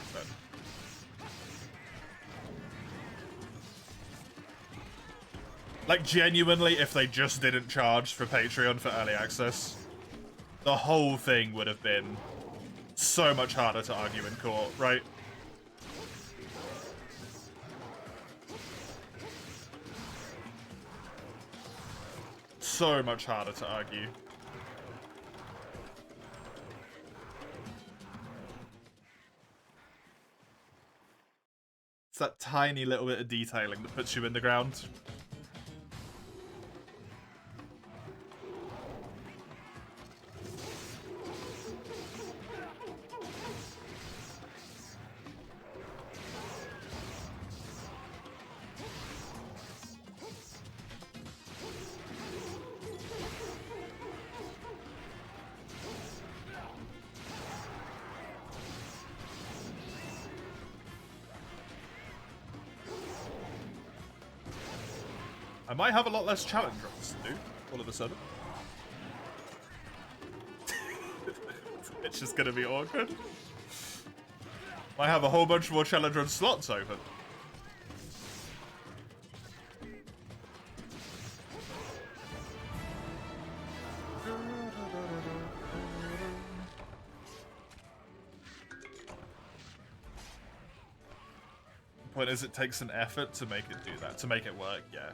Like, genuinely, if they just didn't charge for Patreon for early access, the whole thing would have been so much harder to argue in court, right? So much harder to argue. It's that tiny little bit of detailing that puts you in the ground. I might have a lot less challenge runs to do, all of a sudden. It's just gonna be awkward. Might have a whole bunch more challenge run slots open. The point is, it takes an effort to make it do that, to make it work, yeah.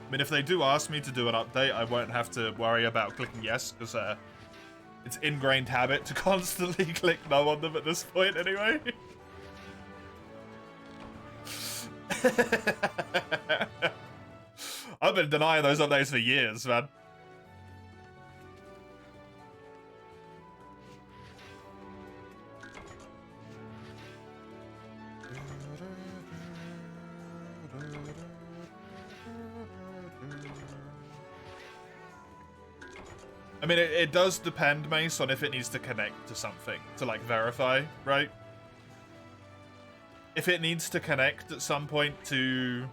I mean, if they do ask me to do an update, I won't have to worry about clicking yes, because it's ingrained habit to constantly click no on them at this point anyway. I've been denying those updates for years, man. I mean, it does depend, Mace, on if it needs to connect to something to, like, verify, right? If it needs to connect at some point to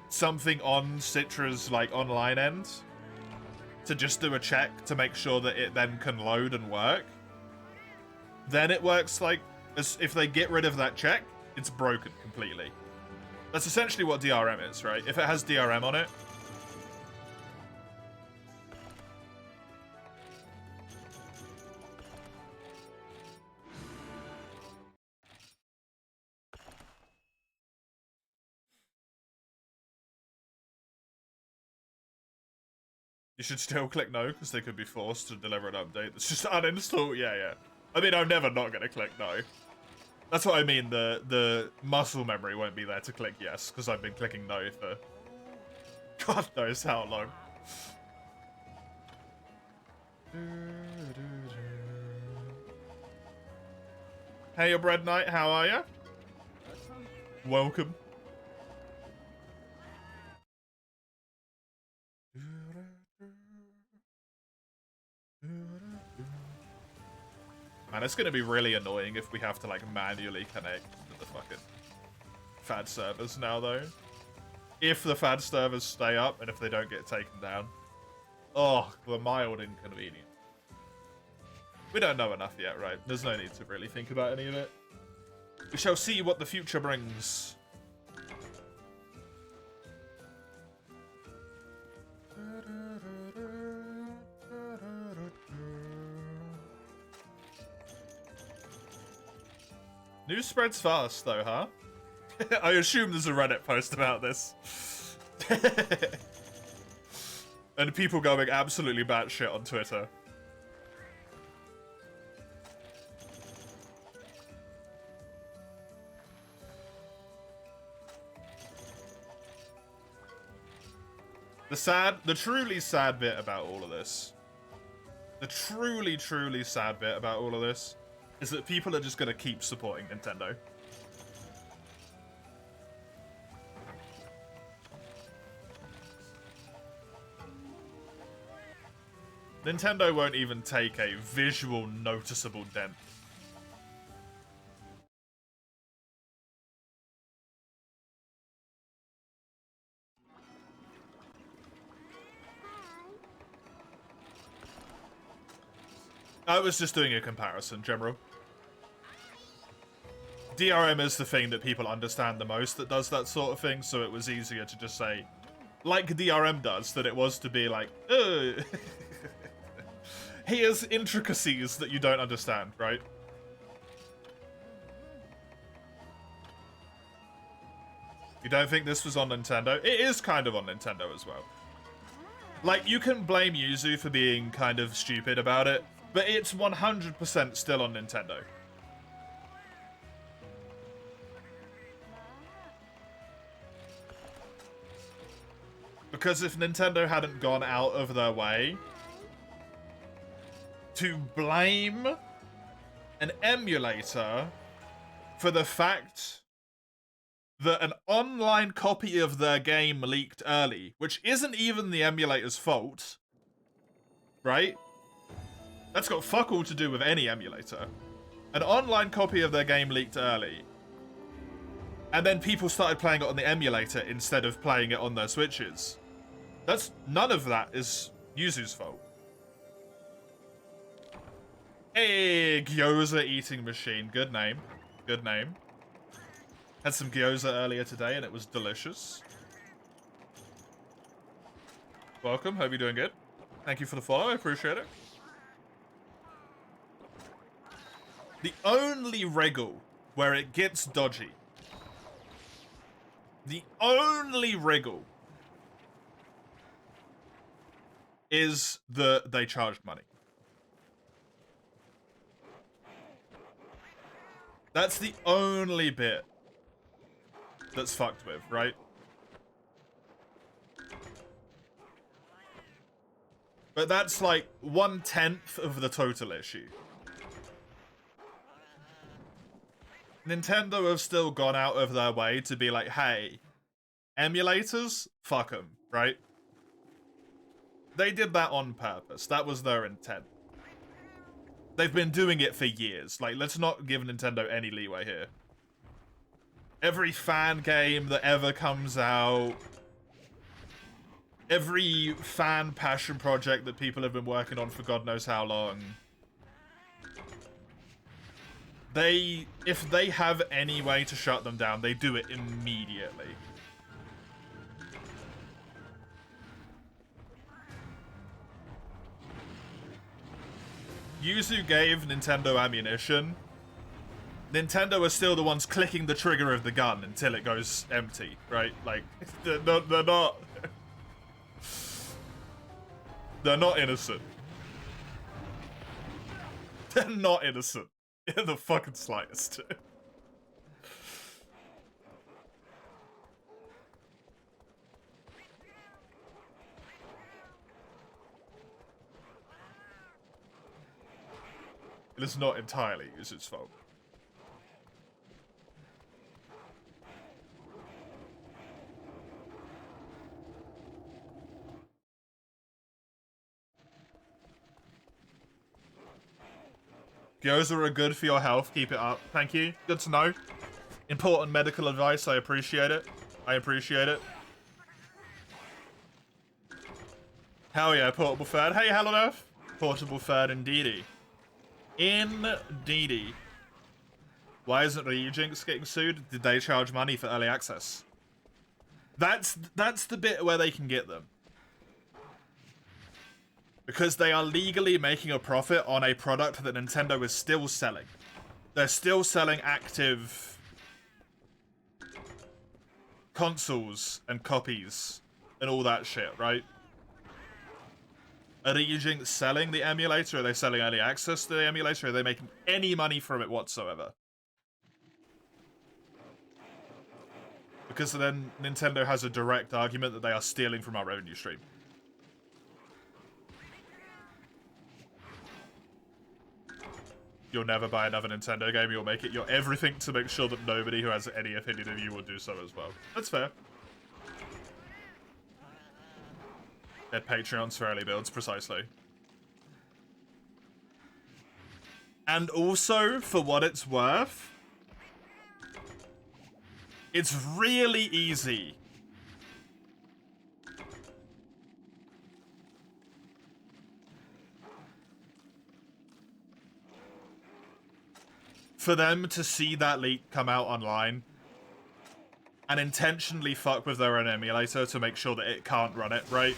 something on Citra's, like, online end to just do a check to make sure that it then can load and work, then it works, like, if they get rid of that check, it's broken completely. That's essentially what DRM is, right? If it has DRM on it, you should still click no, because they could be forced to deliver an update. It's just uninstall. Yeah. I mean, I'm never not going to click no. That's what I mean. The muscle memory won't be there to click yes, because I've been clicking no for God knows how long. Hey, your bread knight, how are you? Welcome. Man, it's gonna be really annoying if we have to like manually connect to the fucking FAD servers now, though. If the FAD servers stay up and if they don't get taken down. Oh, the mild inconvenience. We don't know enough yet, right? There's no need to really think about any of it. We shall see what the future brings. News spreads fast, though, huh? I assume there's a Reddit post about this. And people going absolutely batshit on Twitter. The truly sad bit about all of this, the truly sad bit about all of this, is that people are just going to keep supporting Nintendo. Nintendo won't even take a visual noticeable dent. I was just doing a comparison, General. DRM is the thing that people understand the most that does that sort of thing, so it was easier to just say, like DRM does, than it was to be like, ugh. Here's intricacies that you don't understand, right? You don't think this was on Nintendo? It is kind of on Nintendo as well. Like, you can blame Yuzu for being kind of stupid about it, but it's 100% still on Nintendo. Because if Nintendo hadn't gone out of their way to blame an emulator for the fact that an online copy of their game leaked early, which isn't even the emulator's fault, right? That's got fuck all to do with any emulator. An online copy of their game leaked early, and then people started playing it on the emulator instead of playing it on their Switches. None of that is Yuzu's fault. Hey, Gyoza Eating Machine. Good name. Good name. Had some gyoza earlier today and it was delicious. Welcome. Hope you're doing good. Thank you for the follow. I appreciate it. The only wriggle where it gets dodgy. The only wriggle is that they charged money. That's the only bit that's fucked with, right? But that's like 1/10 of the total issue. Nintendo have still gone out of their way to be like, hey, emulators? Fuck them, right? They did that on purpose. That was their intent. They've been doing it for years. Like, let's not give Nintendo any leeway here. Every fan game that ever comes out, every fan passion project that people have been working on for God knows how long, if they have any way to shut them down, they do it immediately. Yuzu gave Nintendo ammunition. Nintendo are still the ones clicking the trigger of the gun until it goes empty, right? Like, they're not... They're not innocent. They're not innocent. In the fucking slightest. It is not entirely Yuzu's fault. Gyoza are good for your health. Keep it up. Thank you. Good to know. Important medical advice. I appreciate it. I appreciate it. Hell yeah, Portable Third. Hey, hello there. Portable Third indeedy. Indeedy. Why isn't Ryujinx getting sued? Did they charge money for early access? That's the bit where they can get them. Because they are legally making a profit on a product that Nintendo is still selling. They're still selling active consoles and copies and all that shit, right? Are Ryujinx selling the emulator? Are they selling early access to the emulator? Are they making any money from it whatsoever? Because then Nintendo has a direct argument that they are stealing from our revenue stream. You'll never buy another Nintendo game, you'll make it your everything to make sure that nobody who has any opinion of you will do so as well. That's fair. Get Patreons for early builds, precisely. And also, for what it's worth, it's really easy for them to see that leak come out online and intentionally fuck with their own emulator to make sure that it can't run it, right?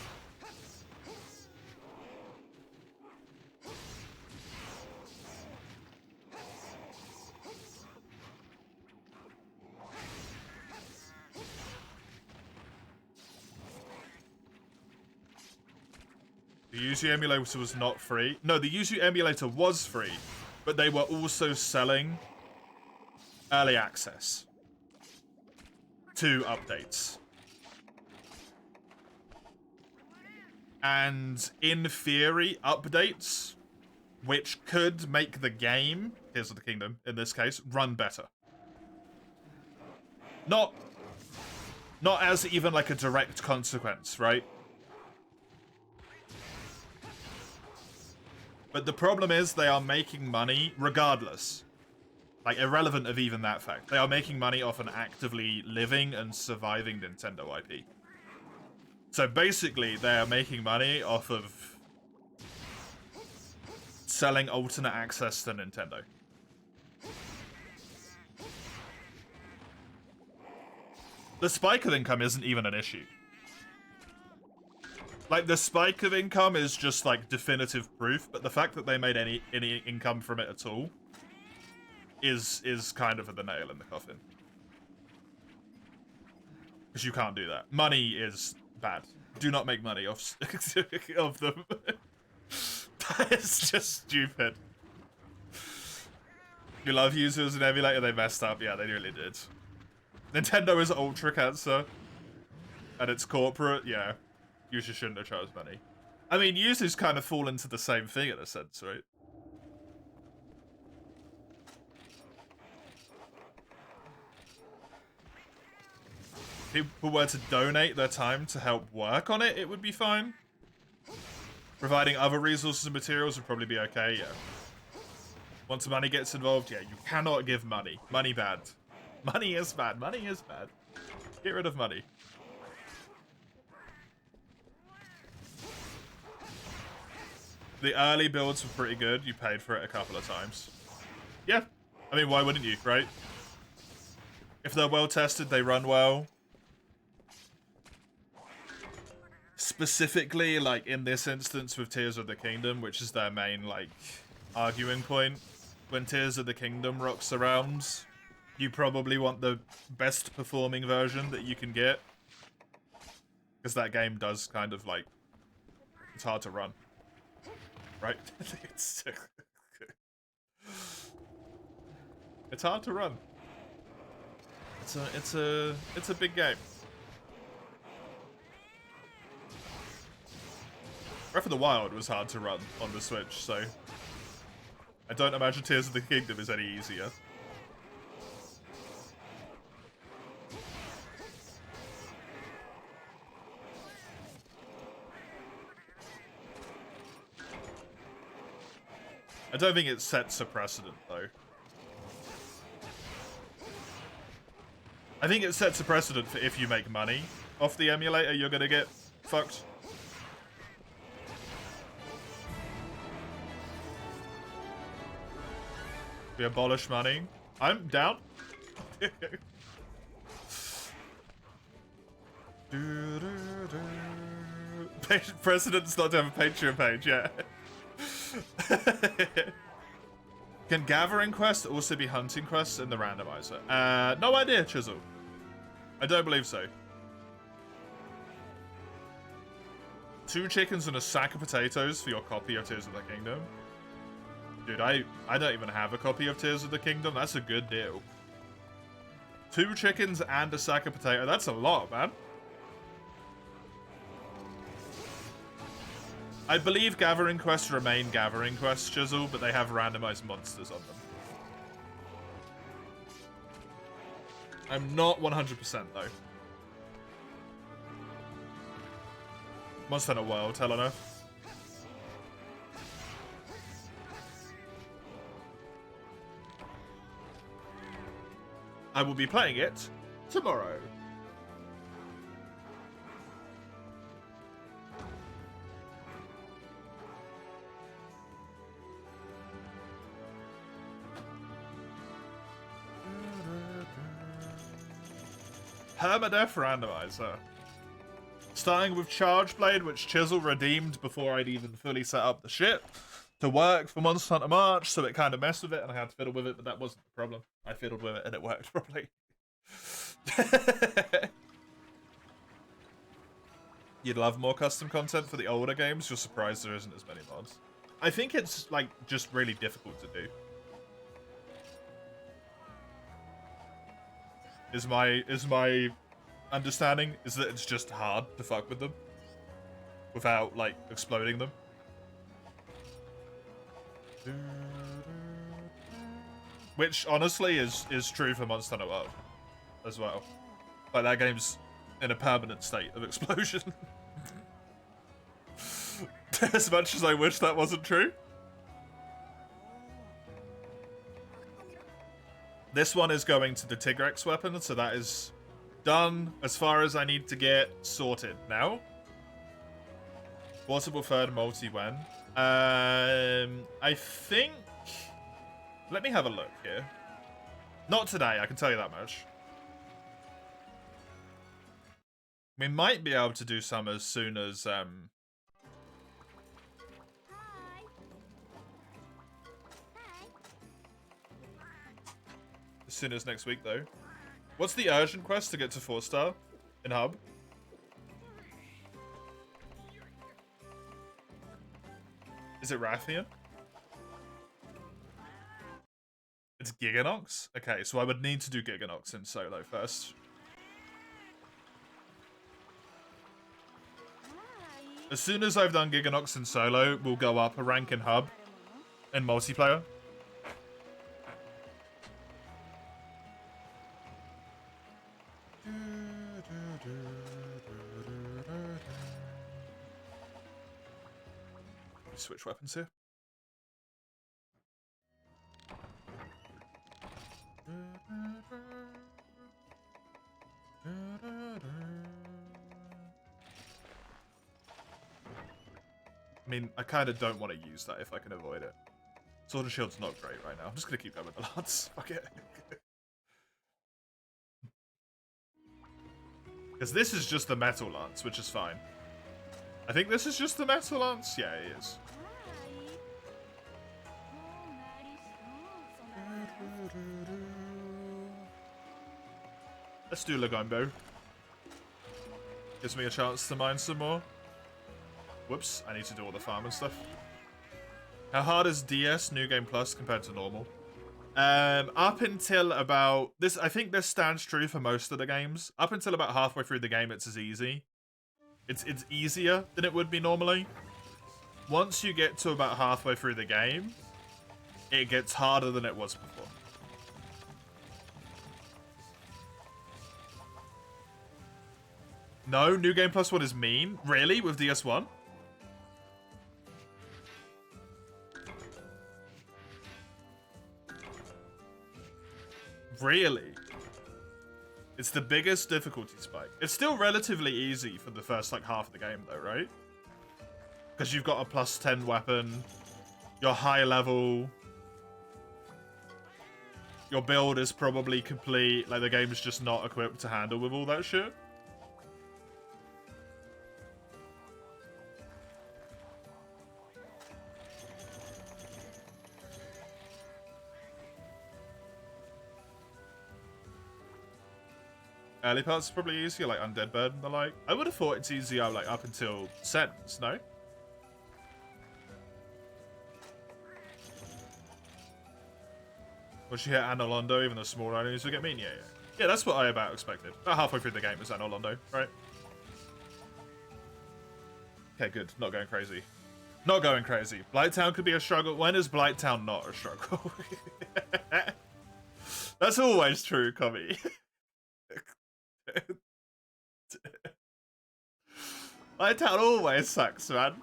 The Yuzu emulator was not free. No, the Yuzu emulator was free, but they were also selling early access to updates. And in theory, updates, which could make the game, Tears of the Kingdom in this case, run better. Not as even like a direct consequence, right? But the problem is they are making money regardless. Like, irrelevant of even that fact. They are making money off an actively living and surviving Nintendo IP. So basically, they are making money off of selling alternate access to Nintendo. The spike of income isn't even an issue. Like, the spike of income is just, like, definitive proof, but the fact that they made any income from it at all is kind of the nail in the coffin. Because you can't do that. Money is bad. Do not make money off of them. That is just stupid. You love users and emulator, they messed up. Yeah, they really did. Nintendo is ultra cancer. And it's corporate, yeah. Users shouldn't have charged money. I mean, users kind of fall into the same thing in a sense, right? If people were to donate their time to help work on it, it would be fine. Providing other resources and materials would probably be okay, yeah. Once money gets involved, yeah, you cannot give money. Money bad. Money is bad. Money is bad. Get rid of money. The early builds were pretty good. You paid for it a couple of times. Yeah. I mean, why wouldn't you, right? If they're well tested, they run well. Specifically, like, in this instance with Tears of the Kingdom, which is their main, like, arguing point. When Tears of the Kingdom rocks around, you probably want the best performing version that you can get. Because that game does kind of, like, it's hard to run. Right? It's hard to run. It's a big game. Breath of the Wild was hard to run on the Switch, so I don't imagine Tears of the Kingdom is any easier. I don't think it sets a precedent, though. I think it sets a precedent for if you make money off the emulator, you're gonna get fucked. We abolish money. I'm down. Precedent's not to have a Patreon page, yeah. Can gathering quests also be hunting quests in the randomizer? No idea, Chisel. I don't believe so. 2 chickens and a sack of potatoes for your copy of Tears of the Kingdom. Dude, I don't even have a copy of Tears of the Kingdom. That's a good deal. 2 chickens and a sack of potato. That's a lot, man. I believe gathering quests remain gathering quests, Chisel, but they have randomized monsters on them. I'm not 100% though. Monster Hunter World, Helena. I will be playing it tomorrow. Permadeath randomizer. Starting with Charge Blade, which Chisel redeemed before I'd even fully set up the shit to work for Monster Hunter March, so it kind of messed with it and I had to fiddle with it, but that wasn't the problem. I fiddled with it and it worked properly. You'd love more custom content for the older games. You're surprised there isn't as many mods. I think it's, like, just really difficult to do. Is my understanding is that it's just hard to fuck with them without, like, exploding them. Which, honestly, is true for Monster Hunter World as well. Like, that game's in a permanent state of explosion. As much as I wish that wasn't true. This one is going to the Tigrex weapon, so that is done as far as I need to get sorted now. Possible third multi-when. I think... Let me have a look here. Not today, I can tell you that much. We might be able to do some as soon as... As soon as next week, though. What's the urgent quest to get to 4-star in Hub? Is it Rathian? It's Giganox? Okay, so I would need to do Giganox in solo first. As soon as I've done Giganox in solo, we'll go up a rank in Hub in multiplayer. Switch weapons here. I mean, I kind of don't want to use that if I can avoid it. Sword and Shield's not great right now. I'm just gonna keep going with the Lance. Fuck it. Because this is just the Metal Lance, which is fine. I think this is just the Metal Lance? Yeah, it is. Let's do Lagombo. Gives me a chance to mine some more. Whoops, I need to do all the farm and stuff. How hard is DS New Game Plus compared to normal? Up until about this, I think this stands true for most of the games. Up until about halfway through the game, it's as easy. It's easier than it would be normally. Once you get to about halfway through the game, it gets harder than it was before. No, New Game Plus 1 is mean? Really? With DS1? Really? It's the biggest difficulty spike. It's still relatively easy for the first, like, half of the game, though, right? Because you've got a +10 weapon. You're high level. Your build is probably complete. Like, the game's just not equipped to handle with all that shit. Early parts are probably easier, like Undead Bird and the like. I would have thought it's easier, like, up until Sentence, no? Once you hit Anolondo, even the small enemies will get mean, yeah. Yeah, that's what I about expected. About halfway through the game is Anolondo, right? Okay, good. Not going crazy. Not going crazy. Blighttown could be a struggle. When is Blighttown not a struggle? That's always true, Kami. Blighttown always sucks, man.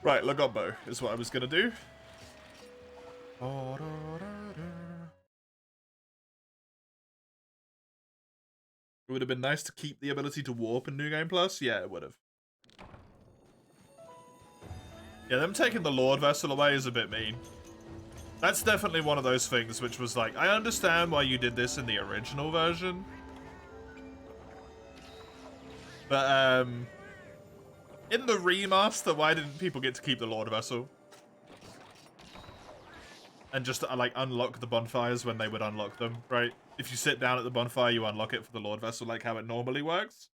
Right, Lagombo is what I was gonna do. It would have been nice to keep the ability to warp in New Game Plus. Yeah, it would have. Yeah, them taking the Lord Vessel away is a bit mean. That's definitely one of those things which was like, I understand why you did this in the original version. But, in the remaster, why didn't people get to keep the Lord Vessel? And just, like, unlock the bonfires when they would unlock them, right? If you sit down at the bonfire, you unlock it for the Lord Vessel, like how it normally works.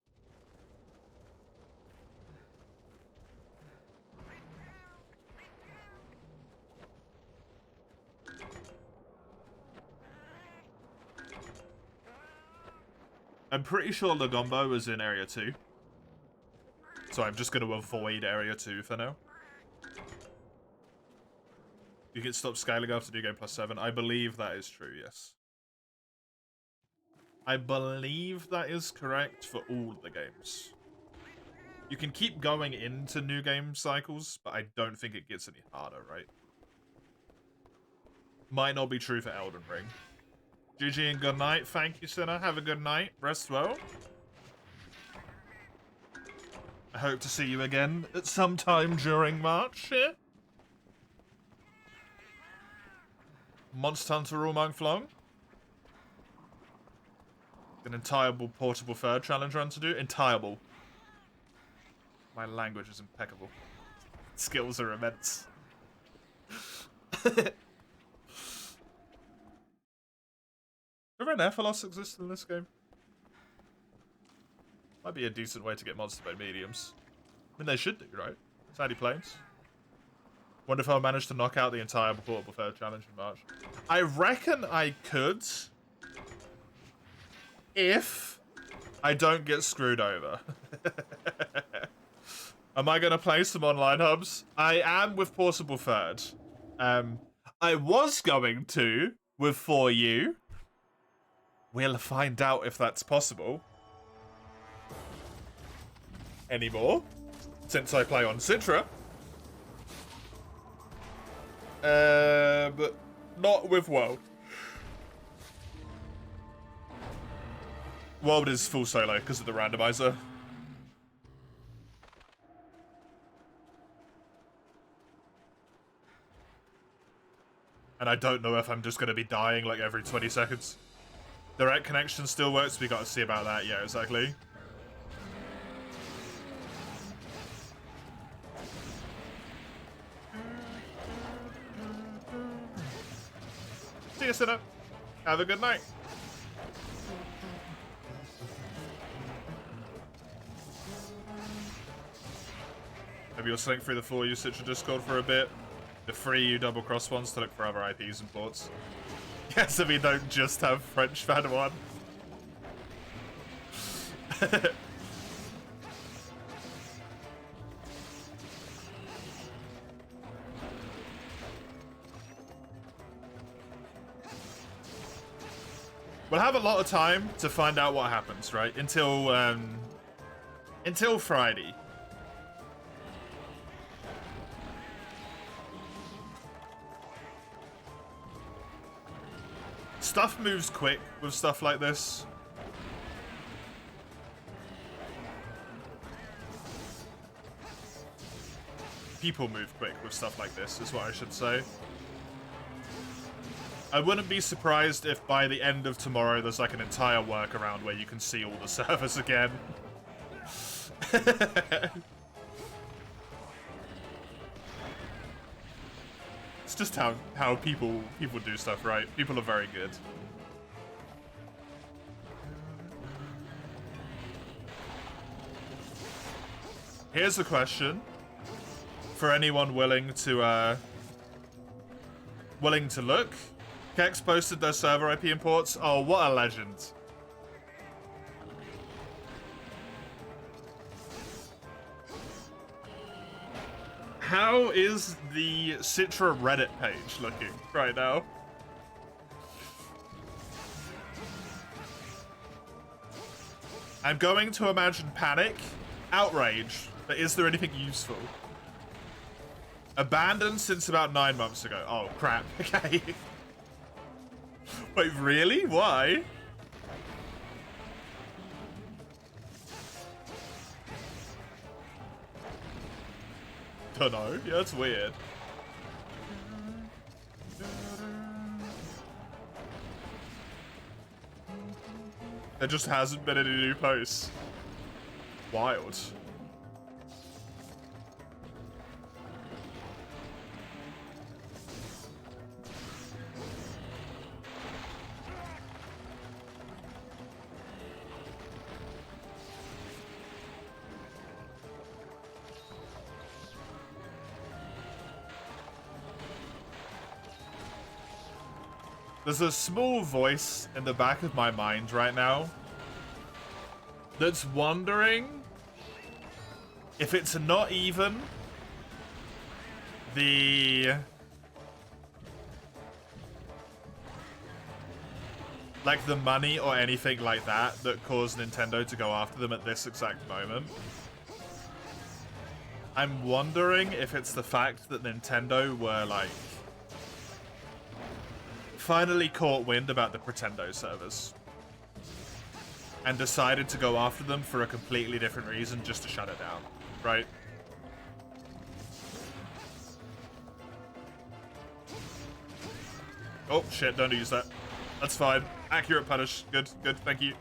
I'm pretty sure Lagombo is in Area 2. So I'm just going to avoid Area 2 for now. You can stop scaling after New Game Plus 7. I believe that is true, yes. I believe that is correct for all the games. You can keep going into new game cycles, but I don't think it gets any harder, right? Might not be true for Elden Ring. GG and good night. Thank you, Sinner. Have a good night. Rest well. I hope to see you again at some time during March, yeah? Monster Hunter Monk Flong. An entireable portable third challenge run to do. Entireable. My language is impeccable. Skills are immense. Does an Ephilos exist in this game? Might be a decent way to get monster by mediums. I mean, they should do, right? Sandy Plains. Wonder if I'll manage to knock out the entire portable third challenge in March. I reckon I could. If I don't get screwed over. Am I going to play some online hubs? I am with Portable Third. I was going to with 4U. We'll find out if that's possible. Anymore. Since I play on Citra. But not with WoW. World is full solo because of the randomizer. And I don't know if I'm just going to be dying like every 20 seconds. Direct connection still works, we got to see about that. Yeah, exactly. See you, Sinner. Have a good night. Maybe you'll slink through the full usage of Discord for a bit. The free you double cross ones to look for other IPs and ports. Yes, so we don't just have French fan one. We'll have a lot of time to find out what happens, right? Until Friday. Stuff moves quick with stuff like this. People move quick with stuff like this, is what I should say. I wouldn't be surprised if by the end of tomorrow there's like an entire workaround where you can see all the servers again. It's just how people do stuff, right? People are very good. Here's a question for anyone willing to look. Kex posted their server IP imports. Oh, what a legend. How is the Citra Reddit page looking right now? I'm going to imagine panic, outrage, but is there anything useful? Abandoned since about 9 months ago. Oh, crap. Okay. Wait, really? Why? Don't know. Yeah, that's weird. There just hasn't been any new posts. Wild. There's a small voice in the back of my mind right now that's wondering if it's not even the money or anything like that that caused Nintendo to go after them at this exact moment. I'm wondering if it's the fact that Nintendo were like finally caught wind about the Pretendo servers and decided to go after them for a completely different reason, just to shut it down, right? Oh shit, don't use that. That's fine. Accurate punish. Good, good, thank you.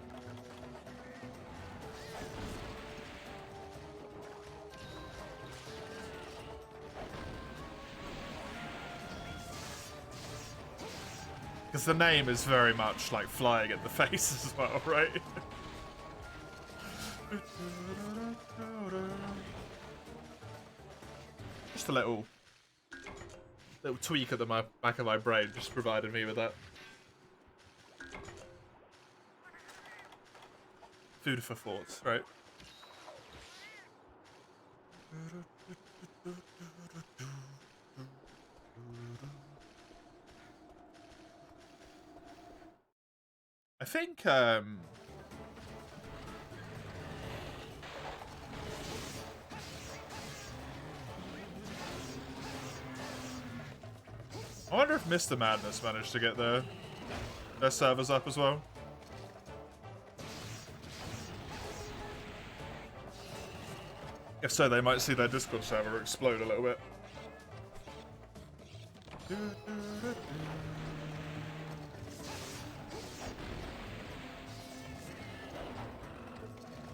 Because the name is very much like flying at the face as well, right? Just a little tweak at the back of my brain just provided me with that. Food for thought, right? I think, I wonder if Mr. Madness managed to get their servers up as well. If so, they might see their Discord server explode a little bit.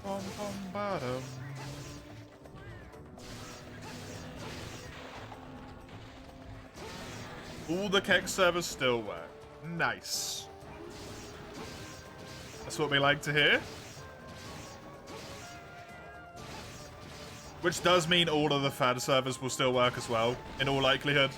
Bum, bum, bottom. All the keg servers still work. Nice. That's what we like to hear. Which does mean all of the fan servers will still work as well, in all likelihood.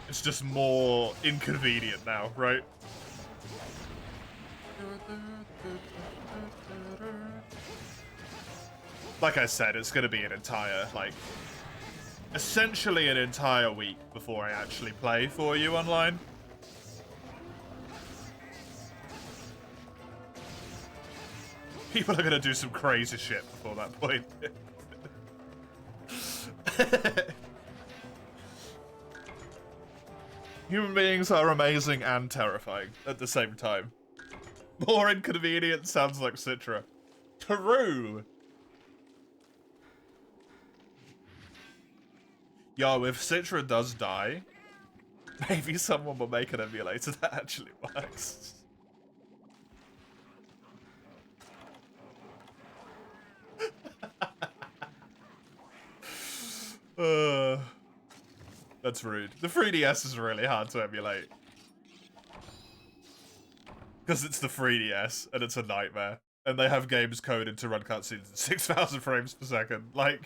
It's just more inconvenient now, right? Like I said, it's going to be an entire, like, essentially an entire week before I actually play for you online. People are going to do some crazy shit before that point. Human beings are amazing and terrifying at the same time. More inconvenient sounds like Citra. True! Yo, if Citra does die, maybe someone will make an emulator that actually works. That's rude. The 3DS is really hard to emulate. Because it's the 3DS, and it's a nightmare. And they have games coded to run cutscenes at 6,000 frames per second. Like...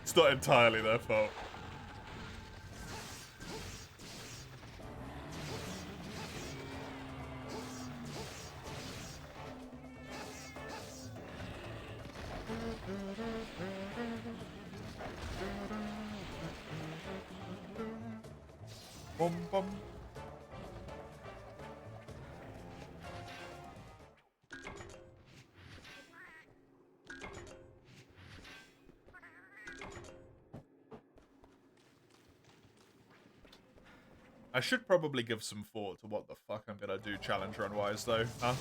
It's not entirely their fault. Bum, bum. I should probably give some thought to what the fuck I'm gonna do challenge run-wise, though, huh?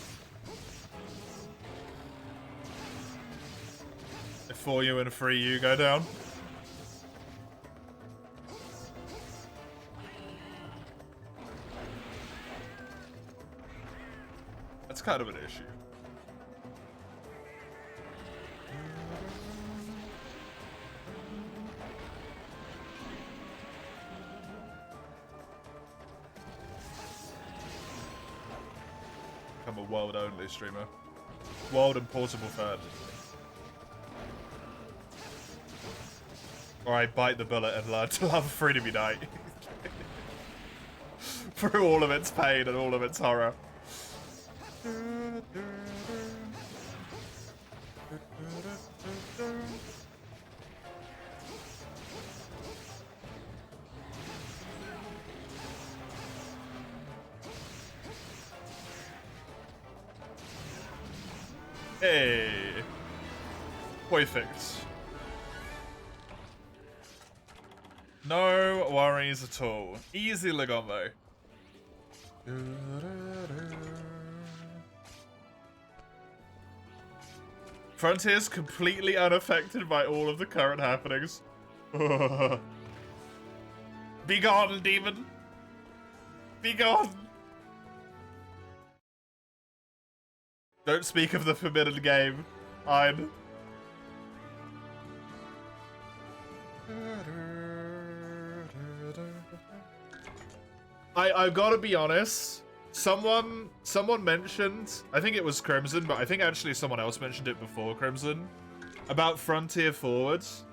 If 4U and 3U go down. That's kind of an issue. I'm a world-only streamer. World and portable third. Or I bite the bullet and learn to love Freedom Unite. Through all of its pain and all of its horror. Hey, perfect. No worries at all. Easy Legombo. Frontier's completely unaffected by all of the current happenings. Be gone, demon. Be gone. Don't speak of the forbidden game. I'm... I've got to be honest. Someone mentioned, I think it was Crimson, but I think actually someone else mentioned it before Crimson, about Frontier Forwards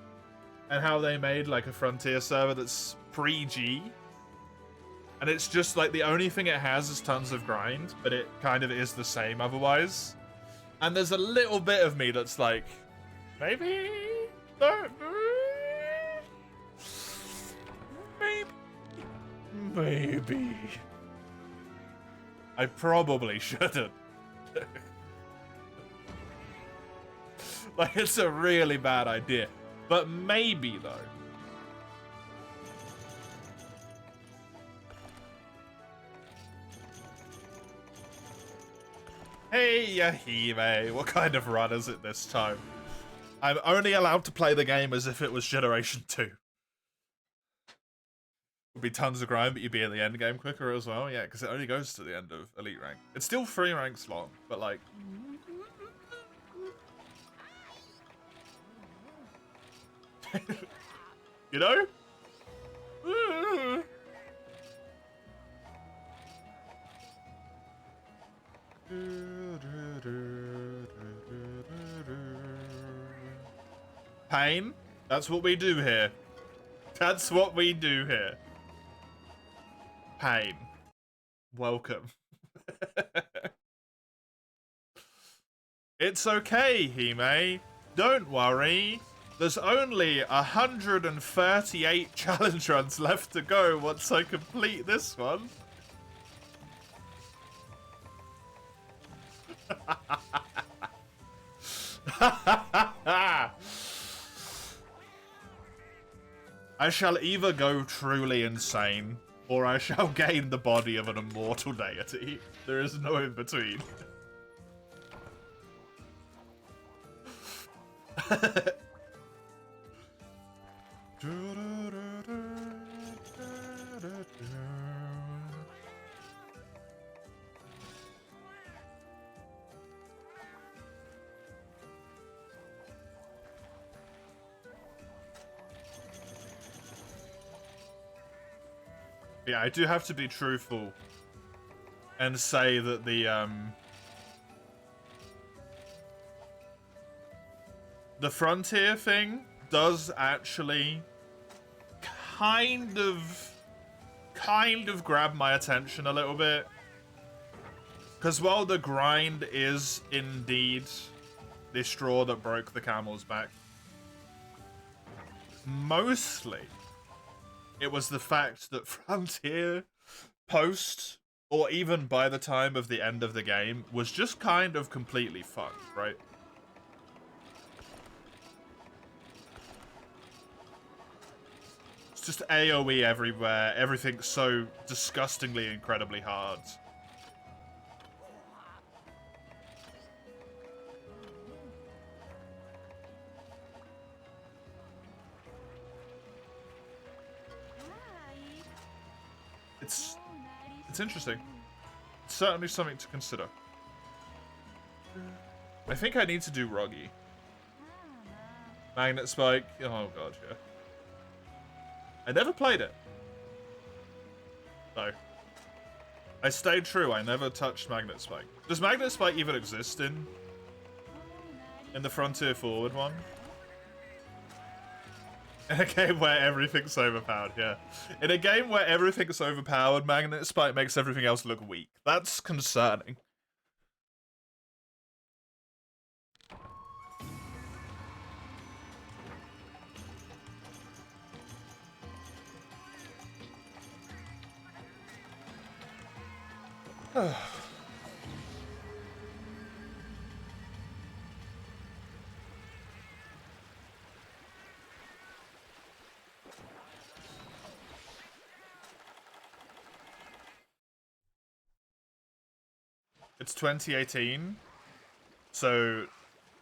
and how they made like a Frontier server that's pre-G. And it's just like the only thing it has is tons of grind, but it kind of is the same otherwise. And there's a little bit of me that's like, maybe, maybe. I probably shouldn't. Like, it's a really bad idea. But maybe, though. Hey, Yahime, what kind of run is it this time? I'm only allowed to play the game as if it was Generation 2. Would be tons of grind, but you'd be in the end game quicker as well. Yeah, because it only goes to the end of Elite Rank. It's still 3 ranks long, but like... You know? Pain? That's what we do here. That's what we do here. Pain. Welcome. It's okay, Hime. Don't worry. There's only 138 challenge runs left to go once I complete this one. I shall either go truly insane, or I shall gain the body of an immortal deity. There is no in between. Yeah, I do have to be truthful and say that the Frontier thing does actually kind of grab my attention a little bit. Because while the grind is indeed the straw that broke the camel's back, mostly it was the fact that Frontier post, or even by the time of the end of the game, was just kind of completely fucked, right? It's just AoE everywhere, everything's so disgustingly incredibly hard. It's interesting. It's certainly something to consider. I think I need to do Roggy. Magnet Spike. Oh god, yeah. I never played it. No. I stayed true. I never touched Magnet Spike. Does Magnet Spike even exist in the Frontier Forward one? In a game where everything's overpowered, yeah. In a game where everything's overpowered, Magnet Spike makes everything else look weak. That's concerning. It's 2018, so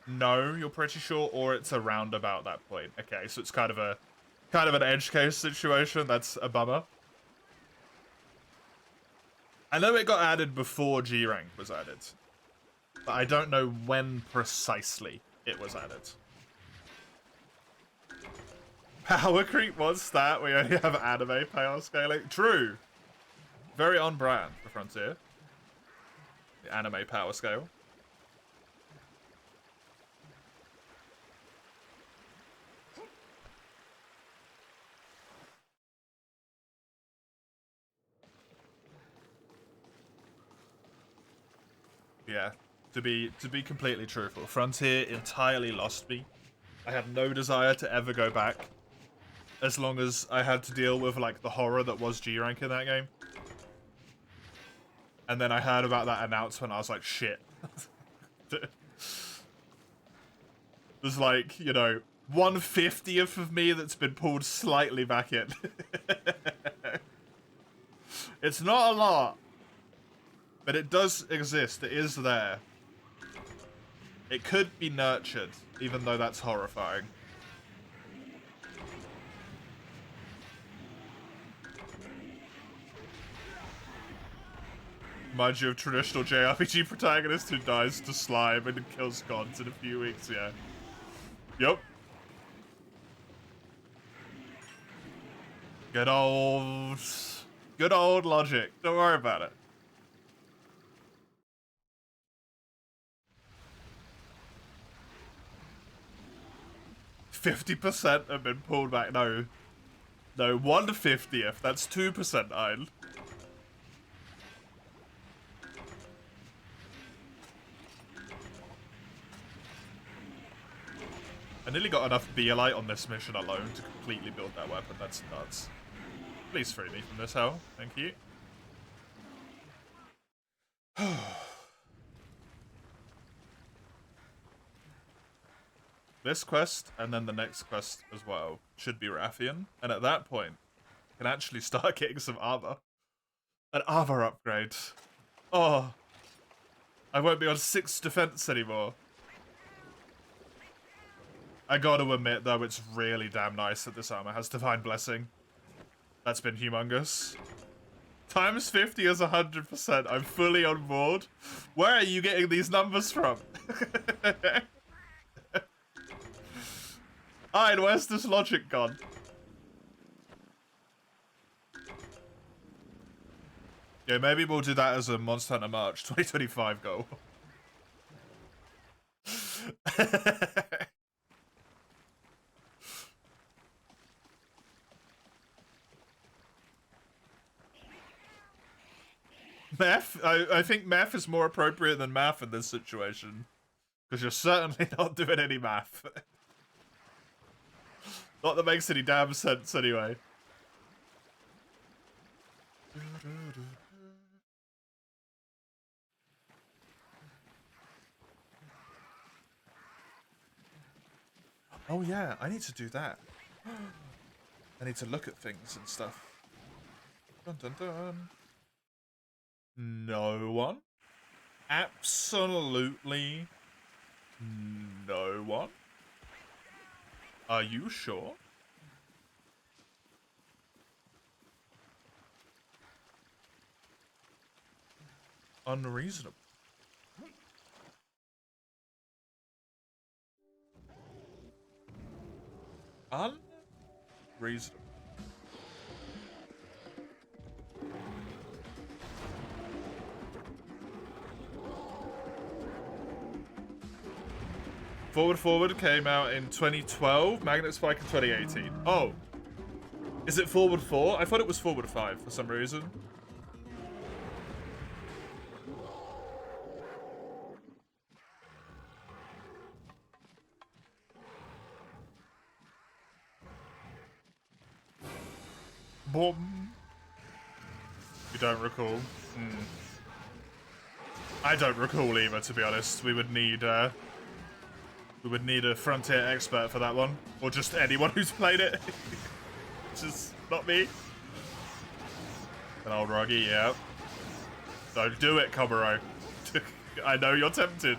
no, you're pretty sure, or it's around about that point. Okay, so it's kind of an edge case situation. That's a bummer. I know it got added before G rank was added, but I don't know when precisely it was added. Power creep, what's that? We only have anime power scaling. True. Very on brand for Frontier. The anime power scale. Yeah, to be completely truthful, Frontier entirely lost me. I had no desire to ever go back, as long as I had to deal with like the horror that was G rank in that game. And then I heard about that announcement, I was like, shit. There's like, you know, 1/50th of me that's been pulled slightly back in. It's not a lot, but it does exist. It is there. It could be nurtured, even though that's horrifying. Reminds you of traditional JRPG protagonist who dies to slime and kills gods in a few weeks, yeah. Yep. Good old logic. Don't worry about it. "50% have been pulled back." No, 1/50th. That's 2%. I nearly got enough Beelite on this mission alone to completely build that weapon. That's nuts. Please free me from this hell. Thank you. This quest, and then the next quest as well, should be Rathian. And at that point, I can actually start getting some armor. An armor upgrade. Oh. I won't be on 6 defense anymore. I gotta admit, though, it's really damn nice that this armor has Divine Blessing. That's been humongous. Times 50 is 100%. I'm fully on board. Where are you getting these numbers from? Alright, where's this logic gone? Yeah, maybe we'll do that as a Monster Hunter March 2025 goal. Meth? I think meth is more appropriate than math in this situation. Because you're certainly not doing any math. Not that makes any damn sense anyway. Oh yeah, I need to do that. I need to look at things and stuff. Dun dun dun. No one? Absolutely no one? Are you sure? Unreasonable. Unreasonable. Forward came out in 2012, Magnet Spike in 2018. Oh. Is it Forward 4? I thought it was Forward 5 for some reason. Boom. You don't recall? I don't recall either, to be honest. We would need a Frontier expert for that one. Or just anyone who's played it. Just not me. An old Ruggy, yeah. Don't do it, Koburo. I know you're tempted.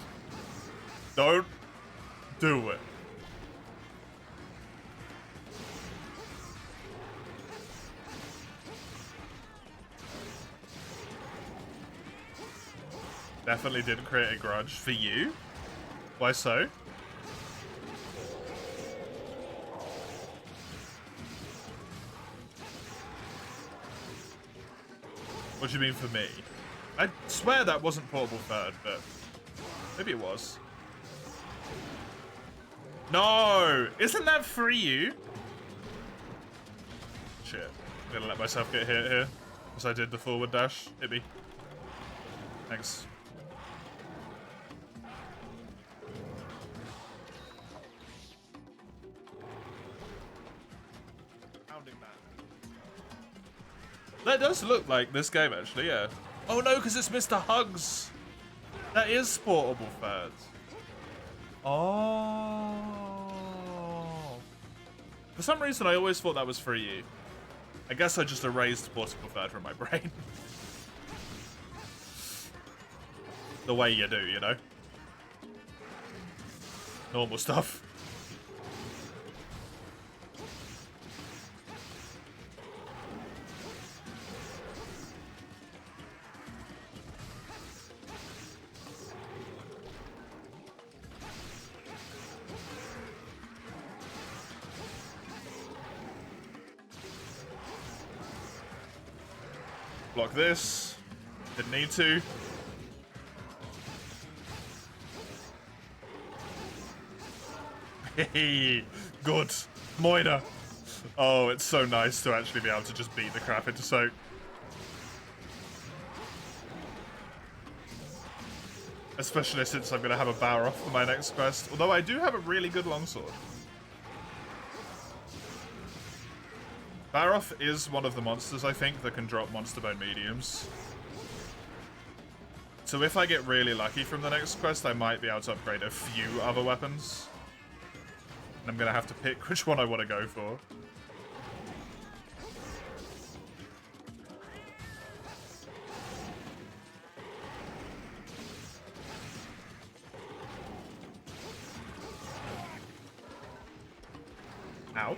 Don't do it. Definitely didn't create a grudge. For you? Why so? What do you mean for me? I swear that wasn't Portable 3rd, but maybe it was. No! Isn't that for you? Shit. I'm gonna let myself get hit here. Because I did the forward dash. Hit me. Thanks. That does look like this game, actually, yeah. Oh no, because it's Mr. Hugs. That is portable third. Oh. For some reason, I always thought that was for you. I guess I just erased portable third from my brain. The way you do, you know? Normal stuff. Block this. Didn't need to. Hey, good. Moina. Oh, it's so nice to actually be able to just beat the crap into Soak. Especially since I'm going to have a Balrog for my next quest. Although I do have a really good longsword. Balrog is one of the monsters, I think, that can drop Monster Bone mediums. So if I get really lucky from the next quest, I might be able to upgrade a few other weapons. And I'm going to have to pick which one I want to go for. Ow.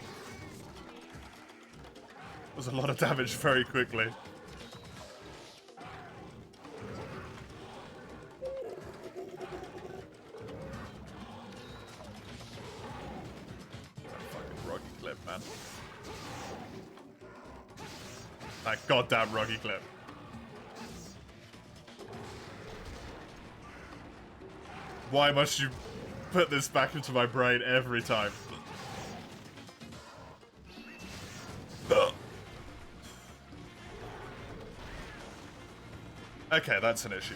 Was a lot of damage very quickly. That fucking Roggy clip, man. That goddamn Roggy clip. Why must you put this back into my brain every time? Okay, that's an issue.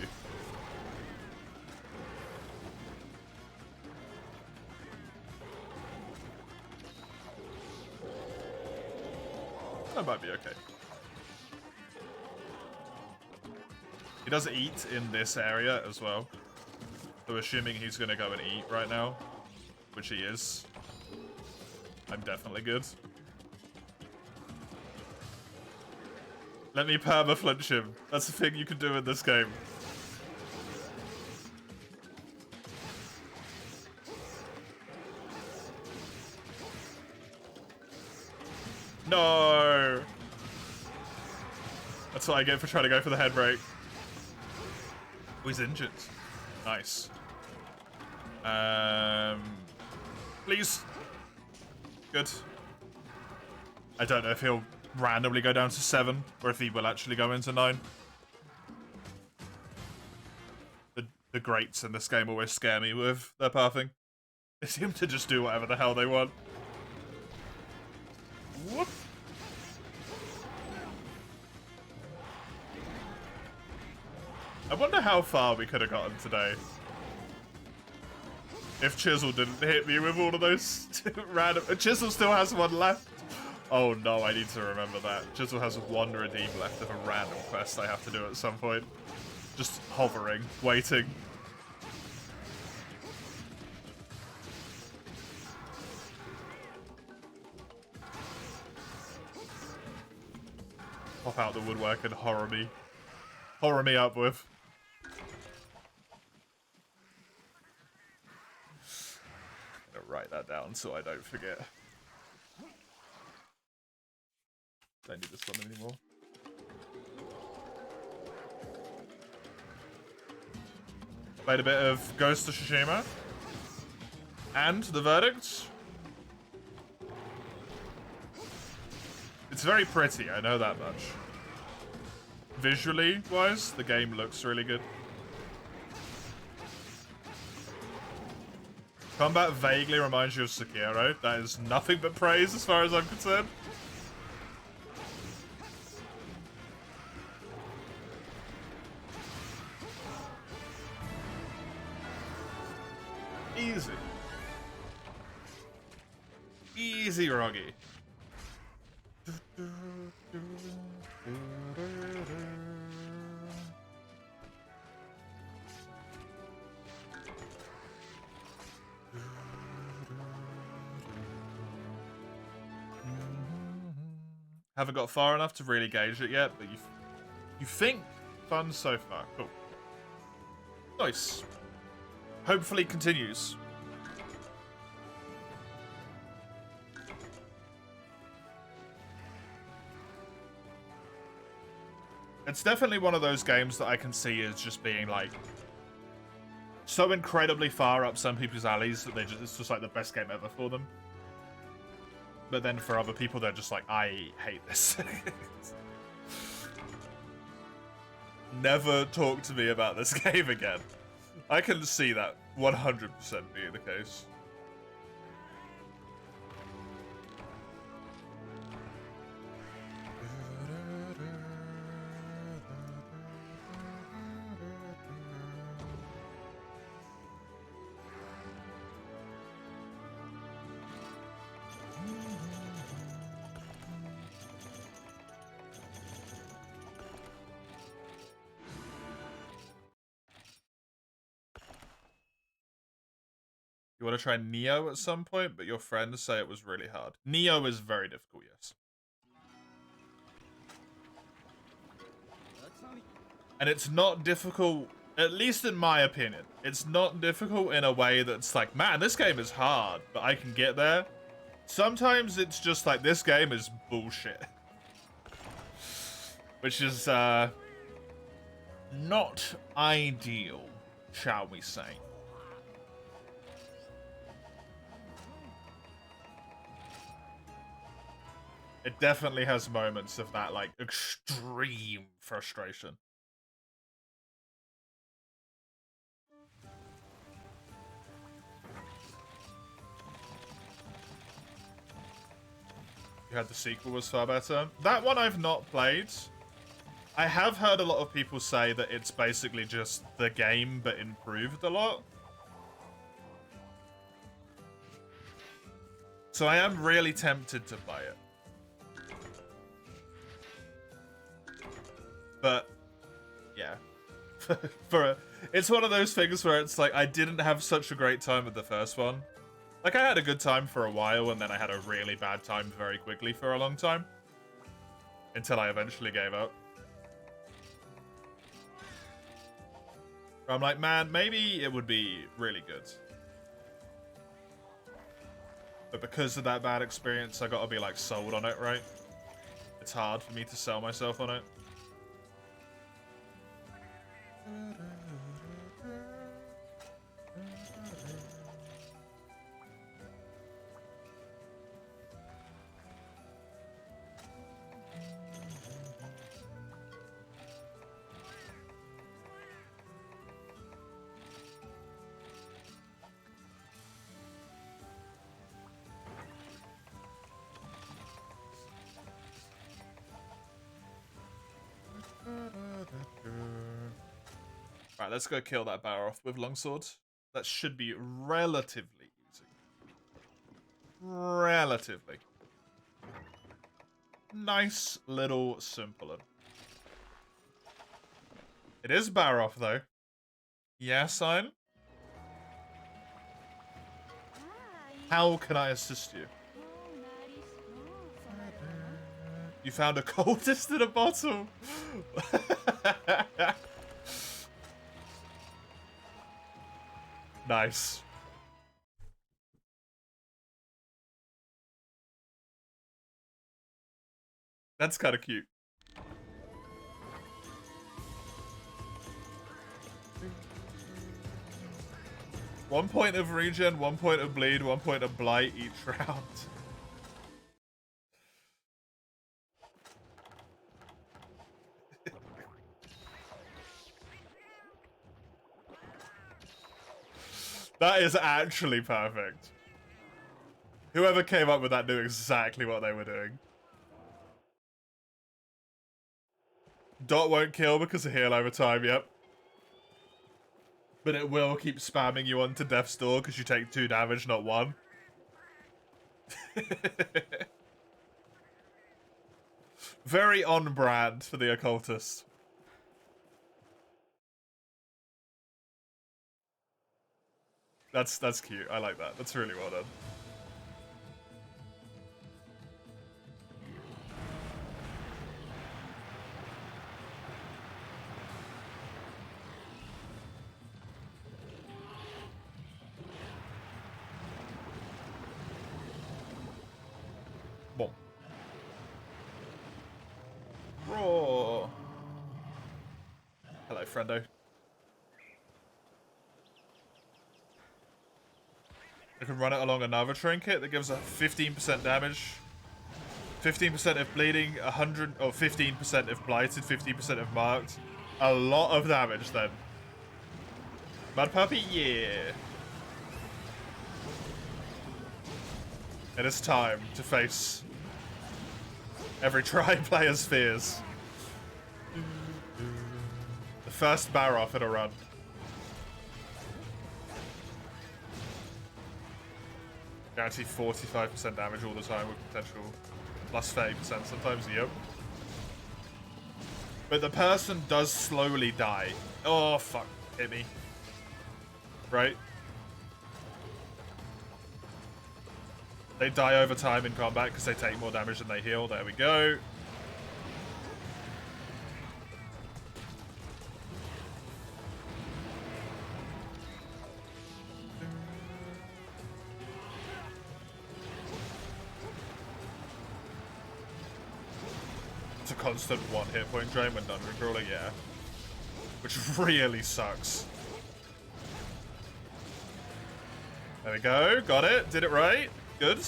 That might be okay. He does eat in this area as well. So assuming he's gonna go and eat right now, which he is, I'm definitely good. Let me perma-flinch him. That's the thing you can do in this game. No! That's what I get for trying to go for the head break. Oh, he's injured. Nice. Please. Good. I don't know if he'll randomly go down to 7 or if he will actually go into 9. The greats in this game always scare me with their pathing. They seem to just do whatever the hell they want. Whoop. I wonder how far we could have gotten today. If Chisel didn't hit me with all of those random... Chisel still has one left. Oh no, I need to remember that. Chisel has one redeem left of a random quest I have to do at some point. Just hovering, waiting. Pop out the woodwork and horror me up with. I'm gonna write that down so I don't forget. Don't need this one anymore. Played a bit of Ghost of Tsushima. And the verdict? It's very pretty, I know that much. Visually wise, the game looks really good. Combat vaguely reminds you of Sekiro. That is nothing but praise as far as I'm concerned. Easy. Easy, Roggy. Haven't got far enough to really gauge it yet, but you think fun so far. Cool. Nice. Hopefully continues. It's definitely one of those games that I can see as just being like so incredibly far up some people's alleys that it's just like the best game ever for them. But then for other people, they're just like, I hate this. Never talk to me about this game again. I can see that 100% being the case. You want to try Neo at some point, but your friends say it was really hard. Neo is very difficult, yes. And it's not difficult, at least in my opinion. It's not difficult in a way that's like, man, this game is hard, but I can get there. Sometimes it's just like, this game is bullshit. Which is, not ideal, shall we say. It definitely has moments of that, like, extreme frustration. You had the sequel was far better. That one I've not played. I have heard a lot of people say that it's basically just the game, but improved a lot. So I am really tempted to buy it. But, yeah. It's one of those things where it's like, I didn't have such a great time with the first one. Like, I had a good time for a while, and then I had a really bad time very quickly for a long time. Until I eventually gave up. I'm like, man, maybe it would be really good. But because of that bad experience, I gotta be, like, sold on it, right? It's hard for me to sell myself on it. Right, let's go kill that bar off with longsword. That should be relatively easy. Relatively. Nice little simple one. It is bar off though. Yeah, sign. How can I assist you? You found a cultist in a bottle. Nice. That's kind of cute. One point of regen, 1 point of bleed, 1 point of blight each round. That is actually perfect. Whoever came up with that knew exactly what they were doing. Dot won't kill because of heal over time, yep. But it will keep spamming you onto death's door because you take 2 damage, not 1. Very on brand for the occultist. That's cute. I like that. That's really well done. friendo. You can run it along another trinket that gives a 15% damage. 15% if bleeding, 100 or 15% if blighted, 15% if marked. A lot of damage then. Mud Puppy, yeah. It is time to face every tri-player's fears. The first Baroth in a run. Guarantee 45% damage all the time with potential plus 30% sometimes, yep. But the person does slowly die. Oh, fuck. Hit me. Right? They die over time in combat because they take more damage than they heal. There we go. It's a constant one hit point drain when dungeon crawling, yeah. Which really sucks. There we go. Got it. Did it right. Good.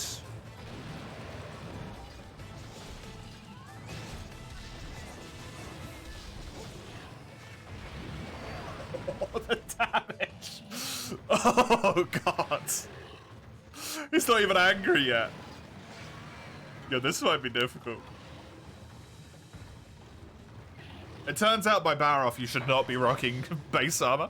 Oh, the damage. Oh, God. He's not even angry yet. Yeah, this might be difficult. It turns out by Baroth you should not be rocking base armor.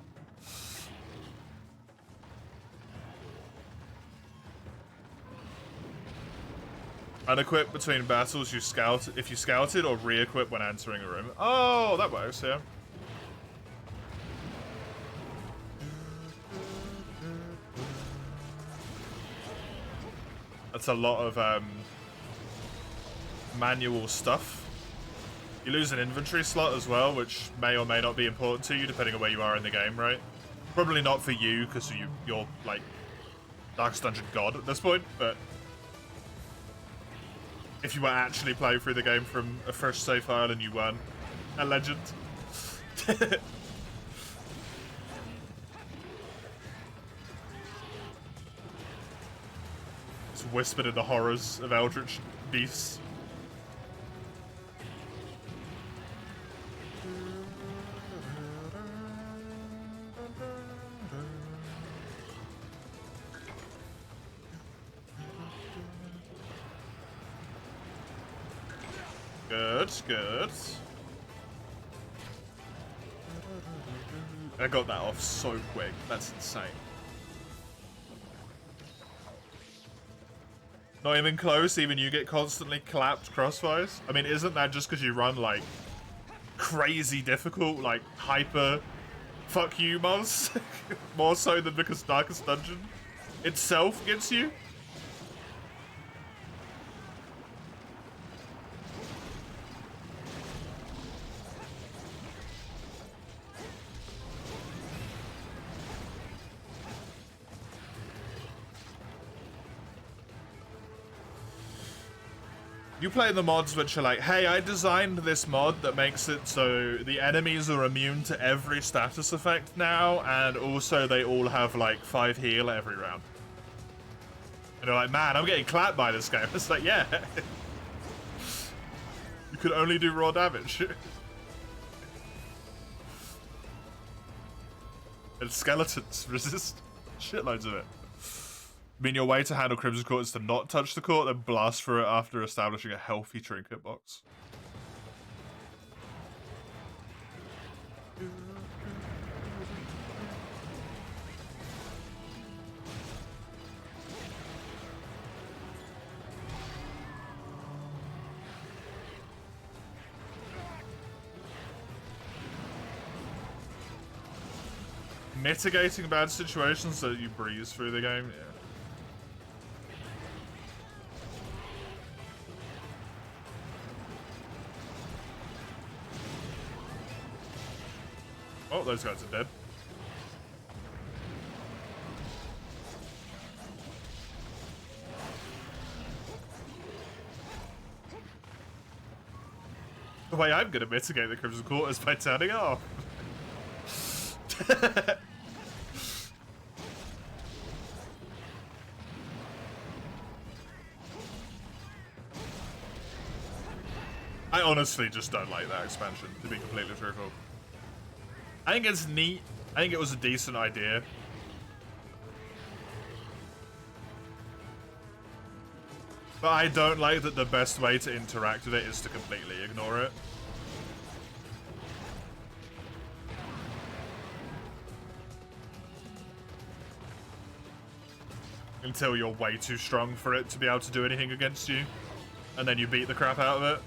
Unequip between battles if you scouted, or re-equip when entering a room. Oh, that works, yeah. That's a lot of manual stuff. You lose an inventory slot as well, which may or may not be important to you, depending on where you are in the game, right? Probably not for you, because you're, like, Darkest Dungeon God at this point, but if you were actually playing through the game from a fresh save file and you weren't a legend. It's whispered in the horrors of Eldritch beasts. Good, good. I got that off so quick. That's insane. Not even close, even you get constantly clapped crossfires. I mean, isn't that just because you run, like, crazy difficult, like, hyper fuck you mods? More so than because Darkest Dungeon itself gets you? You play the mods which are like, hey, I designed this mod that makes it so the enemies are immune to every status effect now, and also they all have like 5 heal every round. And they're like, man, I'm getting clapped by this game. It's like, yeah. You can only do raw damage. And skeletons resist shitloads of it. I mean, your way to handle Crimson Court is to not touch the court, then blast through it after establishing a healthy trinket box. Mitigating bad situations so that you breeze through the game, yeah. Oh, those guys are dead. The way I'm gonna mitigate the Crimson Court is by turning it off. I honestly just don't like that expansion, to be completely truthful. I think it's neat. I think it was a decent idea. But I don't like that the best way to interact with it is to completely ignore it. Until you're way too strong for it to be able to do anything against you. And then you beat the crap out of it.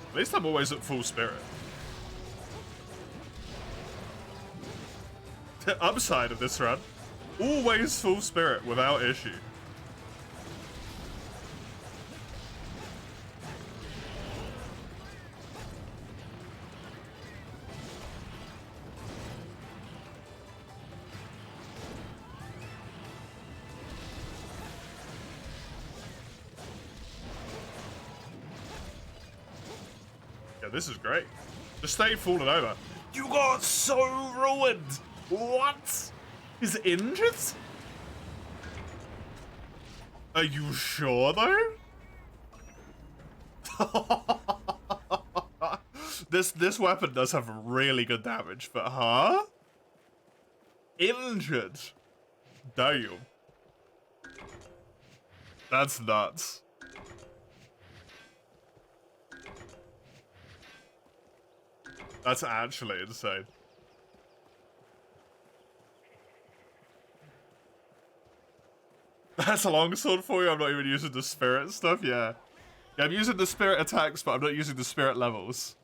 At least I'm always at full spirit. The upside of this run, always full spirit without issue. Yeah, this is great. Just stay falling over. You got so ruined! What? He's injured? Are you sure, though? This weapon does have really good damage, but huh? Injured? Damn. That's nuts. That's actually insane. That's a longsword for you. I'm not even using the spirit stuff. Yeah. I'm using the spirit attacks, but I'm not using the spirit levels.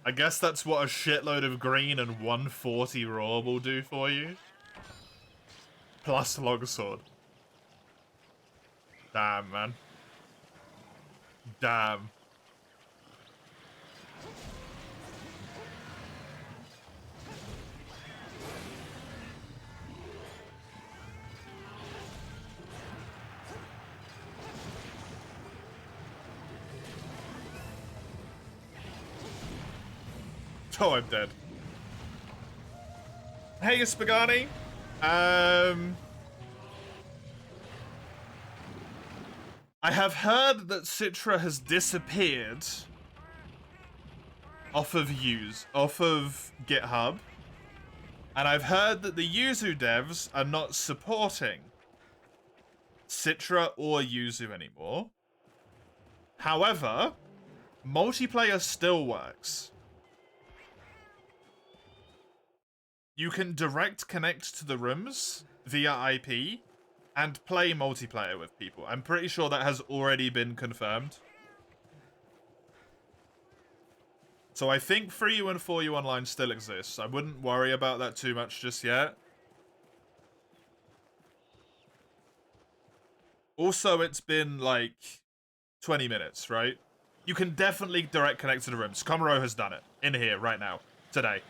I guess that's what a shitload of green and 140 raw will do for you. Plus longsword. Damn, man. Damn. Oh, I'm dead. Hey, Spagani. I have heard that Citra has disappeared off of GitHub. And I've heard that the Yuzu devs are not supporting Citra or Yuzu anymore. However, multiplayer still works. You can direct connect to the rooms via IP and play multiplayer with people. I'm pretty sure that has already been confirmed. So I think 3U and 4U Online still exists. I wouldn't worry about that too much just yet. Also, it's been like 20 minutes, right? You can definitely direct connect to the rooms. Komuro has done it in here right now, today.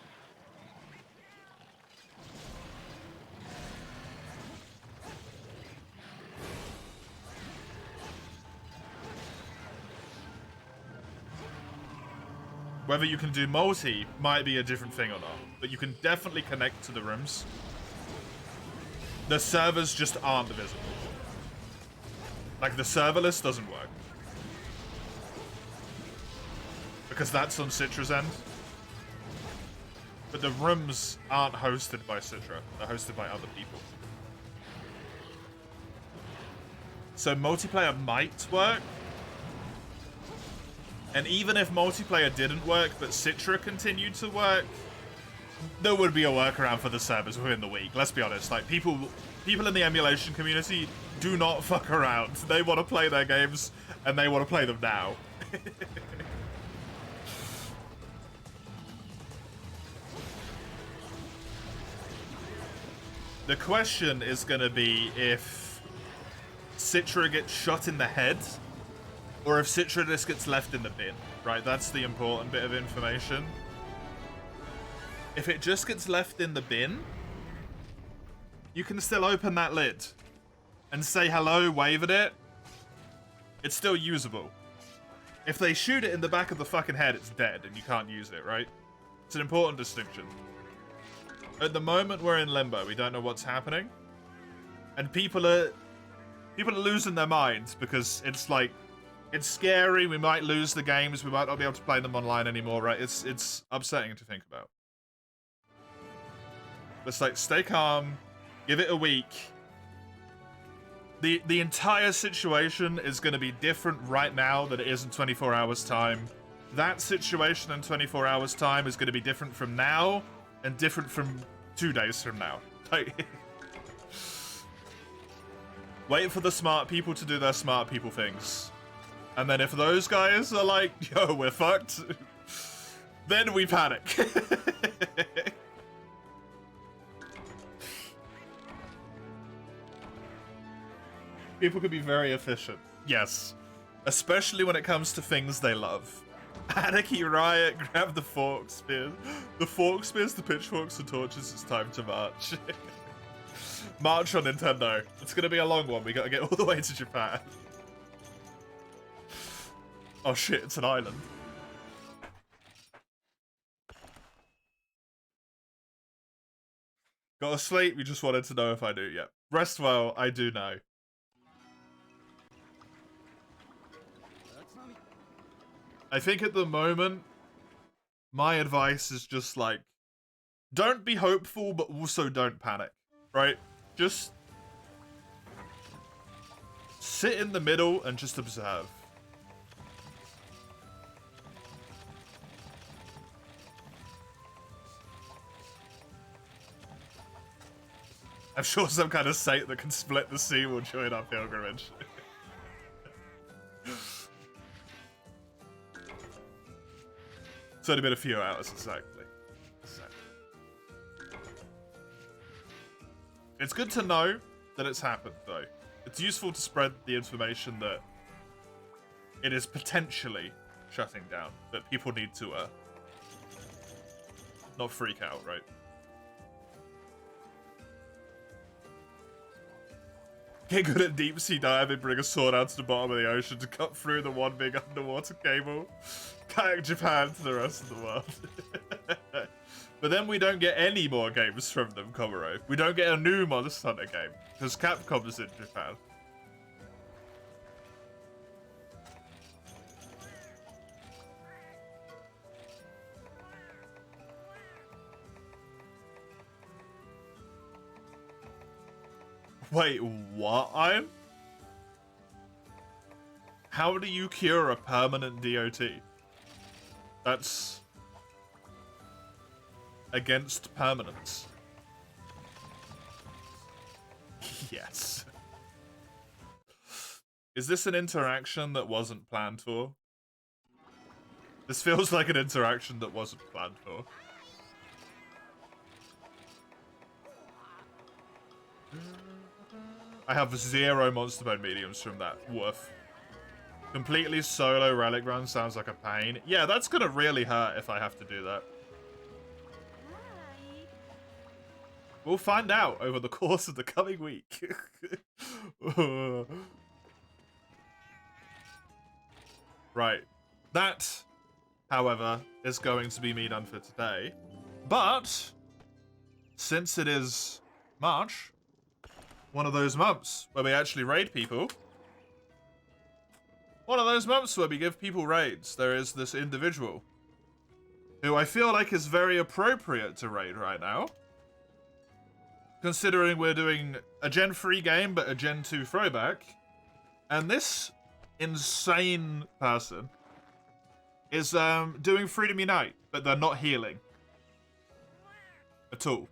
Whether you can do multi might be a different thing or not, but you can definitely connect to the rooms. The servers just aren't visible. Like, the serverless doesn't work. Because that's on Citra's end. But the rooms aren't hosted by Citra. They're hosted by other people. So multiplayer might work. And even if multiplayer didn't work, but Citra continued to work, there would be a workaround for the servers within the week. Let's be honest. Like, people in the emulation community do not fuck around. They want to play their games, and they want to play them now. The question is going to be if Citra gets shot in the head or if Citrodisc gets left in the bin, right? That's the important bit of information. If it just gets left in the bin, you can still open that lid and say hello, wave at it. It's still usable. If they shoot it in the back of the fucking head, it's dead and you can't use it, right? It's an important distinction. At the moment, we're in limbo. We don't know what's happening. And people are losing their minds because it's like, it's scary. We might lose the games. We might not be able to play them online anymore, right? It's upsetting to think about. It's like, stay calm. Give it a week. The entire situation is going to be different right now than it is in 24 hours time. That situation in 24 hours time is going to be different from now and different from 2 days from now. Like, wait for the smart people to do their smart people things. And then if those guys are like, yo, we're fucked, then we panic. People can be very efficient. Yes. Especially when it comes to things they love. Anarchy Riot, grab the fork spears. The fork spears, the pitchforks, and torches, it's time to march. March on Nintendo. It's gonna be a long one. We gotta get all the way to Japan. Oh shit, it's an island. Got a sleep, we just wanted to know if I knew. Yep. Rest well, I do know. I think at the moment, my advice is just like, don't be hopeful, but also don't panic, right? Just sit in the middle and just observe. I'm sure some kind of saint that can split the sea will join our pilgrimage. It's only been a few hours, exactly. It's good to know that it's happened, though. It's useful to spread the information that it is potentially shutting down, that people need to, not freak out, right? Get good at deep sea diving, bring a sword out to the bottom of the ocean to cut through the one big underwater cable. Kayak Japan to the rest of the world. But then we don't get any more games from them, Komuro. We don't get a new Monster Hunter game, because Capcom is in Japan. Wait, what? How do you cure a permanent DOT? That's against permanence. Yes. Is this an interaction that wasn't planned for? This feels like an interaction that wasn't planned for. I have 0 monster bone mediums from that. Woof. Completely solo relic run sounds like a pain. Yeah, that's gonna really hurt if I have to do that. We'll find out over the course of the coming week. Right. That, however, is going to be me done for today. But, since it is March, one of those months where we actually raid people, one of those months where we give people raids, there is this individual who I feel like is very appropriate to raid right now. Considering we're doing a Gen 3 game, but a Gen 2 throwback. And this insane person is doing Freedom Unite, but they're not healing. At all.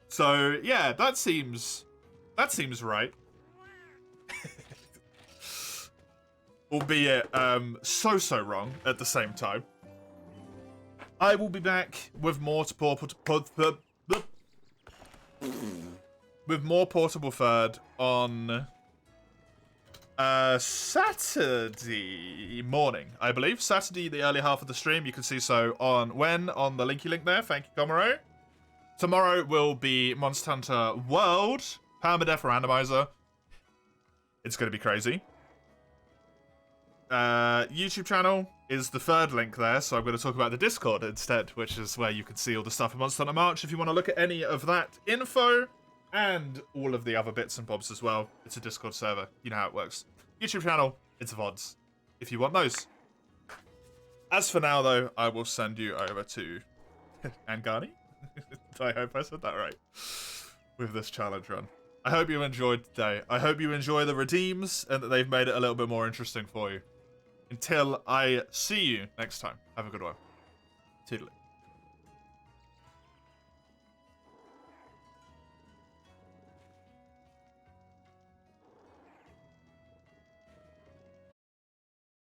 So, yeah, that seems right. Albeit, so wrong at the same time. I will be back with more portable third on Saturday morning, I believe. Saturday, the early half of the stream. You can see so on the linky link there. Thank you, Komaro. Tomorrow will be Monster Hunter World Permadeath Randomizer. It's going to be crazy. YouTube channel is the third link there, so I'm going to talk about the Discord instead, which is where you can see all the stuff in Monster Hunter March if you want to look at any of that info and all of the other bits and bobs as well. It's a Discord server. You know how it works. YouTube channel, it's VODs if you want those. As for now, though, I will send you over to Angani. I hope I said that right with this challenge run. I hope you enjoyed today. I hope you enjoy the redeems and that they've made it a little bit more interesting for you. Until I see you next time, have a good one. Toodaloo.